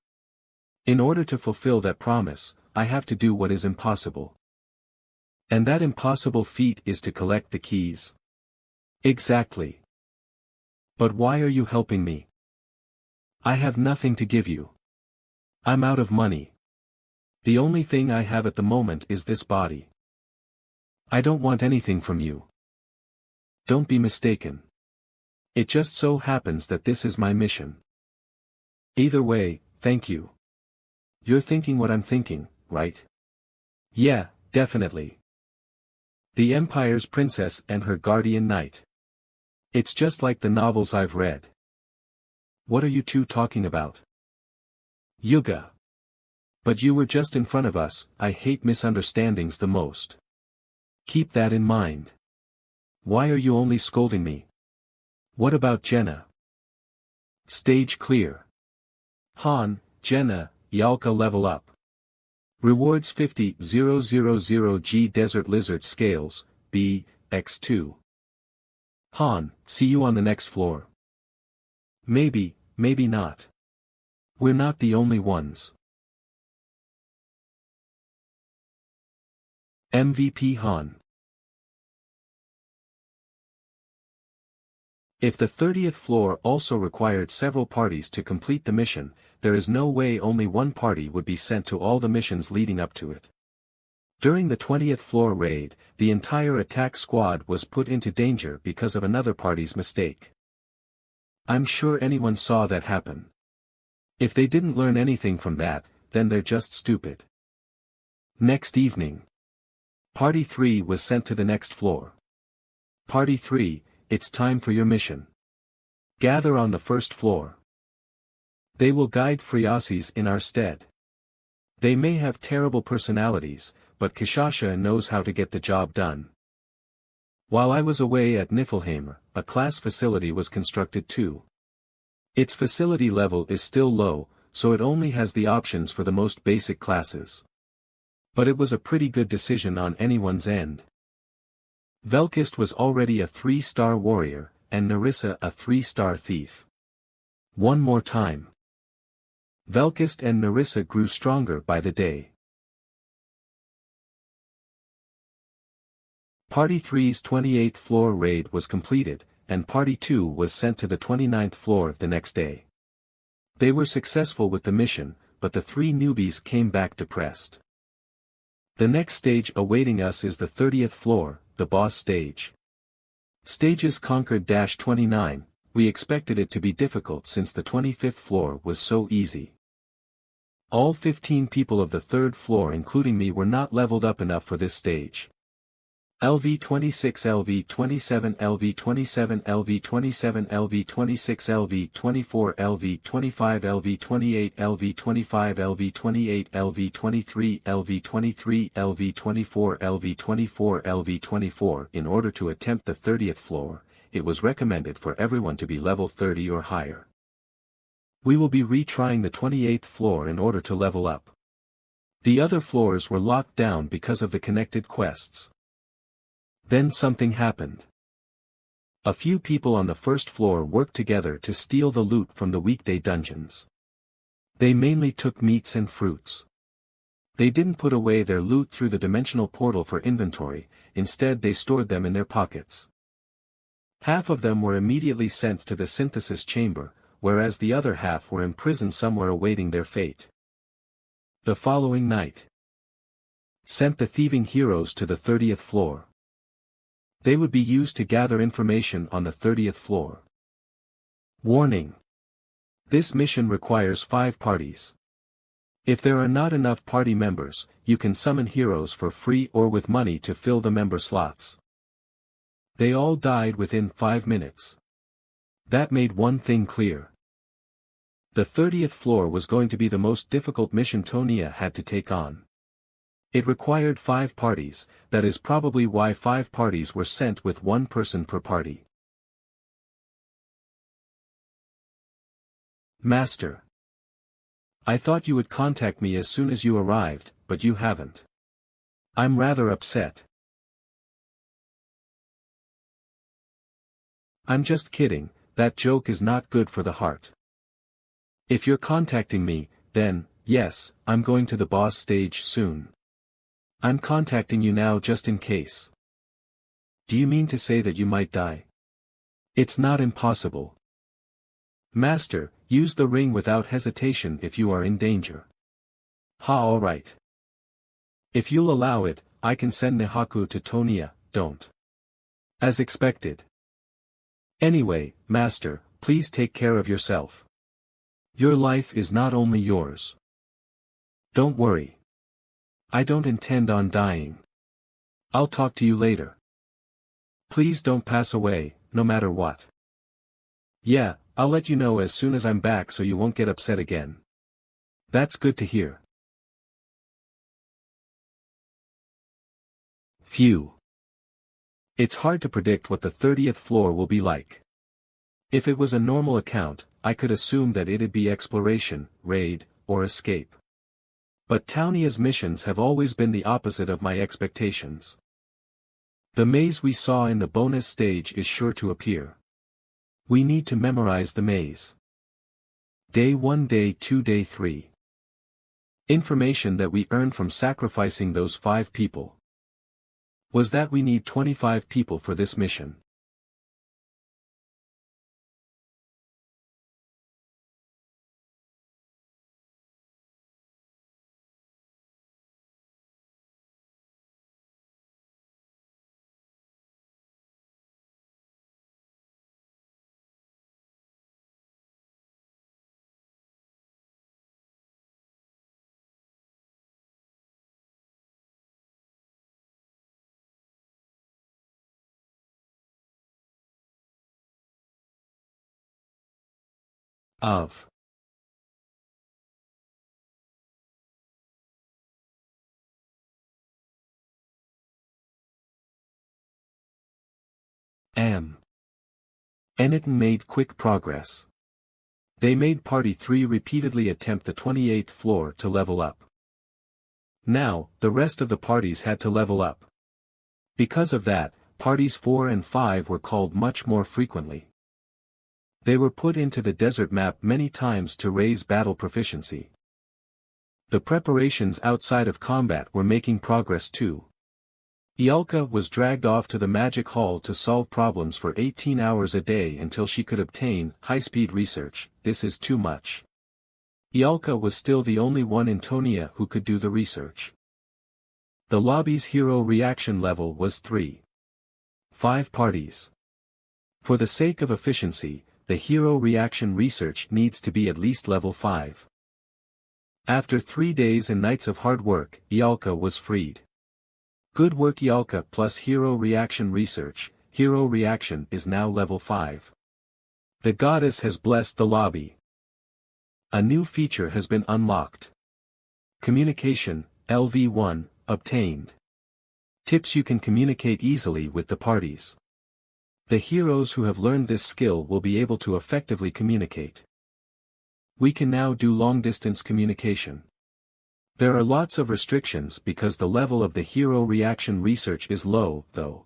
In order to fulfill that promise, I have to do what is impossible. And that impossible feat is to collect the keys. Exactly. But why are you helping me? I have nothing to give you. I'm out of money. The only thing I have at the moment is this body. I don't want anything from you. Don't be mistaken. It just so happens that this is my mission. Either way, thank you. You're thinking what I'm thinking, right? Yeah, definitely. The Empire's princess and her guardian knight. It's just like the novels I've read. What are you two talking about? Yuga. But you were just in front of us. I hate misunderstandings the most. Keep that in mind. Why are you only scolding me? What about Jenna? Stage clear. Han, Jenna, Yalka level up. Rewards 50,000 G Desert Lizard Scales, B, X2. Han, see you on the next floor. Maybe, maybe not. We're not the only ones. MVP Han. If the 30th floor also required several parties to complete the mission, there is no way only one party would be sent to all the missions leading up to it. During the 20th floor raid, the entire attack squad was put into danger because of another party's mistake. I'm sure anyone saw that happen. If they didn't learn anything from that, then they're just stupid. Next evening, Party 3 was sent to the next floor. Party 3, it's time for your mission. Gather on the first floor. They will guide Friasis in our stead. They may have terrible personalities, but Kishasha knows how to get the job done. While I was away at Niflheim, a class facility was constructed too. Its facility level is still low, so it only has the options for the most basic classes. But it was a pretty good decision on anyone's end. Velkist was already a 3-star warrior, and Nerissa a 3-star thief. One more time. Velkist and Nerissa grew stronger by the day. Party 3's 28th floor raid was completed, and Party 2 was sent to the 29th floor the next day. They were successful with the mission, but the 3 newbies came back depressed. The next stage awaiting us is the 30th floor, the boss stage. Stages conquered -29, we expected it to be difficult since the 25th floor was so easy. All 15 people of the 3rd floor including me were not leveled up enough for this stage. LV26 LV27 LV27 LV27 LV26 LV24 LV25 LV28 LV25 LV28 LV23 LV23 LV24 LV24 LV24 In order to attempt the 30th floor, it was recommended for everyone to be level 30 or higher. We will be retrying the 28th floor in order to level up. The other floors were locked down because of the connected quests. Then something happened. A few people on the first floor worked together to steal the loot from the weekday dungeons. They mainly took meats and fruits. They didn't put away their loot through the dimensional portal for inventory, instead they stored them in their pockets. Half of them were immediately sent to the synthesis chamber, whereas the other half were imprisoned somewhere awaiting their fate. The following night, sent the thieving heroes to the 30th floor. They would be used to gather information on the 30th floor. Warning. This mission requires 5 parties. If there are not enough party members, you can summon heroes for free or with money to fill the member slots. They all died within 5 minutes. That made one thing clear. The 30th floor was going to be the most difficult mission Tonia had to take on. It required 5 parties, that is probably why 5 parties were sent with 1 person per party. Master. I thought you would contact me as soon as you arrived, but you haven't. I'm rather upset. I'm just kidding, that joke is not good for the heart. If you're contacting me, then, yes, I'm going to the boss stage soon. I'm contacting you now just in case. Do you mean to say that you might die? It's not impossible. Master, use the ring without hesitation if you are in danger. Ha, alright. If you'll allow it, I can send Nehaku to Tonia, don't. As expected. Anyway, Master, please take care of yourself. Your life is not only yours. Don't worry. I don't intend on dying. I'll talk to you later. Please don't pass away, no matter what. Yeah, I'll let you know as soon as I'm back so you won't get upset again. That's good to hear. Phew. It's hard to predict what the 30th floor will be like. If it was a normal account, I could assume that it'd be exploration, raid, or escape. But Townia's missions have always been the opposite of my expectations. The maze we saw in the bonus stage is sure to appear. We need to memorize the maze. Day 1, Day 2, Day 3. Information that we earned from sacrificing those 5 people was that we need 25 people for this mission. Of. Eniton made quick progress. They made Party 3 repeatedly attempt the 28th floor to level up. Now, the rest of the parties had to level up. Because of that, Parties 4 and 5 were called much more frequently. They were put into the desert map many times to raise battle proficiency. The preparations outside of combat were making progress too. Ialka was dragged off to the magic hall to solve problems for 18 hours a day until she could obtain high-speed research. This is too much. Ialka was still the only one in Tonia who could do the research. The lobby's hero reaction level was 3. 5 parties. For the sake of efficiency, the hero reaction research needs to be at least level 5. After 3 days and nights of hard work, Ialka was freed. Good work Ialka plus hero reaction research. Hero reaction is now level 5. The goddess has blessed the lobby. A new feature has been unlocked. Communication, LV1, obtained. Tips: you can communicate easily with the parties. The heroes who have learned this skill will be able to effectively communicate. We can now do long-distance communication. There are lots of restrictions because the level of the hero reaction research is low, though.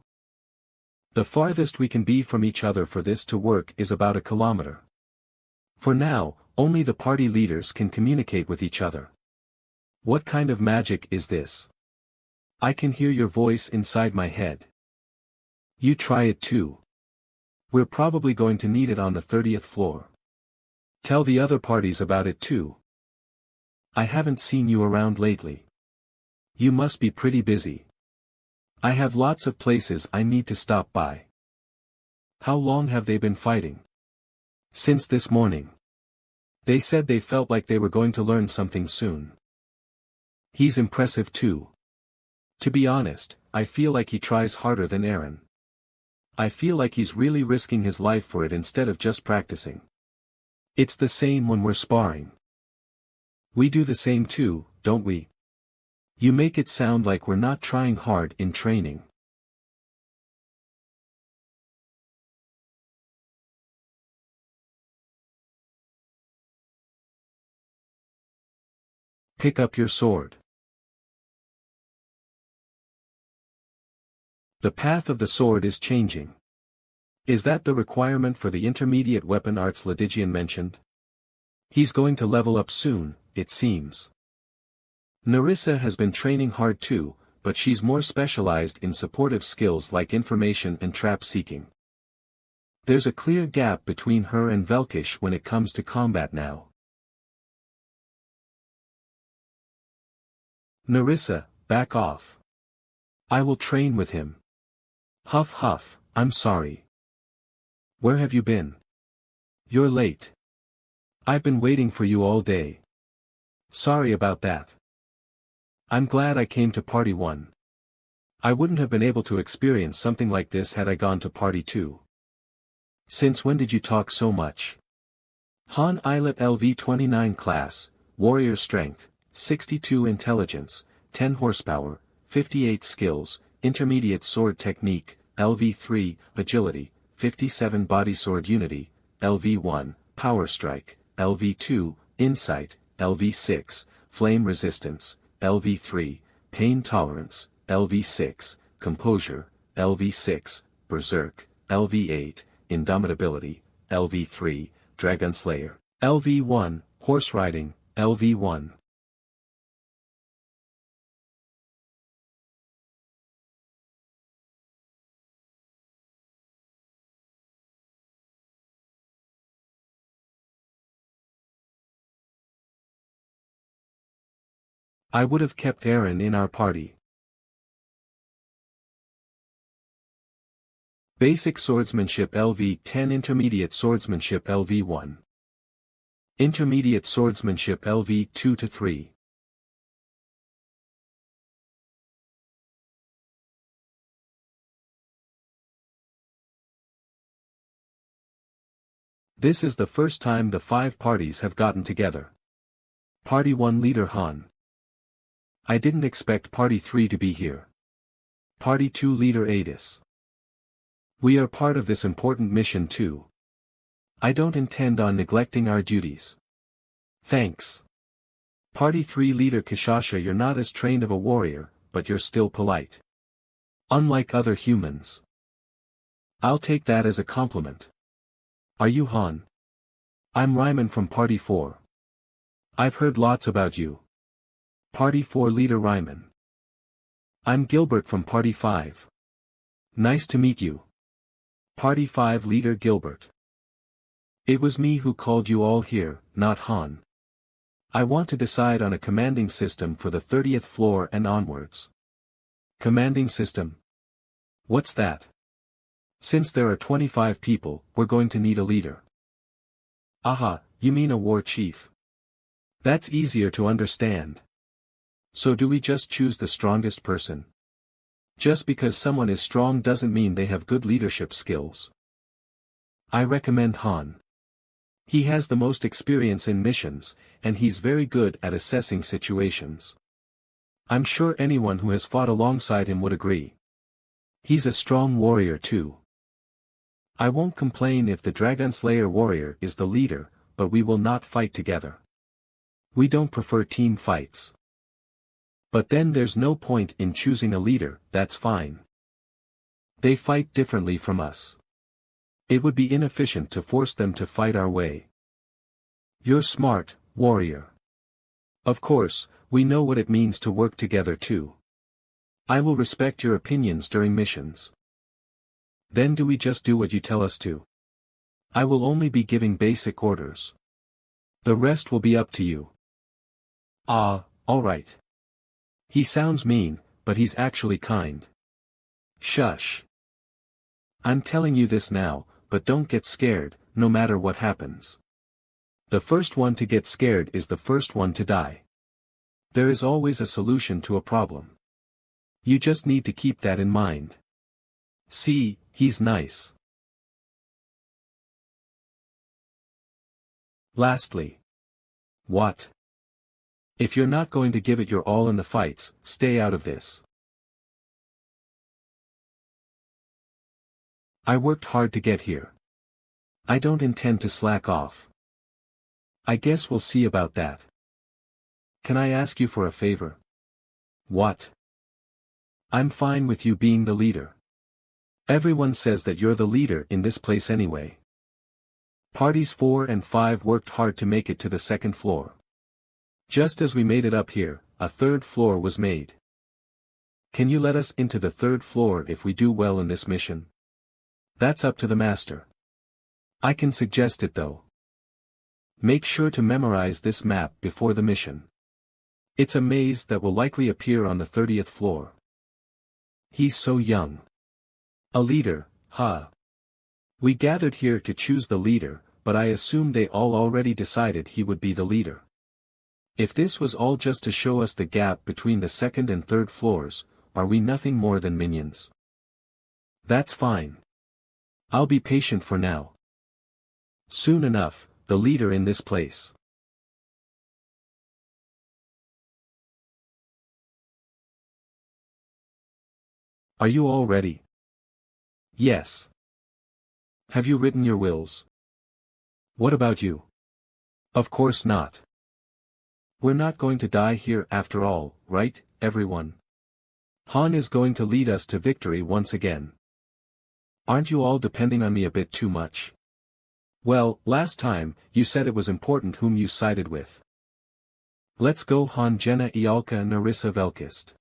The farthest we can be from each other for this to work is about 1 kilometer. For now, only the party leaders can communicate with each other. What kind of magic is this? I can hear your voice inside my head. You try it too. We're probably going to need it on the 30th floor. Tell the other parties about it too. I haven't seen you around lately. You must be pretty busy. I have lots of places I need to stop by. How long have they been fighting? Since this morning. They said they felt like they were going to learn something soon. He's impressive too. To be honest, I feel like he tries harder than Aaron. I feel like he's really risking his life for it instead of just practicing. It's the same when we're sparring. We do the same too, don't we? You make it sound like we're not trying hard in training. Pick up your sword. The path of the sword is changing. Is that the requirement for the intermediate weapon arts Lydigian mentioned? He's going to level up soon, it seems. Nerissa has been training hard too, but she's more specialized in supportive skills like information and trap seeking. There's a clear gap between her and Velkist when it comes to combat now. Nerissa, back off. I will train with him. Huff huff, I'm sorry. Where have you been? You're late. I've been waiting for you all day. Sorry about that. I'm glad I came to party 1. I wouldn't have been able to experience something like this had I gone to party 2. Since when did you talk so much? Han Islet LV 29 class, warrior strength, 62 intelligence, 10 horsepower, 58 skills, intermediate sword technique, LV 3, agility, 57 body sword unity, LV 1, power strike, LV 2, insight, LV 6, flame resistance, LV 3, pain tolerance, LV 6, composure, LV 6, berserk, LV 8, indomitability, LV 3, dragon slayer, LV 1, horse riding, LV 1. I would have kept Aaron in our party. Basic swordsmanship LV 10, intermediate swordsmanship LV 1. Intermediate swordsmanship LV 2 to 3. This is the first time the 5 parties have gotten together. Party 1 leader Han. I didn't expect Party 3 to be here. Party 2 leader Adis. We are part of this important mission too. I don't intend on neglecting our duties. Thanks. Party 3 leader Kishasha, you're not as trained of a warrior, but you're still polite. Unlike other humans. I'll take that as a compliment. Are you Han? I'm Ryman from Party 4. I've heard lots about you. Party 4 leader Ryman. I'm Gilbert from Party 5. Nice to meet you. Party 5 leader Gilbert. It was me who called you all here, not Han. I want to decide on a commanding system for the 30th floor and onwards. Commanding system? What's that? Since there are 25 people, we're going to need a leader. Aha, you mean a war chief. That's easier to understand. So do we just choose the strongest person? Just because someone is strong doesn't mean they have good leadership skills. I recommend Han. He has the most experience in missions, and he's very good at assessing situations. I'm sure anyone who has fought alongside him would agree. He's a strong warrior too. I won't complain if the Dragon Slayer warrior is the leader, but we will not fight together. We don't prefer team fights. But then there's no point in choosing a leader, that's fine. They fight differently from us. It would be inefficient to force them to fight our way. You're smart, warrior. Of course, we know what it means to work together too. I will respect your opinions during missions. Then do we just do what you tell us to? I will only be giving basic orders. The rest will be up to you. Ah, alright. He sounds mean, but he's actually kind. Shush. I'm telling you this now, but don't get scared, no matter what happens. The first one to get scared is the first one to die. There is always a solution to a problem. You just need to keep that in mind. See, he's nice. Lastly. What? If you're not going to give it your all in the fights, stay out of this. I worked hard to get here. I don't intend to slack off. I guess we'll see about that. Can I ask you for a favor? What? I'm fine with you being the leader. Everyone says that you're the leader in this place anyway. Parties 4 and 5 worked hard to make it to the second floor. Just as we made it up here, a third floor was made. Can you let us into the third floor if we do well in this mission? That's up to the master. I can suggest it though. Make sure to memorize this map before the mission. It's a maze that will likely appear on the 30th floor. He's so young. A leader, huh? We gathered here to choose the leader, but I assume they all already decided he would be the leader. If this was all just to show us the gap between the second and third floors, are we nothing more than minions? That's fine. I'll be patient for now. Soon enough, the leader in this place. Are you all ready? Yes. Have you written your wills? What about you? Of course not. We're not going to die here after all, right, everyone? Han is going to lead us to victory once again. Aren't you all depending on me a bit too much? Well, last time, you said it was important whom you sided with. Let's go Han Jenna Ialka Narissa Velkist.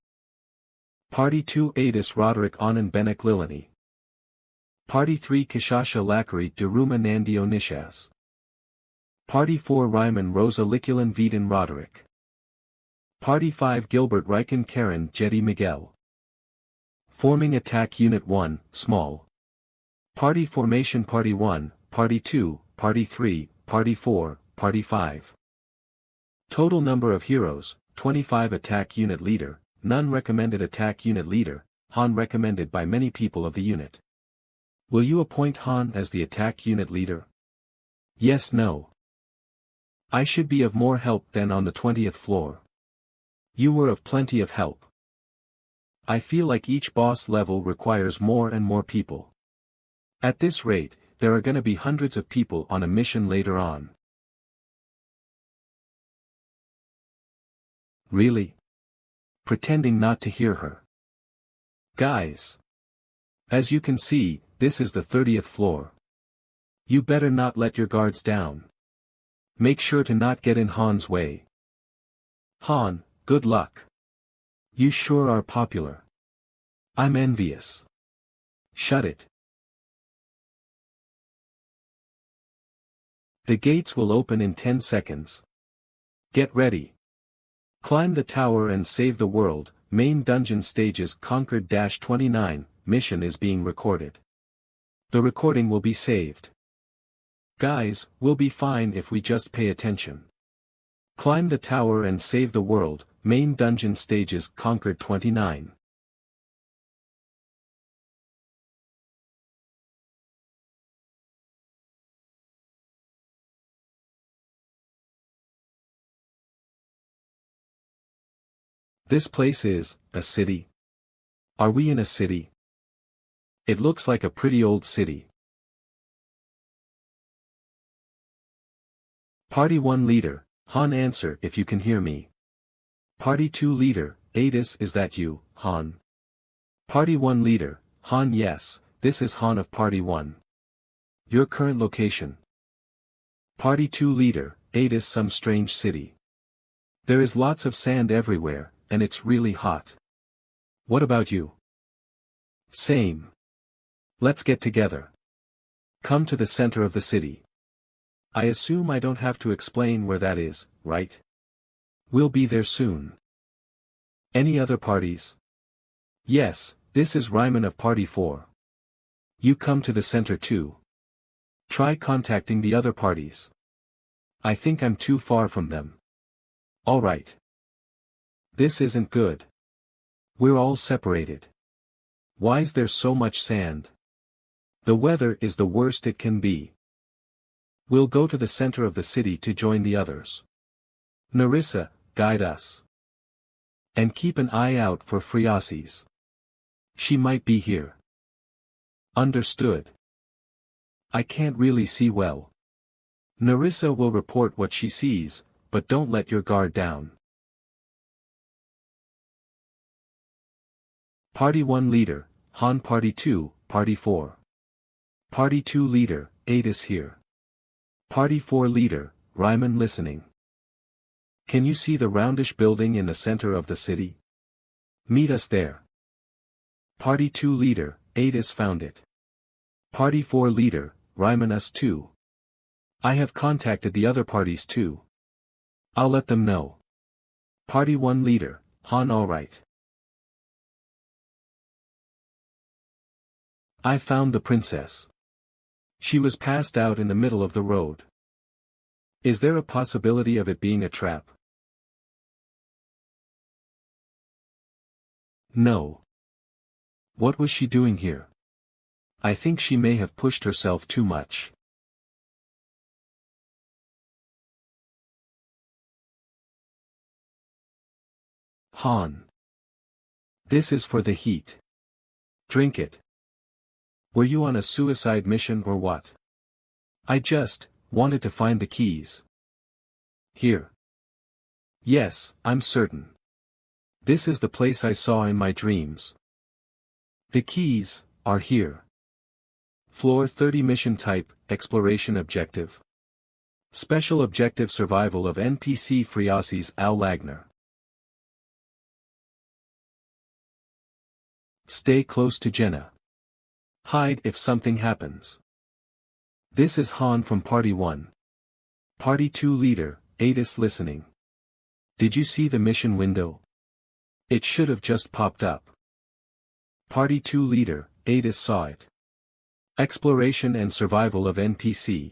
Party 2 Adis Roderick Onan Benek Lilani. Party 3 Kishasha Lakari Daruma Nandio Nishas. Party 4 Ryman Rosa Liculan Vidin Roderick. Party 5 Gilbert Riken Karen Jetty Miguel. Forming Attack Unit 1, Small. Party Formation Party 1, Party 2, Party 3, Party 4, Party 5. Total number of heroes, 25 Attack Unit Leader, none recommended Attack Unit Leader, Han recommended by many people of the unit. Will you appoint Han as the Attack Unit Leader? Yes, no. I should be of more help than on the 20th floor. You were of plenty of help. I feel like each boss level requires more and more people. At this rate, there are gonna be hundreds of people on a mission later on. Really? Pretending not to hear her. Guys. As you can see, this is the 30th floor. You better not let your guards down. Make sure to not get in Han's way. Han, good luck. You sure are popular. I'm envious. Shut it. The gates will open in 10 seconds. Get ready. Climb the tower and save the world. Main dungeon stages conquered-29, mission is being recorded. The recording will be saved. Guys, we'll be fine if we just pay attention. Climb the tower and save the world, main dungeon stages conquered-29. This place is a city. Are we in a city? It looks like a pretty old city. Party 1 Leader, Han, answer if you can hear me. Party 2 Leader, Adis, is that you, Han? Party 1 Leader, Han, yes, this is Han of Party 1. Your current location. Party 2 Leader, Adis, some strange city. There is lots of sand everywhere, and it's really hot. What about you? Same. Let's get together. Come to the center of the city. I assume I don't have to explain where that is, right? We'll be there soon. Any other parties? Yes, this is Ryman of Party 4. You come to the center too. Try contacting the other parties. I think I'm too far from them. Alright. This isn't good. We're all separated. Why's there so much sand? The weather is the worst it can be. We'll go to the center of the city to join the others. Narissa, guide us. And keep an eye out for Friasis. She might be here. Understood. I can't really see well. Nerissa will report what she sees, but don't let your guard down. Party 1 Leader, Han. Party 2, Party 4. Party 2 Leader, Adis here. Party 4 Leader, Ryman listening. Can you see the roundish building in the center of the city? Meet us there. Party 2 Leader, Adis found it. Party 4 Leader, Ryman us too. I have contacted the other parties too. I'll let them know. Party 1 Leader, Han. Alright. I found the princess. She was passed out in the middle of the road. Is there a possibility of it being a trap? No. What was she doing here? I think she may have pushed herself too much. Han. This is for the heat. Drink it. Were you on a suicide mission or what? I just wanted to find the keys. Here. Yes, I'm certain. This is the place I saw in my dreams. The keys are here. Floor 30 Mission Type, Exploration Objective. Special Objective Survival of NPC Friasis Al Lagner. Stay close to Jenna. Hide if something happens. This is Han from Party 1. Party 2 Leader, Adis listening. Did you see the mission window? It should have just popped up. Party 2 Leader, Adis saw it. Exploration and Survival of NPC.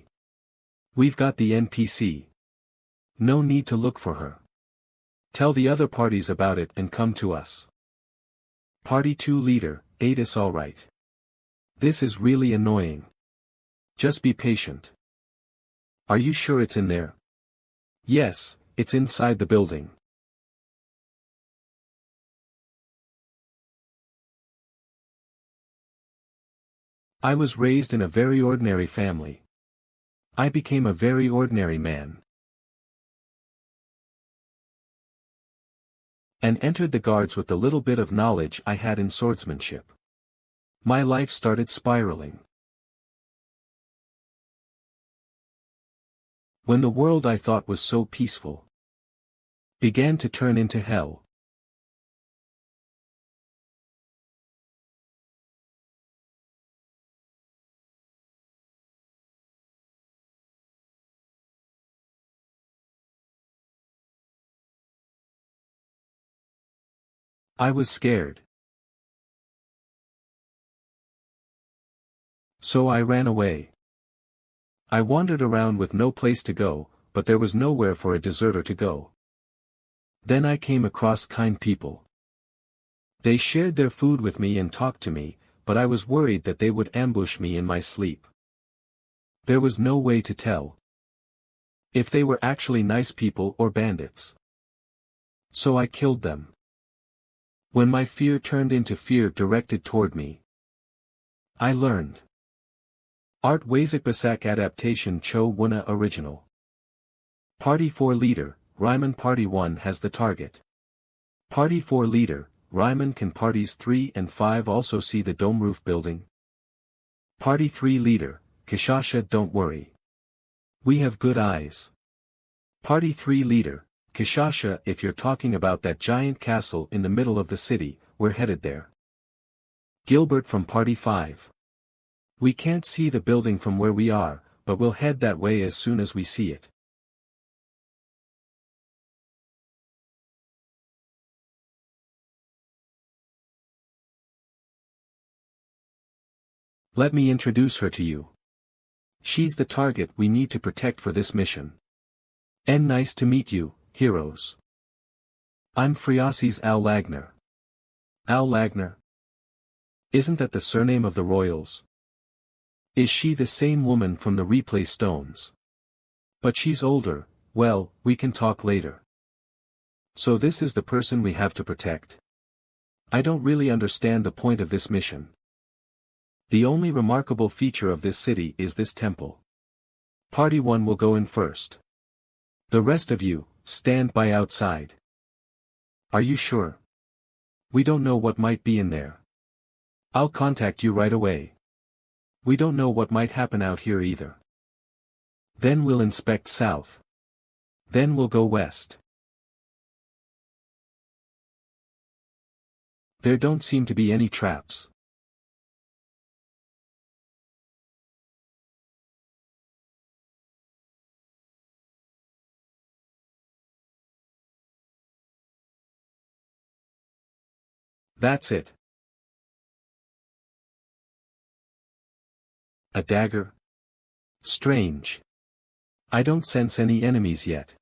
We've got the NPC. No need to look for her. Tell the other parties about it and come to us. Party 2 Leader, Adis. Alright. This is really annoying. Just be patient. Are you sure it's in there? Yes, it's inside the building. I was raised in a very ordinary family. I became a very ordinary man. And entered the guards with the little bit of knowledge I had in swordsmanship. My life started spiraling. When the world I thought was so peaceful began to turn into hell. I was scared. So I ran away. I wandered around with no place to go, but there was nowhere for a deserter to go. Then I came across kind people. They shared their food with me and talked to me, but I was worried that they would ambush me in my sleep. There was no way to tell if they were actually nice people or bandits. So I killed them. When my fear turned into fear directed toward me, I learned. Art Wazikbasak Adaptation Cho Wuna Original. Party 4 Leader, Ryman. Party 1 has the target. Party 4 Leader, Ryman. Can parties 3 and 5 also see the dome roof building? Party 3 Leader, Kishasha. Don't worry. We have good eyes. Party 3 Leader, Kishasha. If you're talking about that giant castle in the middle of the city, we're headed there. Gilbert from Party 5. We can't see the building from where we are, but we'll head that way as soon as we see it. Let me introduce her to you. She's the target we need to protect for this mission. And nice to meet you, heroes. I'm Friasis Al Lagner. Al Lagner? Isn't that the surname of the royals? Is she the same woman from the replay stones? But she's older. Well, we can talk later. So this is the person we have to protect. I don't really understand the point of this mission. The only remarkable feature of this city is this temple. Party 1 will go in first. The rest of you, stand by outside. Are you sure? We don't know what might be in there. I'll contact you right away. We don't know what might happen out here either. Then we'll inspect south. Then we'll go west. There don't seem to be any traps. That's it. A dagger? Strange. I don't sense any enemies yet.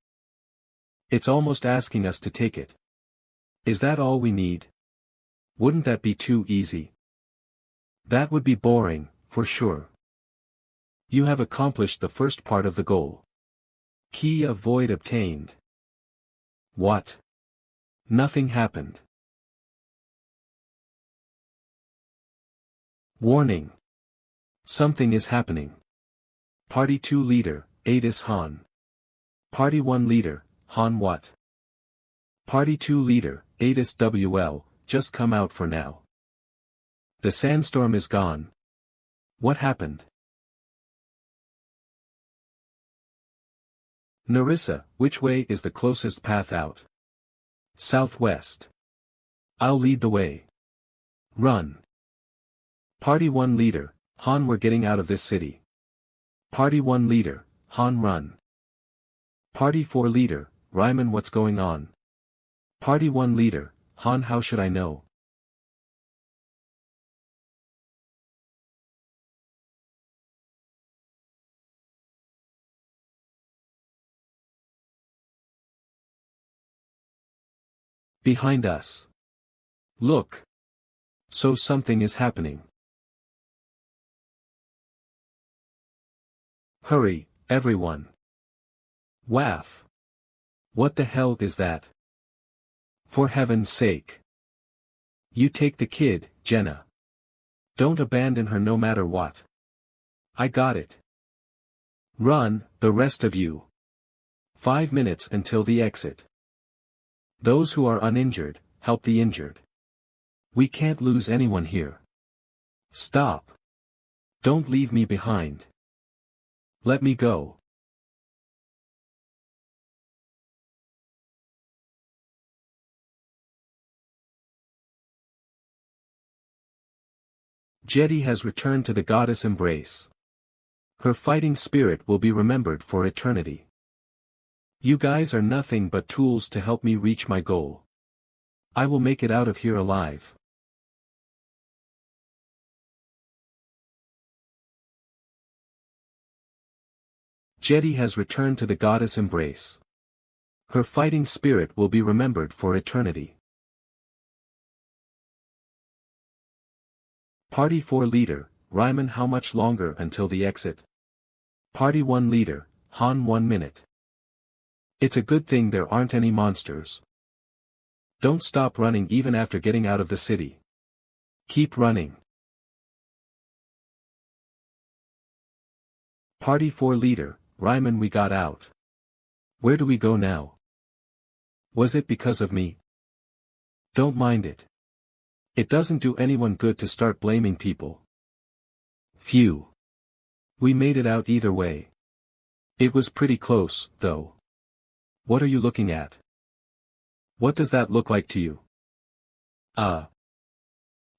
It's almost asking us to take it. Is that all we need? Wouldn't that be too easy? That would be boring, for sure. You have accomplished the first part of the goal. Key of void obtained. What? Nothing happened. Warning. Something is happening. Party 2 leader, Adis Han. Party 1 leader, Han what? Party 2 leader, Adis WL, just come out for now. The sandstorm is gone. What happened? Narissa, which way is the closest path out? Southwest. I'll lead the way. Run. Party 1 leader, Han, we're getting out of this city. Party 1 leader, Han, run. Party 4 leader, Ryman, what's going on? Party 1 leader, Han, how should I know? Behind us. Look. So something is happening. Hurry, everyone. Waff. What the hell is that? For heaven's sake. You take the kid, Jenna. Don't abandon her no matter what. I got it. Run, the rest of you. 5 minutes until the exit. Those who are uninjured, help the injured. We can't lose anyone here. Stop. Don't leave me behind. Let me go. Jetty has returned to the goddess embrace. Her fighting spirit will be remembered for eternity. You guys are nothing but tools to help me reach my goal. I will make it out of here alive. Jetty has returned to the goddess embrace. Her fighting spirit will be remembered for eternity. Party 4 leader, Ryman, how much longer until the exit? Party 1 leader, Han, 1 minute. It's a good thing there aren't any monsters. Don't stop running even after getting out of the city. Keep running. Party 4 leader, Ryman, we got out. Where do we go now? Was it because of me? Don't mind it. It doesn't do anyone good to start blaming people. Phew. We made it out either way. It was pretty close, though. What are you looking at? What does that look like to you? An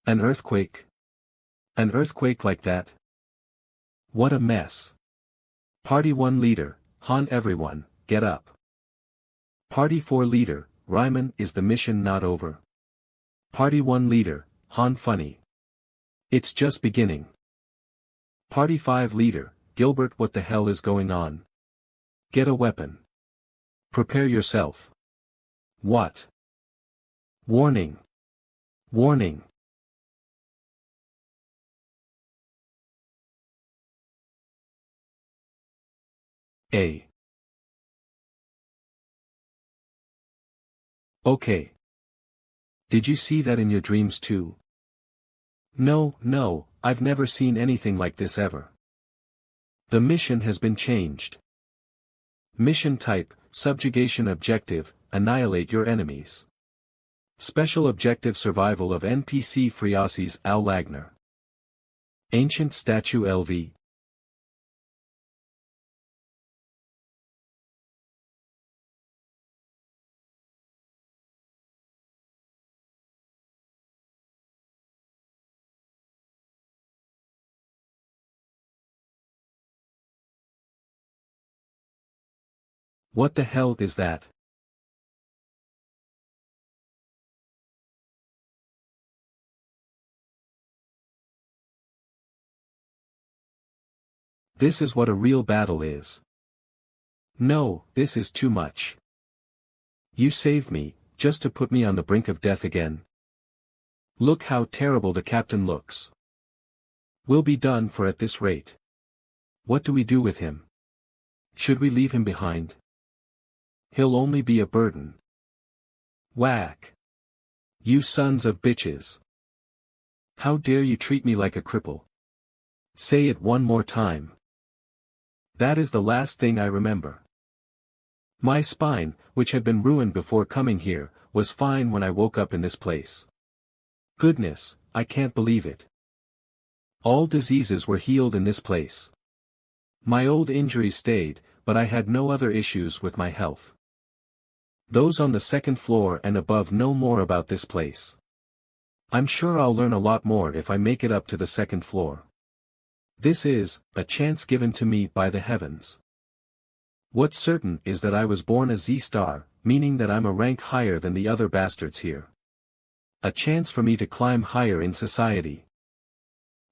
earthquake? An earthquake like that? What a mess. Party 1 leader, Han, everyone, get up. Party 4 leader, Ryman, is the mission not over? Party 1 leader, Han, funny. It's just beginning. Party 5 leader, Gilbert, what the hell is going on? Get a weapon. Prepare yourself. What? Warning. Warning. A. Okay. Did you see that in your dreams too? No, I've never seen anything like this ever. The mission has been changed. Mission type, subjugation objective, annihilate your enemies. Special objective survival of NPC Friasis Al Lagner. Ancient statue LV. What the hell is that? This is what a real battle is. No, this is too much. You saved me, just to put me on the brink of death again. Look how terrible the captain looks. We'll be done for at this rate. What do we do with him? Should we leave him behind? He'll only be a burden. Whack. You sons of bitches. How dare you treat me like a cripple? Say it one more time. That is the last thing I remember. My spine, which had been ruined before coming here, was fine when I woke up in this place. Goodness, I can't believe it. All diseases were healed in this place. My old injuries stayed, but I had no other issues with my health. Those on the second floor and above know more about this place. I'm sure I'll learn a lot more if I make it up to the second floor. This is a chance given to me by the heavens. What's certain is that I was born a Z-star, meaning that I'm a rank higher than the other bastards here. A chance for me to climb higher in society.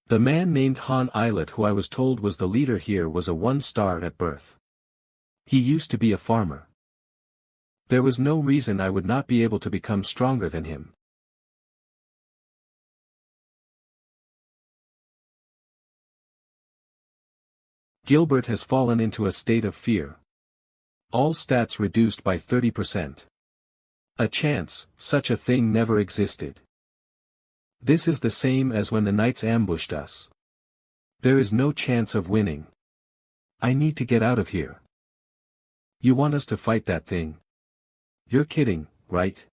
The man named Han Islet, who I was told was the leader here, was a 1-star at birth. He used to be a farmer. There was no reason I would not be able to become stronger than him. Gilbert has fallen into a state of fear. All stats reduced by 30%. A chance, such a thing never existed. This is the same as when the knights ambushed us. There is no chance of winning. I need to get out of here. You want us to fight that thing? You're kidding, right?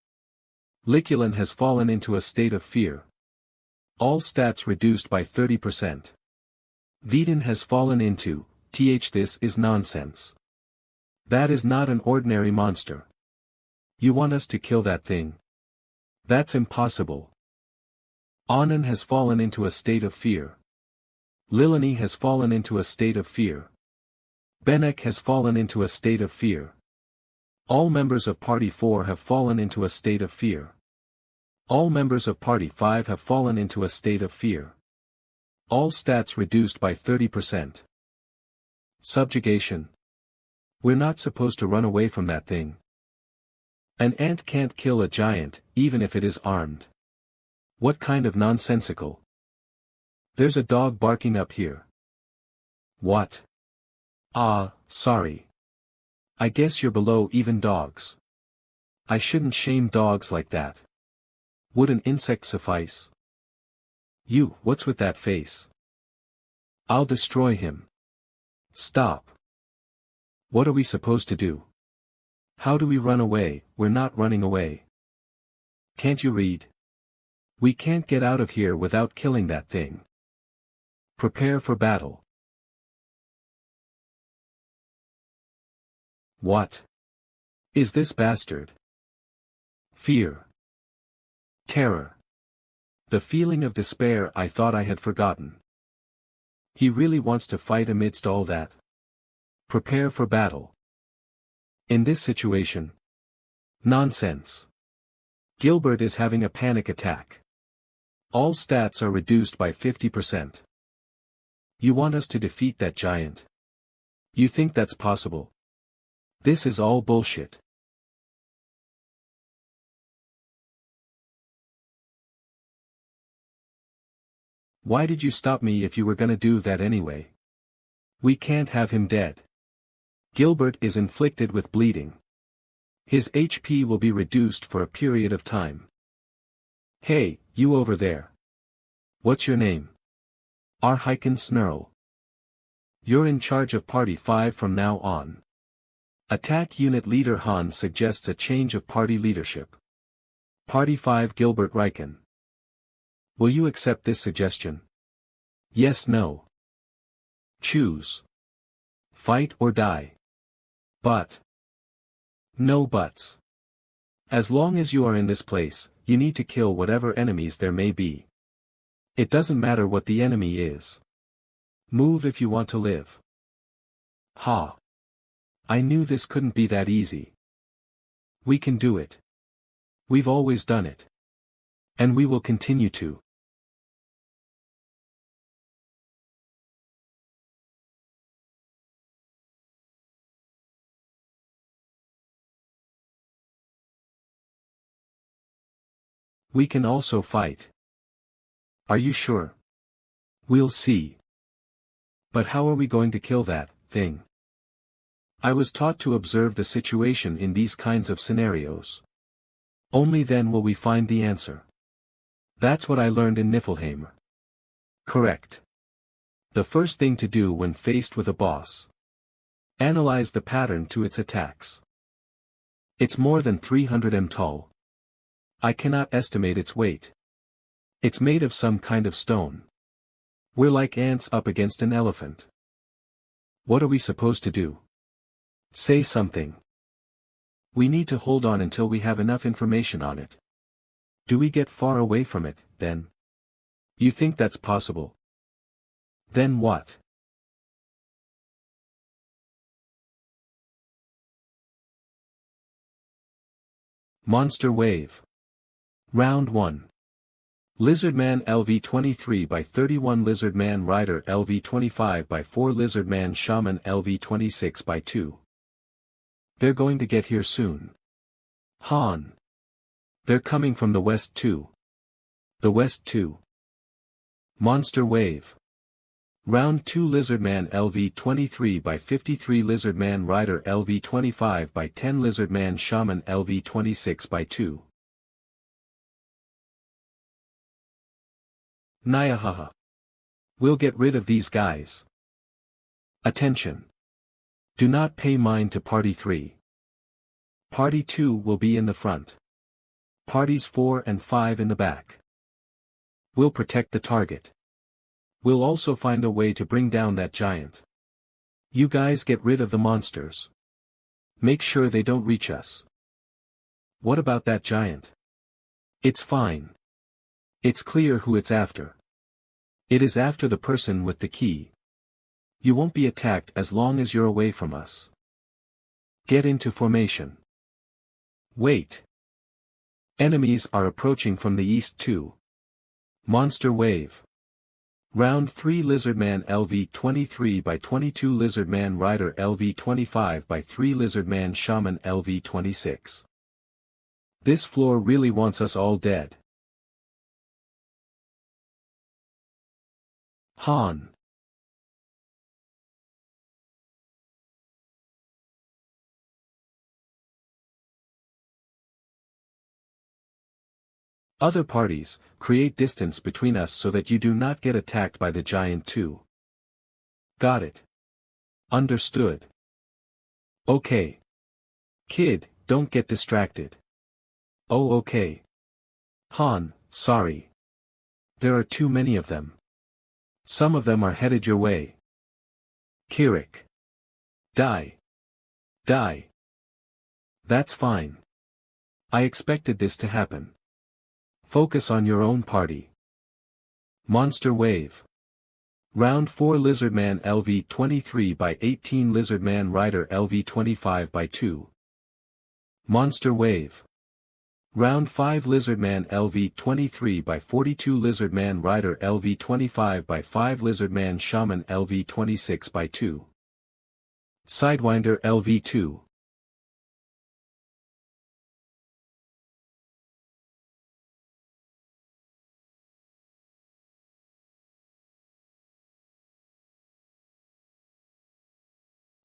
Liculin has fallen into a state of fear. All stats reduced by 30%. Vedin has fallen into, this is nonsense. That is not an ordinary monster. You want us to kill that thing? That's impossible. Anand has fallen into a state of fear. Lilani has fallen into a state of fear. Benek has fallen into a state of fear. All members of Party 4 have fallen into a state of fear. All members of Party 5 have fallen into a state of fear. All stats reduced by 30%. Subjugation. We're not supposed to run away from that thing. An ant can't kill a giant, even if it is armed. What kind of nonsensical? There's a dog barking up here. What? Ah, sorry. I guess you're below even dogs. I shouldn't shame dogs like that. Would an insect suffice? You, what's with that face? I'll destroy him. Stop. What are we supposed to do? How do we run away? We're not running away. Can't you read? We can't get out of here without killing that thing. Prepare for battle. What is this bastard? Fear. Terror. The feeling of despair I thought I had forgotten. He really wants to fight amidst all that. Prepare for battle. In this situation. Nonsense. Gilbert is having a panic attack. All stats are reduced by 50%. You want us to defeat that giant? You think that's possible? This is all bullshit. Why did you stop me if you were gonna do that anyway? We can't have him dead. Gilbert is inflicted with bleeding. His HP will be reduced for a period of time. Hey, you over there. What's your name? Arhiken Snurl. You're in charge of Party 5 from now on. Attack Unit Leader Han suggests a change of party leadership. Party 5 Gilbert Riken. Will you accept this suggestion? Yes, no. Choose. Fight or die. But. No buts. As long as you are in this place, you need to kill whatever enemies there may be. It doesn't matter what the enemy is. Move if you want to live. Ha. I knew this couldn't be that easy. We can do it. We've always done it. And we will continue to. We can also fight. Are you sure? We'll see. But how are we going to kill that thing? I was taught to observe the situation in these kinds of scenarios. Only then will we find the answer. That's what I learned in Niflheim. Correct. The first thing to do when faced with a boss. Analyze the pattern to its attacks. It's more than 300 m tall. I cannot estimate its weight. It's made of some kind of stone. We're like ants up against an elephant. What are we supposed to do? Say something. We need to hold on until we have enough information on it. Do we get far away from it, then? You think that's possible? Then what? Monster Wave. Round 1. Lizardman LV-23 by 31 Lizardman Rider LV-25 by 4 Lizardman Shaman LV-26 by 2. They're going to get here soon. Han. They're coming from the west too. The west too. Monster Wave. Round 2 Lizardman LV-23 by 53 Lizardman Rider LV-25 by 10 Lizardman Shaman LV-26 by 2. Nyahaha. We'll get rid of these guys. Attention. Do not pay mind to Party 3. Party 2 will be in the front. Parties 4 and 5 in the back. We'll protect the target. We'll also find a way to bring down that giant. You guys get rid of the monsters. Make sure they don't reach us. What about that giant? It's fine. It's clear who it's after. It is after the person with the key. You won't be attacked as long as you're away from us. Get into formation. Wait. Enemies are approaching from the east too. Monster Wave. Round 3 Lizardman LV-23 by 22 Lizardman Rider LV-25 by 3 Lizardman Shaman LV-26. This floor really wants us all dead. Han. Other parties, create distance between us so that you do not get attacked by the giant too. Got it. Understood. Okay. Kid, don't get distracted. Oh, okay. Han, sorry. There are too many of them. Some of them are headed your way. Kirik. Die. Die. That's fine. I expected this to happen. Focus on your own party. Monster Wave. Round 4 Lizardman LV-23 by 18 Lizardman Rider LV-25 by 2. Monster Wave. Round 5 Lizardman LV-23 by 42 Lizardman Rider LV-25 by 5 Lizardman Shaman LV-26 by 2. Sidewinder LV-2.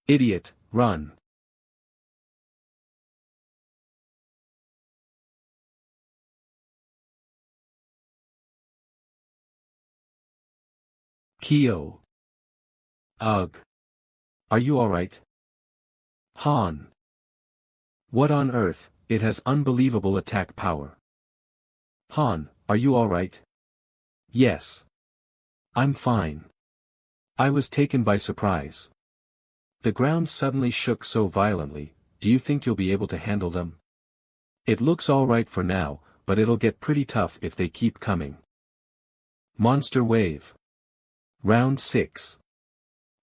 Idiot, run. Kyo. Ugh. Are you alright? Han. What on earth, it has unbelievable attack power. Han, are you alright? Yes. I'm fine. I was taken by surprise. The ground suddenly shook so violently. Do you think you'll be able to handle them? It looks alright for now, but it'll get pretty tough if they keep coming. Monster Wave. Round 6.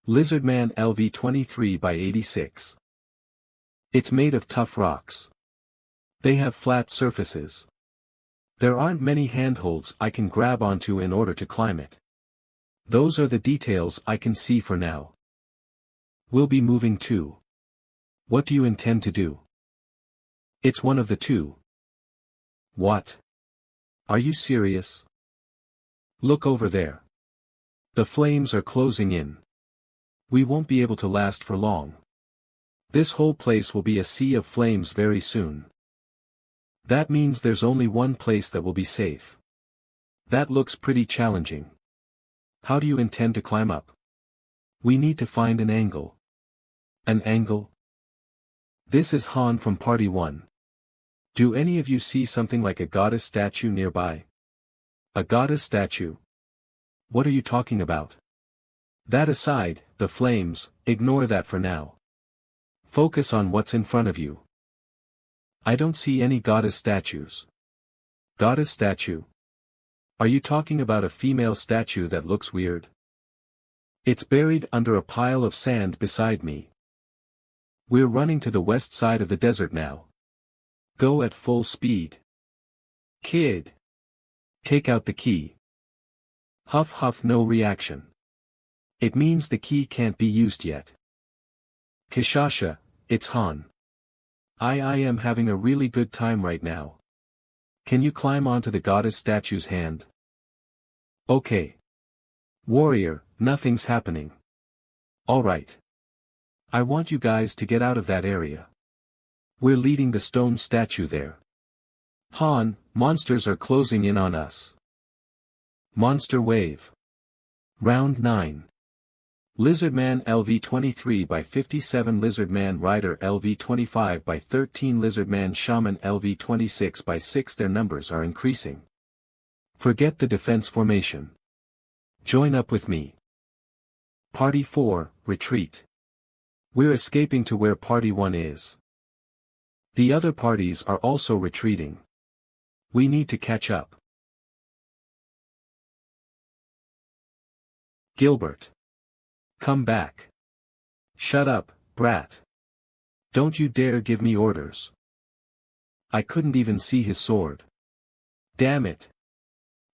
Lizardman LV-23 by 86. It's made of tough rocks. They have flat surfaces. There aren't many handholds I can grab onto in order to climb it. Those are the details I can see for now. We'll be moving too. What do you intend to do? It's one of the two. What? Are you serious? Look over there. The flames are closing in. We won't be able to last for long. This whole place will be a sea of flames very soon. That means there's only one place that will be safe. That looks pretty challenging. How do you intend to climb up? We need to find an angle. An angle? This is Han from Party 1. Do any of you see something like a goddess statue nearby? A goddess statue? What are you talking about? That aside, the flames, ignore that for now. Focus on what's in front of you. I don't see any goddess statues. Goddess statue? Are you talking about a female statue that looks weird? It's buried under a pile of sand beside me. We're running to the west side of the desert now. Go at full speed. Kid. Take out the key. Huff huff, no reaction. It means the key can't be used yet. Kishasha, it's Han. I am having a really good time right now. Can you climb onto the goddess statue's hand? Okay. Warrior, nothing's happening. Alright. I want you guys to get out of that area. We're leading the stone statue there. Han, monsters are closing in on us. Monster Wave. Round 9. Lizardman LV-23 by 57, Lizardman Rider LV-25 by 13, Lizardman Shaman LV-26 by 6. Their numbers are increasing. Forget the defense formation. Join up with me. Party 4, retreat. We're escaping to where Party 1 is. The other parties are also retreating. We need to catch up. Gilbert. Come back. Shut up, brat. Don't you dare give me orders. I couldn't even see his sword. Damn it.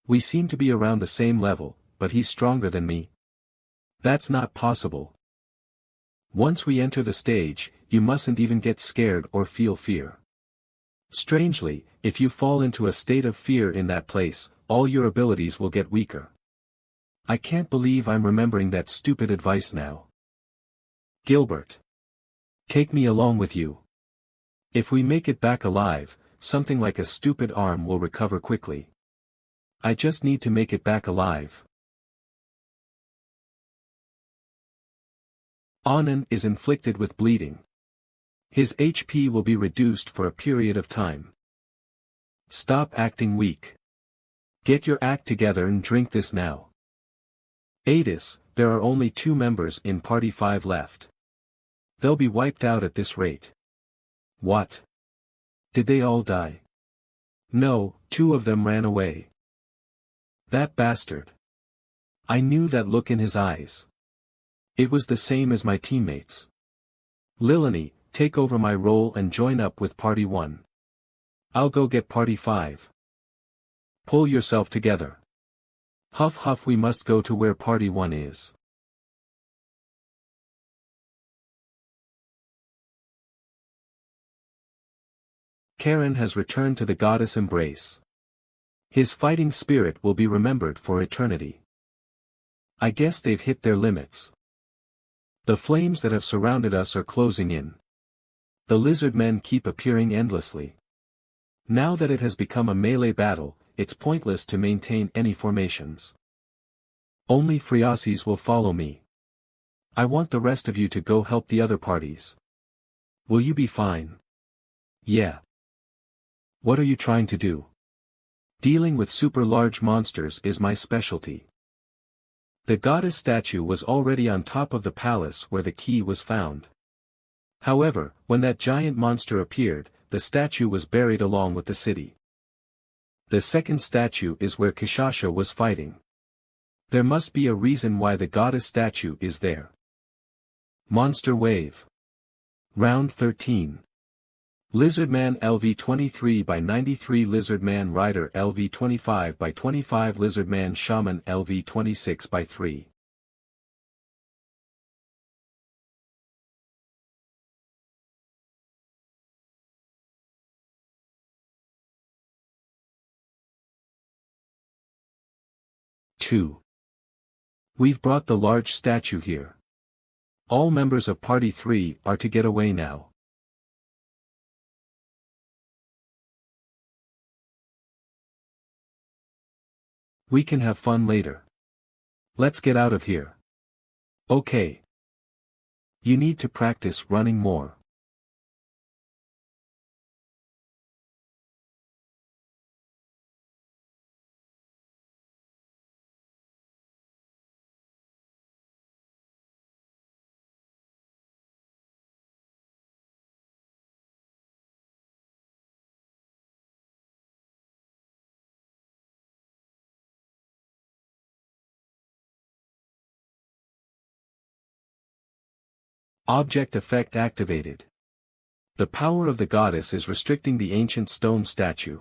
We seem to be around the same level, but he's stronger than me. That's not possible. Once we enter the stage, you mustn't even get scared or feel fear. Strangely, if you fall into a state of fear in that place, all your abilities will get weaker. I can't believe I'm remembering that stupid advice now. Gilbert. Take me along with you. If we make it back alive, something like a stupid arm will recover quickly. I just need to make it back alive. Anand is inflicted with bleeding. His HP will be reduced for a period of time. Stop acting weak. Get your act together and drink this now. Adis, there are only 2 members in Party 5 left. They'll be wiped out at this rate. What? Did they all die? No, 2 of them ran away. That bastard. I knew that look in his eyes. It was the same as my teammates. Lilani, take over my role and join up with Party 1. I'll go get Party 5. Pull yourself together. Huff huff, we must go to where Party 1 is. Karen has returned to the goddess embrace. His fighting spirit will be remembered for eternity. I guess they've hit their limits. The flames that have surrounded us are closing in. The lizard men keep appearing endlessly. Now that it has become a melee battle, it's pointless to maintain any formations. Only Phreases will follow me. I want the rest of you to go help the other parties. Will you be fine? Yeah. What are you trying to do? Dealing with super large monsters is my specialty. The goddess statue was already on top of the palace where the key was found. However, when that giant monster appeared, the statue was buried along with the city. The second statue is where Kishasha was fighting. There must be a reason why the goddess statue is there. Monster Wave. Round 13. Lizardman LV23 by 93, Lizardman Rider LV25 by 25, Lizardman Shaman LV26 by 3. We've brought the large statue here. All members of Party 3 are to get away now. We can have fun later. Let's get out of here. Okay. You need to practice running more. Object effect activated. The power of the goddess is restricting the ancient stone statue.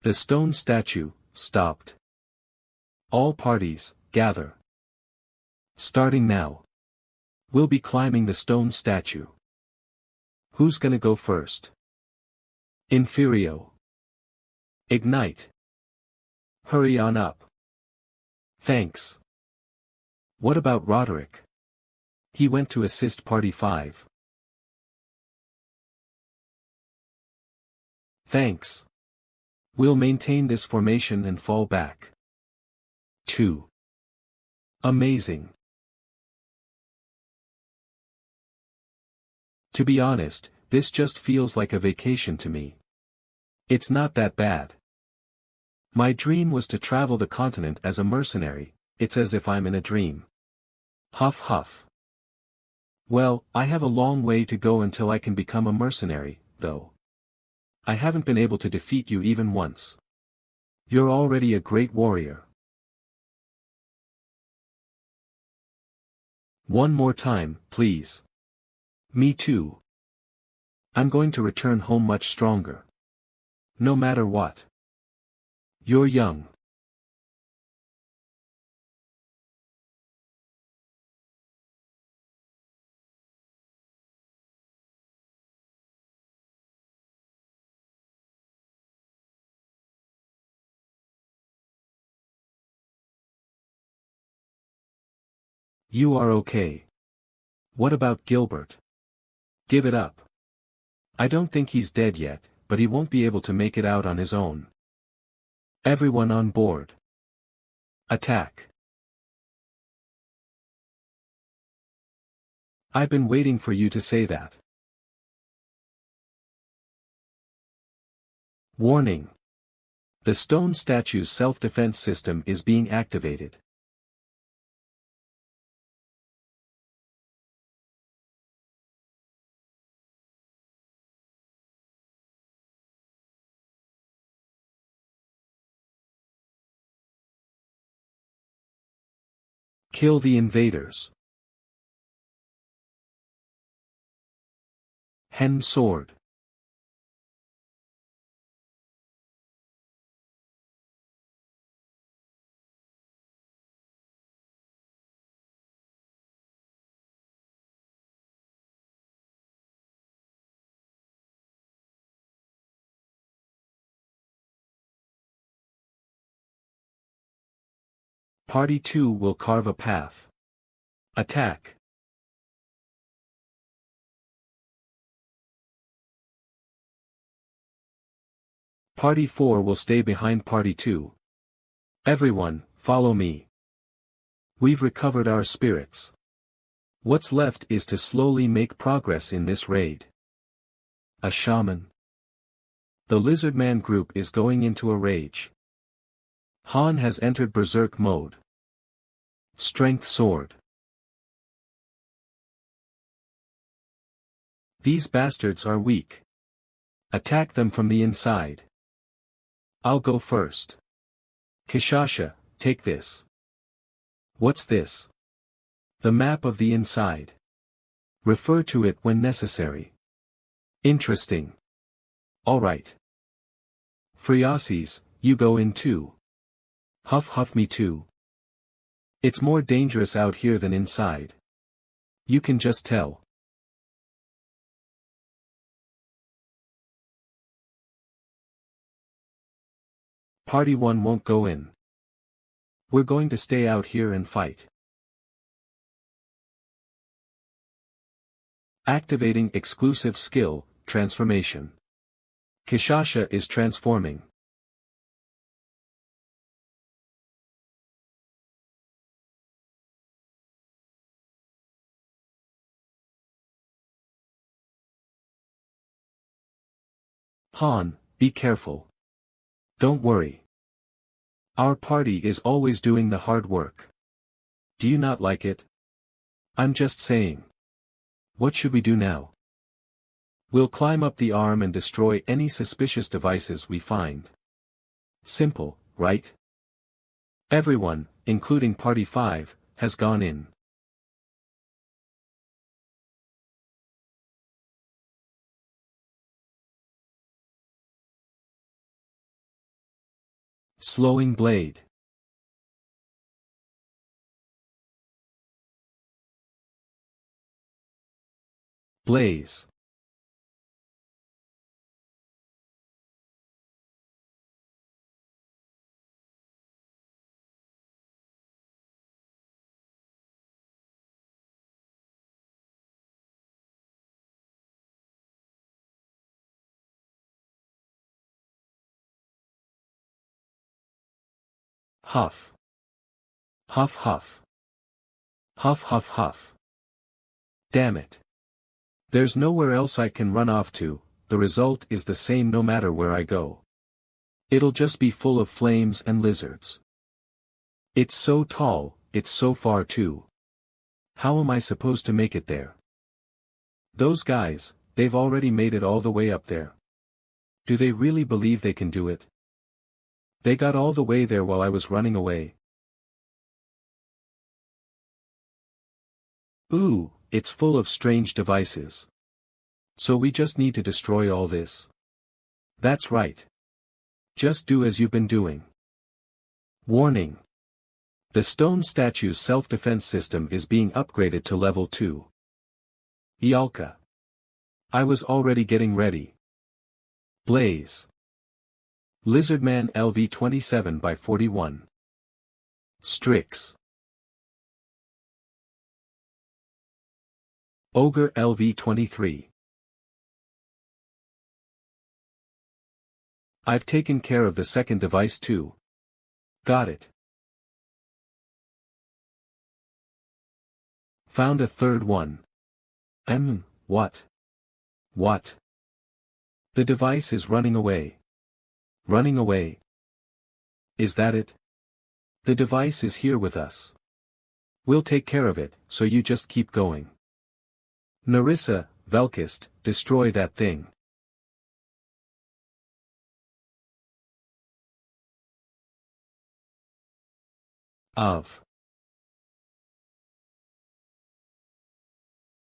The stone statue stopped. All parties, gather. Starting now. We'll be climbing the stone statue. Who's gonna go first? Inferio. Ignite. Hurry on up. Thanks. What about Roderick? He went to assist Party 5. Thanks. We'll maintain this formation and fall back. 2. Amazing. To be honest, this just feels like a vacation to me. It's not that bad. My dream was to travel the continent as a mercenary. It's as if I'm in a dream. Huff huff. Well, I have a long way to go until I can become a mercenary, though. I haven't been able to defeat you even once. You're already a great warrior. One more time, please. Me too. I'm going to return home much stronger. No matter what. You're young. You are okay. What about Gilbert? Give it up. I don't think he's dead yet, but he won't be able to make it out on his own. Everyone on board. Attack. I've been waiting for you to say that. Warning. The stone statue's self-defense system is being activated. Kill the invaders. Hen sword. Party 2 will carve a path. Attack. Party 4 will stay behind Party 2. Everyone, follow me. We've recovered our spirits. What's left is to slowly make progress in this raid. A shaman. The Lizardman group is going into a rage. Han has entered berserk mode. Strength sword. These bastards are weak. Attack them from the inside. I'll go first. Kishasha, take this. What's this? The map of the inside. Refer to it when necessary. Interesting. Alright. Phreases, you go in too. Huff me too. It's more dangerous out here than inside. You can just tell. Party 1 won't go in. We're going to stay out here and fight. Activating exclusive skill, transformation. Kishasha is transforming. Han, be careful. Don't worry. Our party is always doing the hard work. Do you not like it? I'm just saying. What should we do now? We'll climb up the arm and destroy any suspicious devices we find. Simple, right? Everyone, including Party 5, has gone in. Slowing blade. Blaze. Huff. Huff huff. Huff huff huff. Damn it. There's nowhere else I can run off to, the result is the same no matter where I go. It'll just be full of flames and lizards. It's so tall, it's so far too. How am I supposed to make it there? Those guys, they've already made it all the way up there. Do they really believe they can do it? They got all the way there while I was running away. Ooh, it's full of strange devices. So we just need to destroy all this. That's right. Just do as you've been doing. Warning. The stone statue's self-defense system is being upgraded to level 2. Ialka. I was already getting ready. Blaze. Lizardman LV27 by 41. Strix. Ogre LV23. I've taken care of the second device too. Got it. Found a third one. What? What? The device is running away. Running away. Is that it? The device is here with us. We'll take care of it, so you just keep going. Narissa, Velkist, destroy that thing. Of.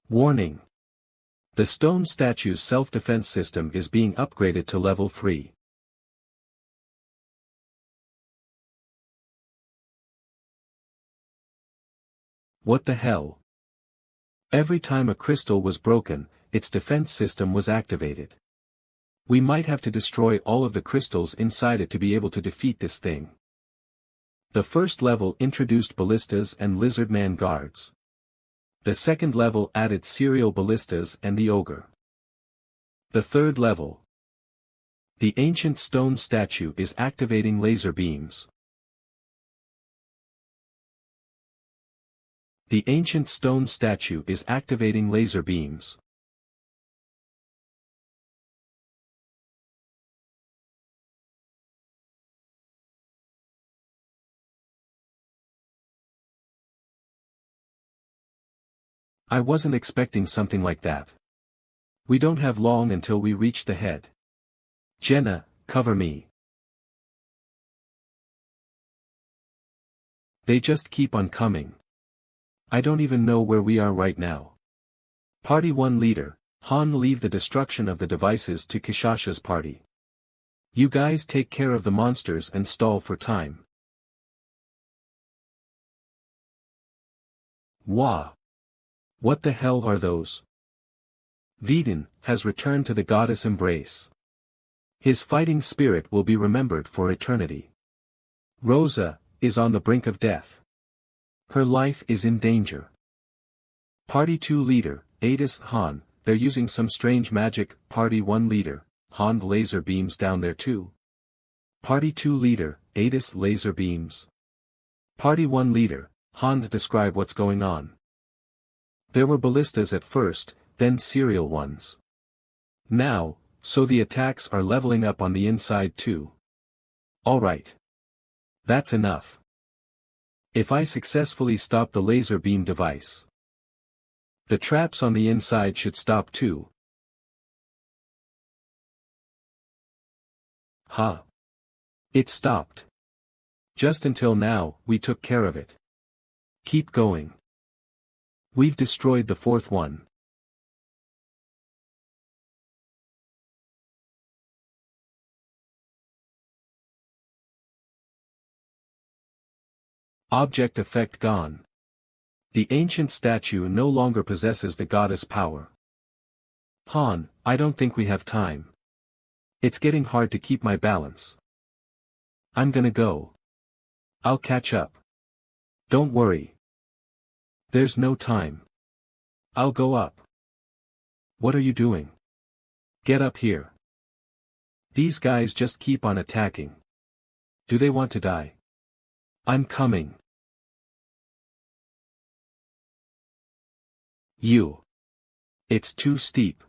Warning. The stone statue's self-defense system is being upgraded to level 3. What the hell? Every time a crystal was broken, its defense system was activated. We might have to destroy all of the crystals inside it to be able to defeat this thing. The first level introduced ballistas and lizardman guards. The second level added serial ballistas and the ogre. The third level. The ancient stone statue is activating laser beams. The ancient stone statue is activating laser beams. I wasn't expecting something like that. We don't have long until we reach the head. Jenna, cover me. They just keep on coming. I don't even know where we are right now. Party 1 leader, Han, leave the destruction of the devices to Kishasha's party. You guys take care of the monsters and stall for time. Wah! What the hell are those? Vedin has returned to the goddess embrace. His fighting spirit will be remembered for eternity. Rosa is on the brink of death. Her life is in danger. Party 2 leader, Adis, Han, they're using some strange magic. Party 1 leader, Han, laser beams down there too. Party 2 leader, Adis, laser beams. Party 1 leader, Han, describe what's going on. There were ballistas at first, then serial ones. Now, so the attacks are leveling up on the inside too. Alright. That's enough. If I successfully stop the laser beam device, the traps on the inside should stop too. Huh. It stopped. Just until now, we took care of it. Keep going. We've destroyed the 4th one. Object effect gone. The ancient statue no longer possesses the goddess power. Han, I don't think we have time. It's getting hard to keep my balance. I'm gonna go. I'll catch up. Don't worry. There's no time. I'll go up. What are you doing? Get up here. These guys just keep on attacking. Do they want to die? I'm coming. You. It's too steep.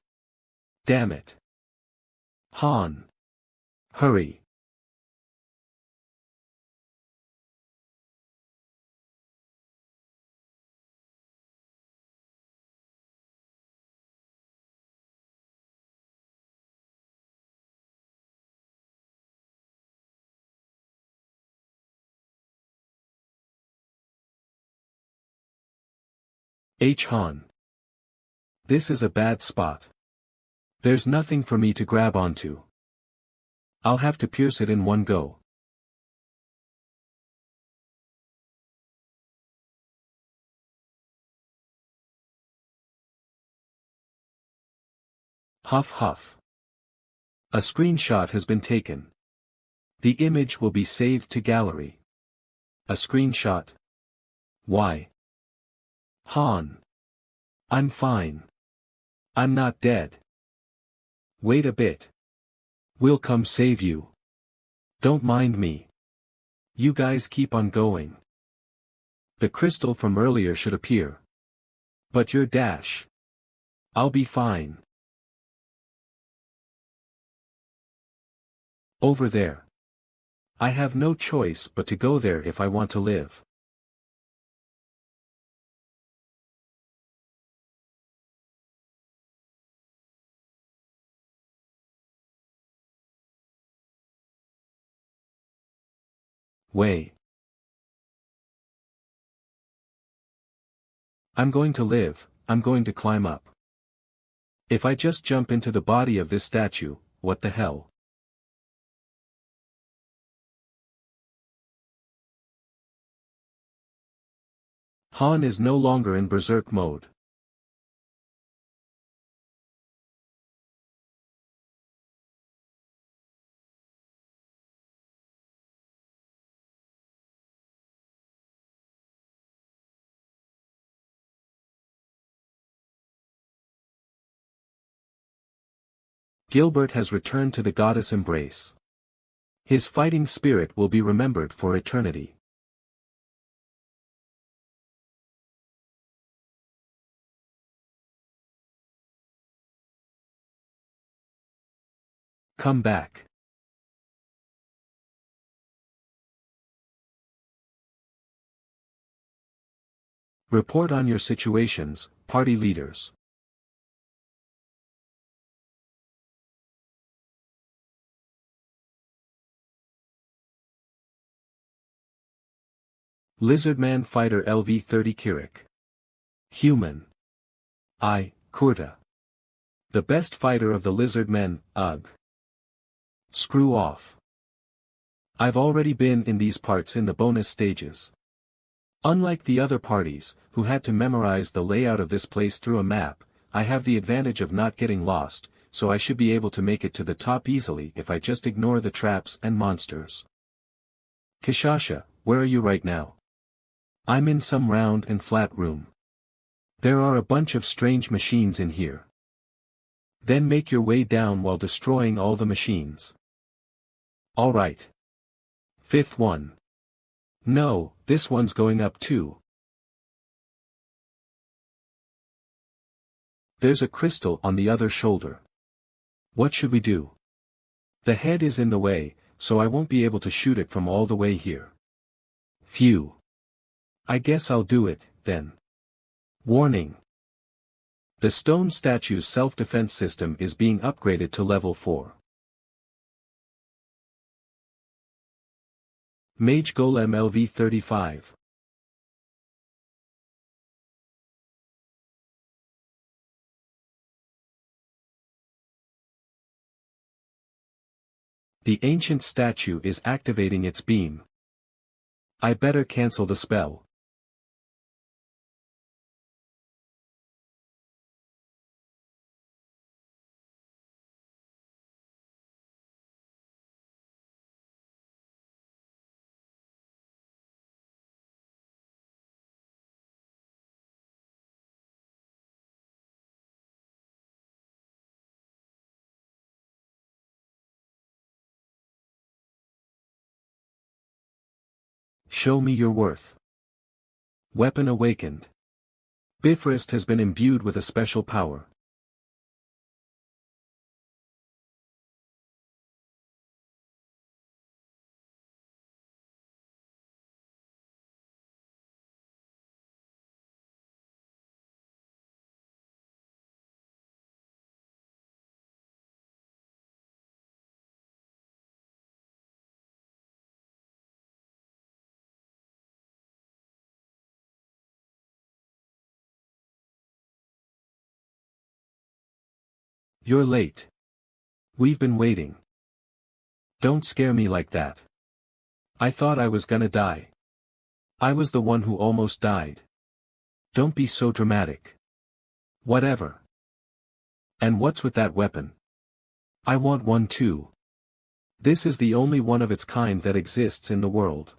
Damn it. Han. Hurry. Han. This is a bad spot. There's nothing for me to grab onto. I'll have to pierce it in one go. Huff huff. A screenshot has been taken. The image will be saved to gallery. A screenshot. Why? Han. I'm fine. I'm not dead. Wait a bit. We'll come save you. Don't mind me. You guys keep on going. The crystal from earlier should appear. But your dash. I'll be fine. Over there. I have no choice but to go there if I want to live. Way. I'm going to live, I'm going to climb up. If I just jump into the body of this statue, what the hell? Han is no longer in berserk mode. Gilbert has returned to the goddess embrace. His fighting spirit will be remembered for eternity. Come back. Report on your situations, party leaders. Lizardman Fighter LV-30 Kirik. Human. I, Kurta. The best fighter of the Lizardmen, ugh. Screw off. I've already been in these parts in the bonus stages. Unlike the other parties, who had to memorize the layout of this place through a map, I have the advantage of not getting lost, so I should be able to make it to the top easily if I just ignore the traps and monsters. Kishasha, where are you right now? I'm in some round and flat room. There are a bunch of strange machines in here. Then make your way down while destroying all the machines. Alright. Fifth one. No, this one's going up too. There's a crystal on the other shoulder. What should we do? The head is in the way, so I won't be able to shoot it from all the way here. Phew. I guess I'll do it, then. Warning. The stone statue's self-defense system is being upgraded to level 4. Mage Golem LV-35. The ancient statue is activating its beam. I better cancel the spell. Show me your worth. Weapon awakened. Bifrost has been imbued with a special power. You're late. We've been waiting. Don't scare me like that. I thought I was gonna die. I was the one who almost died. Don't be so dramatic. Whatever. And what's with that weapon? I want one too. This is the only one of its kind that exists in the world.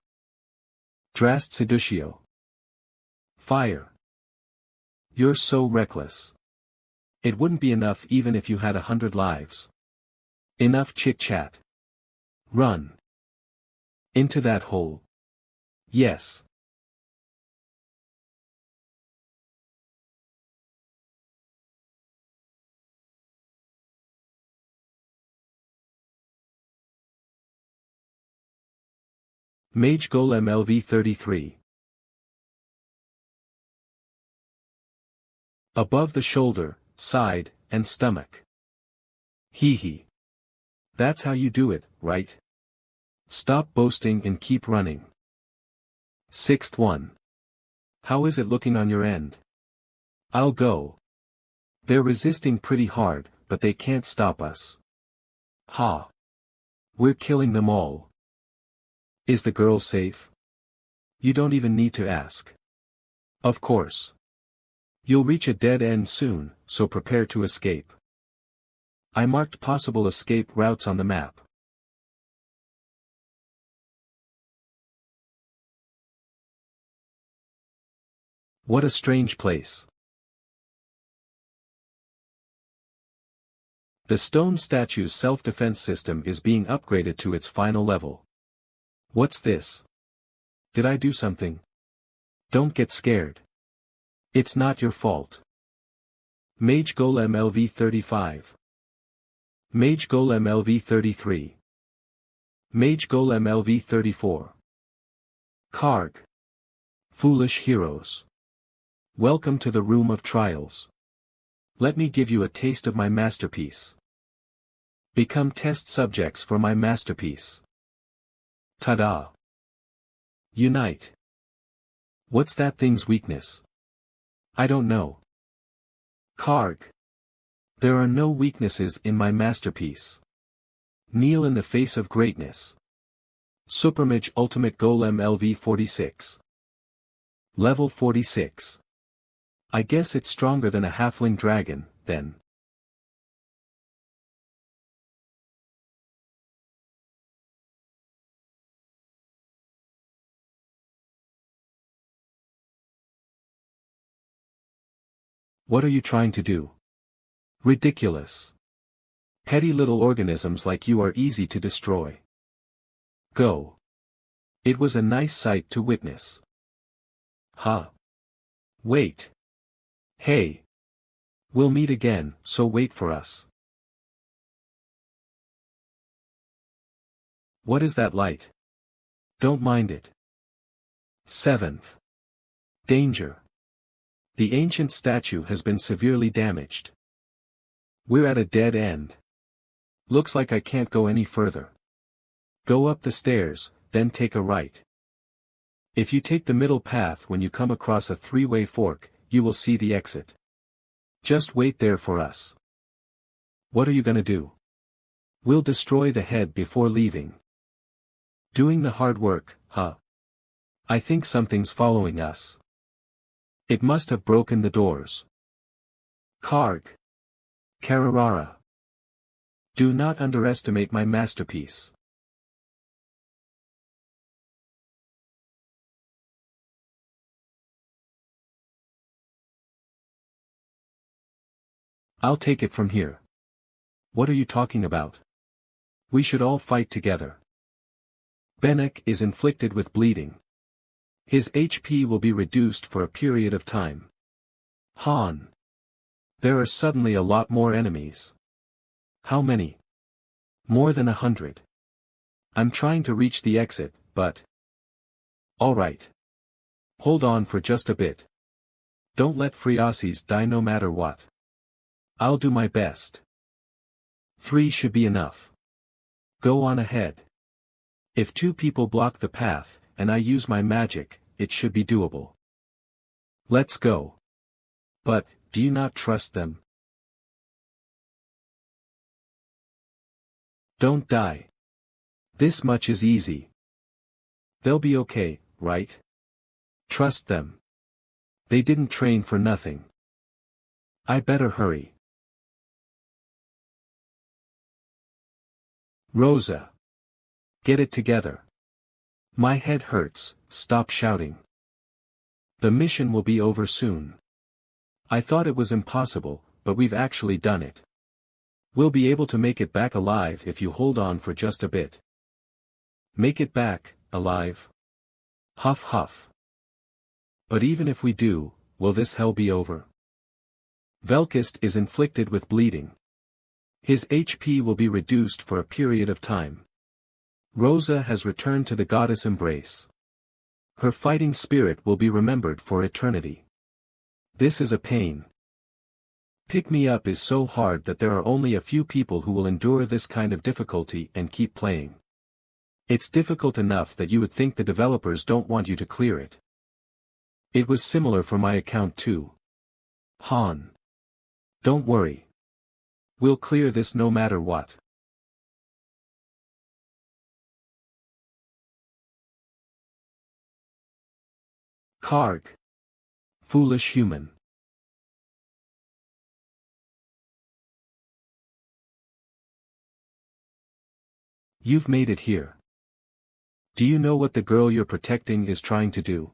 Drast Seducio. Fire. You're so reckless. It wouldn't be enough even if you had 100 lives. Enough chit-chat. Run. Into that hole. Yes. Mage Golem LV-33. Above the shoulder, side, and stomach. Hee hee. That's how you do it, right? Stop boasting and keep running. Sixth one. How is it looking on your end? I'll go. They're resisting pretty hard, but they can't stop us. Ha. We're killing them all. Is the girl safe? You don't even need to ask. Of course. You'll reach a dead end soon, so prepare to escape. I marked possible escape routes on the map. What a strange place. The stone statue's self-defense system is being upgraded to its final level. What's this? Did I do something? Don't get scared. It's not your fault. Mage Golem LV35. Mage Golem LV33. Mage Golem LV34. Karg. Foolish heroes. Welcome to the room of trials. Let me give you a taste of my masterpiece. Become test subjects for my masterpiece. Ta-da! Unite. What's that thing's weakness? I don't know. Karg. There are no weaknesses in my masterpiece. Kneel in the face of greatness. Supermage Ultimate Golem LV46. Level 46. I guess it's stronger than a halfling dragon, then. What are you trying to do? Ridiculous. Petty little organisms like you are easy to destroy. Go. It was a nice sight to witness. Huh. Wait. Hey. We'll meet again, so wait for us. What is that light? Don't mind it. 7th. Danger. The ancient statue has been severely damaged. We're at a dead end. Looks like I can't go any further. Go up the stairs, then take a right. If you take the middle path when you come across a three-way fork, you will see the exit. Just wait there for us. What are you gonna do? We'll destroy the head before leaving. Doing the hard work, huh? I think something's following us. It must have broken the doors. Karg. Kararara. Do not underestimate my masterpiece. I'll take it from here. What are you talking about? We should all fight together. Benek is inflicted with bleeding. His HP will be reduced for a period of time. Han. There are suddenly a lot more enemies. How many? More than 100. I'm trying to reach the exit, but... Alright. Hold on for just a bit. Don't let Friasis die no matter what. I'll do my best. 3 should be enough. Go on ahead. If 2 people block the path, and I use my magic, it should be doable. Let's go. But, do you not trust them? Don't die. This much is easy. They'll be okay, right? Trust them. They didn't train for nothing. I better hurry. Rosa. Get it together. My head hurts, stop shouting. The mission will be over soon. I thought it was impossible, but we've actually done it. We'll be able to make it back alive if you hold on for just a bit. Make it back, alive? Huff huff. But even if we do, will this hell be over? Velkist is inflicted with bleeding. His HP will be reduced for a period of time. Rosa has returned to the goddess embrace. Her fighting spirit will be remembered for eternity. This is a pain. Pick me up is so hard that there are only a few people who will endure this kind of difficulty and keep playing. It's difficult enough that you would think the developers don't want you to clear it. It was similar for my account too. Han. Don't worry. We'll clear this no matter what. Karg. Foolish human. You've made it here. Do you know what the girl you're protecting is trying to do?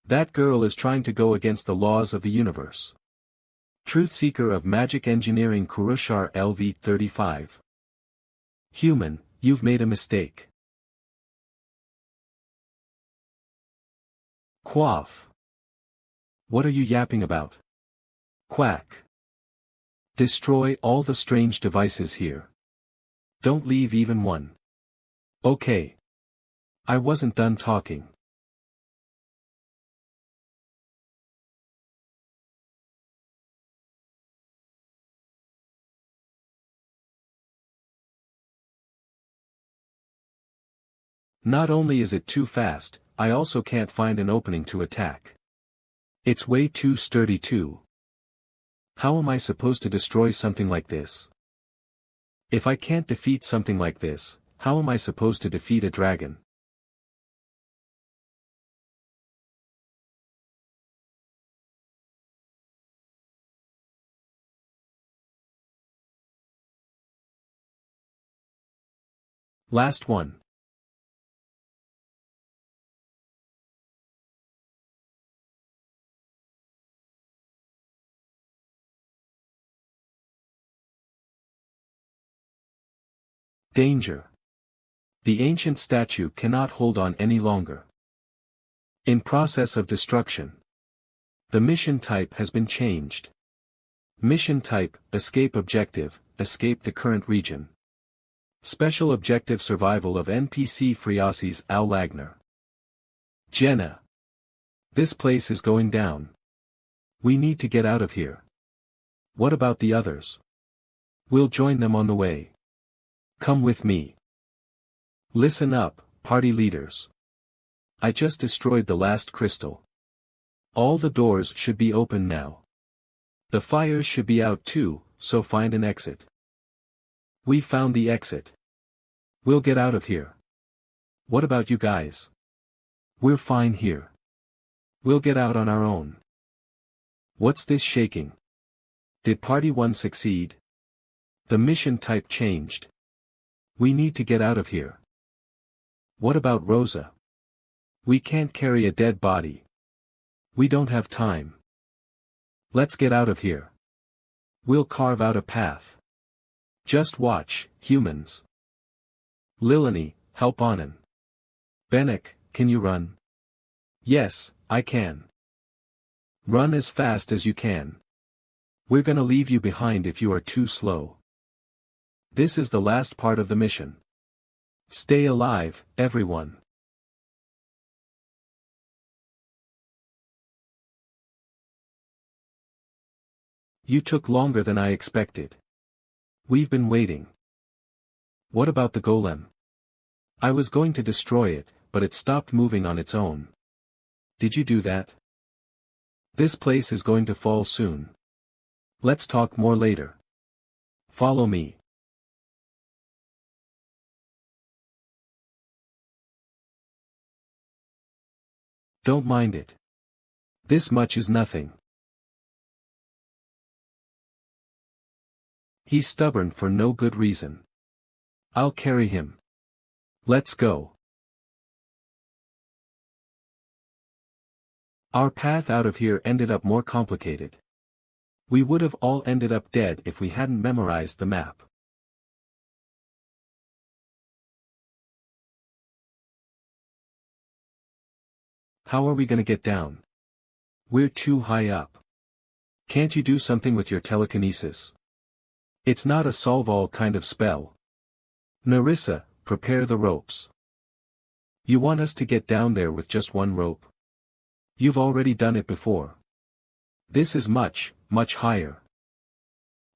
That girl is trying to go against the laws of the universe. Truth Seeker of Magic Engineering Kurushar LV35. Human, you've made a mistake. Quaff. What are you yapping about? Quack. Destroy all the strange devices here. Don't leave even one. Okay. I wasn't done talking. Not only is it too fast, I also can't find an opening to attack. It's way too sturdy too. How am I supposed to destroy something like this? If I can't defeat something like this, how am I supposed to defeat a dragon? Last one. Danger. The ancient statue cannot hold on any longer. In process of destruction. The mission type has been changed. Mission type, escape objective, escape the current region. Special objective survival of NPC Friasis Al Lagner. Jenna. This place is going down. We need to get out of here. What about the others? We'll join them on the way. Come with me. Listen up, party leaders. I just destroyed the last crystal. All the doors should be open now. The fires should be out too, so find an exit. We found the exit. We'll get out of here. What about you guys? We're fine here. We'll get out on our own. What's this shaking? Did Party 1 succeed? The mission type changed. We need to get out of here. What about Rosa? We can't carry a dead body. We don't have time. Let's get out of here. We'll carve out a path. Just watch, humans. Lilani, help Anand. Benek, can you run? Yes, I can. Run as fast as you can. We're gonna leave you behind if you are too slow. This is the last part of the mission. Stay alive, everyone. You took longer than I expected. We've been waiting. What about the golem? I was going to destroy it, but it stopped moving on its own. Did you do that? This place is going to fall soon. Let's talk more later. Follow me. Don't mind it. This much is nothing. He's stubborn for no good reason. I'll carry him. Let's go. Our path out of here ended up more complicated. We would have all ended up dead if we hadn't memorized the map. How are we gonna get down? We're too high up. Can't you do something with your telekinesis? It's not a solve-all kind of spell. Narissa, prepare the ropes. You want us to get down there with just one rope? You've already done it before. This is much, much higher.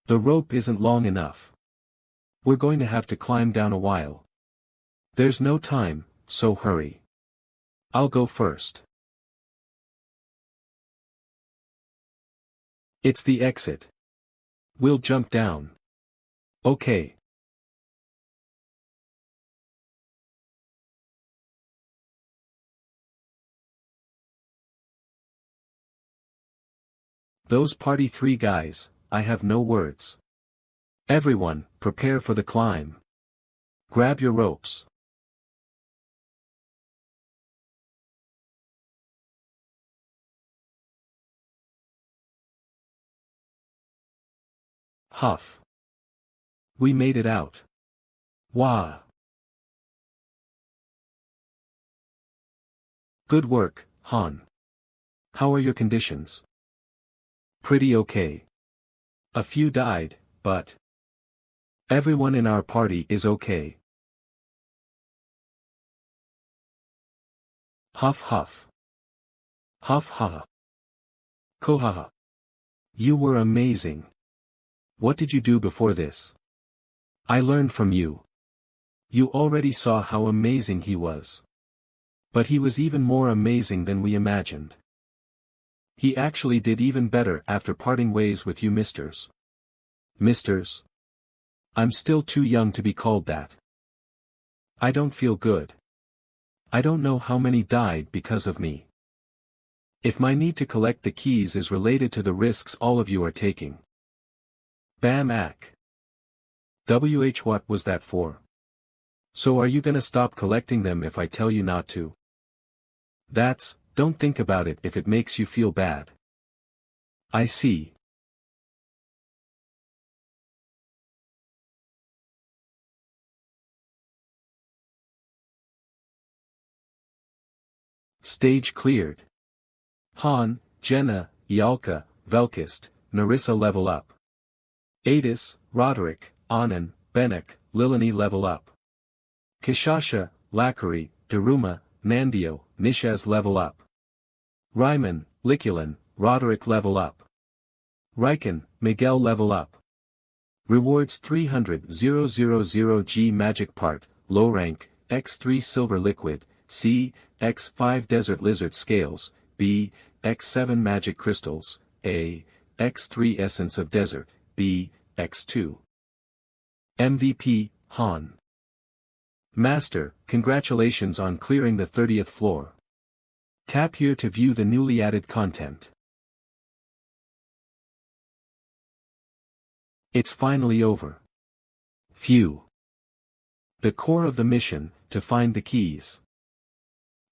The rope isn't long enough. We're going to have to climb down a while. There's no time, so hurry. I'll go first. It's the exit. We'll jump down. Okay. Those party 3 guys, I have no words. Everyone, prepare for the climb. Grab your ropes. Huff. We made it out. Wah. Good work, Han. How are your conditions? Pretty okay. A few died, but everyone in our party is okay. Huff huff. Huff ha. Kohaha. You were amazing. What did you do before this? I learned from you. You already saw how amazing he was. But he was even more amazing than we imagined. He actually did even better after parting ways with you misters. Misters? I'm still too young to be called that. I don't feel good. I don't know how many died because of me. If my need to collect the keys is related to the risks all of you are taking. Bam ack. What was that for? So are you gonna stop collecting them if I tell you not to? Don't think about it if it makes you feel bad. I see. Stage cleared. Han, Jenna, Yalka, Velkist, Narissa level up. Adis, Roderick, Anand, Benek, Lilani level up. Kishasha, Lakari, Daruma, Nandio, Nishaz level up. Ryman, Liculan, Roderick level up. Riken, Miguel level up. Rewards 300,000 Magic Part, Low Rank, X3 Silver Liquid, C, X5 Desert Lizard Scales, B, X7 Magic Crystals, A, X3 Essence of Desert, B, X2. MVP, Han. Master, congratulations on clearing the 30th floor. Tap here to view the newly added content. It's finally over. Phew. The core of the mission, to find the keys.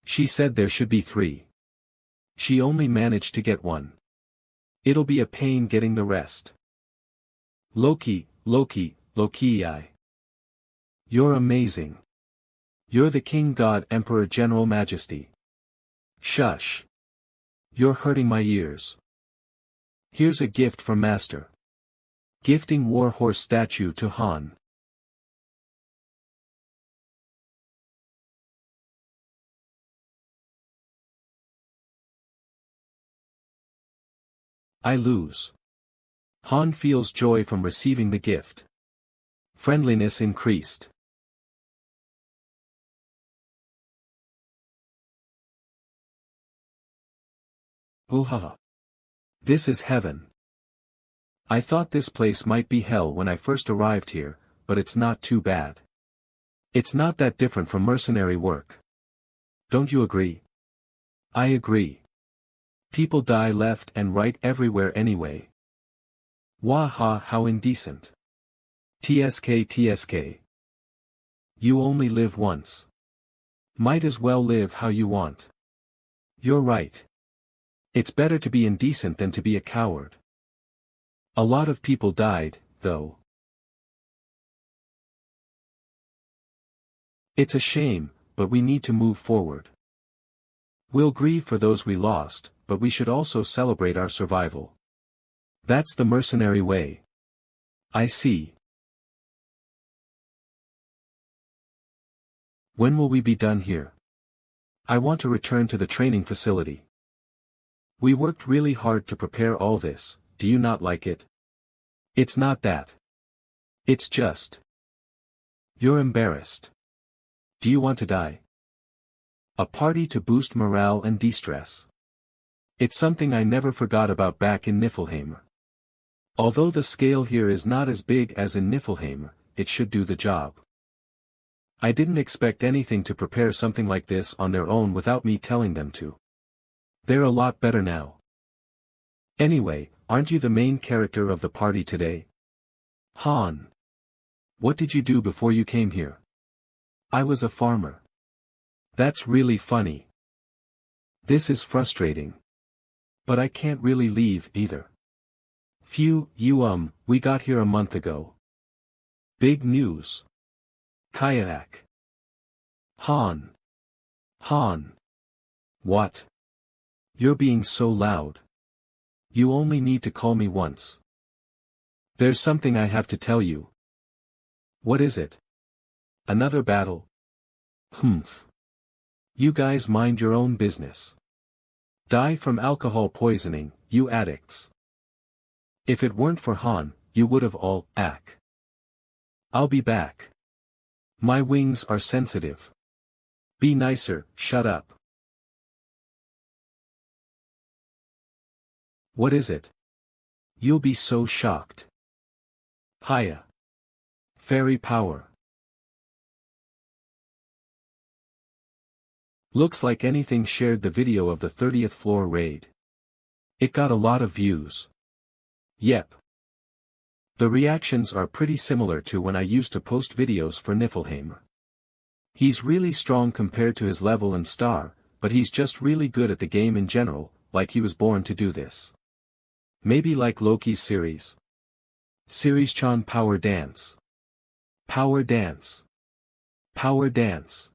She said there should be 3. She only managed to get 1. It'll be a pain getting the rest. Loki, Lokii. You're amazing. You're the King God Emperor General Majesty. Shush. You're hurting my ears. Here's a gift from Master. Gifting Warhorse statue to Han. I lose. Han feels joy from receiving the gift. Friendliness increased. Ooh. This is heaven. I thought this place might be hell when I first arrived here, but it's not too bad. It's not that different from mercenary work. Don't you agree? I agree. People die left and right everywhere anyway. Wah-ha, how indecent. TSK. You only live once. Might as well live how you want. You're right. It's better to be indecent than to be a coward. A lot of people died, though. It's a shame, but we need to move forward. We'll grieve for those we lost, but we should also celebrate our survival. That's the mercenary way. I see. When will we be done here? I want to return to the training facility. We worked really hard to prepare all this, do you not like it? It's not that. It's just. You're embarrassed. Do you want to die? A party to boost morale and de-stress. It's something I never forgot about back in Niflheim. Although the scale here is not as big as in Niflheim, it should do the job. I didn't expect anything to prepare something like this on their own without me telling them to. They're a lot better now. Anyway, aren't you the main character of the party today? Han. What did you do before you came here? I was a farmer. That's really funny. This is frustrating. But I can't really leave either. Phew, we got here a month ago. Big news. Kayak. Han. Han. What? You're being so loud. You only need to call me once. There's something I have to tell you. What is it? Another battle? Humph. You guys mind your own business. Die from alcohol poisoning, you addicts. If it weren't for Han, you would have all, I'll be back. My wings are sensitive. Be nicer, shut up. What is it? You'll be so shocked. Hiya. Fairy power. Looks like anything shared the video of the 30th floor raid. It got a lot of views. Yep. The reactions are pretty similar to when I used to post videos for Niflheim. He's really strong compared to his level and star, but he's just really good at the game in general, like he was born to do this. Maybe like Loki's series. Series-chan Power Dance. Power Dance. Power Dance.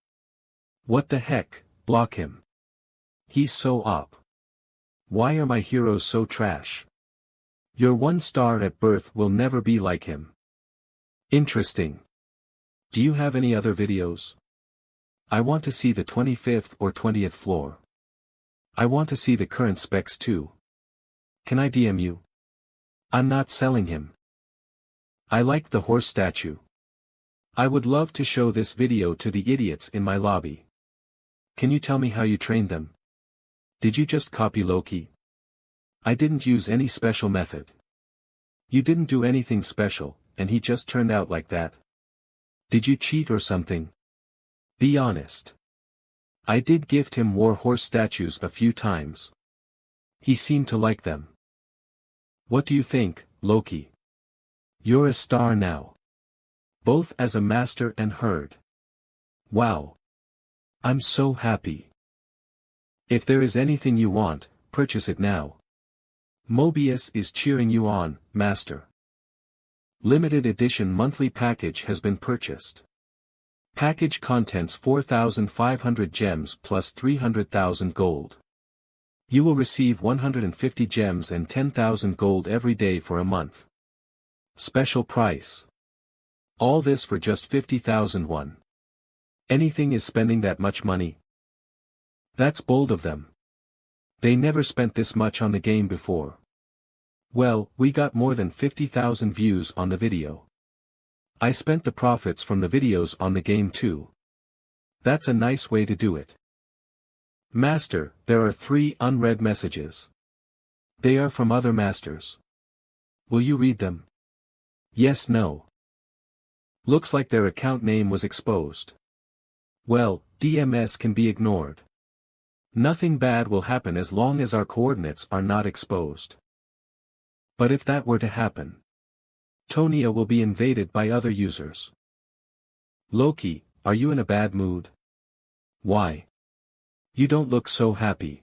What the heck, block him. He's so op. Why are my heroes so trash? Your 1 star at birth will never be like him. Interesting. Do you have any other videos? I want to see the 25th or 20th floor. I want to see the current specs too. Can I DM you? I'm not selling him. I like the horse statue. I would love to show this video to the idiots in my lobby. Can you tell me how you trained them? Did you just copy Loki? I didn't use any special method. You didn't do anything special, and he just turned out like that. Did you cheat or something? Be honest. I did gift him war horse statues a few times. He seemed to like them. What do you think, Loki? You're a star now. Both as a master and herd. Wow. I'm so happy. If there is anything you want, purchase it now. Mobius is cheering you on, master. Limited edition monthly package has been purchased. Package contents 4,500 gems plus 300,000 gold. You will receive 150 gems and 10,000 gold every day for a month. Special price. All this for just 50,000 won. Anything is spending that much money. That's bold of them. They never spent this much on the game before. Well, we got more than 50,000 views on the video. I spent the profits from the videos on the game too. That's a nice way to do it. Master, there are 3 unread messages. They are from other masters. Will you read them? Yes, no. Looks like their account name was exposed. Well, DMS can be ignored. Nothing bad will happen as long as our coordinates are not exposed. But if that were to happen, Tonia will be invaded by other users. Loki, are you in a bad mood? Why? You don't look so happy.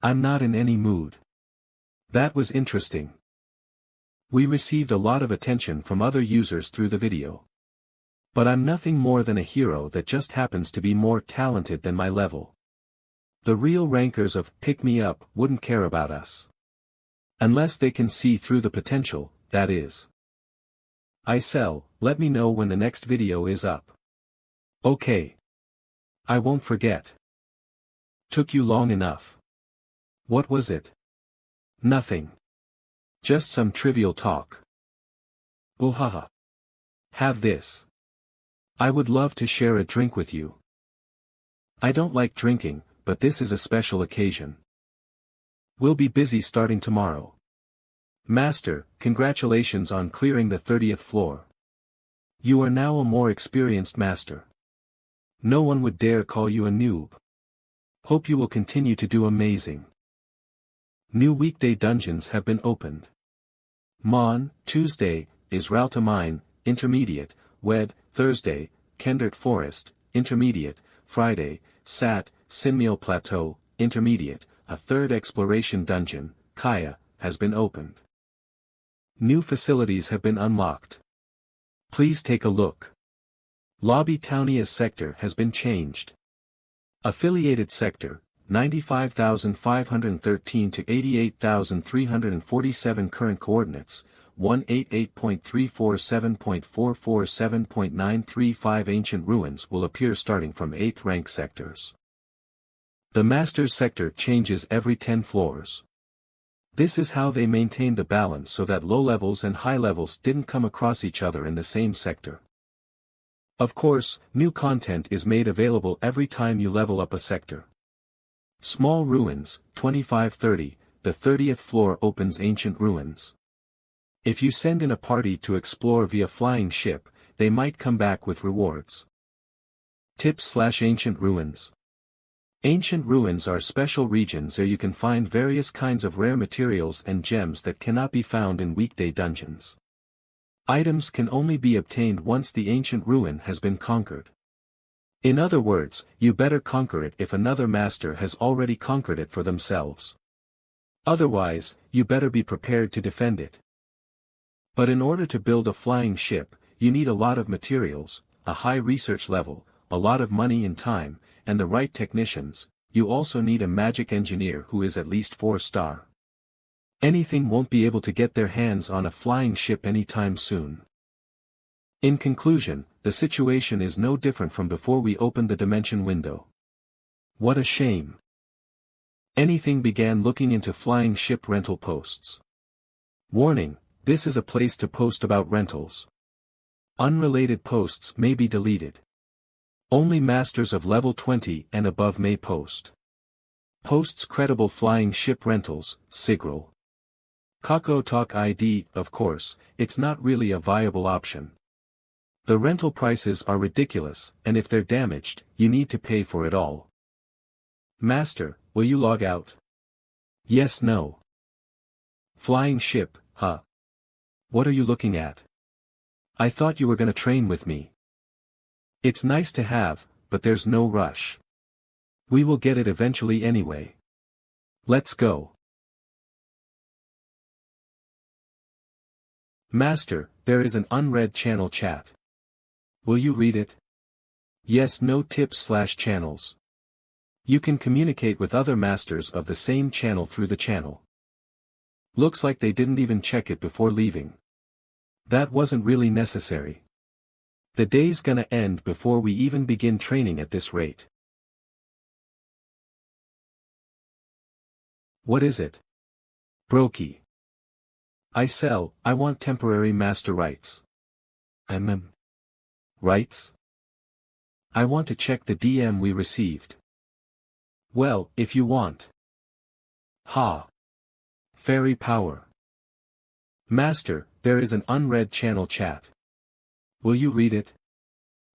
I'm not in any mood. That was interesting. We received a lot of attention from other users through the video. But I'm nothing more than a hero that just happens to be more talented than my level. The real rankers of Pick Me Up wouldn't care about us. Unless they can see through the potential, that is. I sell, let me know when the next video is up. Okay. I won't forget. Took you long enough. What was it? Nothing. Just some trivial talk. Oh haha. Have this. I would love to share a drink with you. I don't like drinking, but this is a special occasion. We'll be busy starting tomorrow. Master, congratulations on clearing the 30th floor. You are now a more experienced master. No one would dare call you a noob. Hope you will continue to do amazing. New weekday dungeons have been opened. Tuesday, is Ralta Mine, Intermediate, Wed, Thursday, Kendert Forest, Intermediate, Friday, Sat, Sinmeal Plateau, Intermediate, a third exploration dungeon, Kaya, has been opened. New facilities have been unlocked. Please take a look. Lobby Townia's sector has been changed. Affiliated sector, 95,513 to 88,347 current coordinates, 188.347.447.935 ancient ruins will appear starting from 8th rank sectors. The Master's sector changes every 10 floors. This is how they maintained the balance so that low levels and high levels didn't come across each other in the same sector. Of course, new content is made available every time you level up a sector. Small ruins, 2530, the 30th floor opens ancient ruins. If you send in a party to explore via flying ship, they might come back with rewards. Tips/ancient ruins. Ancient ruins are special regions where you can find various kinds of rare materials and gems that cannot be found in weekday dungeons. Items can only be obtained once the ancient ruin has been conquered. In other words, you better conquer it if another master has already conquered it for themselves. Otherwise, you better be prepared to defend it. But in order to build a flying ship, you need a lot of materials, a high research level, a lot of money and time, and the right technicians. You also need a magic engineer who is at least 4-star. Anything won't be able to get their hands on a flying ship anytime soon. In conclusion, the situation is no different from before we opened the dimension window. What a shame. Anything began looking into flying ship rental posts. Warning, this is a place to post about rentals. Unrelated posts may be deleted. Only masters of level 20 and above may post. Posts credible flying ship rentals, Sigrel. Kako Talk ID, of course, it's not really a viable option. The rental prices are ridiculous, and if they're damaged, you need to pay for it all. Master, will you log out? Yes, no. Flying ship, huh? What are you looking at? I thought you were gonna train with me. It's nice to have, but there's no rush. We will get it eventually anyway. Let's go. Master, there is an unread channel chat. Will you read it? Yes, no tips/channels. You can communicate with other masters of the same channel through the channel. Looks like they didn't even check it before leaving. That wasn't really necessary. The day's gonna end before we even begin training at this rate. What is it? Brokey. I want temporary master rights. Rights? I want to check the DM we received. Well, if you want. Ha. Fairy power. Master, there is an unread channel chat. Will you read it?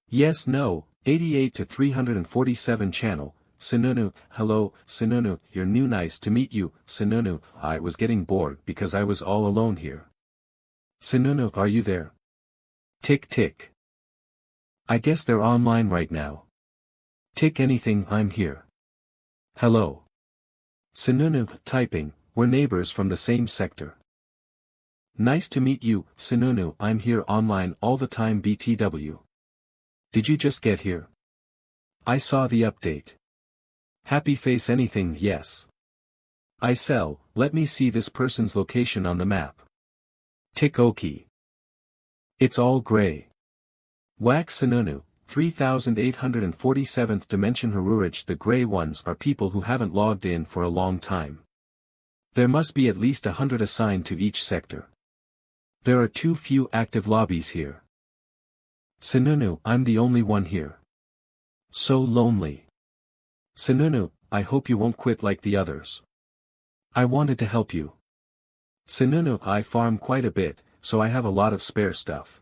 Yes, no, 88 to 347 channel. Sinunu, hello, Sinunu, you're new, nice to meet you, Sinunu. I was getting bored because I was all alone here. Sinunu, are you there? Tick tick. I guess they're online right now. Tick anything, I'm here. Hello. Sinunu, typing, we're neighbors from the same sector. Nice to meet you, Sinunu, I'm here online all the time BTW. Did you just get here? I saw the update. Happy face anything, yes. Let me see this person's location on the map. Tick OK. It's all gray. Wax Sinunu, 3847th dimension Harurich. The gray ones are people who haven't logged in for a long time. There must be at least 100 assigned to each sector. There are too few active lobbies here. Sinunu, I'm the only one here. So lonely. Sinunu, I hope you won't quit like the others. I wanted to help you. Sinunu, I farm quite a bit, so I have a lot of spare stuff.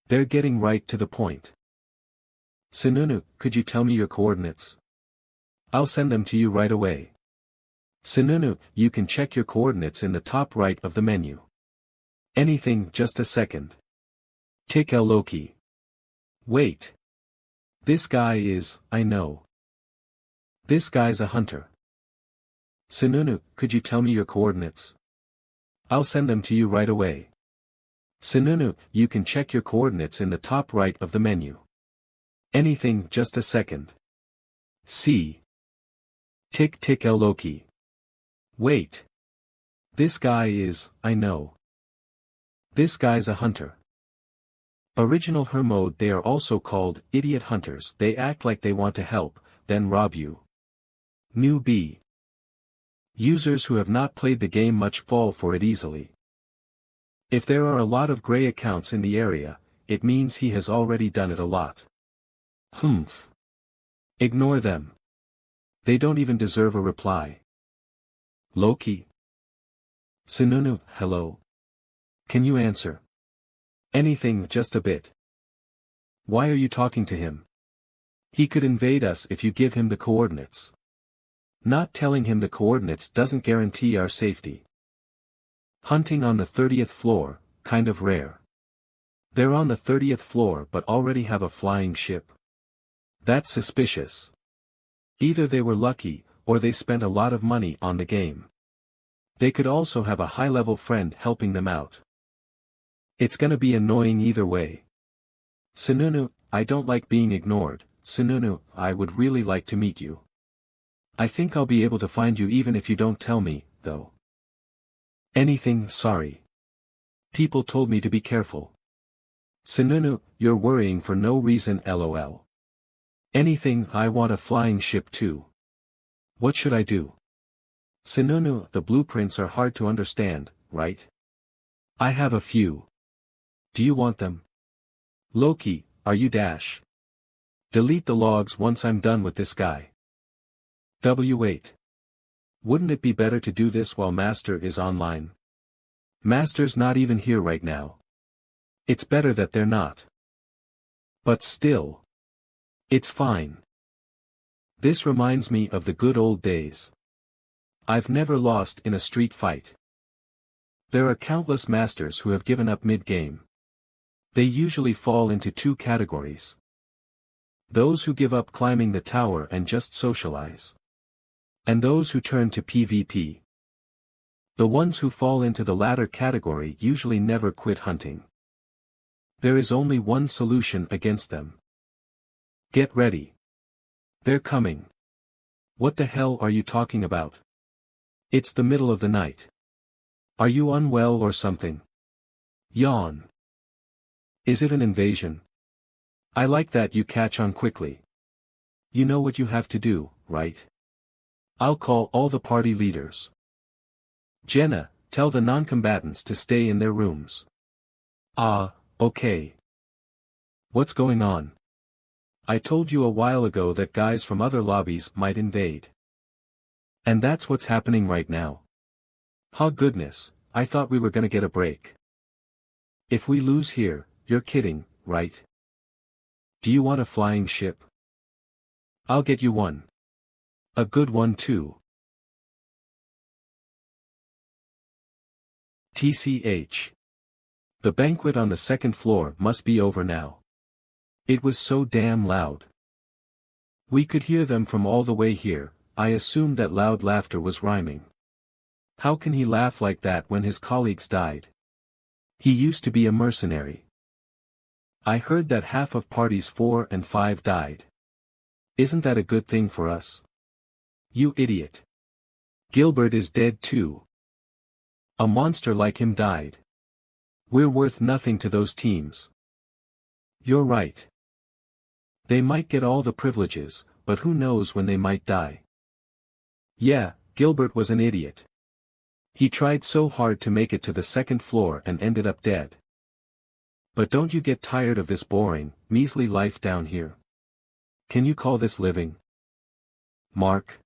They're getting right to the point. Sinunu, could you tell me your coordinates? I'll send them to you right away. Sinunu, you can check your coordinates in the top right of the menu. Anything, just a second. Tick Loki. Wait. This guy is, I know. This guy's a hunter. Sinunu, could you tell me your coordinates? I'll send them to you right away. Sununu, you can check your coordinates in the top right of the menu. Anything, just a second. C. Tick tick Loki. Wait. This guy is, I know. This guy's a hunter. Original her mode. They are also called idiot hunters. They act like they want to help, then rob you. New B. Users who have not played the game much fall for it easily. If there are a lot of gray accounts in the area, it means he has already done it a lot. Humph. Ignore them. They don't even deserve a reply. Loki. Sununu, hello. Can you answer? Anything, just a bit. Why are you talking to him? He could invade us if you give him the coordinates. Not telling him the coordinates doesn't guarantee our safety. Hunting on the 30th floor, kind of rare. They're on the 30th floor but already have a flying ship. That's suspicious. Either they were lucky, or they spent a lot of money on the game. They could also have a high-level friend helping them out. It's gonna be annoying either way. Sununu, I don't like being ignored. Sununu, I would really like to meet you. I think I'll be able to find you even if you don't tell me, though. Anything, sorry. People told me to be careful. Sununu, you're worrying for no reason, lol. Anything, I want a flying ship too. What should I do? Sununu, the blueprints are hard to understand, right? I have a few. Do you want them? Loki, are you dash? Delete the logs once I'm done with this guy. W8. Wouldn't it be better to do this while Master is online? Master's not even here right now. It's better that they're not. But still. It's fine. This reminds me of the good old days. I've never lost in a street fight. There are countless masters who have given up mid-game. They usually fall into two categories. Those who give up climbing the tower and just socialize. And those who turn to PvP. The ones who fall into the latter category usually never quit hunting. There is only one solution against them. Get ready. They're coming. What the hell are you talking about? It's the middle of the night. Are you unwell or something? Yawn. Is it an invasion? I like that you catch on quickly. You know what you have to do, right? I'll call all the party leaders. Jenna, tell the non-combatants to stay in their rooms. Okay. What's going on? I told you a while ago that guys from other lobbies might invade. And that's what's happening right now. Oh goodness, I thought we were gonna get a break. If we lose here, you're kidding, right? Do you want a flying ship? I'll get you one. A good one too. TCH. The banquet on the second floor must be over now. It was so damn loud. We could hear them from all the way here. I assumed that loud laughter was rhyming. How can he laugh like that when his colleagues died? He used to be a mercenary. I heard that half of parties 4 and 5 died. Isn't that a good thing for us? You idiot. Gilbert is dead too. A monster like him died. We're worth nothing to those teams. You're right. They might get all the privileges, but who knows when they might die. Yeah, Gilbert was an idiot. He tried so hard to make it to the second floor and ended up dead. But don't you get tired of this boring, measly life down here? Can you call this living? Mark.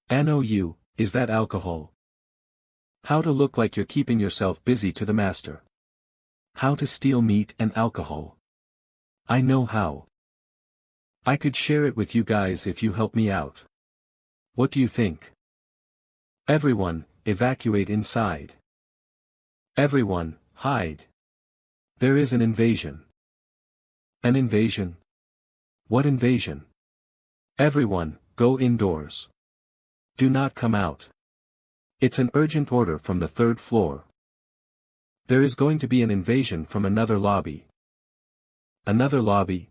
NOU, is that alcohol? How to look like you're keeping yourself busy to the master. How to steal meat and alcohol. I know how. I could share it with you guys if you help me out. What do you think? Everyone, evacuate inside. Everyone, hide. There is an invasion. An invasion? What invasion? Everyone, go indoors. Do not come out. It's an urgent order from the third floor. There is going to be an invasion from another lobby. Another lobby?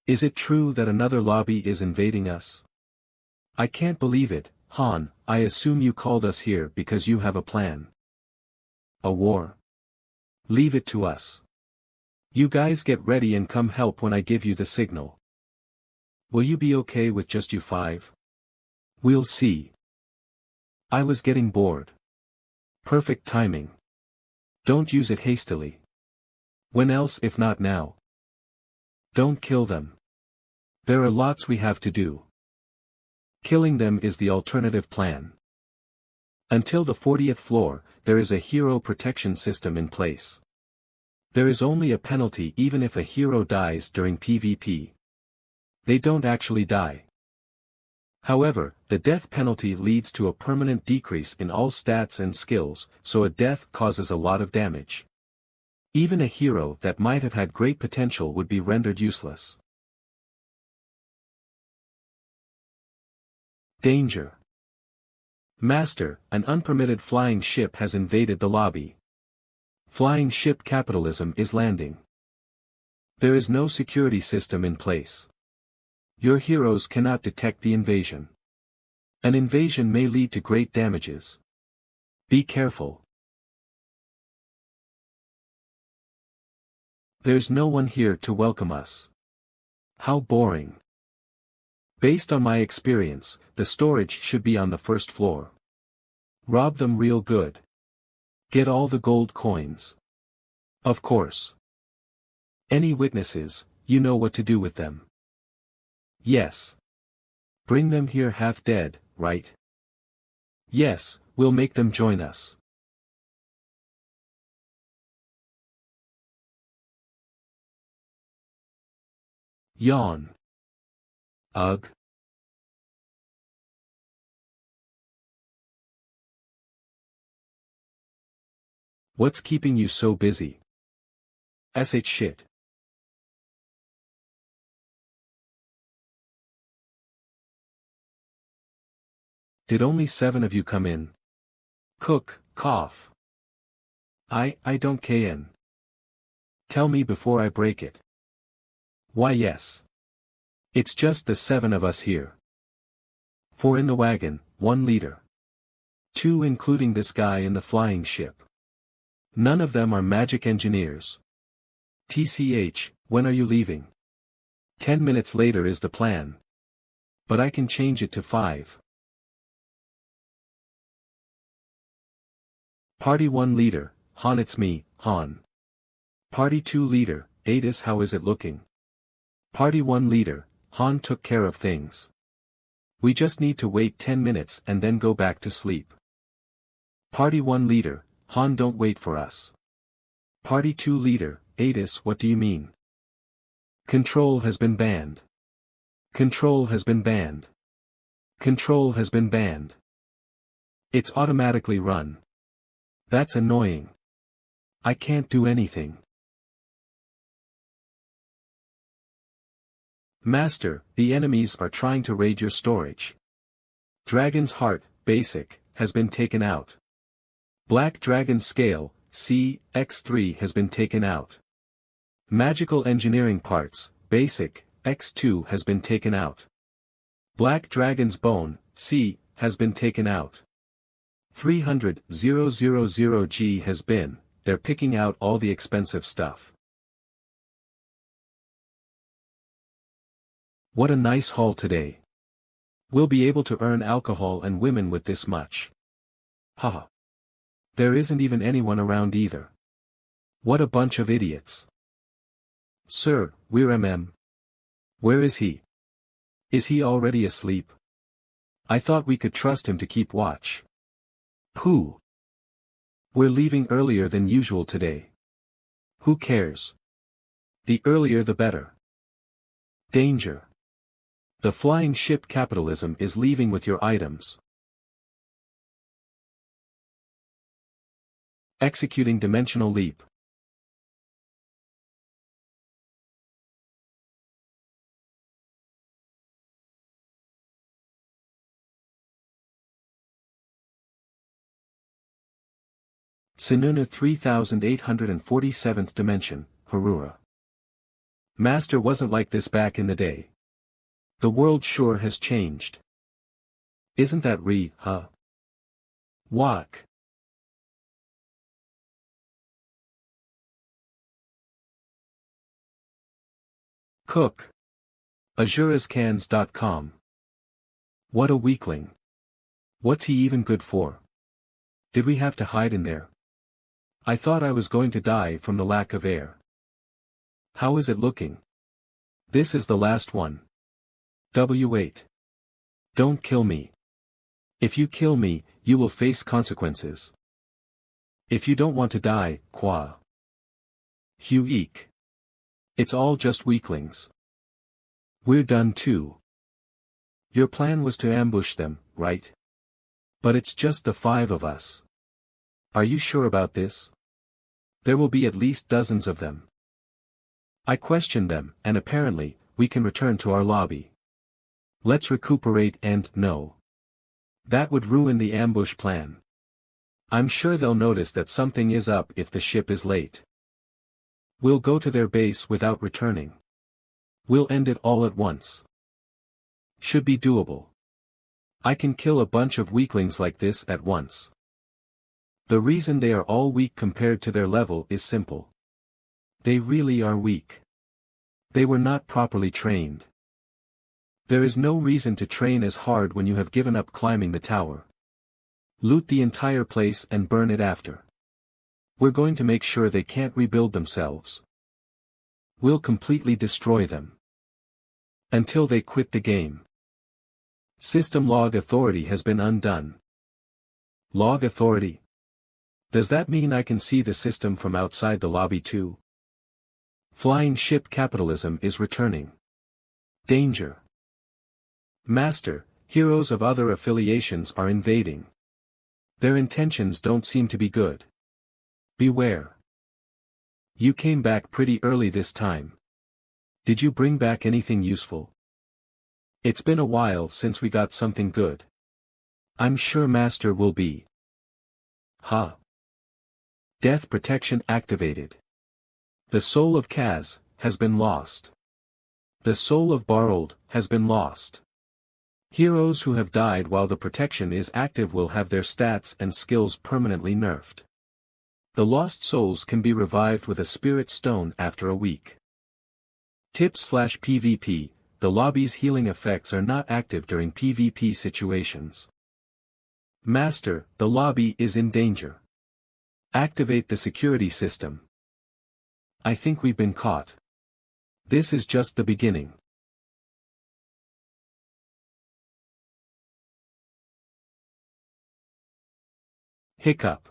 Is it true that another lobby is invading us? I can't believe it, Han. I assume you called us here because you have a plan. A war? Leave it to us. You guys get ready and come help when I give you the signal. Will you be okay with just you five? We'll see. I was getting bored. Perfect timing. Don't use it hastily. When else if not now? Don't kill them. There are lots we have to do. Killing them is the alternative plan. Until the 40th floor, there is a hero protection system in place. There is only a penalty even if a hero dies during PvP. They don't actually die. However, the death penalty leads to a permanent decrease in all stats and skills, so a death causes a lot of damage. Even a hero that might have had great potential would be rendered useless. Danger. Master, an unpermitted flying ship has invaded the lobby. Flying ship capitalism is landing. There is no security system in place. Your heroes cannot detect the invasion. An invasion may lead to great damages. Be careful. There's no one here to welcome us. How boring. Based on my experience, the storage should be on the first floor. Rob them real good. Get all the gold coins. Of course. Any witnesses, you know what to do with them. Yes. Bring them here half dead, right? Yes, we'll make them join us. Yawn. Ugh. What's keeping you so busy? Shit. Did only 7 of you come in? Cook, cough. I don't kn. Tell me before I break it. Why yes. It's just the 7 of us here. 4 in the wagon, 1 leader. 2 including this guy in the flying ship. None of them are magic engineers. TCH, when are you leaving? 10 minutes later is the plan. But I can change it to 5. Party 1 leader, Han, it's me, Han. Party 2 leader, Adis, how is it looking? Party 1 leader, Han took care of things. We just need to wait 10 minutes and then go back to sleep. Party 1 leader, Han, don't wait for us. Party 2 leader, Adis, what do you mean? Control has been banned. Control has been banned. Control has been banned. It's automatically run. That's annoying. I can't do anything. Master, the enemies are trying to raid your storage. Dragon's Heart, basic, has been taken out. Black Dragon Scale, X3 has been taken out. Magical Engineering Parts, basic, X2 has been taken out. Black Dragon's Bone, has been taken out. 300,000G has been, they're picking out all the expensive stuff. What a nice haul today. We'll be able to earn alcohol and women with this much. Haha. There isn't even anyone around either. What a bunch of idiots. Sir, we're MM. Where is he? Is he already asleep? I thought we could trust him to keep watch. Pooh. We're leaving earlier than usual today. Who cares? The earlier the better. Danger. The flying ship capitalism is leaving with your items. Executing dimensional leap. Sinuna 3847th dimension, Harura. Master wasn't like this back in the day. The world sure has changed. Isn't that Wak. Cook. AzureScans.com. What a weakling. What's he even good for? Did we have to hide in there? I thought I was going to die from the lack of air. How is it looking? This is the last one. W8. Don't kill me. If you kill me, you will face consequences. If you don't want to die, Qua. Hugh Eek. It's all just weaklings. We're done too. Your plan was to ambush them, right? But it's just the 5 of us. Are you sure about this? There will be at least dozens of them. I questioned them, and apparently, we can return to our lobby. Let's recuperate and, no. That would ruin the ambush plan. I'm sure they'll notice that something is up if the ship is late. We'll go to their base without returning. We'll end it all at once. Should be doable. I can kill a bunch of weaklings like this at once. The reason they are all weak compared to their level is simple. They really are weak. They were not properly trained. There is no reason to train as hard when you have given up climbing the tower. Loot the entire place and burn it after. We're going to make sure they can't rebuild themselves. We'll completely destroy them. Until they quit the game. System log authority has been undone. Log authority? Does that mean I can see the system from outside the lobby too? Flying ship capitalism is returning. Danger. Master, heroes of other affiliations are invading. Their intentions don't seem to be good. Beware. You came back pretty early this time. Did you bring back anything useful? It's been a while since we got something good. I'm sure Master will be. Death protection activated. The soul of Kaz has been lost. The soul of Barold has been lost. Heroes who have died while the protection is active will have their stats and skills permanently nerfed. The lost souls can be revived with a spirit stone after a week. Tips/PvP, the lobby's healing effects are not active during PvP situations. Master, the lobby is in danger. Activate the security system. I think we've been caught. This is just the beginning. Hiccup.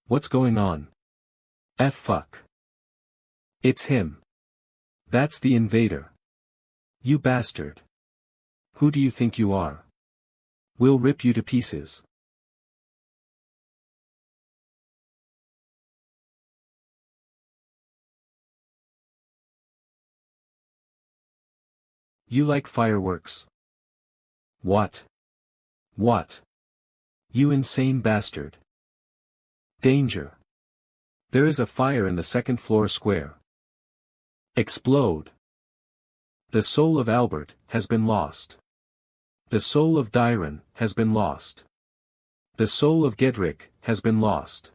What's going on? Fuck. It's him. That's the invader. You bastard. Who do you think you are? We'll rip you to pieces. You like fireworks? What? What? You insane bastard. Danger. There is a fire in the second floor square. Explode. The soul of Albert has been lost. The soul of Dyron has been lost. The soul of Gedrick has been lost.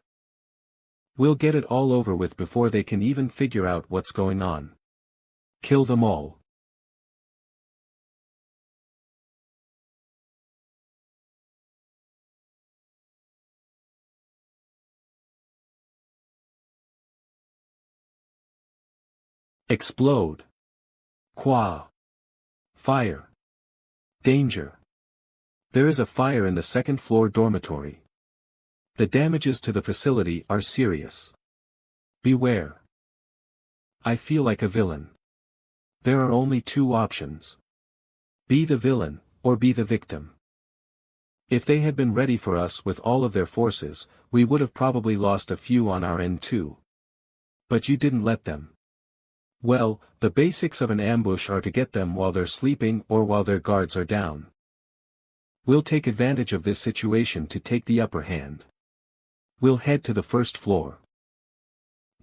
We'll get it all over with before they can even figure out what's going on. Kill them all. Explode. Qua. Fire. Danger. There is a fire in the second floor dormitory. The damages to the facility are serious. Beware. I feel like a villain. There are only 2 options. Be the villain, or be the victim. If they had been ready for us with all of their forces, we would have probably lost a few on our end too. But you didn't let them. Well, the basics of an ambush are to get them while they're sleeping or while their guards are down. We'll take advantage of this situation to take the upper hand. We'll head to the first floor.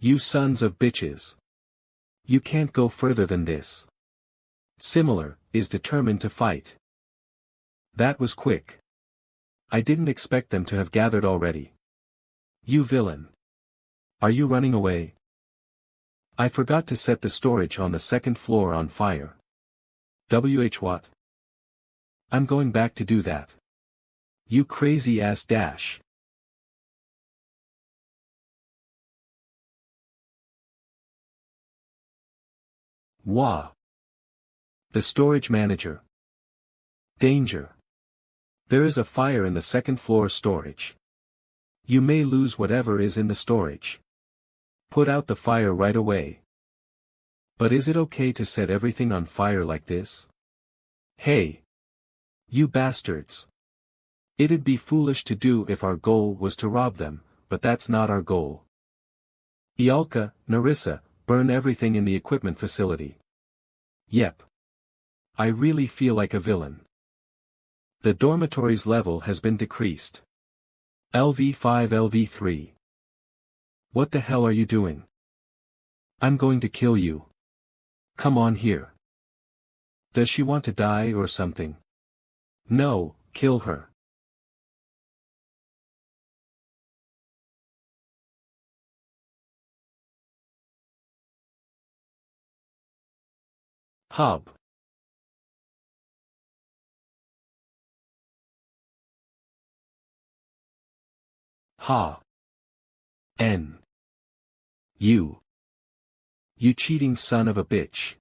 You sons of bitches. You can't go further than this. Similar, is determined to fight. That was quick. I didn't expect them to have gathered already. You villain. Are you running away? I forgot to set the storage on the second floor on fire. What? I'm going back to do that. You crazy ass dash. Wah. The storage manager. Danger. There is a fire in the second floor storage. You may lose whatever is in the storage. Put out the fire right away. But is it okay to set everything on fire like this? Hey! You bastards! It'd be foolish to do if our goal was to rob them, but that's not our goal. Ialka, Narissa, burn everything in the equipment facility. Yep. I really feel like a villain. The dormitory's level has been decreased. LV5 LV3. What the hell are you doing? I'm going to kill you. Come on here. Does she want to die or something? No, kill her. Hub. Ha. N. You. You cheating son of a bitch.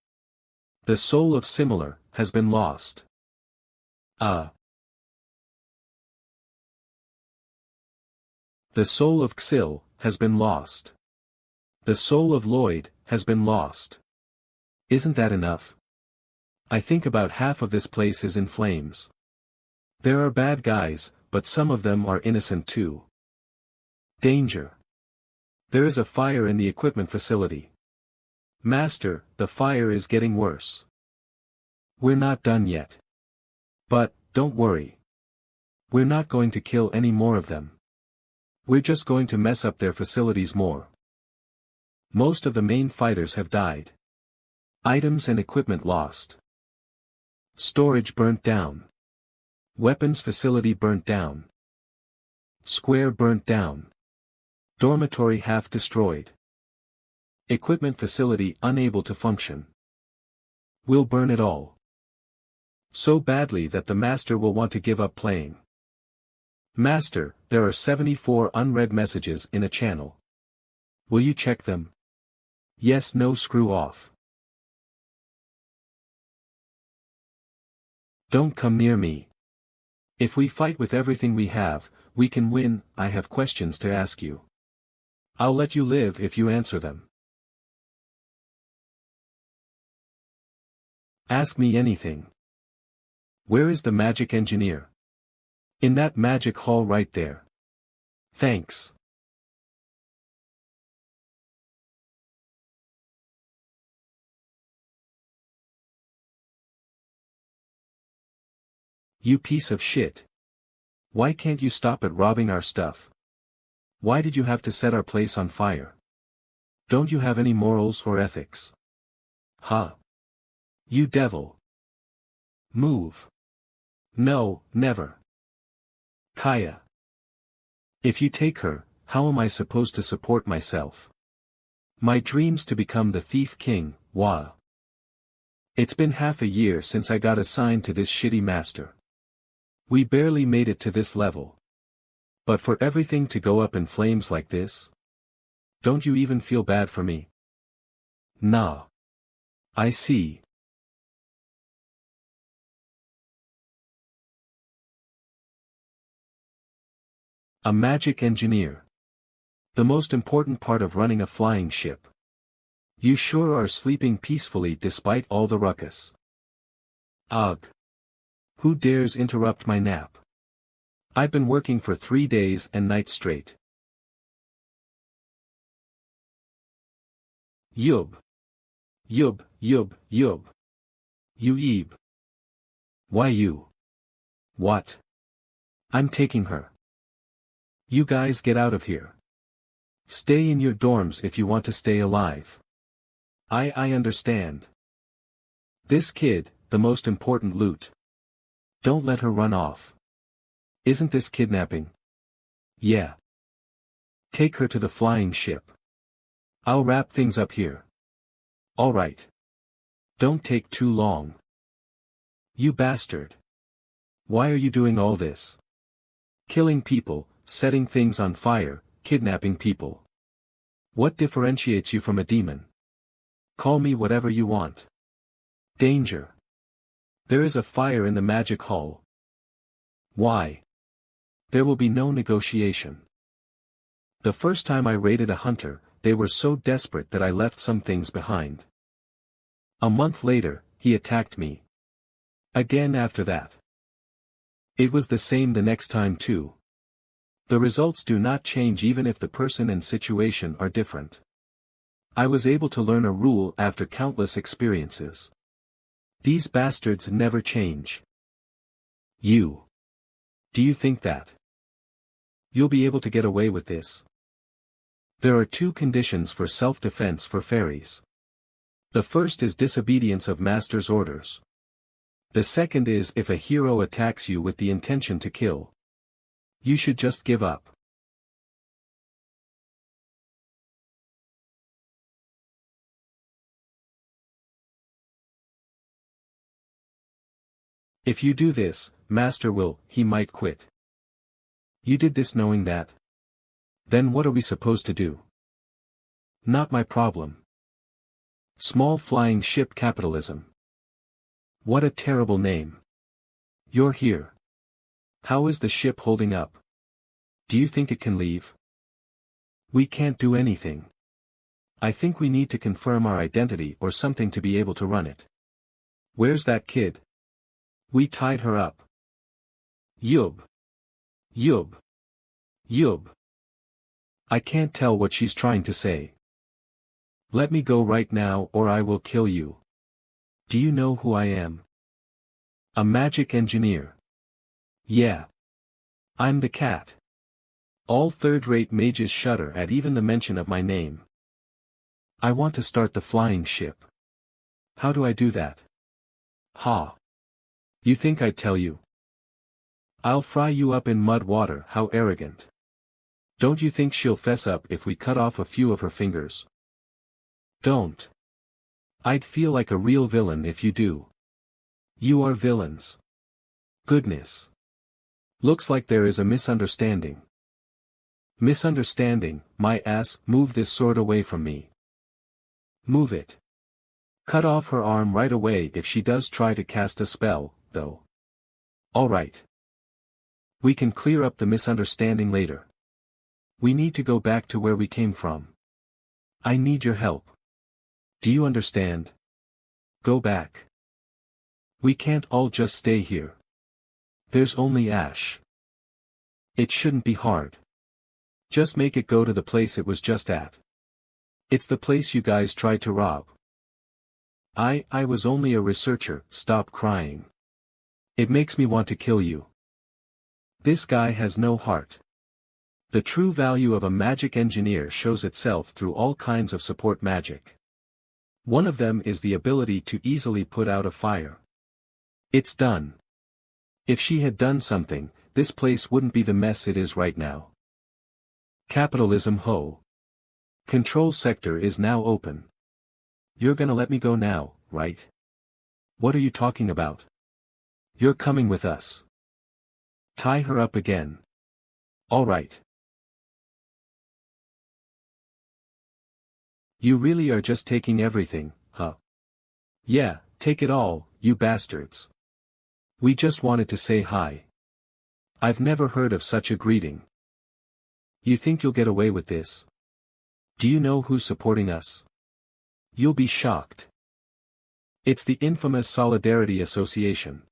The soul of similar has been lost. The soul of Xil has been lost. The soul of Lloyd has been lost. Isn't that enough? I think about half of this place is in flames. There are bad guys, but some of them are innocent too. Danger. There is a fire in the equipment facility. Master, the fire is getting worse. We're not done yet. But, don't worry. We're not going to kill any more of them. We're just going to mess up their facilities more. Most of the main fighters have died. Items and equipment lost. Storage burnt down. Weapons facility burnt down. Square burnt down. Dormitory half destroyed. Equipment facility unable to function. We'll burn it all. So badly that the master will want to give up playing. Master, there are 74 unread messages in a channel. Will you check them? Yes, no, screw off. Don't come near me. If we fight with everything we have, we can win. I have questions to ask you. I'll let you live if you answer them. Ask me anything. Where is the magic engineer? In that magic hall right there. Thanks. You piece of shit. Why can't you stop at robbing our stuff? Why did you have to set our place on fire? Don't you have any morals or ethics? Huh? You devil. Move. No, never. Kaya. If you take her, how am I supposed to support myself? My dreams to become the Thief King, wah. It's been half a year since I got assigned to this shitty master. We barely made it to this level. But for everything to go up in flames like this? Don't you even feel bad for me? Nah. I see. A magic engineer. The most important part of running a flying ship. You sure are sleeping peacefully despite all the ruckus. Ugh. Who dares interrupt my nap? I've been working for 3 days and nights straight. Yub. Yub, yub, yub. You eeb. Why you? What? I'm taking her. You guys get out of here. Stay in your dorms if you want to stay alive. I understand. This kid, the most important loot. Don't let her run off. Isn't this kidnapping? Yeah. Take her to the flying ship. I'll wrap things up here. Alright. Don't take too long. You bastard. Why are you doing all this? Killing people, setting things on fire, kidnapping people. What differentiates you from a demon? Call me whatever you want. Danger. There is a fire in the magic hall. Why? There will be no negotiation. The first time I raided a hunter, they were so desperate that I left some things behind. A month later, he attacked me. Again after that. It was the same the next time too. The results do not change even if the person and situation are different. I was able to learn a rule after countless experiences. These bastards never change. You. Do you think that you'll be able to get away with this? There are two conditions for self-defense for fairies. The first is disobedience of master's orders. The second is if a hero attacks you with the intention to kill. You should just give up. If you do this, master he might quit. You did this knowing that. Then what are we supposed to do? Not my problem. Small flying ship capitalism. What a terrible name. You're here. How is the ship holding up? Do you think it can leave? We can't do anything. I think we need to confirm our identity or something to be able to run it. Where's that kid? We tied her up. Yub. Yub. Yub. I can't tell what she's trying to say. Let me go right now or I will kill you. Do you know who I am? A magic engineer. Yeah. I'm the cat. All third-rate mages shudder at even the mention of my name. I want to start the flying ship. How do I do that? Ha. You think I'd tell you? I'll fry you up in mud water. How arrogant. Don't you think she'll fess up if we cut off a few of her fingers? Don't. I'd feel like a real villain if you do. You are villains. Goodness. Looks like there is a misunderstanding. Misunderstanding, my ass. Move this sword away from me. Move it. Cut off her arm right away if she does try to cast a spell, though. Alright. We can clear up the misunderstanding later. We need to go back to where we came from. I need your help. Do you understand? Go back. We can't all just stay here. There's only Ash. It shouldn't be hard. Just make it go to the place it was just at. It's the place you guys tried to rob. I was only a researcher. Stop crying. It makes me want to kill you. This guy has no heart. The true value of a magic engineer shows itself through all kinds of support magic. One of them is the ability to easily put out a fire. It's done. If she had done something, this place wouldn't be the mess it is right now. Capitalism ho. Control sector is now open. You're gonna let me go now, right? What are you talking about? You're coming with us. Tie her up again. Alright. You really are just taking everything, huh? Yeah, take it all, you bastards. We just wanted to say hi. I've never heard of such a greeting. You think you'll get away with this? Do you know who's supporting us? You'll be shocked. It's the infamous Solidarity Association.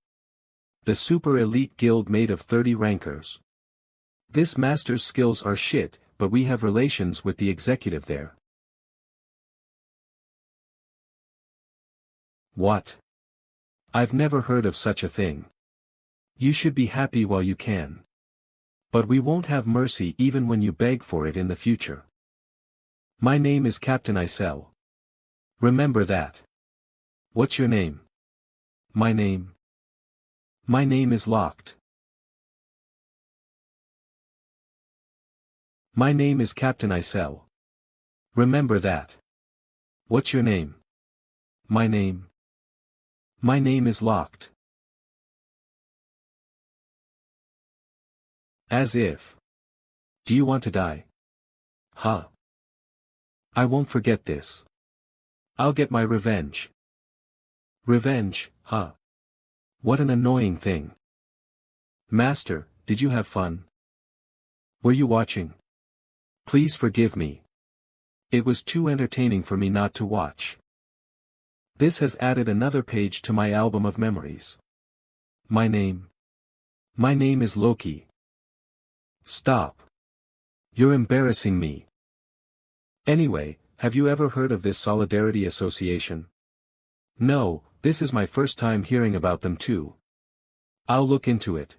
The super elite guild made of 30 rankers. This master's skills are shit, but we have relations with the executive there. What? I've never heard of such a thing. You should be happy while you can. But we won't have mercy even when you beg for it in the future. My name is Captain Isel. Remember that. What's your name? My name. My name is locked. My name is Captain Isel. Remember that. What's your name? My name. My name is locked. As if. Do you want to die? Huh. I won't forget this. I'll get my revenge. Revenge, huh? What an annoying thing. Master, did you have fun? Were you watching? Please forgive me. It was too entertaining for me not to watch. This has added another page to my album of memories. My name. My name is Loki. Stop. You're embarrassing me. Anyway, have you ever heard of this Solidarity Association? No, this is my first time hearing about them too. I'll look into it.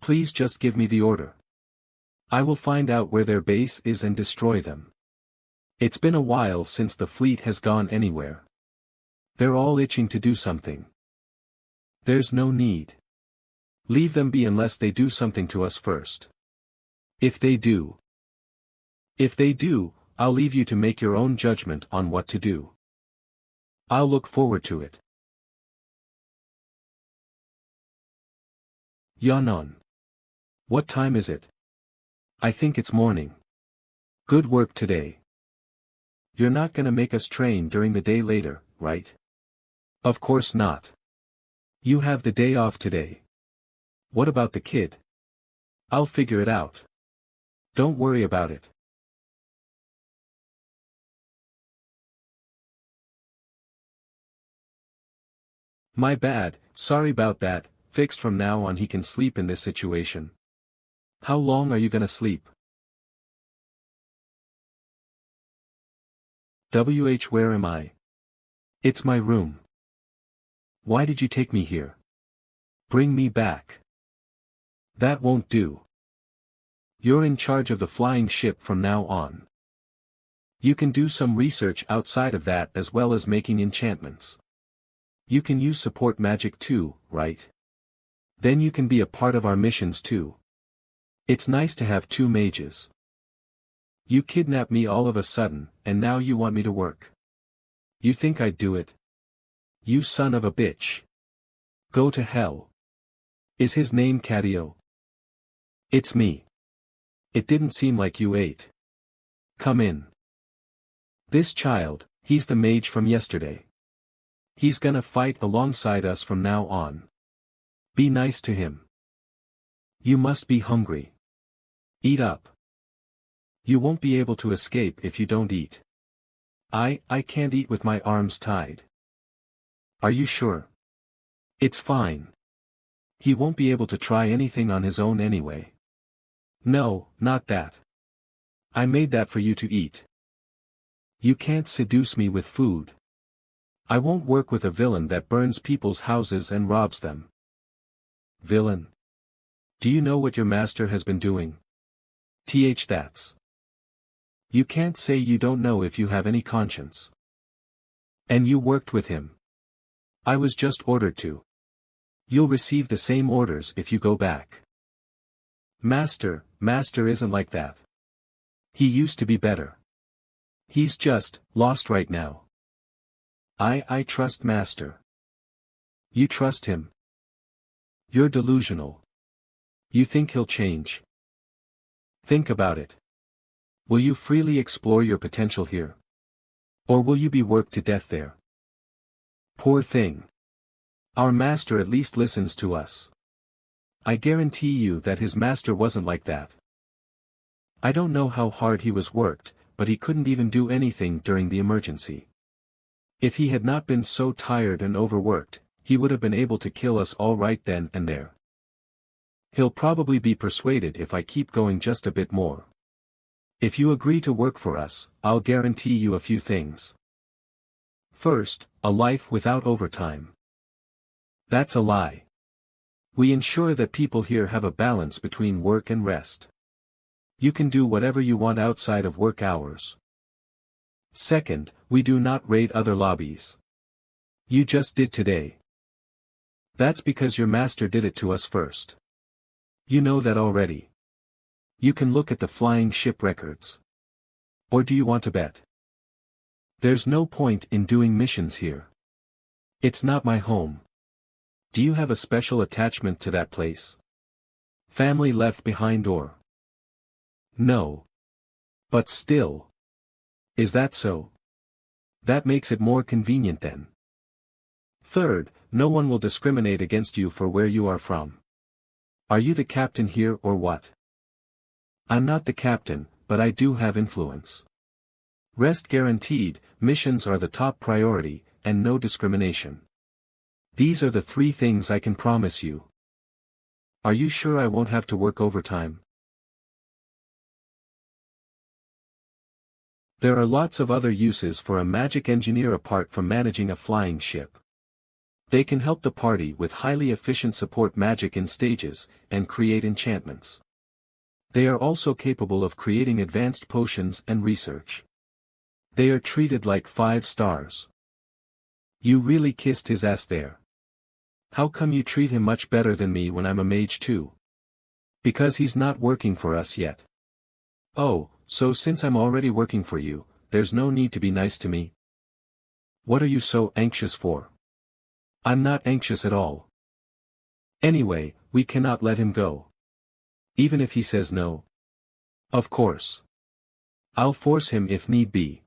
Please just give me the order. I will find out where their base is and destroy them. It's been a while since the fleet has gone anywhere. They're all itching to do something. There's no need. Leave them be unless they do something to us first. If they do, I'll leave you to make your own judgment on what to do. I'll look forward to it. Yanon. What time is it? I think it's morning. Good work today. You're not gonna make us train during the day later, right? Of course not. You have the day off today. What about the kid? I'll figure it out. Don't worry about it. My bad, sorry about that, fixed from now on he can sleep in this situation. How long are you gonna sleep? Where am I? It's my room. Why did you take me here? Bring me back. That won't do. You're in charge of the flying ship from now on. You can do some research outside of that as well as making enchantments. You can use support magic too, right? Then you can be a part of our missions too. It's nice to have two mages. You kidnapped me all of a sudden, and now you want me to work. You think I'd do it? You son of a bitch. Go to hell. Is his name Cadio? It's me. It didn't seem like you ate. Come in. This child, he's the mage from yesterday. He's gonna fight alongside us from now on. Be nice to him. You must be hungry. Eat up. You won't be able to escape if you don't eat. I can't eat with my arms tied. Are you sure? It's fine. He won't be able to try anything on his own anyway. No, not that. I made that for you to eat. You can't seduce me with food. I won't work with a villain that burns people's houses and robs them. Villain? Do you know what your master has been doing? That's. You can't say you don't know if you have any conscience. And you worked with him. I was just ordered to. You'll receive the same orders if you go back. Master isn't like that. He used to be better. He's just lost right now. I trust Master. You trust him? You're delusional. You think he'll change? Think about it. Will you freely explore your potential here? Or will you be worked to death there? Poor thing. Our master at least listens to us. I guarantee you that his master wasn't like that. I don't know how hard he was worked, but he couldn't even do anything during the emergency. If he had not been so tired and overworked, he would have been able to kill us all right then and there. He'll probably be persuaded if I keep going just a bit more. If you agree to work for us, I'll guarantee you a few things. First, a life without overtime. That's a lie. We ensure that people here have a balance between work and rest. You can do whatever you want outside of work hours. Second, we do not raid other lobbies. You just did today. That's because your master did it to us first. You know that already. You can look at the flying ship records. Or do you want to bet? There's no point in doing missions here. It's not my home. Do you have a special attachment to that place? Family left behind or? No. But still. Is that so? That makes it more convenient then. Third, no one will discriminate against you for where you are from. Are you the captain here or what? I'm not the captain, but I do have influence. Rest guaranteed, missions are the top priority, and no discrimination. These are the 3 things I can promise you. Are you sure I won't have to work overtime? There are lots of other uses for a magic engineer apart from managing a flying ship. They can help the party with highly efficient support magic in stages, and create enchantments. They are also capable of creating advanced potions and research. They are treated like 5 stars. You really kissed his ass there. How come you treat him much better than me when I'm a mage too? Because he's not working for us yet. Oh, so since I'm already working for you, there's no need to be nice to me? What are you so anxious for? I'm not anxious at all. Anyway, we cannot let him go. Even if he says no. Of course. I'll force him if need be.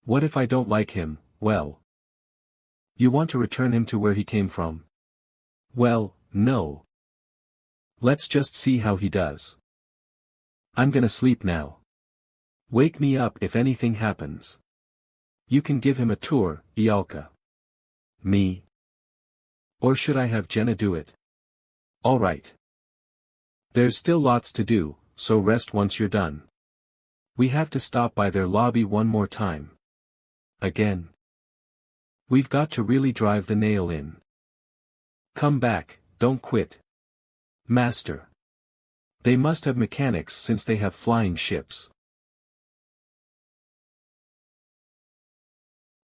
What if I don't like him? Well. You want to return him to where he came from? Well, no. Let's just see how he does. I'm gonna sleep now. Wake me up if anything happens. You can give him a tour, Ialka. Me? Or should I have Jenna do it? Alright. There's still lots to do, so rest once you're done. We have to stop by their lobby one more time. Again. We've got to really drive the nail in. Come back, don't quit. Master. They must have mechanics since they have flying ships.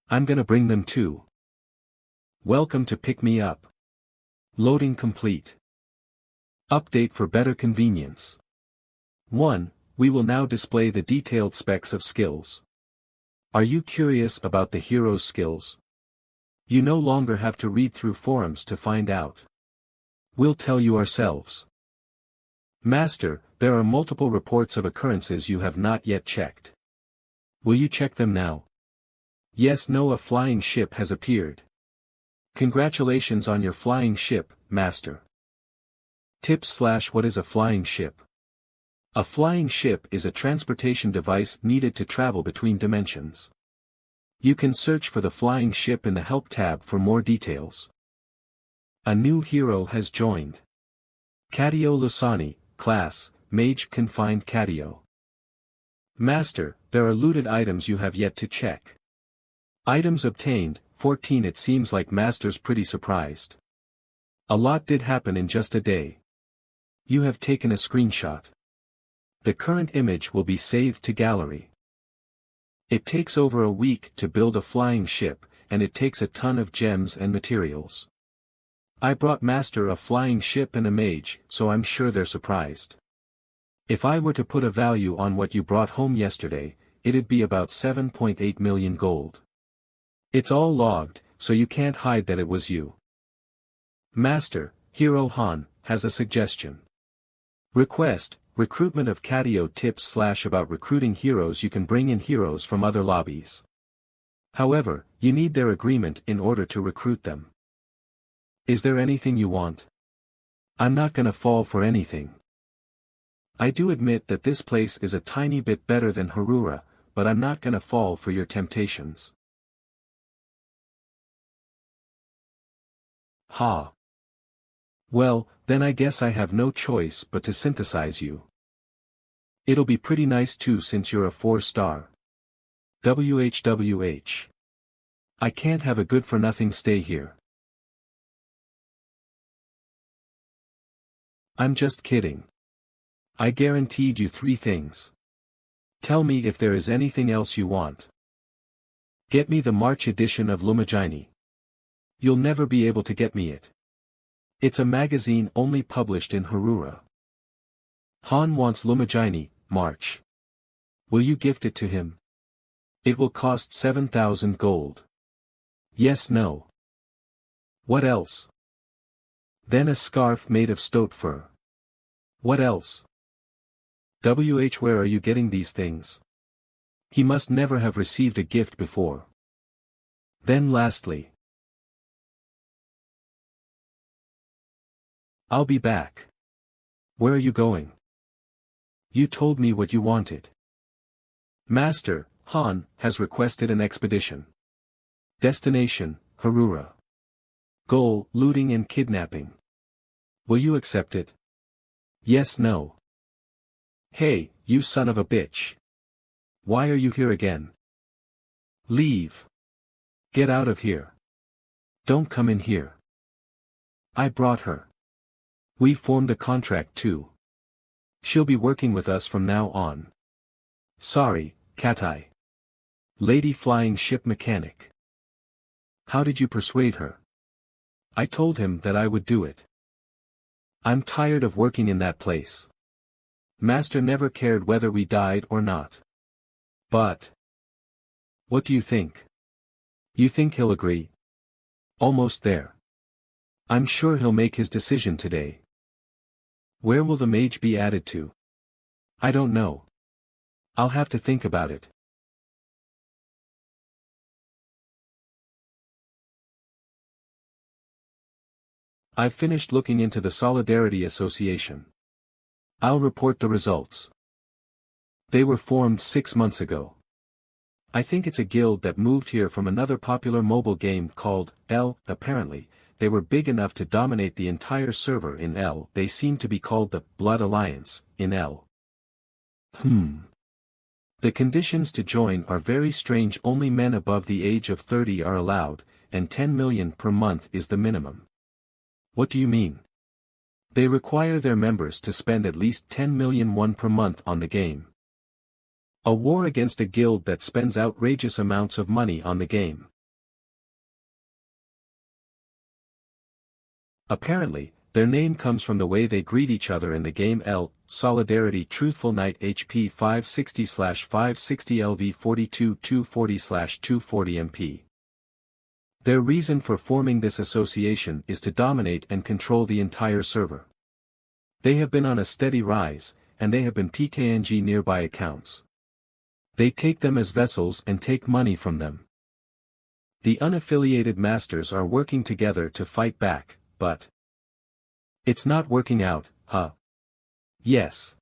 I'm gonna bring them too. Welcome to pick me up. Loading complete. Update for better convenience. 1. We will now display the detailed specs of skills. Are you curious about the hero's skills? You no longer have to read through forums to find out. We'll tell you ourselves. Master, there are multiple reports of occurrences you have not yet checked. Will you check them now? Yes, no, a flying ship has appeared. Congratulations on your flying ship, Master. Tips / What is a flying ship? A flying ship is a transportation device needed to travel between dimensions. You can search for the flying ship in the Help tab for more details. A new hero has joined. Cadio Lusani, class, Mage Confined Cadio. Master, there are looted items you have yet to check. Items obtained, 14. It seems like Master's pretty surprised. A lot did happen in just a day. You have taken a screenshot. The current image will be saved to gallery. It takes over a week to build a flying ship, and it takes a ton of gems and materials. I brought Master a flying ship and a mage, so I'm sure they're surprised. If I were to put a value on what you brought home yesterday, it'd be about 7.8 million gold. It's all logged, so you can't hide that it was you. Master, Hero Han, has a suggestion. Request, recruitment of Cadio tips / about recruiting heroes. You can bring in heroes from other lobbies. However, you need their agreement in order to recruit them. Is there anything you want? I'm not gonna fall for anything. I do admit that this place is a tiny bit better than Harura, but I'm not gonna fall for your temptations. Ha. Well, then I guess I have no choice but to synthesize you. It'll be pretty nice too since you're a 4-star. WHWH. I can't have a good-for-nothing stay here. I'm just kidding. I guaranteed you 3 things. Tell me if there is anything else you want. Get me the March edition of Lumagini. You'll never be able to get me it. It's a magazine only published in Harura. Han wants Lumagini, March. Will you gift it to him? It will cost 7,000 gold. Yes, no. What else? Then a scarf made of stoat fur. What else? Where are you getting these things? He must never have received a gift before. Then lastly. I'll be back. Where are you going? You told me what you wanted. Master, Han, has requested an expedition. Destination, Harura. Goal, looting and kidnapping. Will you accept it? Yes, no. Hey, you son of a bitch. Why are you here again? Leave. Get out of here. Don't come in here. I brought her. We formed a contract too. She'll be working with us from now on. Sorry, Katai. Lady flying ship mechanic. How did you persuade her? I told him that I would do it. I'm tired of working in that place. Master never cared whether we died or not. But. What do you think? You think he'll agree? Almost there. I'm sure he'll make his decision today. Where will the mage be added to? I don't know. I'll have to think about it. I've finished looking into the Solidarity Association. I'll report the results. They were formed 6 months ago. I think it's a guild that moved here from another popular mobile game called L. Apparently, they were big enough to dominate the entire server in L. They seem to be called the Blood Alliance in L. The conditions to join are very strange. Only men above the age of 30 are allowed, and 10 million per month is the minimum. What do you mean? They require their members to spend at least 10 million won per month on the game. A war against a guild that spends outrageous amounts of money on the game. Apparently, their name comes from the way they greet each other in the game L. Solidarity Truthful Knight HP 560/560 LV 42 240/240 MP. Their reason for forming this association is to dominate and control the entire server. They have been on a steady rise, and they have been PKNG nearby accounts. They take them as vessels and take money from them. The unaffiliated masters are working together to fight back, but it's not working out, huh? Yes.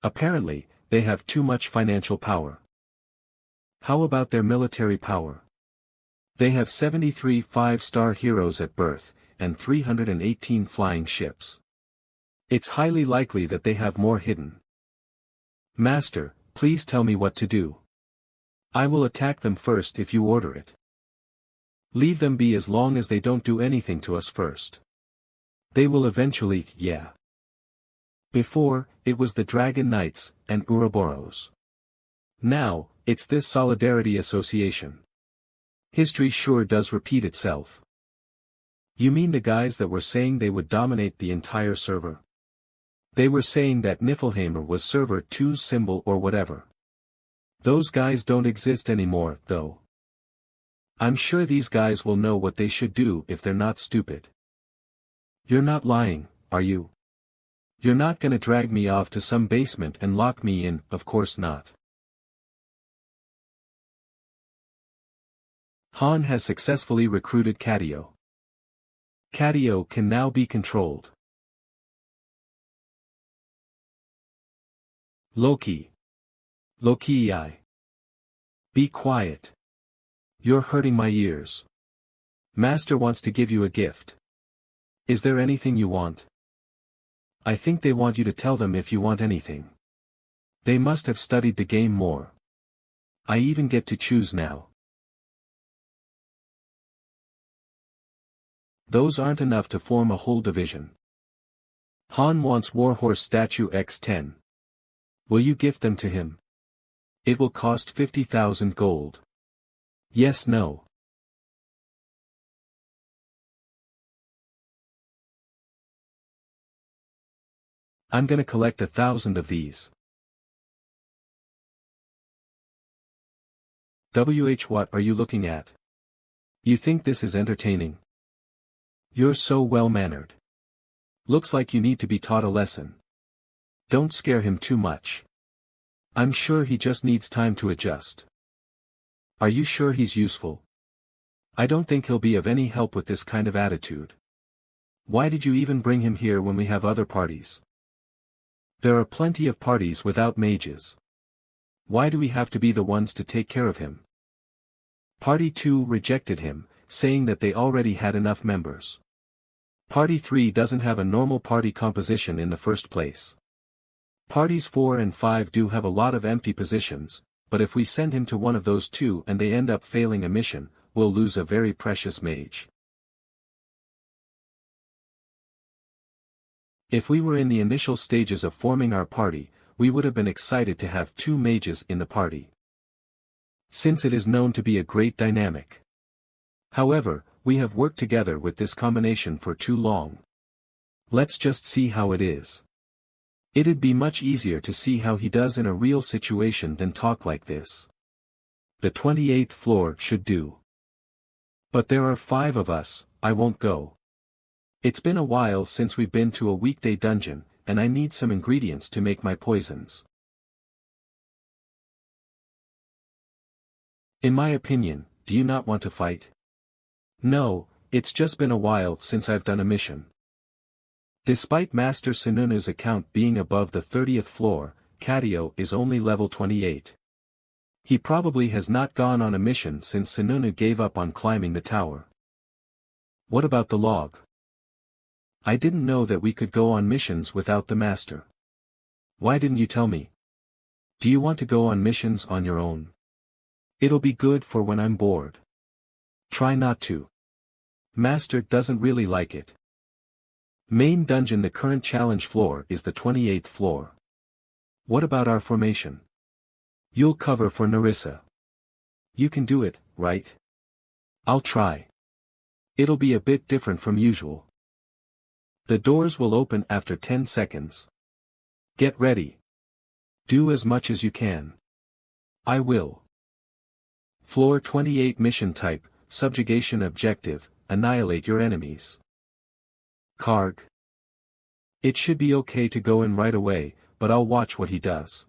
Apparently, they have too much financial power. How about their military power? They have 73 5-star heroes at birth, and 318 flying ships. It's highly likely that they have more hidden. Master, please tell me what to do. I will attack them first if you order it. Leave them be as long as they don't do anything to us first. They will eventually, yeah. Before, it was the Dragon Knights, and Ouroboros. Now, it's this Solidarity Association. History sure does repeat itself. You mean the guys that were saying they would dominate the entire server? They were saying that Niflheim was server 2's symbol or whatever. Those guys don't exist anymore, though. I'm sure these guys will know what they should do if they're not stupid. You're not lying, are you? You're not gonna drag me off to some basement and lock me in, of course not. Han has successfully recruited Catio. Catio can now be controlled. Loki. Lokii. Be quiet. You're hurting my ears. Master wants to give you a gift. Is there anything you want? I think they want you to tell them if you want anything. They must have studied the game more. I even get to choose now. Those aren't enough to form a whole division. Han wants Warhorse statue X10. Will you gift them to him? It will cost 50,000 gold. Yes, no. I'm gonna collect 1,000 of these. What are you looking at? You think this is entertaining? You're so well-mannered. Looks like you need to be taught a lesson. Don't scare him too much. I'm sure he just needs time to adjust. Are you sure he's useful? I don't think he'll be of any help with this kind of attitude. Why did you even bring him here when we have other parties? There are plenty of parties without mages. Why do we have to be the ones to take care of him? Party 2 rejected him, saying that they already had enough members. Party 3 doesn't have a normal party composition in the first place. Parties 4 and 5 do have a lot of empty positions, but if we send him to one of those two and they end up failing a mission, we'll lose a very precious mage. If we were in the initial stages of forming our party, we would have been excited to have 2 mages in the party, since it is known to be a great dynamic. However, we have worked together with this combination for too long. Let's just see how it is. It'd be much easier to see how he does in a real situation than talk like this. The 28th floor should do. But there are 5 of us, I won't go. It's been a while since we've been to a weekday dungeon, and I need some ingredients to make my poisons. In my opinion, do you not want to fight? No, it's just been a while since I've done a mission. Despite Master Sununu's account being above the 30th floor, Katio is only level 28. He probably has not gone on a mission since Sununu gave up on climbing the tower. What about the log? I didn't know that we could go on missions without the master. Why didn't you tell me? Do you want to go on missions on your own? It'll be good for when I'm bored. Try not to. Master doesn't really like it. Main dungeon. The current challenge floor is the 28th floor. What about our formation? You'll cover for Narissa. You can do it, right? I'll try. It'll be a bit different from usual. The doors will open after 10 seconds. Get ready. Do as much as you can. I will. Floor 28 mission type, subjugation objective, annihilate your enemies. Karg. It should be okay to go in right away, but I'll watch what he does.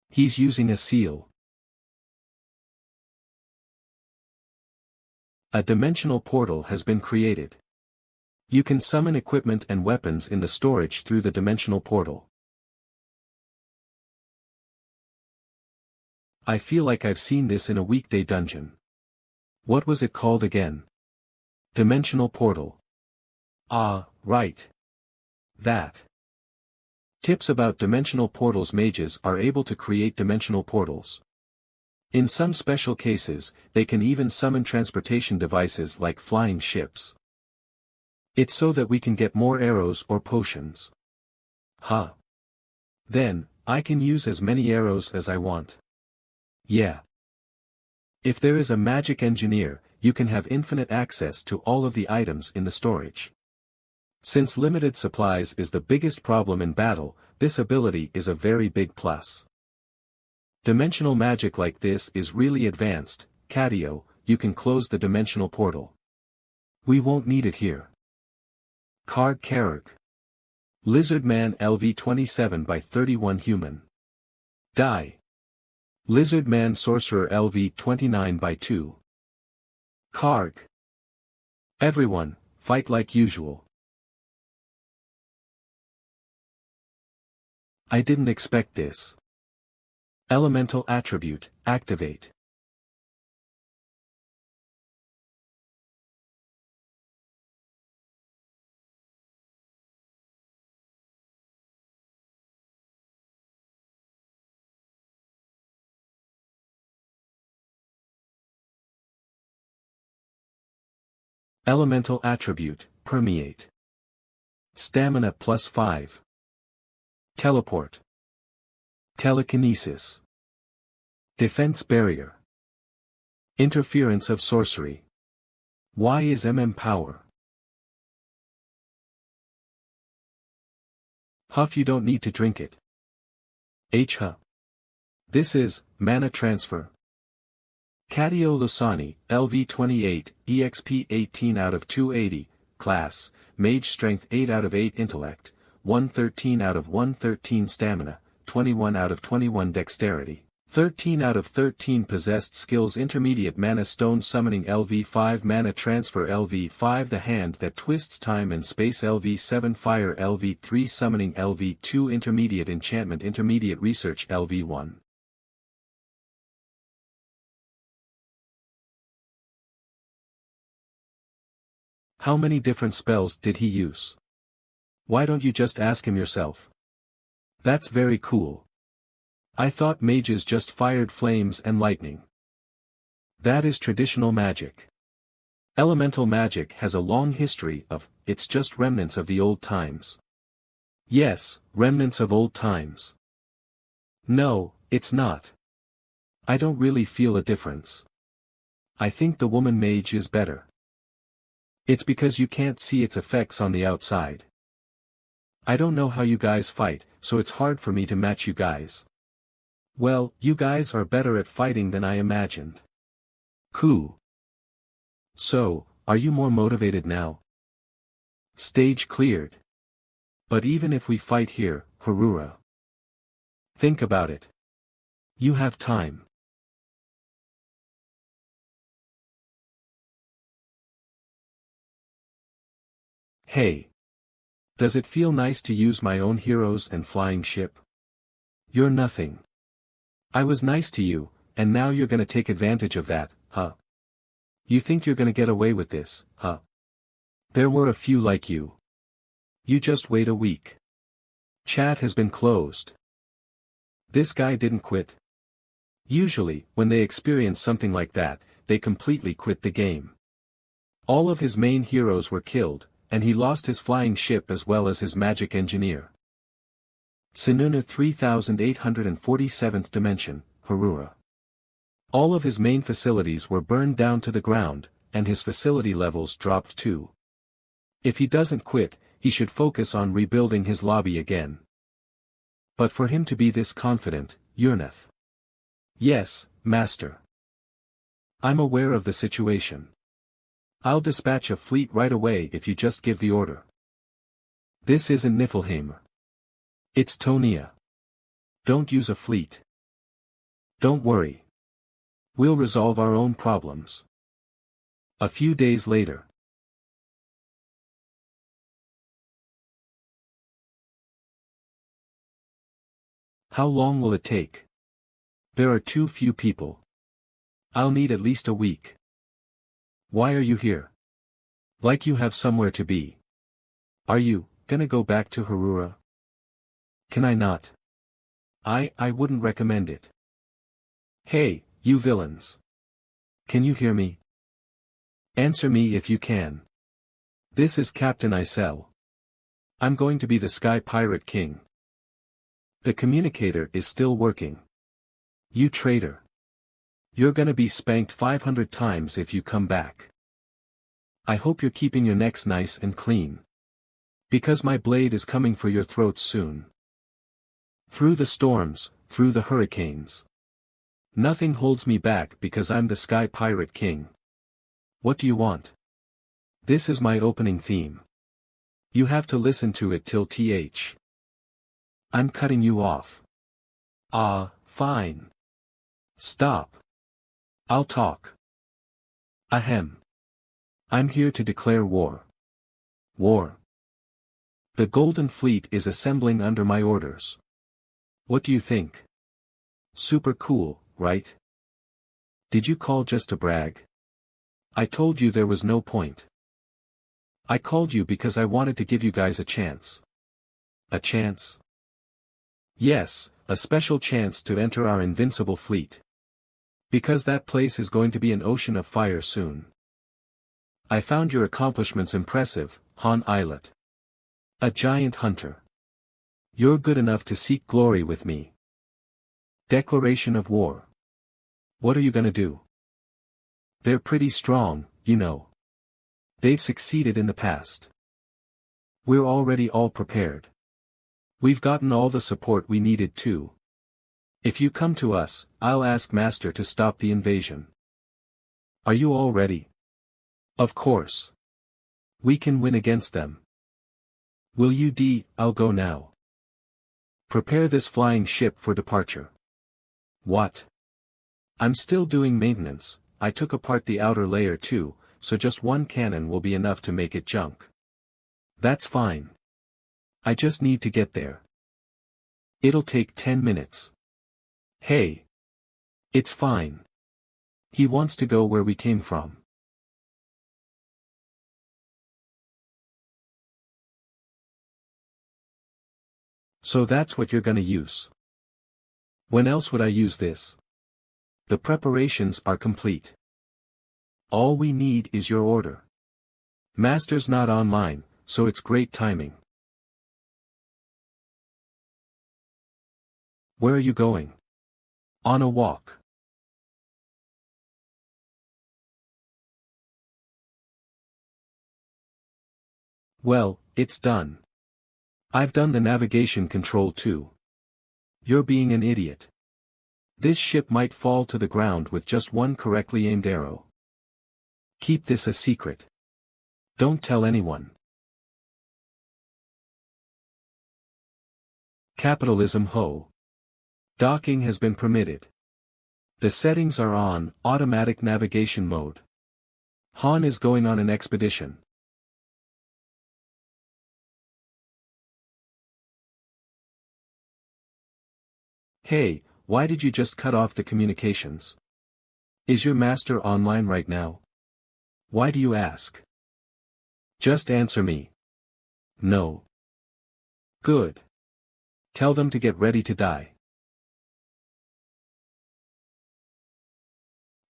He's using a seal. A dimensional portal has been created. You can summon equipment and weapons in the storage through the dimensional portal. I feel like I've seen this in a weekday dungeon. What was it called again? Dimensional portal. Ah, right. That. Tips about dimensional portals. Mages are able to create dimensional portals. In some special cases, they can even summon transportation devices like flying ships. It's so that we can get more arrows or potions. Huh. Then, I can use as many arrows as I want. Yeah. If there is a magic engineer, you can have infinite access to all of the items in the storage. Since limited supplies is the biggest problem in battle, this ability is a very big plus. Dimensional magic like this is really advanced. Katio, you can close the dimensional portal. We won't need it here. Karg Karg. Lizardman LV27 by 31 human. Die. Lizardman Sorcerer LV29 by 2. Karg. Everyone, fight like usual. I didn't expect this. Elemental attribute, activate. Elemental attribute, permeate. Stamina +5. Teleport. Telekinesis. Defense barrier. Interference of sorcery. Why is power? Huff, you don't need to drink it. Huh. This is, mana transfer. Cadio Lusani, LV28, EXP 18 out of 280, class, Mage Strength 8 out of 8 Intellect, 113 out of 113 Stamina, 21 out of 21 Dexterity, 13 out of 13 Possessed Skills. Intermediate Mana Stone Summoning LV5 Mana Transfer LV5 The Hand That Twists Time and Space LV7 Fire LV3 Summoning LV2 Intermediate Enchantment Intermediate Research LV1. How many different spells did he use? Why don't you just ask him yourself? That's very cool. I thought mages just fired flames and lightning. That is traditional magic. Elemental magic has a long history of, it's just remnants of the old times. Yes, remnants of old times. No, it's not. I don't really feel a difference. I think the woman mage is better. It's because you can't see its effects on the outside. I don't know how you guys fight, so it's hard for me to match you guys. Well, you guys are better at fighting than I imagined. Cool. So, are you more motivated now? Stage cleared. But even if we fight here, Harura. Think about it. You have time. Hey. Does it feel nice to use my own heroes and flying ship? You're nothing. I was nice to you, and now you're gonna take advantage of that, huh? You think you're gonna get away with this, huh? There were a few like you. You just wait a week. Chat has been closed. This guy didn't quit. Usually, when they experience something like that, they completely quit the game. All of his main heroes were killed, and he lost his flying ship as well as his magic engineer. Sinuna 3847th dimension, Harura. All of his main facilities were burned down to the ground, and his facility levels dropped too. If he doesn't quit, he should focus on rebuilding his lobby again. But for him to be this confident, Yurneth. Yes, Master. I'm aware of the situation. I'll dispatch a fleet right away if you just give the order. This isn't Niflheim. It's Tonia. Don't use a fleet. Don't worry. We'll resolve our own problems. A few days later. How long will it take? There are too few people. I'll need at least a week. Why are you here? Like you have somewhere to be. Are you gonna go back to Harura? Can I not? I wouldn't recommend it. Hey, you villains. Can you hear me? Answer me if you can. This is Captain Isel. I'm going to be the Sky Pirate King. The communicator is still working. You traitor. You're gonna be spanked 500 times if you come back. I hope you're keeping your necks nice and clean. Because my blade is coming for your throats soon. Through the storms, through the hurricanes. Nothing holds me back because I'm the Sky Pirate King. What do you want? This is my opening theme. You have to listen to it till th. I'm cutting you off. Ah, fine. Stop. I'll talk. Ahem. I'm here to declare war. War. The Golden Fleet is assembling under my orders. What do you think? Super cool, right? Did you call just to brag? I told you there was no point. I called you because I wanted to give you guys a chance. A chance? Yes, a special chance to enter our invincible fleet. Because that place is going to be an ocean of fire soon. I found your accomplishments impressive, Han Islet. A giant hunter. You're good enough to seek glory with me. Declaration of war. What are you gonna do? They're pretty strong, you know. They've succeeded in the past. We're already all prepared. We've gotten all the support we needed too. If you come to us, I'll ask Master to stop the invasion. Are you all ready? Of course. We can win against them. Will you I'll go now. Prepare this flying ship for departure. What? I'm still doing maintenance. I took apart the outer layer too, so just one cannon will be enough to make it junk. That's fine. I just need to get there. It'll take 10 minutes. Hey. It's fine. He wants to go where we came from. So that's what you're gonna use. When else would I use this? The preparations are complete. All we need is your order. Master's not online, so it's great timing. Where are you going? On a walk. Well, it's done. I've done the navigation control too. You're being an idiot. This ship might fall to the ground with just one correctly aimed arrow. Keep this a secret. Don't tell anyone. Capitalism ho. Docking has been permitted. The settings are on automatic navigation mode. Han is going on an expedition. Hey, why did you just cut off the communications? Is your master online right now? Why do you ask? Just answer me. No. Good. Tell them to get ready to die.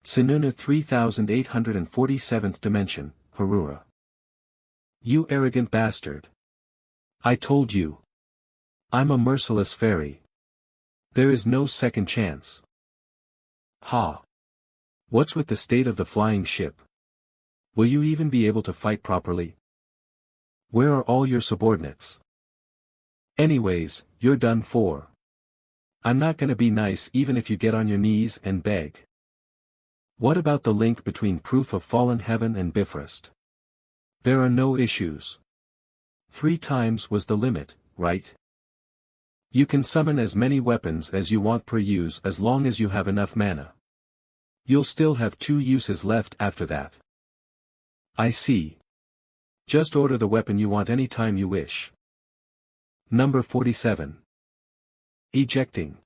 Sinuna 3847th dimension, Harura. You arrogant bastard. I told you. I'm a merciless fairy. There is no second chance. Ha. What's with the state of the flying ship? Will you even be able to fight properly? Where are all your subordinates? Anyways, you're done for. I'm not gonna be nice even if you get on your knees and beg. What about the link between Proof of Fallen Heaven and Bifrost? There are no issues. 3 times was the limit, right? You can summon as many weapons as you want per use as long as you have enough mana. You'll still have 2 uses left after that. I see. Just order the weapon you want anytime you wish. Number 47. Ejecting.